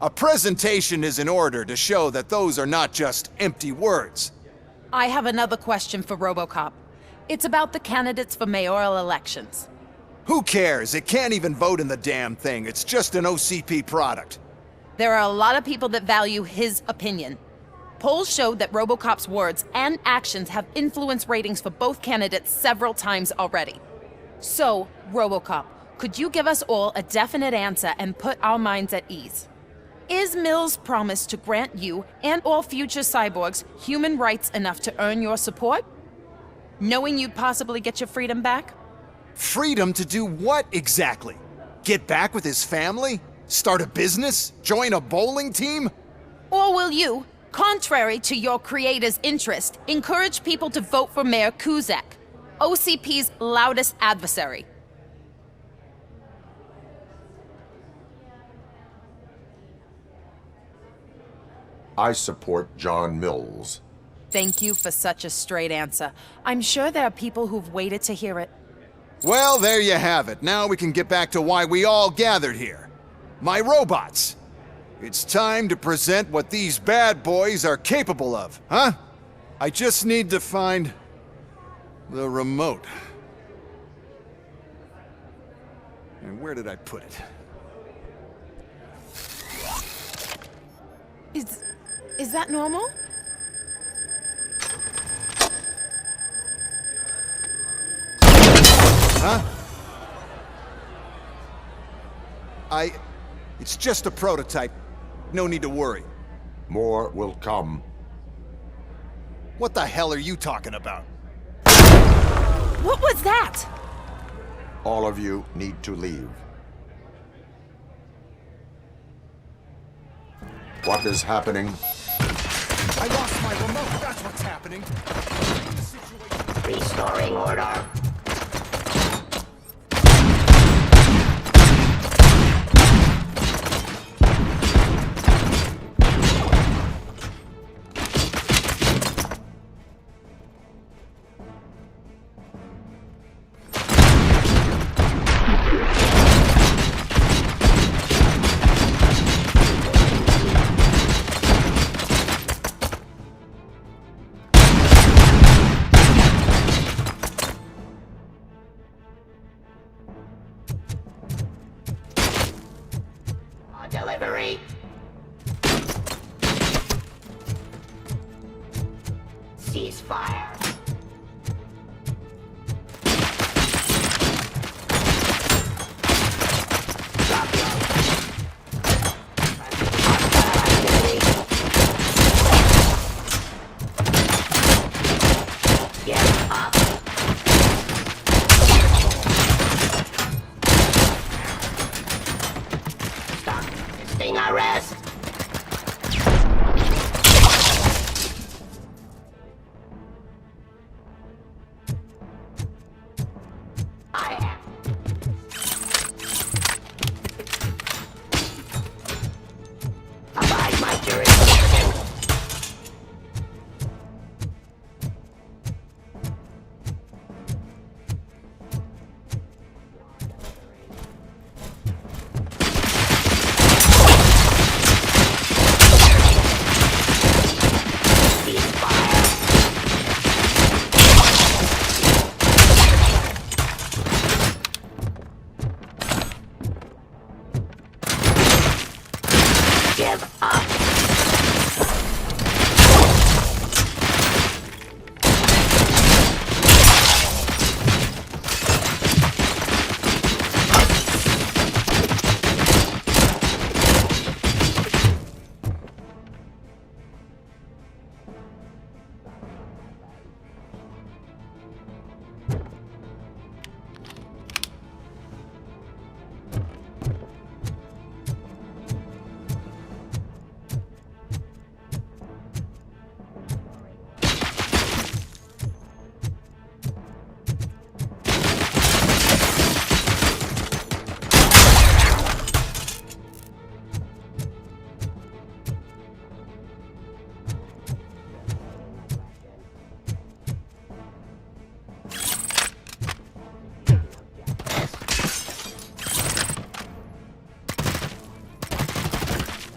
A presentation is in order to show that those are not just empty words. I have another question for Robocop. It's about the candidates for mayoral elections. Who cares? It can't even vote in the damn thing. It's just an OCP product. There are a lot of people that value his opinion. Polls showed that Robocop's words and actions have influenced ratings for both candidates several times already. So, Robocop, could you give us all a definite answer and put our minds at ease? Is Mills' promise to grant you and all future cyborgs human rights enough to earn your support? Knowing you'd possibly get your freedom back? Freedom to do what exactly? Get back with his family? Start a business? Join a bowling team? Or will you, contrary to your creator's interest, encourage people to vote for Mayor Kuzak, OCP's loudest adversary? I support John Mills. Thank you for such a straight answer. I'm sure there are people who've waited to hear it. Well, there you have it. Now we can get back to why we all gathered here. My robots. It's time to present what these bad boys are capable of, huh? I just need to find the remote. And where did I put it? Is that normal? Huh? It's just a prototype. No need to worry. More will come. What the hell are you talking about? What was that? All of you need to leave. What is happening? I lost my remote. That's what's happening. Restoring order. delivery. Ceasefire. Arrest! I am. Abide my jurisdiction. Give up.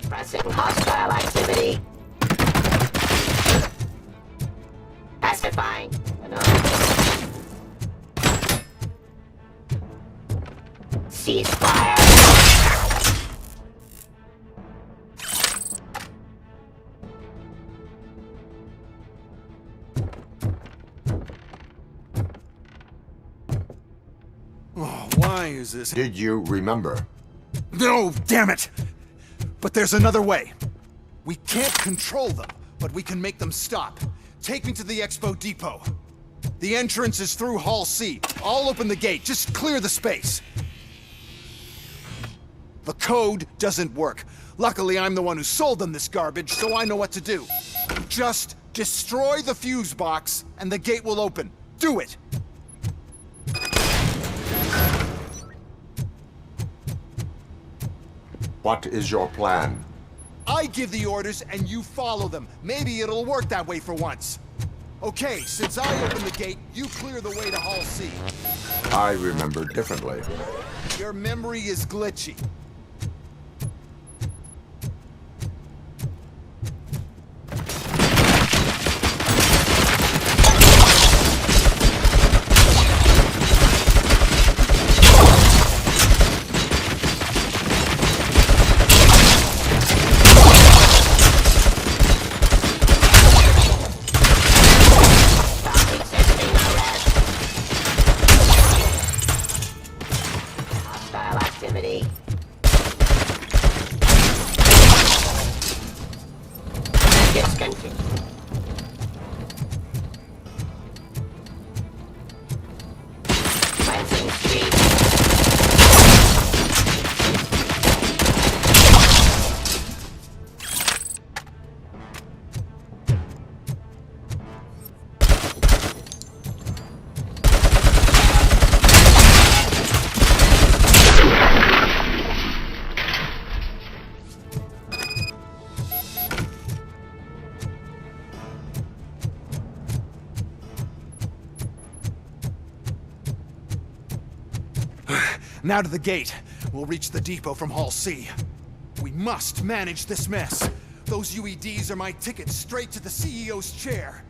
Pressing hostile activity. Pacifying. No. Ceasefire. Oh, why is this? Did you remember? No, damn it! But there's another way. We can't control them, but we can make them stop. Take me to the Expo Depot. The entrance is through Hall C. I'll open the gate. Just clear the space. The code doesn't work. Luckily, I'm the one who sold them this garbage, so I know what to do. Just destroy the fuse box, and the gate will open. Do it! What is your plan? I give the orders and you follow them. Maybe it'll work that way for once. Okay, since I open the gate, you clear the way to Hall C. I remember differently. Your memory is glitchy. Now to the gate. We'll reach the depot from Hall C. We must manage this mess. Those UEDs are my ticket straight to the CEO's chair.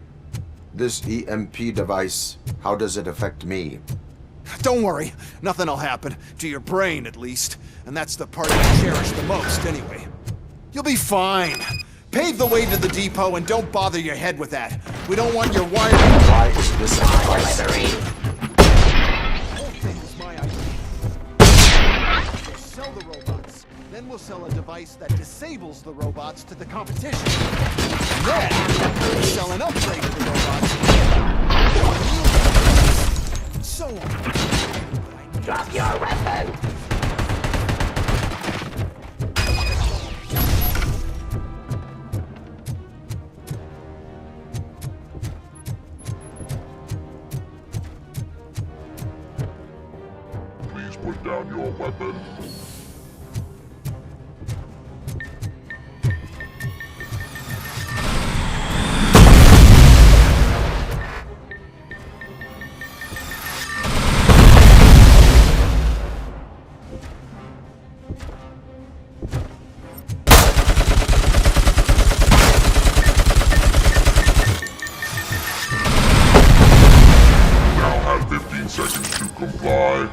This EMP device, how does it affect me? Don't worry, nothing'll happen. To your brain, at least. And that's the part I cherish the most, anyway. You'll be fine. Pave the way to the depot and don't bother your head with that. We don't want your wiring. Why is this necessary? Whole thing is my idea. We'll sell the robots. Then we'll sell a device that disables the robots to the competition. Then we'll sell an upgrade to the robots. And so on. Drop your weapon! Please put down your weapon. Now have 15 seconds to comply.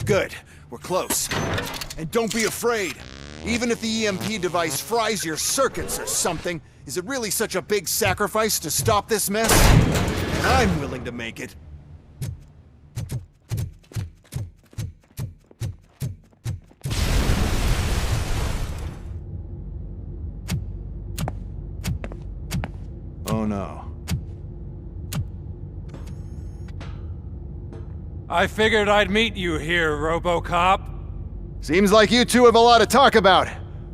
Good. We're close. And don't be afraid. Even if the EMP device fries your circuits or something, is it really such a big sacrifice to stop this mess? And I'm willing to make it. Oh no. I figured I'd meet you here, Robocop. Seems like you two have a lot to talk about.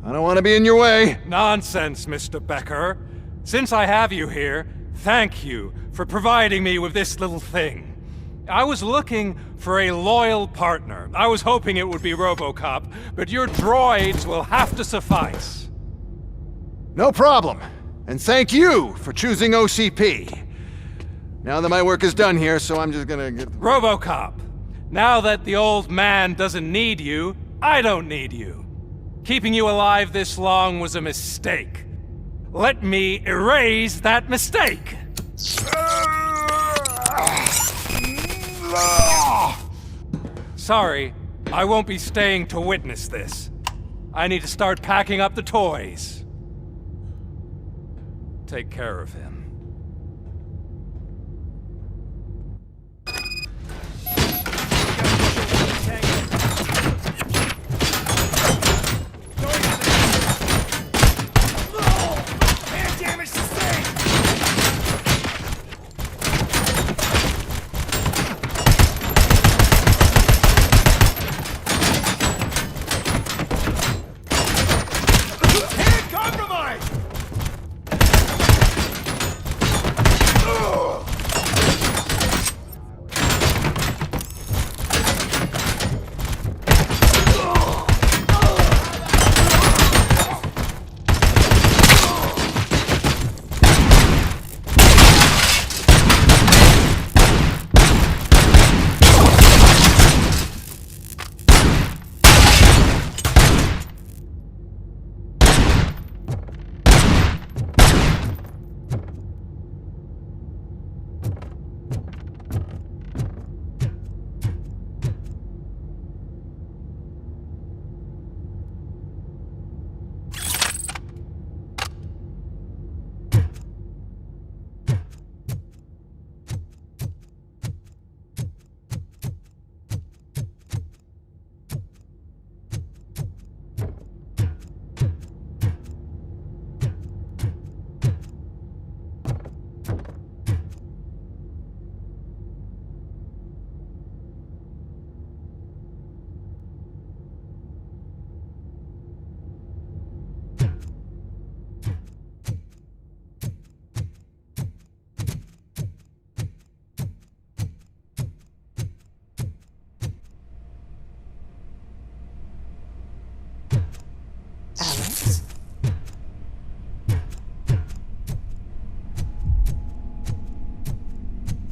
I don't want to be in your way. Nonsense, Mr. Becker. Since I have you here, thank you for providing me with this little thing. I was looking for a loyal partner. I was hoping it would be Robocop, but your droids will have to suffice. No problem. And thank you for choosing OCP. Now that my work is done here, so I'm just gonna get... Robocop, now that the old man doesn't need you, I don't need you. Keeping you alive this long was a mistake. Let me erase that mistake! Sorry, I won't be staying to witness this. I need to start packing up the toys. Take care of him.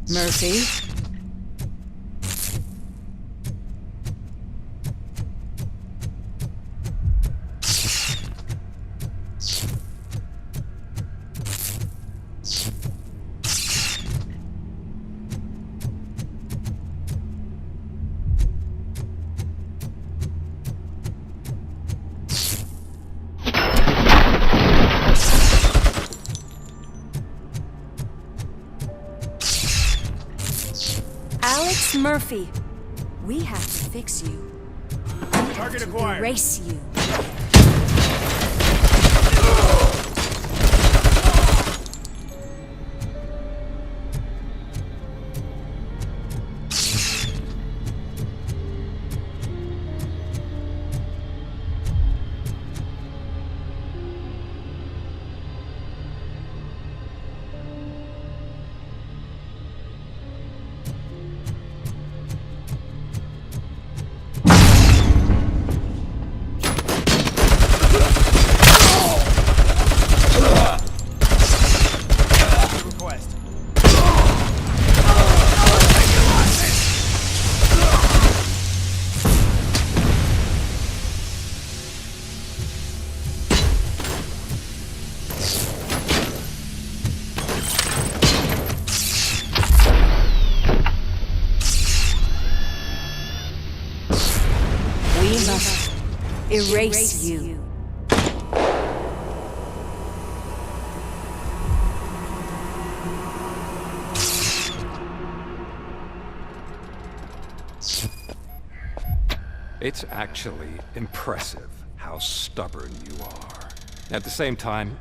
Murphy? Murphy, we have to fix you. Target acquired. Erase you. Erase you. It's actually impressive how stubborn you are. At the same time,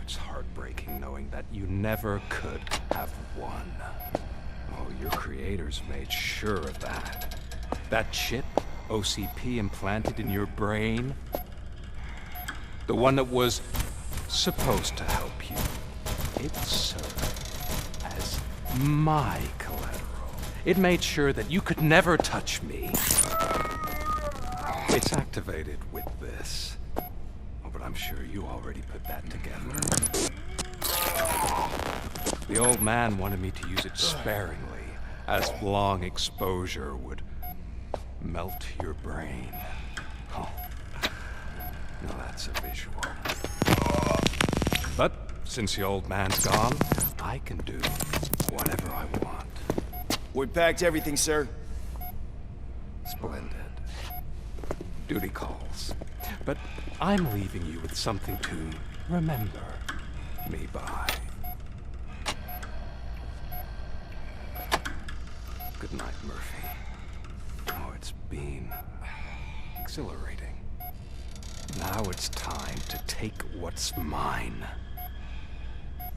it's heartbreaking knowing that you never could have won. Oh, your creators made sure of that. That chip OCP implanted in your brain, the one that was supposed to help you, it served as my collateral. It made sure that you could never touch me. It's activated with this. Oh, but I'm sure you already put that together. The old man wanted me to use it sparingly, as long exposure would melt your brain. Oh, now that's a visual. But since the old man's gone, I can do whatever I want. We packed everything, sir. Splendid. Duty calls. But I'm leaving you with something to remember me by. Good night, Murphy. Oh, it's been exhilarating. Now it's time to take what's mine.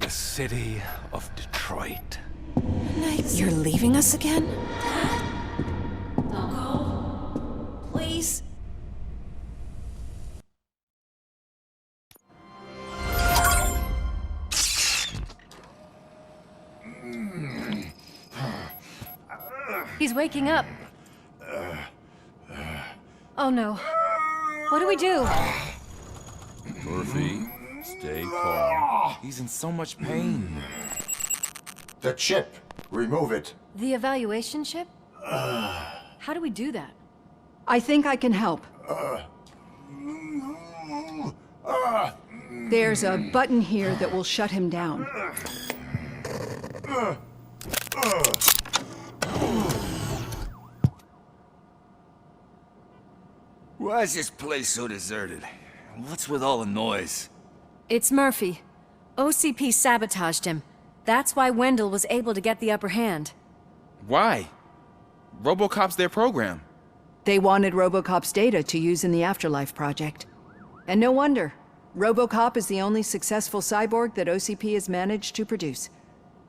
The city of Detroit. You're leaving us again? Don't go. Please. He's waking up. Oh no. What do we do? Murphy, stay calm. He's in so much pain. The chip. Remove it. The evaluation chip? How do we do that? I think I can help. There's a button here that will shut him down. Why is this place so deserted? What's with all the noise? It's Murphy. OCP sabotaged him. That's why Wendell was able to get the upper hand. Why? Robocop's their program. They wanted Robocop's data to use in the Afterlife project. And no wonder. Robocop is the only successful cyborg that OCP has managed to produce.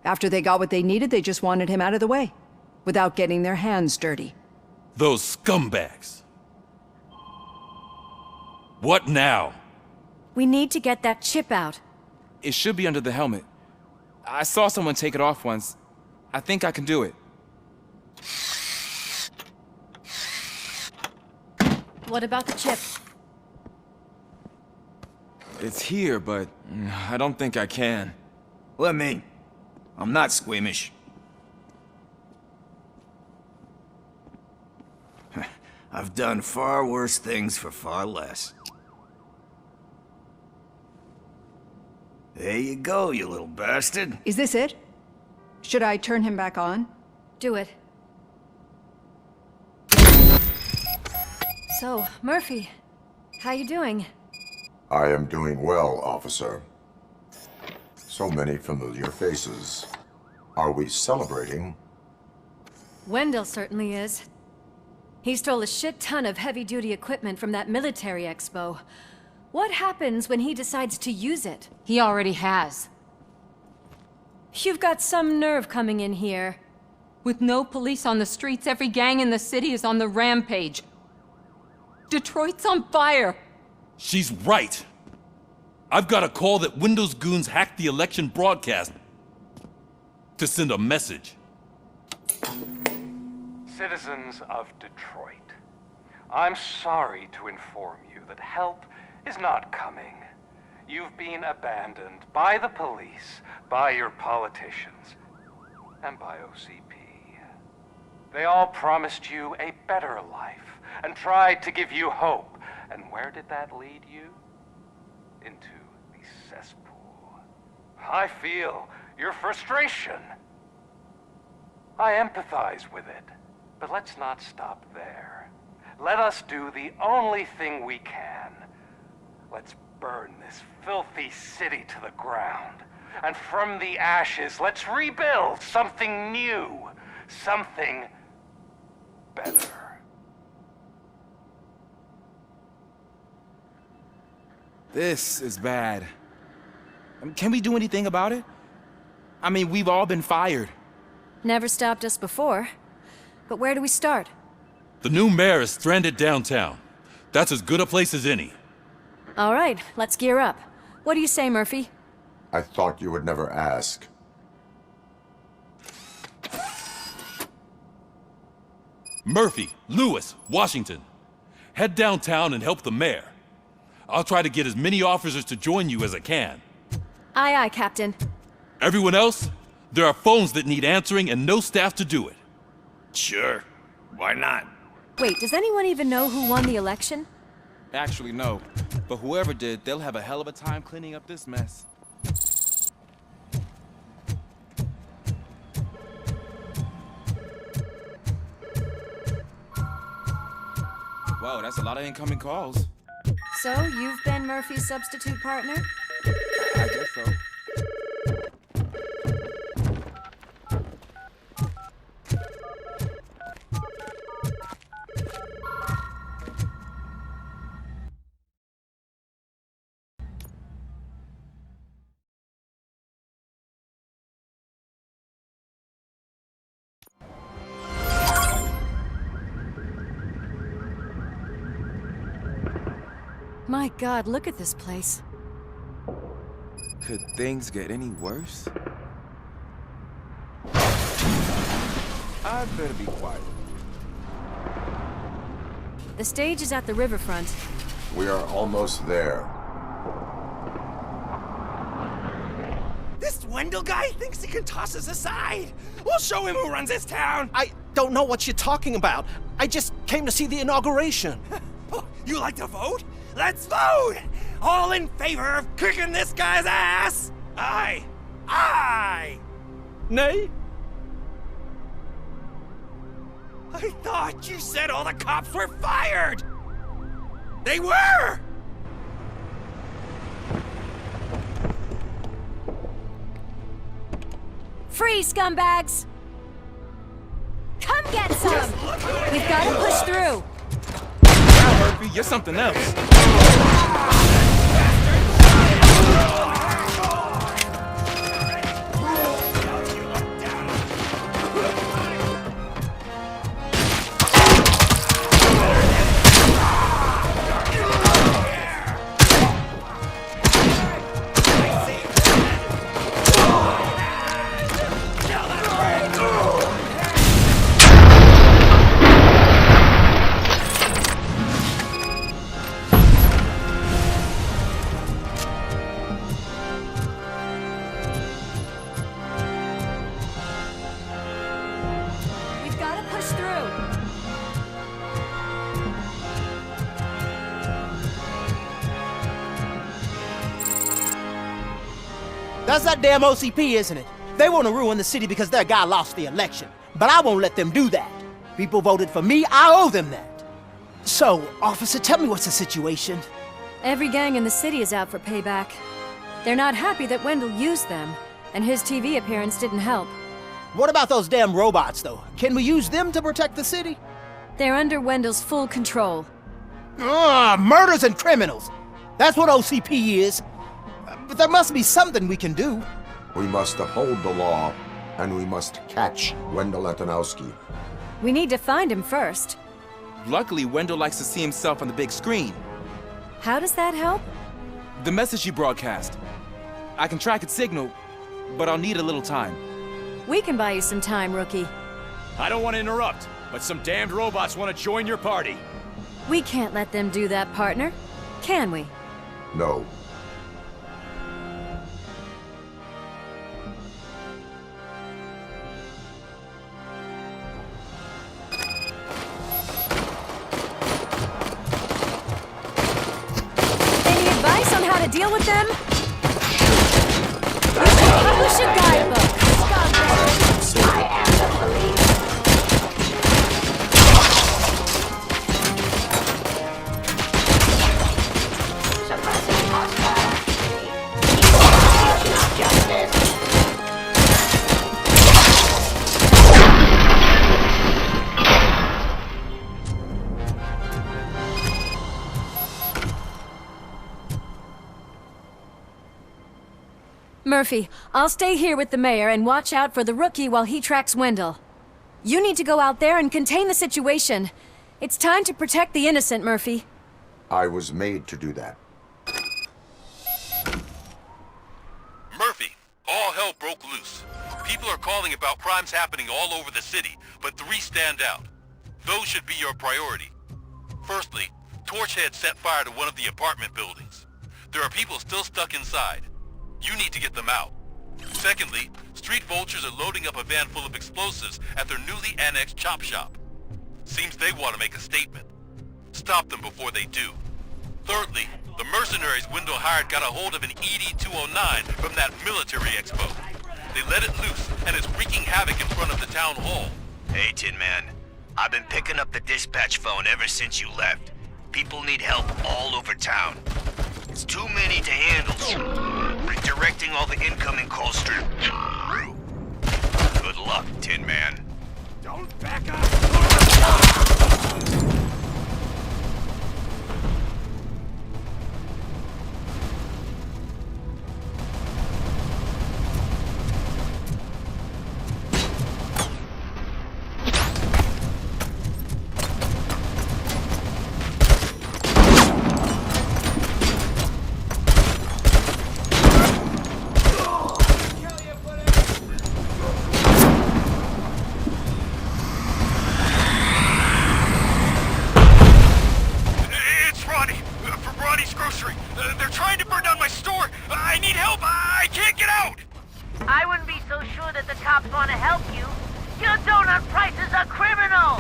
After they got what they needed, they just wanted him out of the way, without getting their hands dirty. Those scumbags. What now? We need to get that chip out. It should be under the helmet. I saw someone take it off once. I think I can do it. What about the chip? It's here, but I don't think I can. Let me. I'm not squeamish. I've done far worse things for far less. There you go, you little bastard. Is this it? Should I turn him back on? Do it. So, Murphy, how you doing? I am doing well, officer. So many familiar faces. Are we celebrating? Wendell certainly is. He stole a shit ton of heavy-duty equipment from that military expo. What happens when he decides to use it? He already has. You've got some nerve coming in here. With no police on the streets, every gang in the city is on the rampage. Detroit's on fire! She's right! I've got a call that Windows goons hacked the election broadcast to send a message. Citizens of Detroit, I'm sorry to inform you that help is not coming. You've been abandoned by the police, by your politicians, and by OCP. They all promised you a better life and tried to give you hope. And where did that lead you? Into the cesspool. I feel your frustration. I empathize with it, but let's not stop there. Let us do the only thing we can. Let's burn this filthy city to the ground. And from the ashes, let's rebuild something new. Something better. This is bad. Can we do anything about it? I mean, we've all been fired. Never stopped us before. But where do we start? The new mayor is stranded downtown. That's as good a place as any. All right, let's gear up. What do you say, Murphy? I thought you would never ask. Murphy, Lewis, Washington. Head downtown and help the mayor. I'll try to get as many officers to join you as I can. Aye, aye, Captain. Everyone else? There are phones that need answering and no staff to do it. Sure. Why not? Wait, does anyone even know who won the election? Actually, no. But whoever did, they'll have a hell of a time cleaning up this mess. Whoa, that's a lot of incoming calls. So, you've been Murphy's substitute partner? I guess so. My God, look at this place. Could things get any worse? I'd better be quiet. The stage is at the riverfront. We are almost there. This Wendell guy thinks he can toss us aside. We'll show him who runs this town. I don't know what you're talking about. I just came to see the inauguration. Oh, you like to vote? Let's vote! All in favor of kicking this guy's ass? Aye! Aye! Nay? I thought you said all the cops were fired! They were! Free, scumbags! Come get some! We've got to push through! Now, Murphy, you're something else. That's that damn OCP, isn't it? They want to ruin the city because their guy lost the election. But I won't let them do that. People voted for me, I owe them that. So, officer, tell me what's the situation. Every gang in the city is out for payback. They're not happy that Wendell used them, and his TV appearance didn't help. What about those damn robots, though? Can we use them to protect the city? They're under Wendell's full control. Murders and criminals. That's what OCP is. But there must be something we can do. We must uphold the law, and we must catch Wendell Antonowski. We need to find him first. Luckily, Wendell likes to see himself on the big screen. How does that help? The message you broadcast. I can track its signal, but I'll need a little time. We can buy you some time, rookie. I don't want to interrupt, but some damned robots want to join your party. We can't let them do that, partner. Can we? No. Any advice on how to deal with them? We should publish a guidebook. I am the police. Suppressing hostile activity. Equal justice. Murphy, I'll stay here with the mayor and watch out for the rookie while he tracks Wendell. You need to go out there and contain the situation. It's time to protect the innocent, Murphy. I was made to do that. Murphy, all hell broke loose. People are calling about crimes happening all over the city, but 3 stand out. Those should be your priority. Firstly, Torchhead set fire to one of the apartment buildings. There are people still stuck inside. You need to get them out. Secondly, street vultures are loading up a van full of explosives at their newly annexed chop shop. Seems they want to make a statement. Stop them before they do. Thirdly, the mercenaries Wendell hired got a hold of an ED-209 from that military expo. They let it loose and is wreaking havoc in front of the town hall. Hey, Tin Man. I've been picking up the dispatch phone ever since you left. People need help all over town. It's too many to handle. Redirecting all the incoming calls through. Good luck, Tin Man. Don't back up! I wouldn't be so sure that the cops want to help you. Your donut prices are criminal!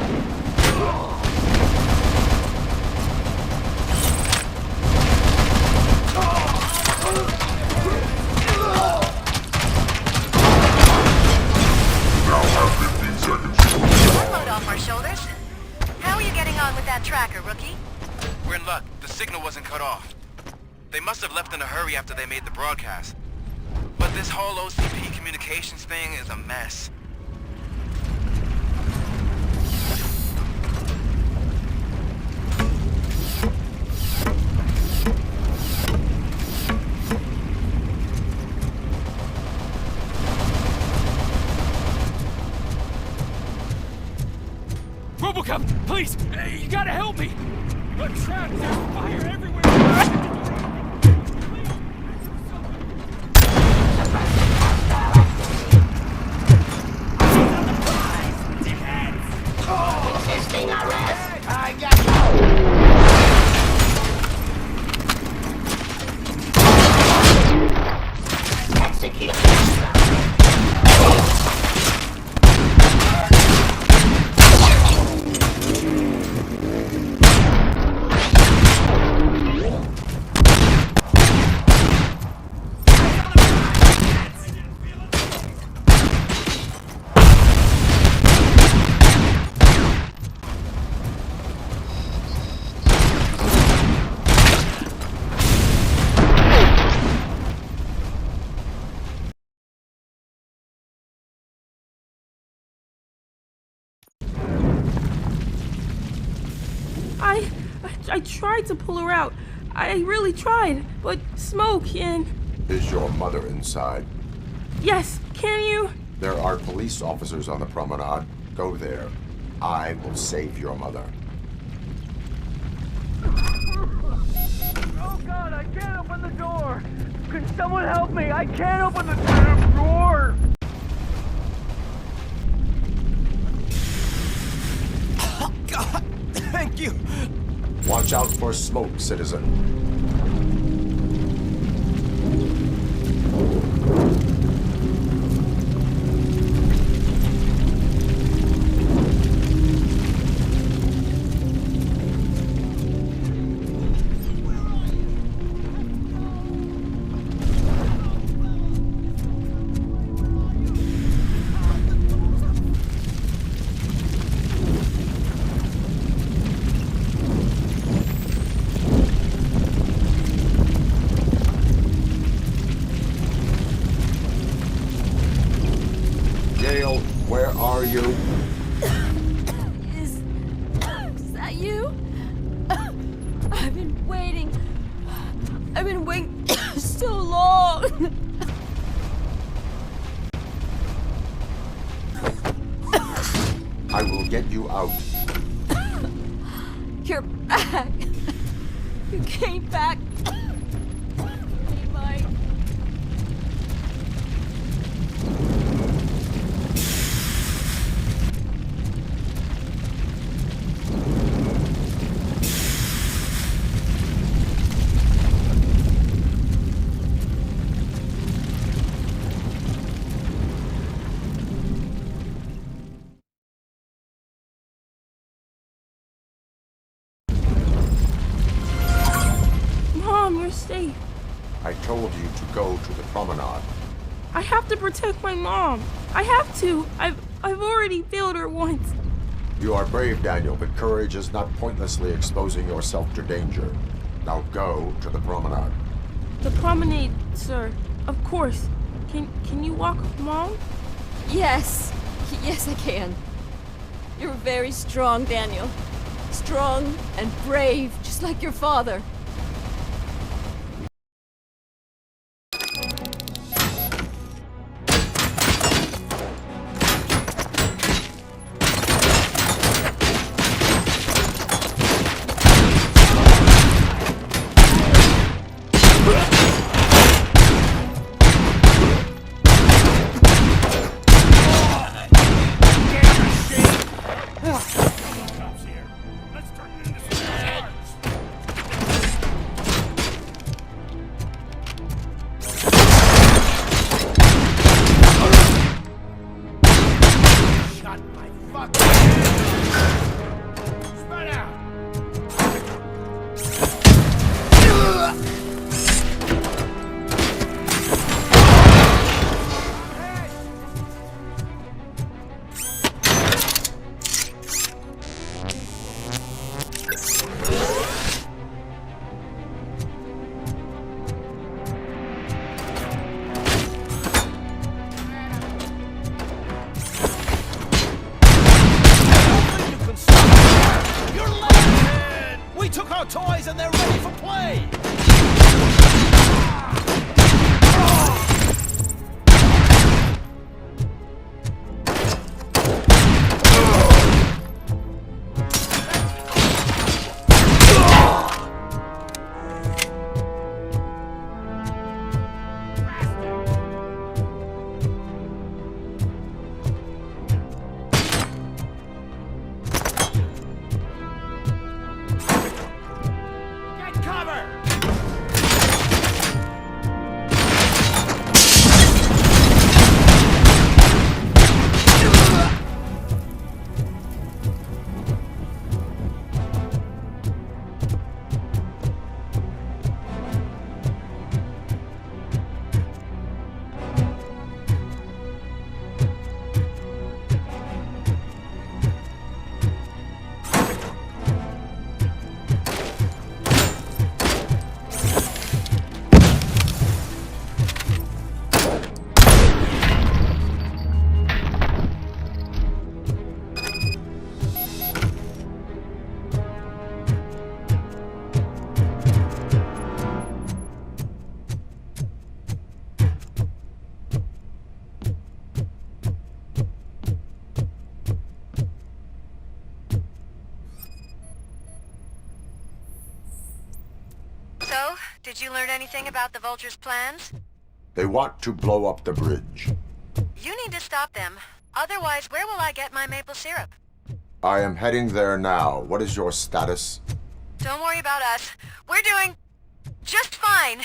Now have 15 seconds. One load off our shoulders. How are you getting on with that tracker, rookie? We're in luck. The signal wasn't cut off. They must have left in a hurry after they made the broadcast. But this whole OCP communications thing is a mess. Robocop, please! You gotta help me! I'm trapped! There's fire everywhere! I tried to pull her out. I really tried, but smoke and... Is your mother inside? Yes, can you? There are police officers on the promenade. Go there. I will save your mother. Oh God, I can't open the door! Can someone help me? I can't open the damn door! Oh God, thank you! Watch out for smoke, citizen. Where are you? Is that you? I've been waiting. I've been waiting so long. I will get you out. You're back. You came back. Mike. Mom, you're safe. I told you to go to the promenade. I have to protect my mom. I have to. I've already failed her once. You are brave, Daniel, but courage is not pointlessly exposing yourself to danger. Now go to the promenade. The promenade, sir. Of course. Can you walk, Mom? Yes. Yes, I can. You're very strong, Daniel. Strong and brave, just like your father. So, did you learn anything about the Vulture's plans? They want to blow up the bridge. You need to stop them. Otherwise, where will I get my maple syrup? I am heading there now. What is your status? Don't worry about us. We're doing just fine.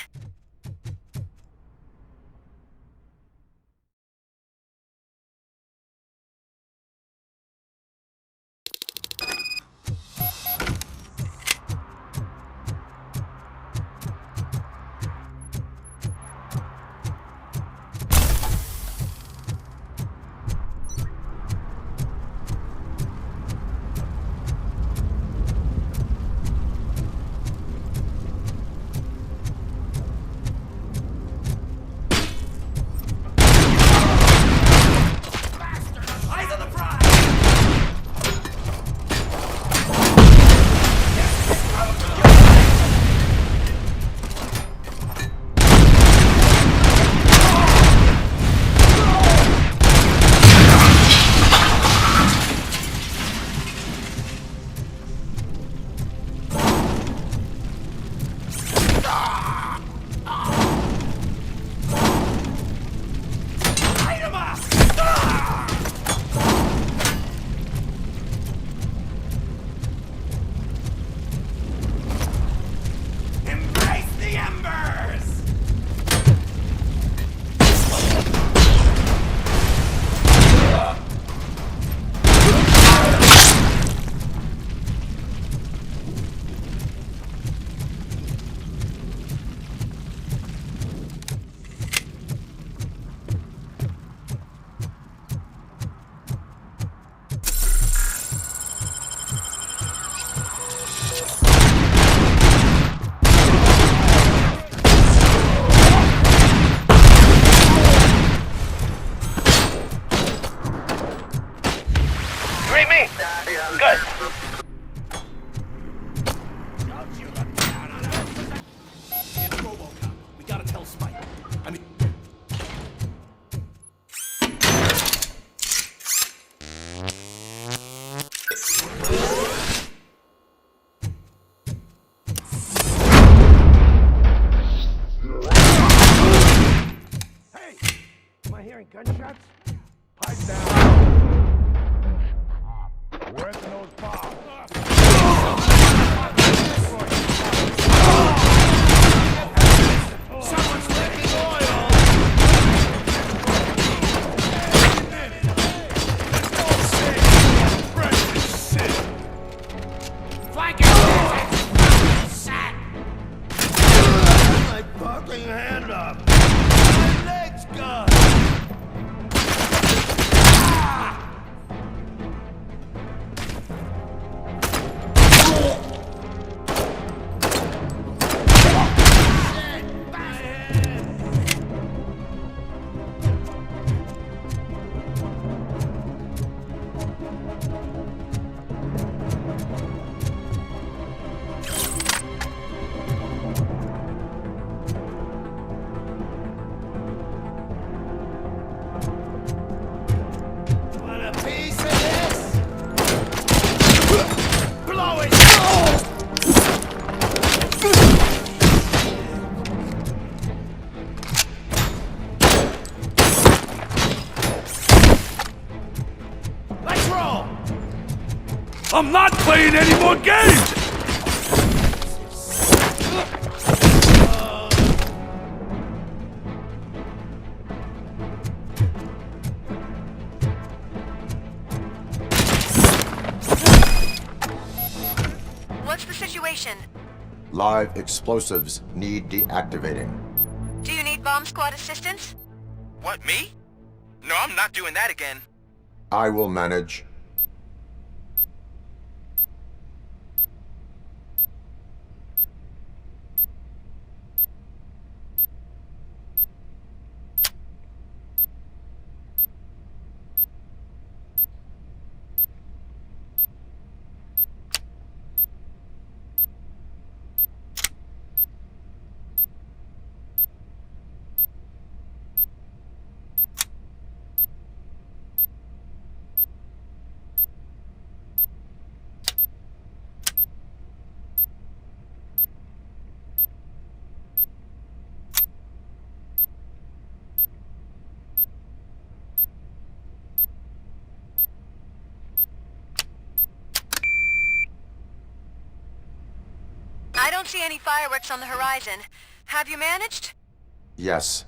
Gunshots? Pipe down. Where's those bombs? Someone's leaking oil! Let's go, Sid! Precious Sid! Flank it! Sat! My fucking hand up! My leg's gone! I'm not playing any more games! What's the situation? Live explosives need deactivating. Do you need bomb squad assistance? What, me? No, I'm not doing that again. I will manage. don't see any fireworks on the horizon. Have you managed? Yes.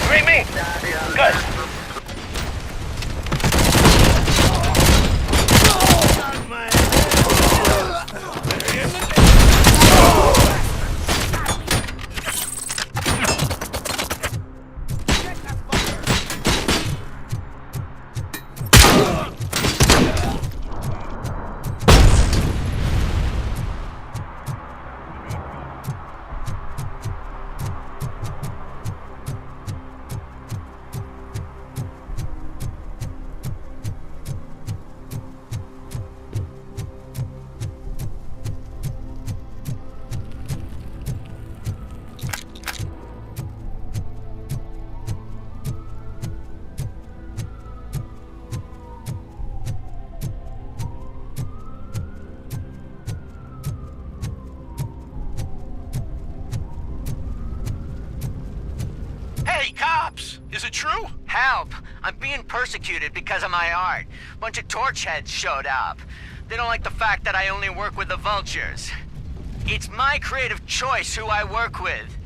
Bring me! Good. Hey, cops! Is it true? Help! I'm being persecuted because of my art. Bunch of torch heads showed up. They don't like the fact that I only work with the vultures. It's my creative choice who I work with.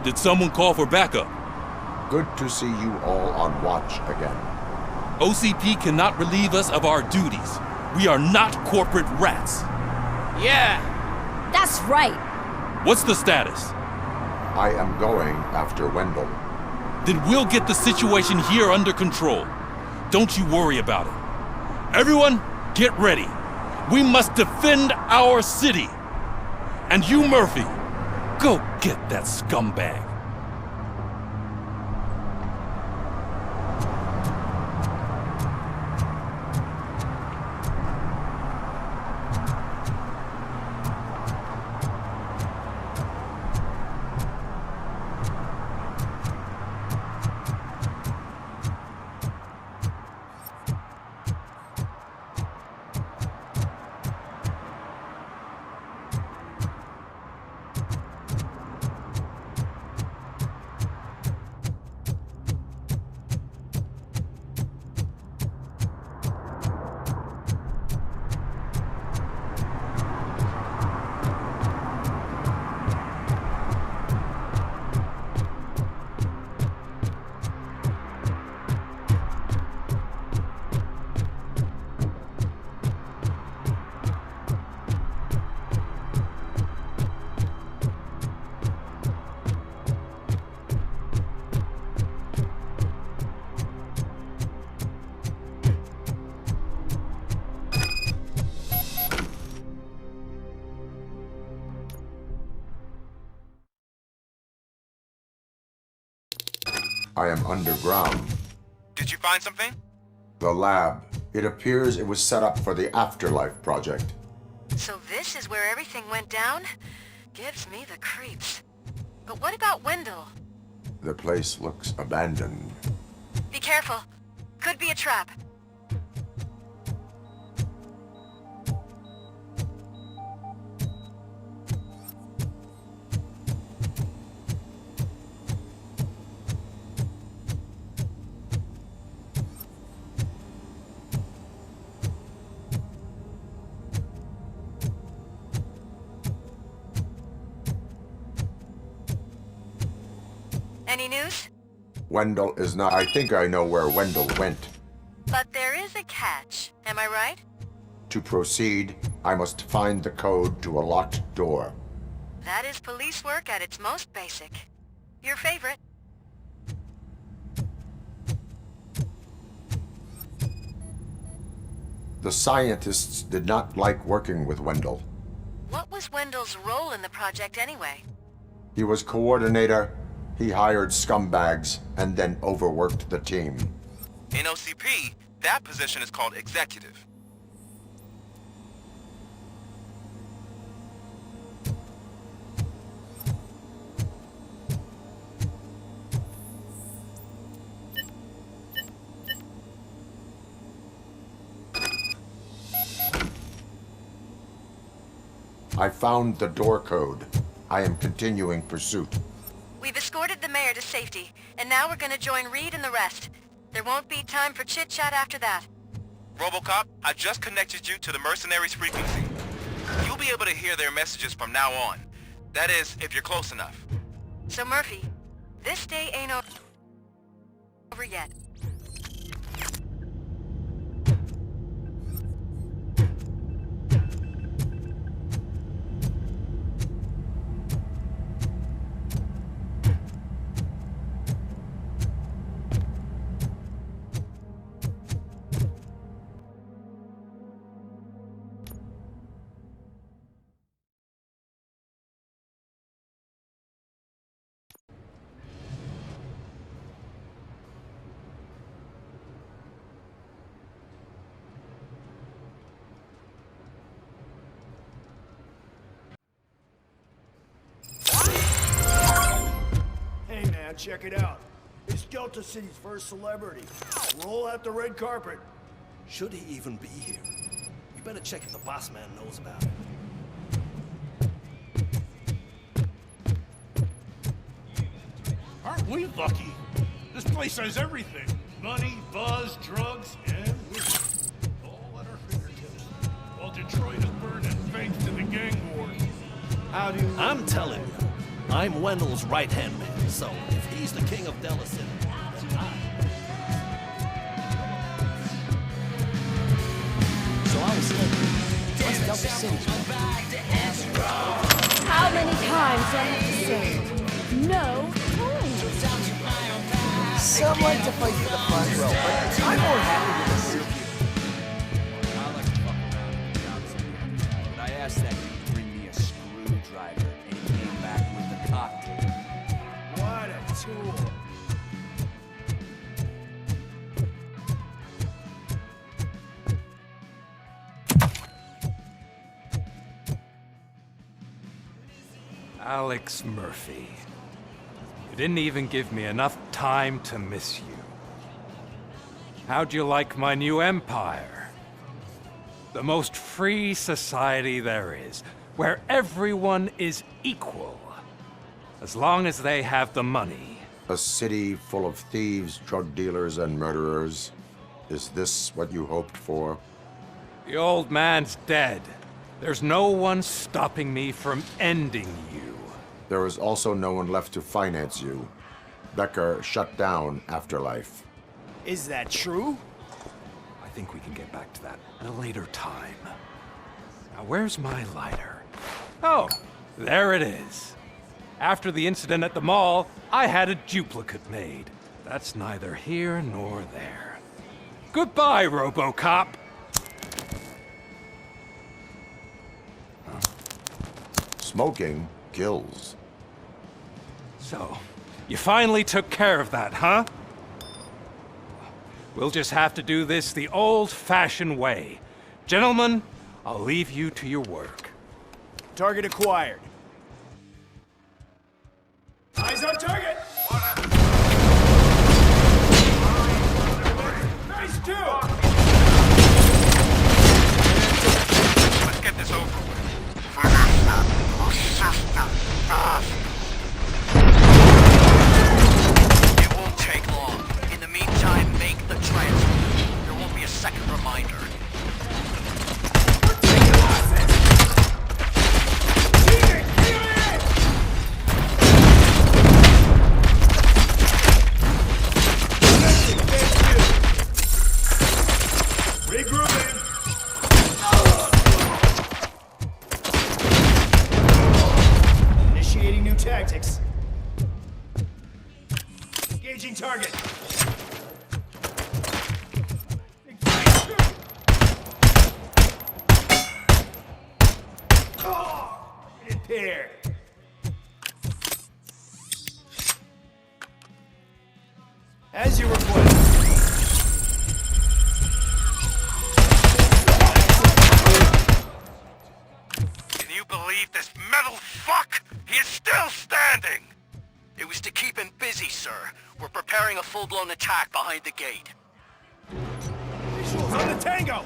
Did someone call for backup? Good to see you all on watch again. OCP cannot relieve us of our duties. We are not corporate rats. Yeah. That's right. What's the status? I am going after Wendell. Then we'll get the situation here under control. Don't you worry about it. Everyone, get ready. We must defend our city. And you, Murphy, go get that scumbag. I am underground. Did you find something? The lab. It appears it was set up for the Afterlife project. So this is where everything went down? Gives me the creeps. But what about Wendell? The place looks abandoned. Be careful. Could be a trap. Any news? Wendell is not. I think I know where Wendell went. But there is a catch, am I right? To proceed, I must find the code to a locked door. That is police work at its most basic. Your favorite. The scientists did not like working with Wendell. What was Wendell's role in the project anyway? He was coordinator. He hired scumbags and then overworked the team. In OCP, that position is called executive. I found the door code. I am continuing pursuit. We've escorted the mayor to safety, and now we're gonna join Reed and the rest. There won't be time for chit-chat after that. Robocop, I just connected you to the mercenaries' frequency. You'll be able to hear their messages from now on. That is, if you're close enough. So Murphy, this day ain't over yet. Hey man, check it out. It's Delta City's first celebrity. Roll out the red carpet. Should he even be here? We better check if the boss man knows about it. Aren't we lucky? This place has everything. Money, buzz, drugs, and whiskey. All at our fingertips. While Detroit is burning thanks to the gang war. How do you... I'm telling you, I'm Wendell's right-hand man, so if he's the king of Delta City, then So I was thinking, what's Delta City? How many times do I have to say? No point. Some like to fight for the front row, but I'm more happy with this. But I asked that he bring me a screwdriver, and he came back with a cocktail. what a tool. Alex Murphy. You didn't even give me enough time to miss you. How'd you like my new empire? The most free society there is, where everyone is equal, as long as they have the money. A city full of thieves, drug dealers, and murderers. Is this what you hoped for? The old man's dead. There's no one stopping me from ending you. There is also no one left to finance you. Becker shut down Afterlife. Is that true? I think we can get back to that at a later time. Now, where's my lighter? Oh, there it is. After the incident at the mall, I had a duplicate made. That's neither here nor there. Goodbye, Robocop! Smoking kills. So, you finally took care of that, huh? We'll just have to do this the old-fashioned way. Gentlemen, I'll leave you to your work. Target acquired. Eyes on target! Nice kill! Let's get this over with. It won't take long. In the meantime, make the transplant. There won't be a second reminder. Regrouping! Initiating new tactics. Engaging target. Impaired. As you request. Can you believe this metal fuck? He is still standing! It was to keep him busy, sir. We're preparing a full-blown attack behind the gate. Visuals on the tango!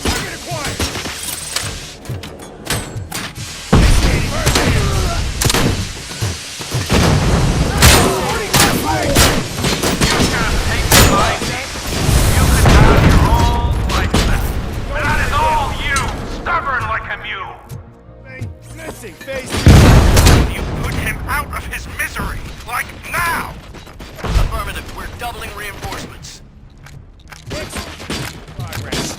Target acquired! Stubborn like a mule! Missing face! You put him out of his misery! Like now! Affirmative, we're doubling reinforcements. Progress.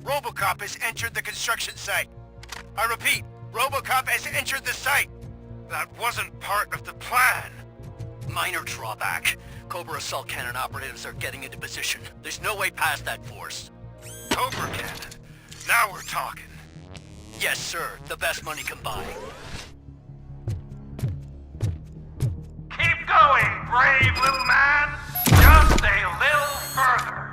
Robocop has entered the construction site. I repeat, Robocop has entered the site. That wasn't part of the plan. Minor drawback. Cobra assault cannon operatives are getting into position. There's no way past that force. Cobra cannon? Now we're talking. Yes, sir. The best money can buy. Keep going, brave little man! Just a little further!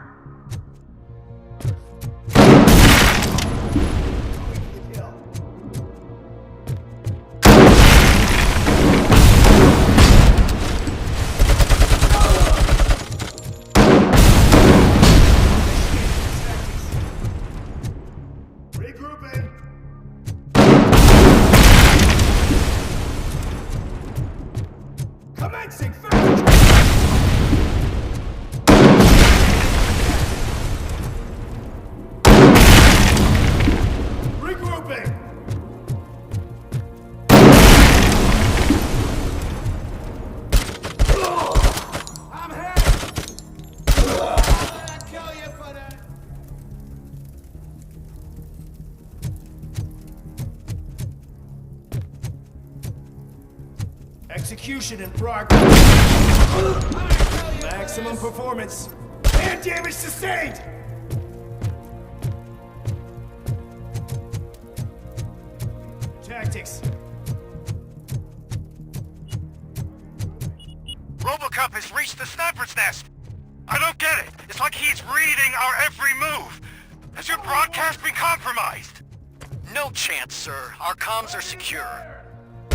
Execution in progress. Maximum performance. And damage sustained! tactics. Robocop has reached the sniper's nest. I don't get it. It's like he's reading our every move. Has your broadcast been compromised? No chance, sir. Our comms are secure.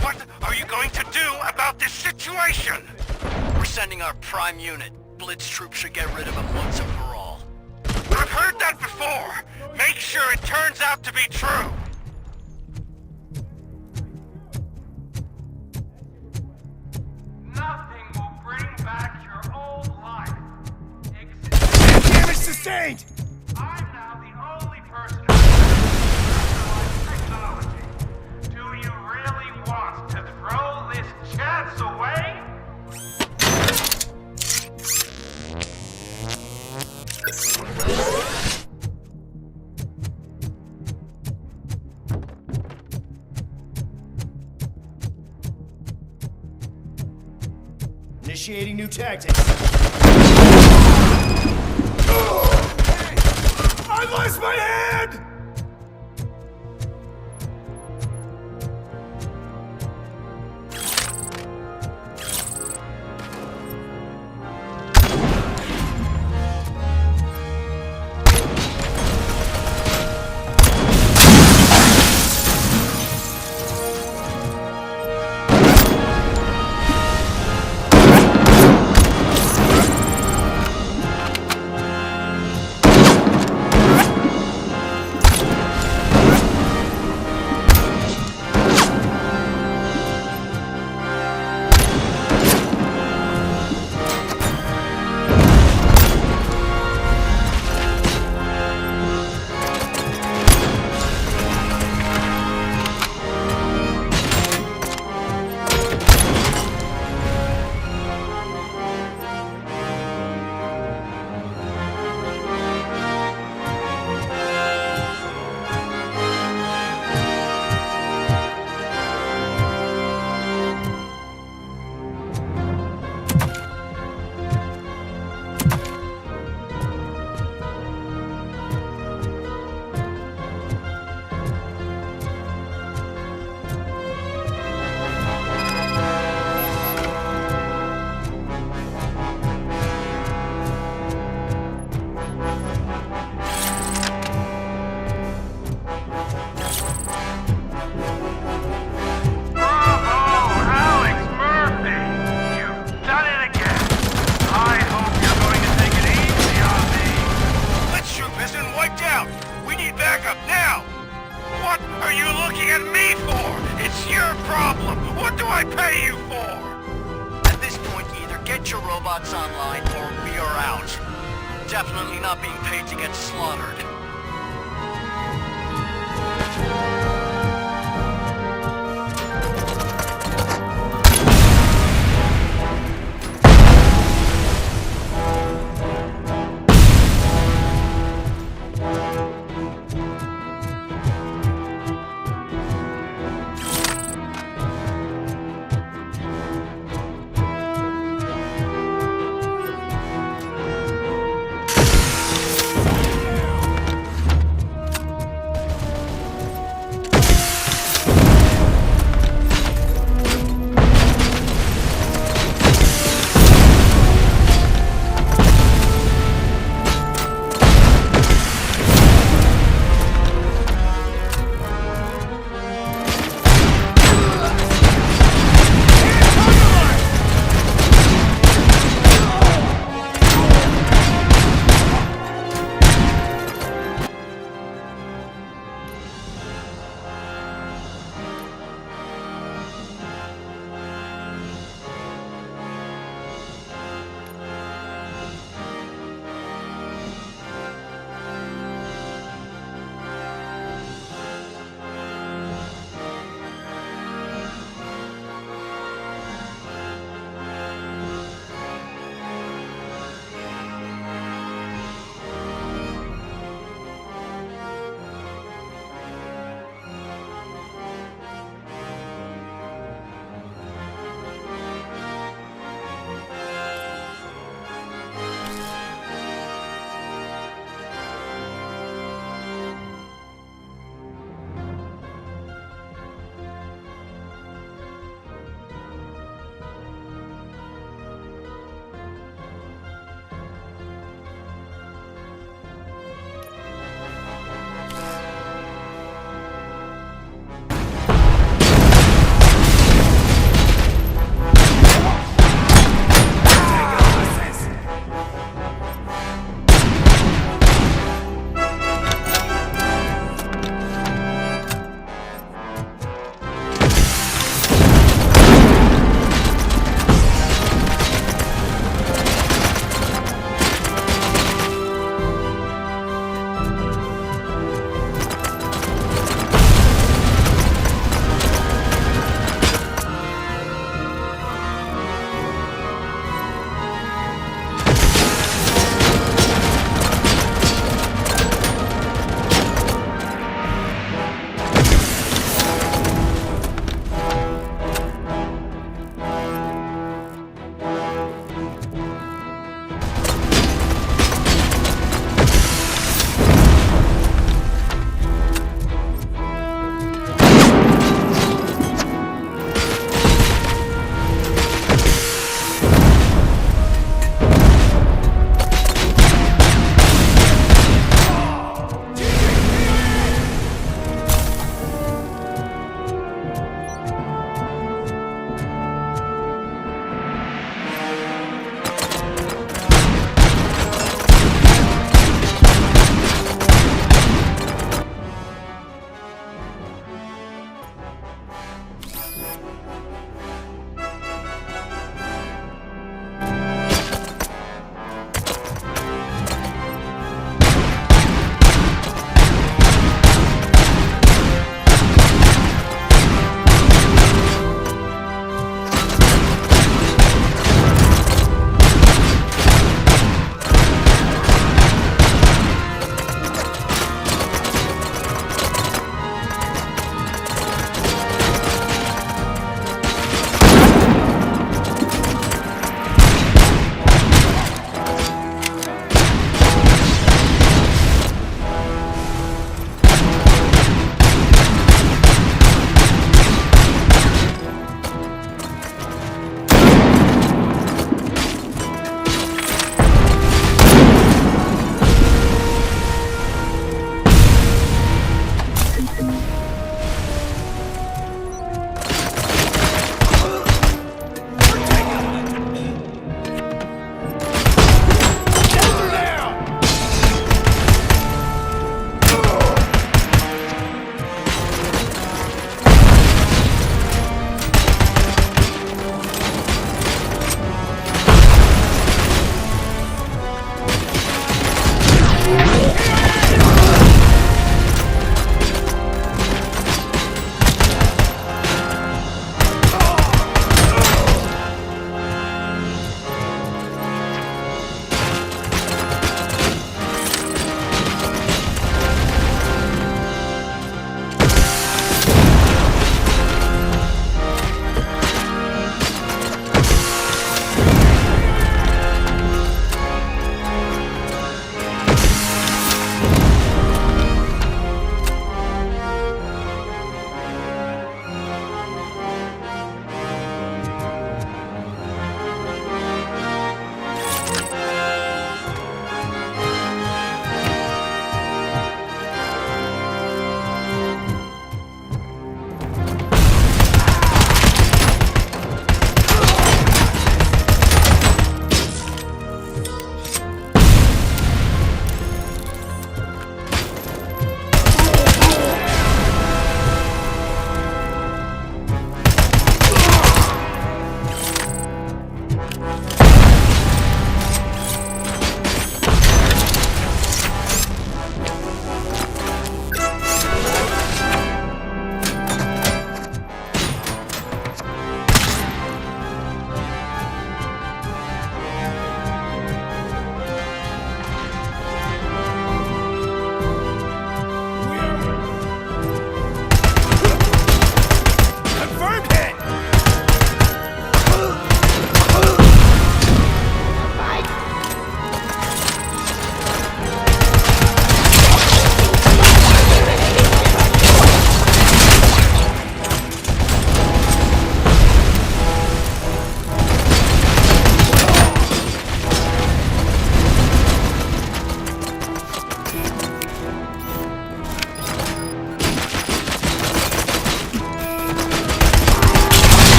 What are you going to do about this situation? We're sending our prime unit. Blitz troops should get rid of him once and for all. I've heard that before. Make sure it turns out to be true. Nothing will bring back your old life. Damage sustained! I'm now the only person who can technology. Do you really want to throw this chance away? Initiating new tactics. I lost my hand! robots online or we are out. Definitely not being paid to get slaughtered.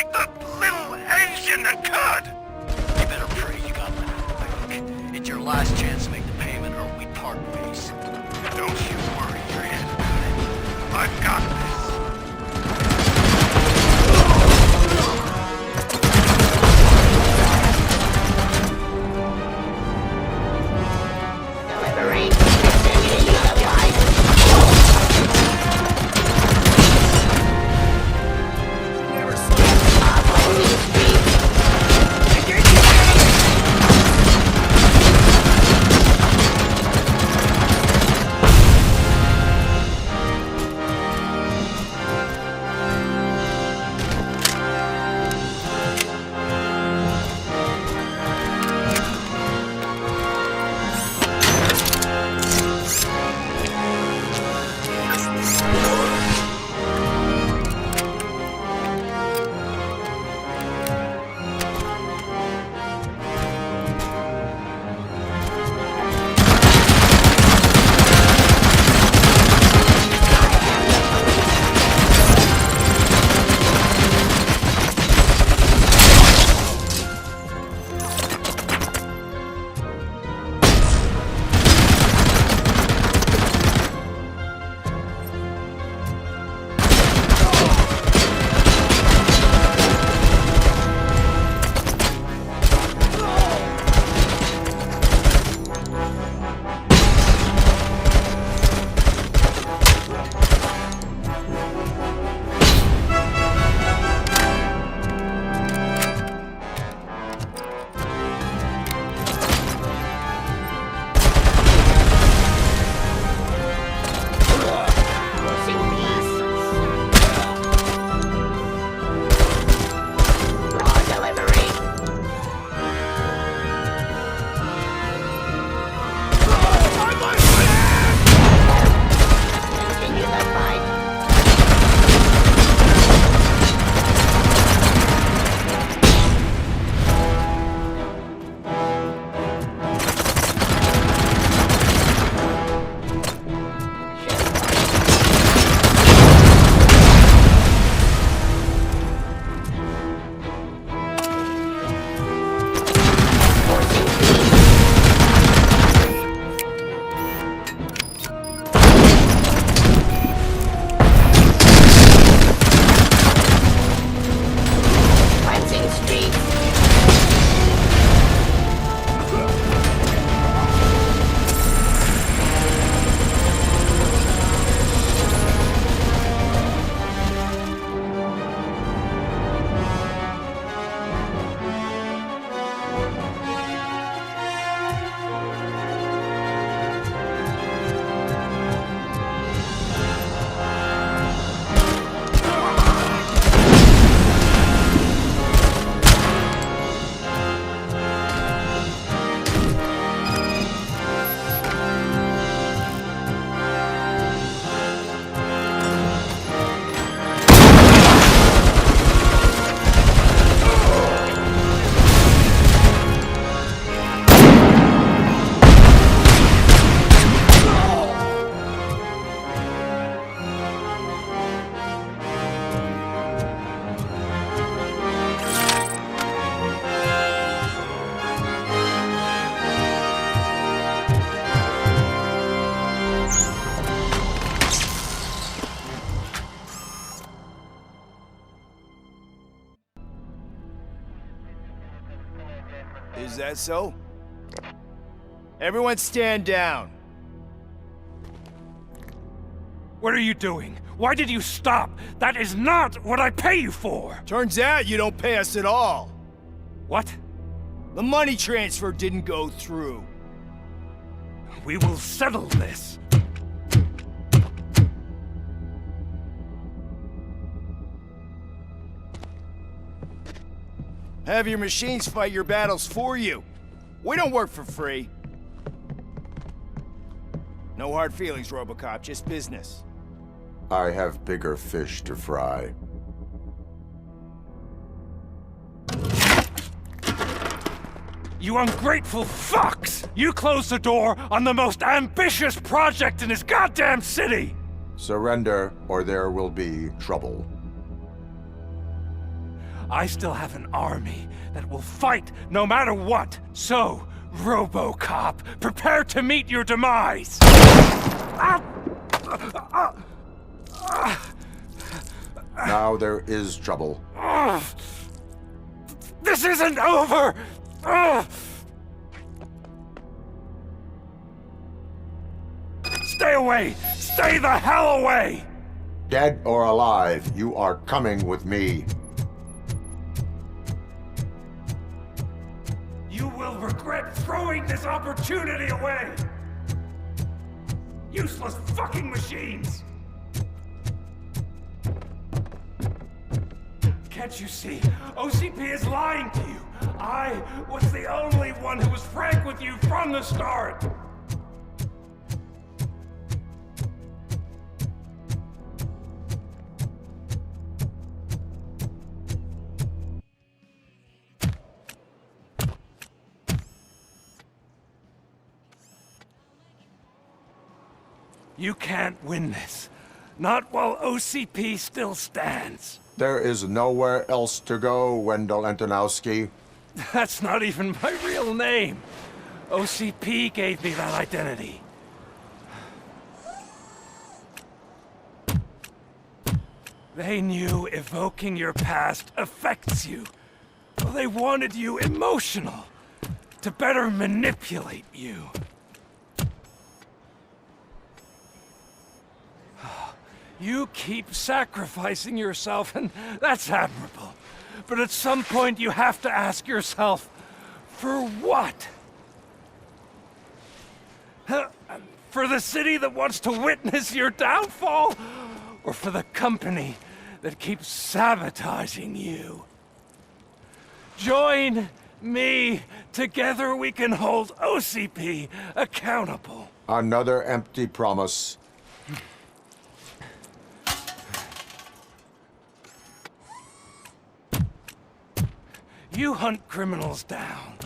like the little Asian that could! You better pray you got that. It's your last chance to make the payment or we part ways. Don't you worry your head about it. I've got this. Is that so? Everyone stand down. What are you doing? Why did you stop? That is not what I pay you for! Turns out you don't pay us at all. What? The money transfer didn't go through. We will settle this. Have your machines fight your battles for you. We don't work for free. No hard feelings, Robocop, just business. I have bigger fish to fry. You ungrateful fucks! You closed the door on the most ambitious project in this goddamn city! Surrender, or there will be trouble. I still have an army that will fight no matter what. So, Robocop, prepare to meet your demise! Now there is trouble. This isn't over! Stay away! Stay the hell away! Dead or alive, you are coming with me. You will regret throwing this opportunity away! Useless fucking machines! Can't you see? OCP is lying to you! I was the only one who was frank with you from the start! You can't win this. Not while OCP still stands. There is nowhere else to go, Wendell Antonowski. That's not even my real name. OCP gave me that identity. They knew evoking your past affects you. Well, they wanted you emotional, to better manipulate you. You keep sacrificing yourself, and that's admirable. But at some point you have to ask yourself, for what? For the city that wants to witness your downfall? Or for the company that keeps sabotaging you? Join me. Together we can hold OCP accountable. Another empty promise. You hunt criminals down.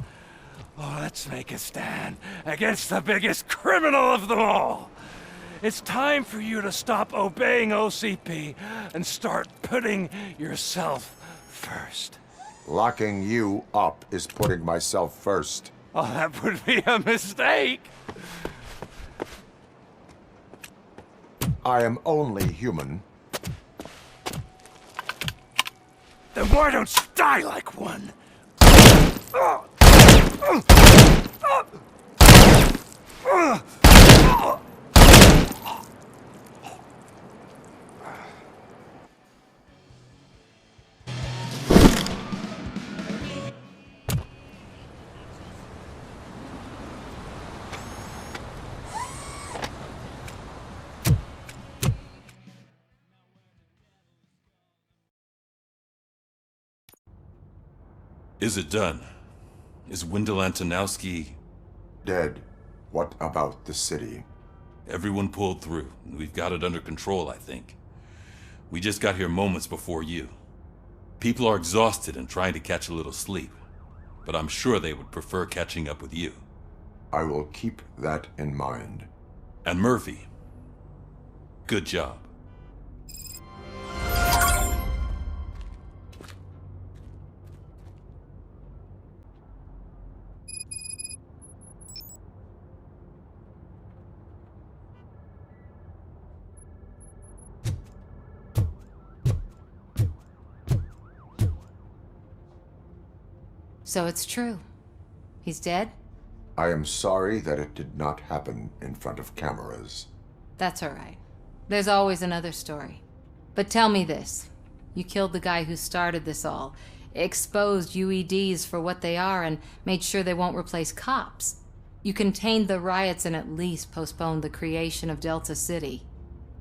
Oh, let's make a stand against the biggest criminal of them all. It's time for you to stop obeying OCP and start putting yourself first. Locking you up is putting myself first. Oh, that would be a mistake. I am only human. Then why don't you die like one? Is it done? Is Wendell Antonowski... dead? What about the city? Everyone pulled through. We've got it under control, I think. We just got here moments before you. People are exhausted and trying to catch a little sleep. But I'm sure they would prefer catching up with you. I will keep that in mind. And Murphy, good job. So it's true. He's dead? I am sorry that it did not happen in front of cameras. That's all right. There's always another story. But tell me this. You killed the guy who started this all, exposed UEDs for what they are, and made sure they won't replace cops. You contained the riots and at least postponed the creation of Delta City.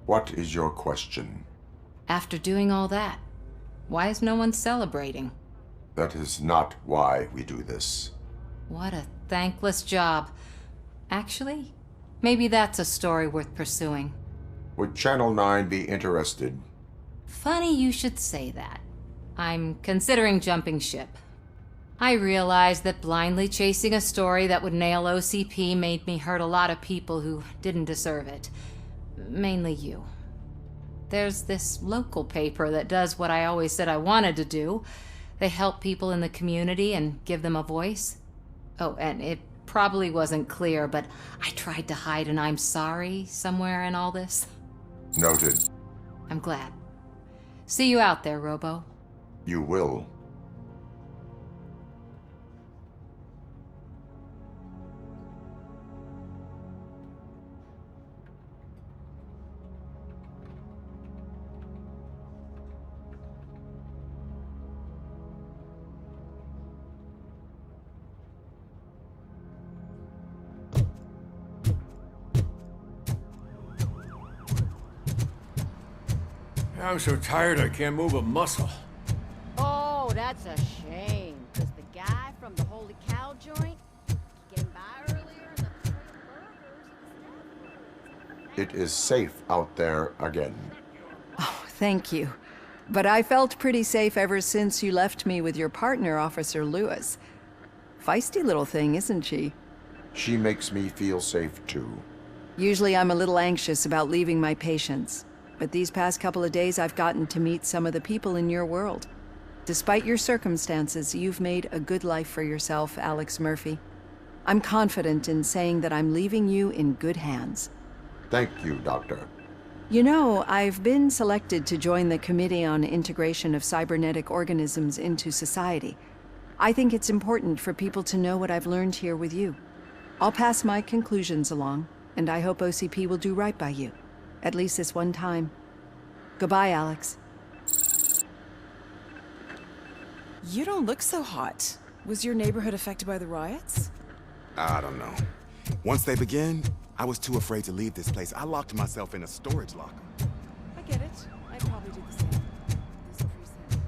What is your question? After doing all that, why is no one celebrating? That is not why we do this. What a thankless job. Actually, maybe that's a story worth pursuing. Would Channel 9 be interested? Funny you should say that. I'm considering jumping ship. I realized that blindly chasing a story that would nail OCP made me hurt a lot of people who didn't deserve it. Mainly you. There's this local paper that does what I always said I wanted to do. They help people in the community and give them a voice. Oh, and it probably wasn't clear, but I tried to hide an I'm sorry somewhere in all this. Noted. I'm glad. See you out there, Robo. You will. I'm so tired I can't move a muscle. Oh, that's a shame. Because the guy from the Holy Cow joint came by earlier and the tray of burgers. It is safe out there again. Oh, thank you. But I felt pretty safe ever since you left me with your partner, Officer Lewis. Feisty little thing, isn't she? She makes me feel safe too. Usually I'm a little anxious about leaving my patients. But these past couple of days, I've gotten to meet some of the people in your world. Despite your circumstances, you've made a good life for yourself, Alex Murphy. I'm confident in saying that I'm leaving you in good hands. Thank you, Doctor. You know, I've been selected to join the Committee on Integration of Cybernetic Organisms into Society. I think it's important for people to know what I've learned here with you. I'll pass my conclusions along, and I hope OCP will do right by you. At least this one time. Goodbye, Alex. You don't look so hot. Was your neighborhood affected by the riots? I don't know. Once they begin, I was too afraid to leave this place. I locked myself in a storage locker. I get it. I'd probably do the same. This precinct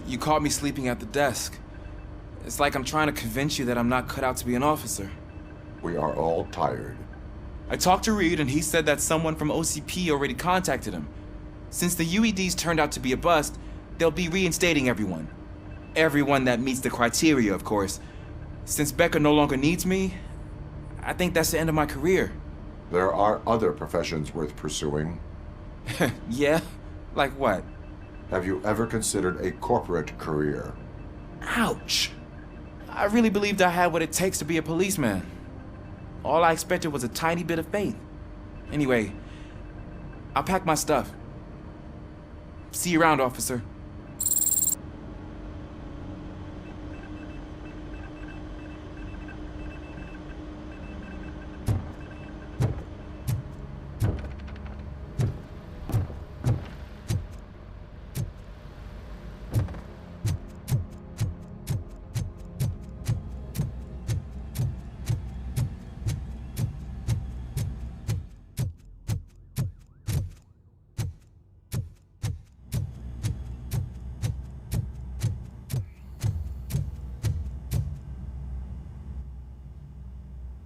You caught me sleeping at the desk. It's like I'm trying to convince you that I'm not cut out to be an officer. We are all tired. I talked to Reed and he said that someone from OCP already contacted him. Since the UEDs turned out to be a bust, they'll be reinstating everyone. Everyone that meets the criteria, of course. Since Becca no longer needs me, I think that's the end of my career. There are other professions worth pursuing. Yeah? Like what? Have you ever considered a corporate career? Ouch! I really believed I had what it takes to be a policeman. All I expected was a tiny bit of faith. Anyway, I'll pack my stuff. See you around, officer.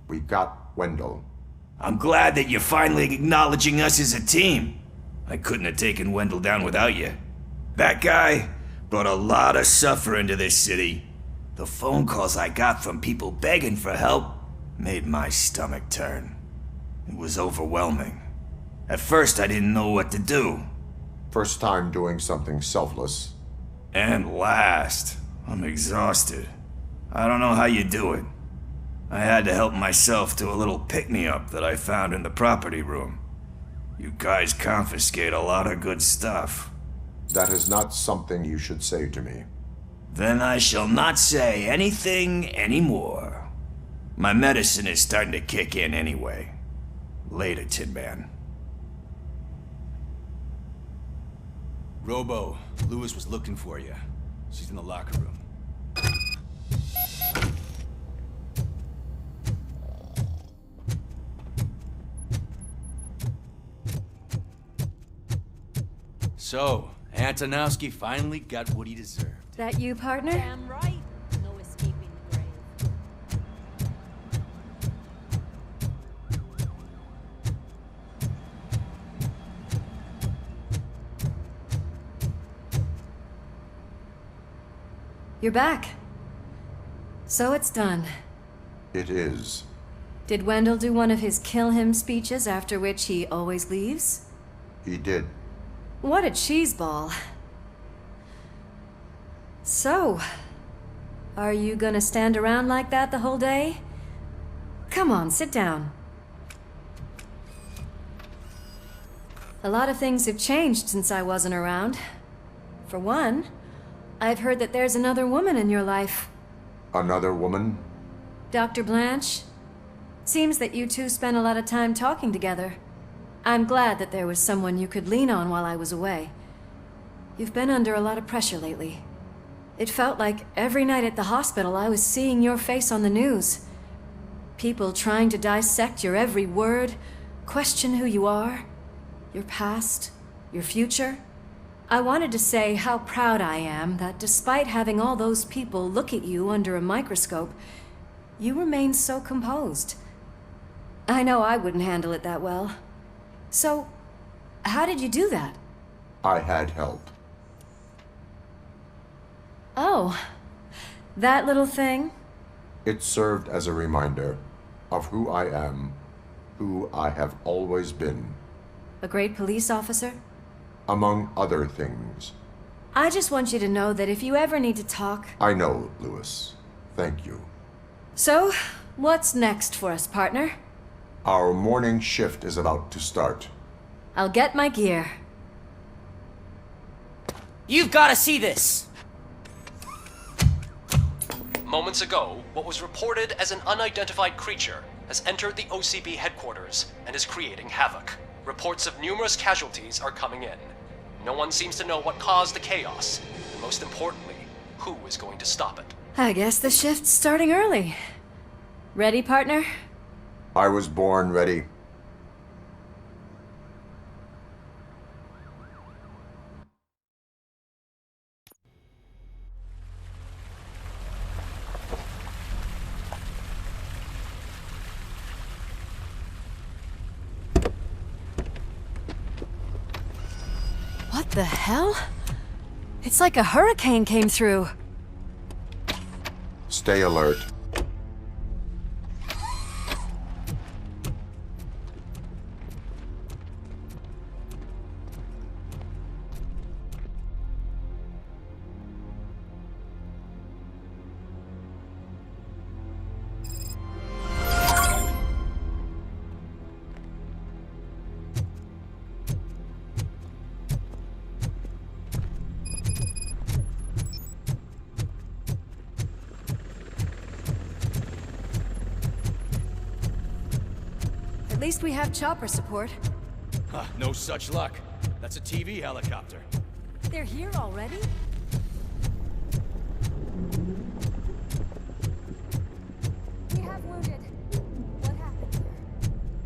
We got Wendell. I'm glad that you're finally acknowledging us as a team. I couldn't have taken Wendell down without you. That guy brought a lot of suffering to this city. The phone calls I got from people begging for help made my stomach turn. It was overwhelming. At first, I didn't know what to do. First time doing something selfless. And last, I'm exhausted. I don't know how you do it. I had to help myself to a little pick-me-up that I found in the property room. You guys confiscate a lot of good stuff. That is not something you should say to me. Then I shall not say anything anymore. My medicine is starting to kick in anyway. Later, Tin Man. Robo, Lewis was looking for you. She's in the locker room. So, Antonowski finally got what he deserved. That you, partner? Damn right. No escaping the grave. You're back. So it's done. It is. Did Wendell do one of his kill him speeches after which he always leaves? He did. What a cheeseball. So, are you gonna stand around like that the whole day? Come on, sit down. A lot of things have changed since I wasn't around. For one, I've heard that there's another woman in your life. Another woman? Dr. Blanche? Seems that you two spent a lot of time talking together. I'm glad that there was someone you could lean on while I was away. You've been under a lot of pressure lately. It felt like every night at the hospital I was seeing your face on the news. People trying to dissect your every word, question who you are, your past, your future. I wanted to say how proud I am that despite having all those people look at you under a microscope, you remained so composed. I know I wouldn't handle it that well. So, how did you do that? I had help. Oh, that little thing? It served as a reminder of who I am, who I have always been. A great police officer? Among other things. I just want you to know that if you ever need to talk... I know, Lewis. Thank you. So, what's next for us, partner? Our morning shift is about to start. I'll get my gear. You've got to see this! Moments ago, what was reported as an unidentified creature has entered the OCB headquarters and is creating havoc. Reports of numerous casualties are coming in. No one seems to know what caused the chaos, and most importantly, who is going to stop it. I guess the shift's starting early. Ready, partner? I was born ready. What the hell? It's like a hurricane came through. Stay alert. At least we have chopper support. Huh, no such luck. That's a TV helicopter. They're here already? We have wounded. What happened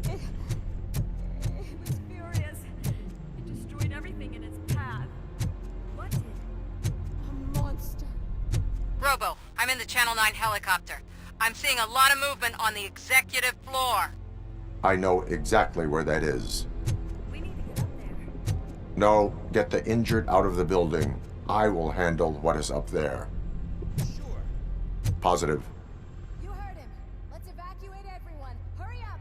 here? It was furious. It destroyed everything in its path. What did? A monster. Robo, I'm in the Channel 9 helicopter. I'm seeing a lot of movement on the executive floor. I know exactly where that is. We need to get up there. No, get the injured out of the building. I will handle what is up there. Sure. Positive. You heard him. Let's evacuate everyone. Hurry up.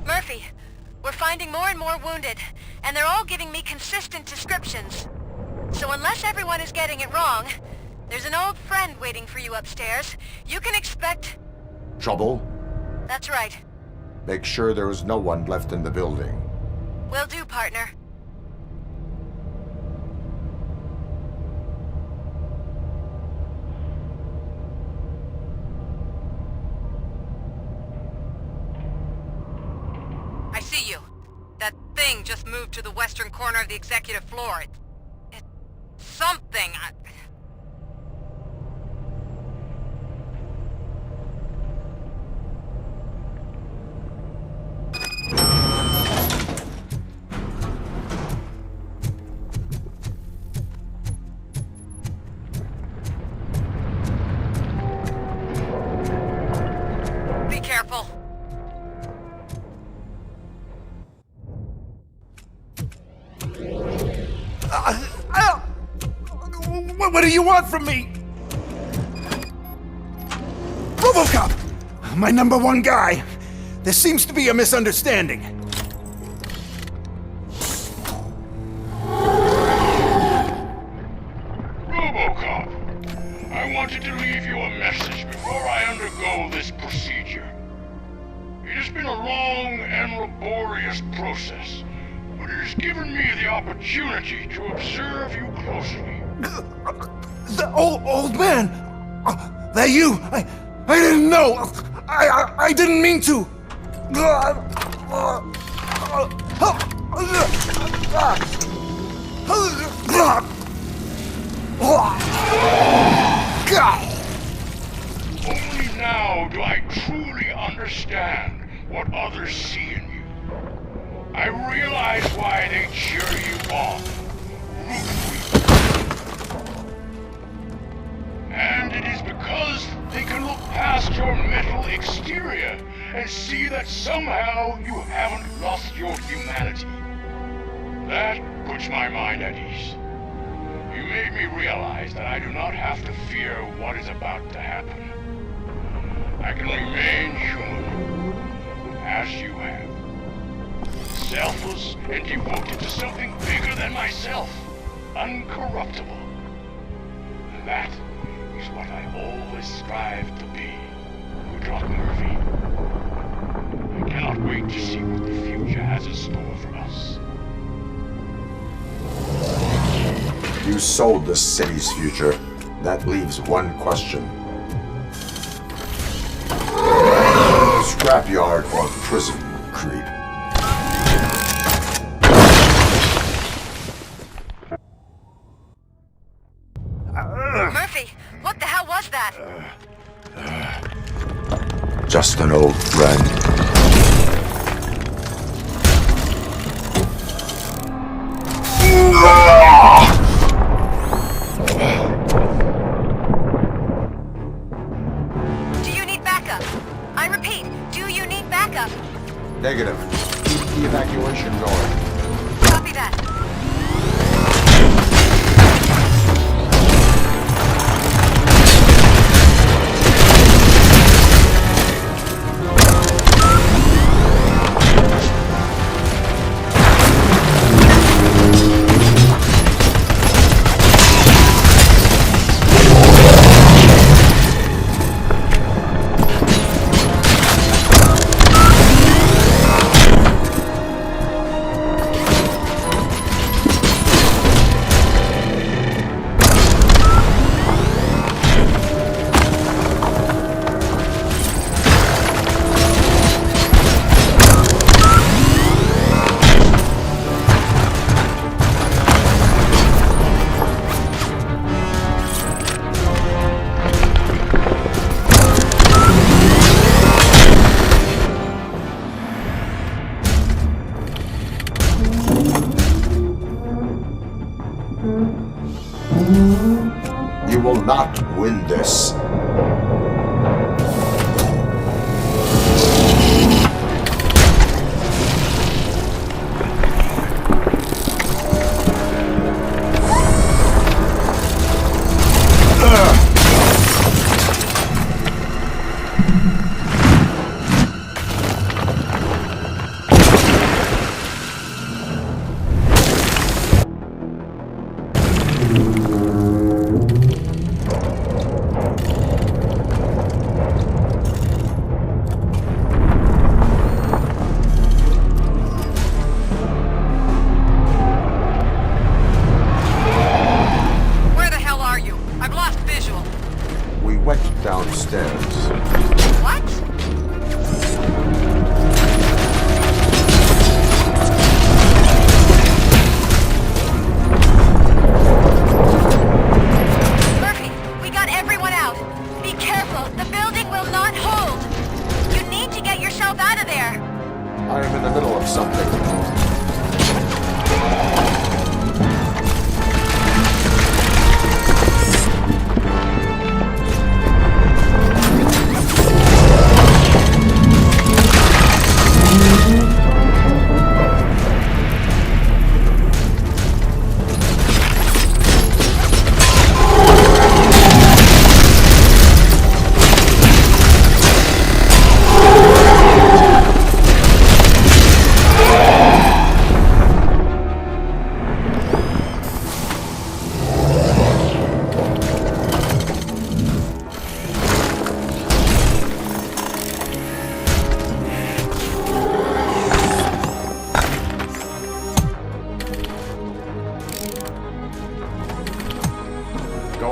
Murphy, we're finding more and more wounded, and they're all giving me consistent descriptions. So unless everyone is getting it wrong, there's an old friend waiting for you upstairs. You can expect... Trouble? That's right. Make sure there is no one left in the building. Will do, partner. I see you. That thing just moved to the western corner of the executive floor. It's something. What do you want from me? Robocop! My #1 guy. There seems to be a misunderstanding. Robocop, I wanted to leave you a message before I undergo this procedure. It has been a long and laborious process, but it has given me the opportunity to observe you closely. The old man! That you! I didn't know! I didn't mean to! Only now do I truly understand what others see in you. I realize why they cheer you on. And it is because they can look past your metal exterior and see that somehow you haven't lost your humanity. That puts my mind at ease. You made me realize that I do not have to fear what is about to happen. I can remain human, as you have. Selfless and devoted to something bigger than myself. Uncorruptible. And that is what I always strive to be, Woodrock Murphy. I cannot wait to see what the future has in store for us. You sold the city's future. That leaves one question. Scrapyard or prison, Creed? Murphy, what the hell was that? Just an old friend. Do you need backup? I repeat, do you need backup? Negative. Keep the evacuation going. Copy that. You will not win this.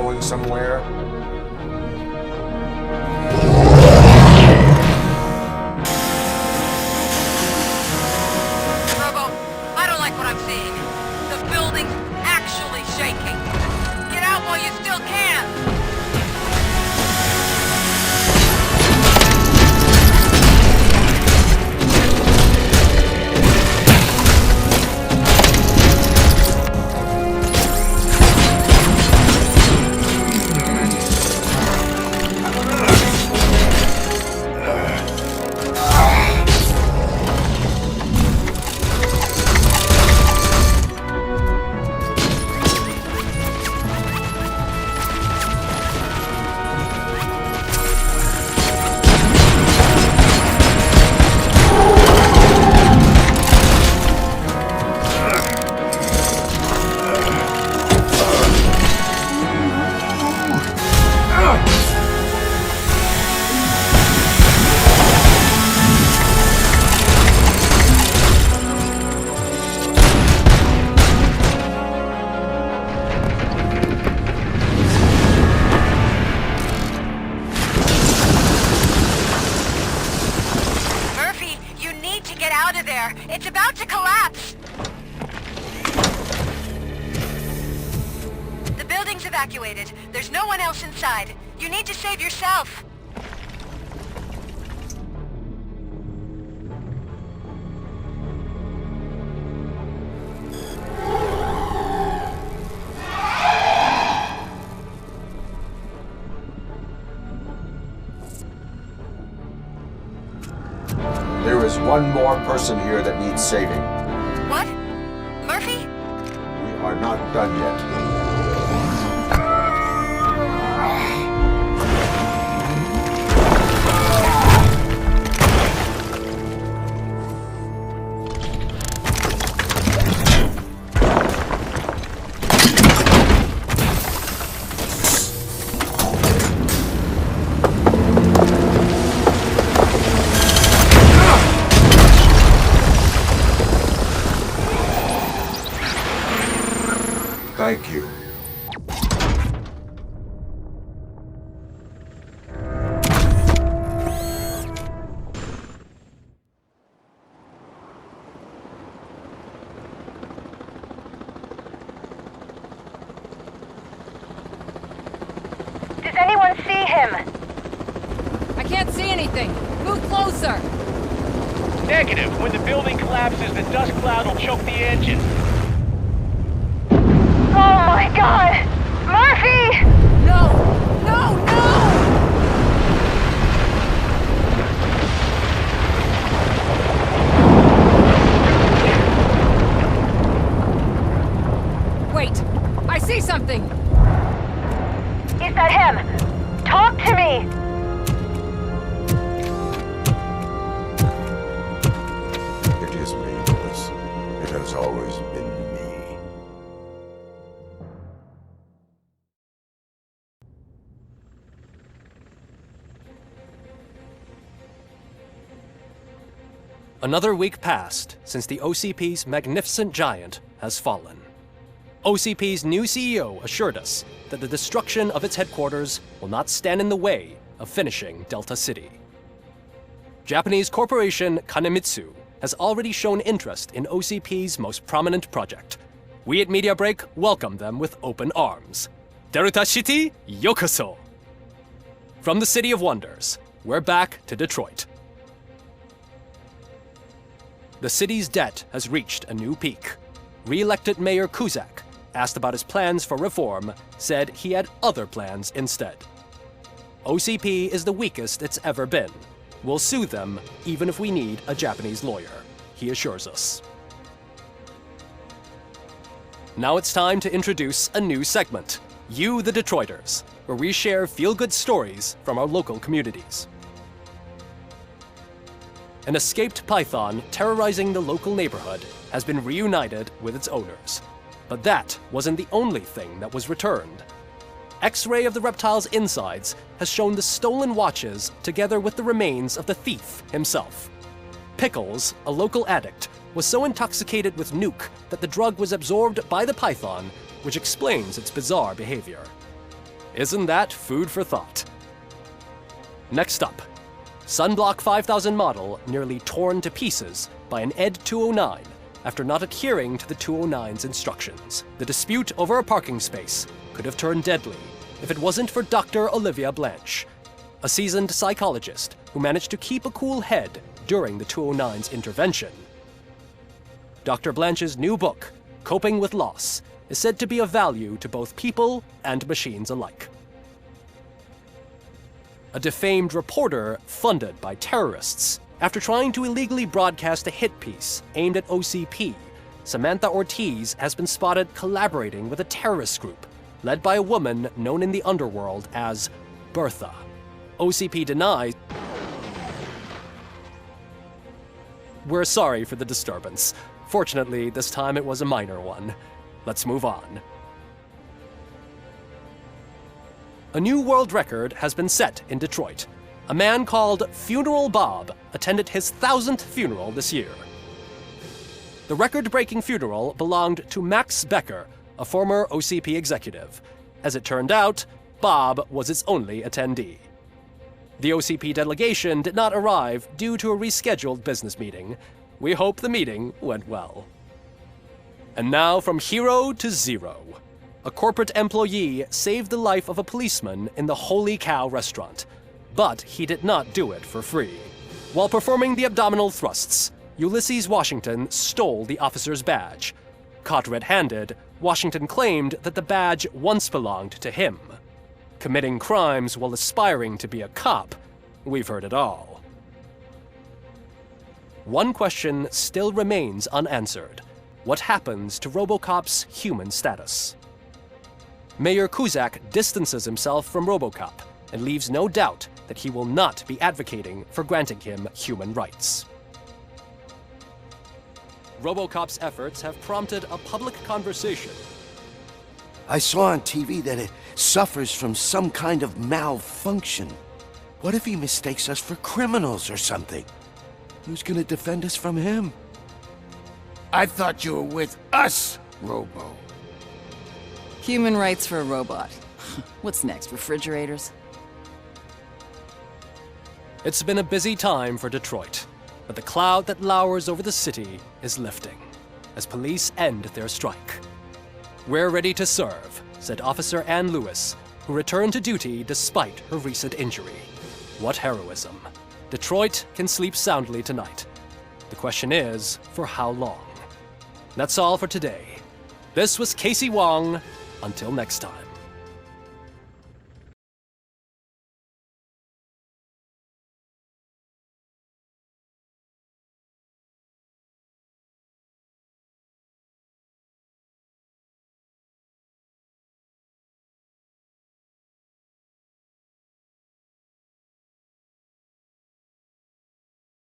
going somewhere? Robo, I don't like what I'm seeing. The building's actually shaking. Get out while you still can! It's about to collapse! The building's evacuated. There's no one else inside. You need to save yourself. There is one more person here that needs saving. What? Murphy? We are not done yet. Thank you. Does anyone see him? I can't see anything. Move closer. Negative. When the building collapses, the dust cloud will choke the engine. Oh my God! Murphy! No! No! No! Wait! I see something! Is that him? Talk to me! It is me, Willis. It has always been me. Another week passed since the OCP's magnificent giant has fallen. OCP's new CEO assured us that the destruction of its headquarters will not stand in the way of finishing Delta City. Japanese corporation Kanemitsu has already shown interest in OCP's most prominent project. We at Media Break welcome them with open arms. Delta City, yokoso! From the City of Wonders, we're back to Detroit. The city's debt has reached a new peak. Re-elected Mayor Cusack, asked about his plans for reform, said he had other plans instead. OCP is the weakest it's ever been. We'll sue them even if we need a Japanese lawyer, he assures us. Now it's time to introduce a new segment, You the Detroiters, where we share feel-good stories from our local communities. An escaped python terrorizing the local neighborhood has been reunited with its owners. But that wasn't the only thing that was returned. X-ray of the reptile's insides has shown the stolen watches together with the remains of the thief himself. Pickles, a local addict, was so intoxicated with nuke that the drug was absorbed by the python, which explains its bizarre behavior. Isn't that food for thought? Next up, Sunblock 5000 model nearly torn to pieces by an ED 209 after not adhering to the 209's instructions. The dispute over a parking space could have turned deadly if it wasn't for Dr. Olivia Blanche, a seasoned psychologist who managed to keep a cool head during the 209's intervention. Dr. Blanche's new book, Coping with Loss, is said to be of value to both people and machines alike. A defamed reporter funded by terrorists. After trying to illegally broadcast a hit piece aimed at OCP, Samantha Ortiz has been spotted collaborating with a terrorist group led by a woman known in the underworld as Bertha. OCP denies. We're sorry for the disturbance. Fortunately, this time it was a minor one. Let's move on. A new world record has been set in Detroit. A man called Funeral Bob attended his 1000th funeral this year. The record-breaking funeral belonged to Max Becker, a former OCP executive. As it turned out, Bob was its only attendee. The OCP delegation did not arrive due to a rescheduled business meeting. We hope the meeting went well. And now from hero to zero. A corporate employee saved the life of a policeman in the Holy Cow restaurant, but he did not do it for free. While performing the abdominal thrusts, Ulysses Washington stole the officer's badge. Caught red-handed, Washington claimed that the badge once belonged to him. Committing crimes while aspiring to be a cop, we've heard it all. One question still remains unanswered. What happens to Robocop's human status? Mayor Cusack distances himself from Robocop and leaves no doubt that he will not be advocating for granting him human rights. Robocop's efforts have prompted a public conversation. I saw on TV that it suffers from some kind of malfunction. What if he mistakes us for criminals or something? Who's gonna defend us from him? I thought you were with us, Robo. Human rights for a robot. What's next, refrigerators? It's been a busy time for Detroit, but the cloud that lowers over the city is lifting as police end their strike. We're ready to serve, said Officer Ann Lewis, who returned to duty despite her recent injury. What heroism. Detroit can sleep soundly tonight. The question is, for how long? That's all for today. This was Casey Wong. Until next time.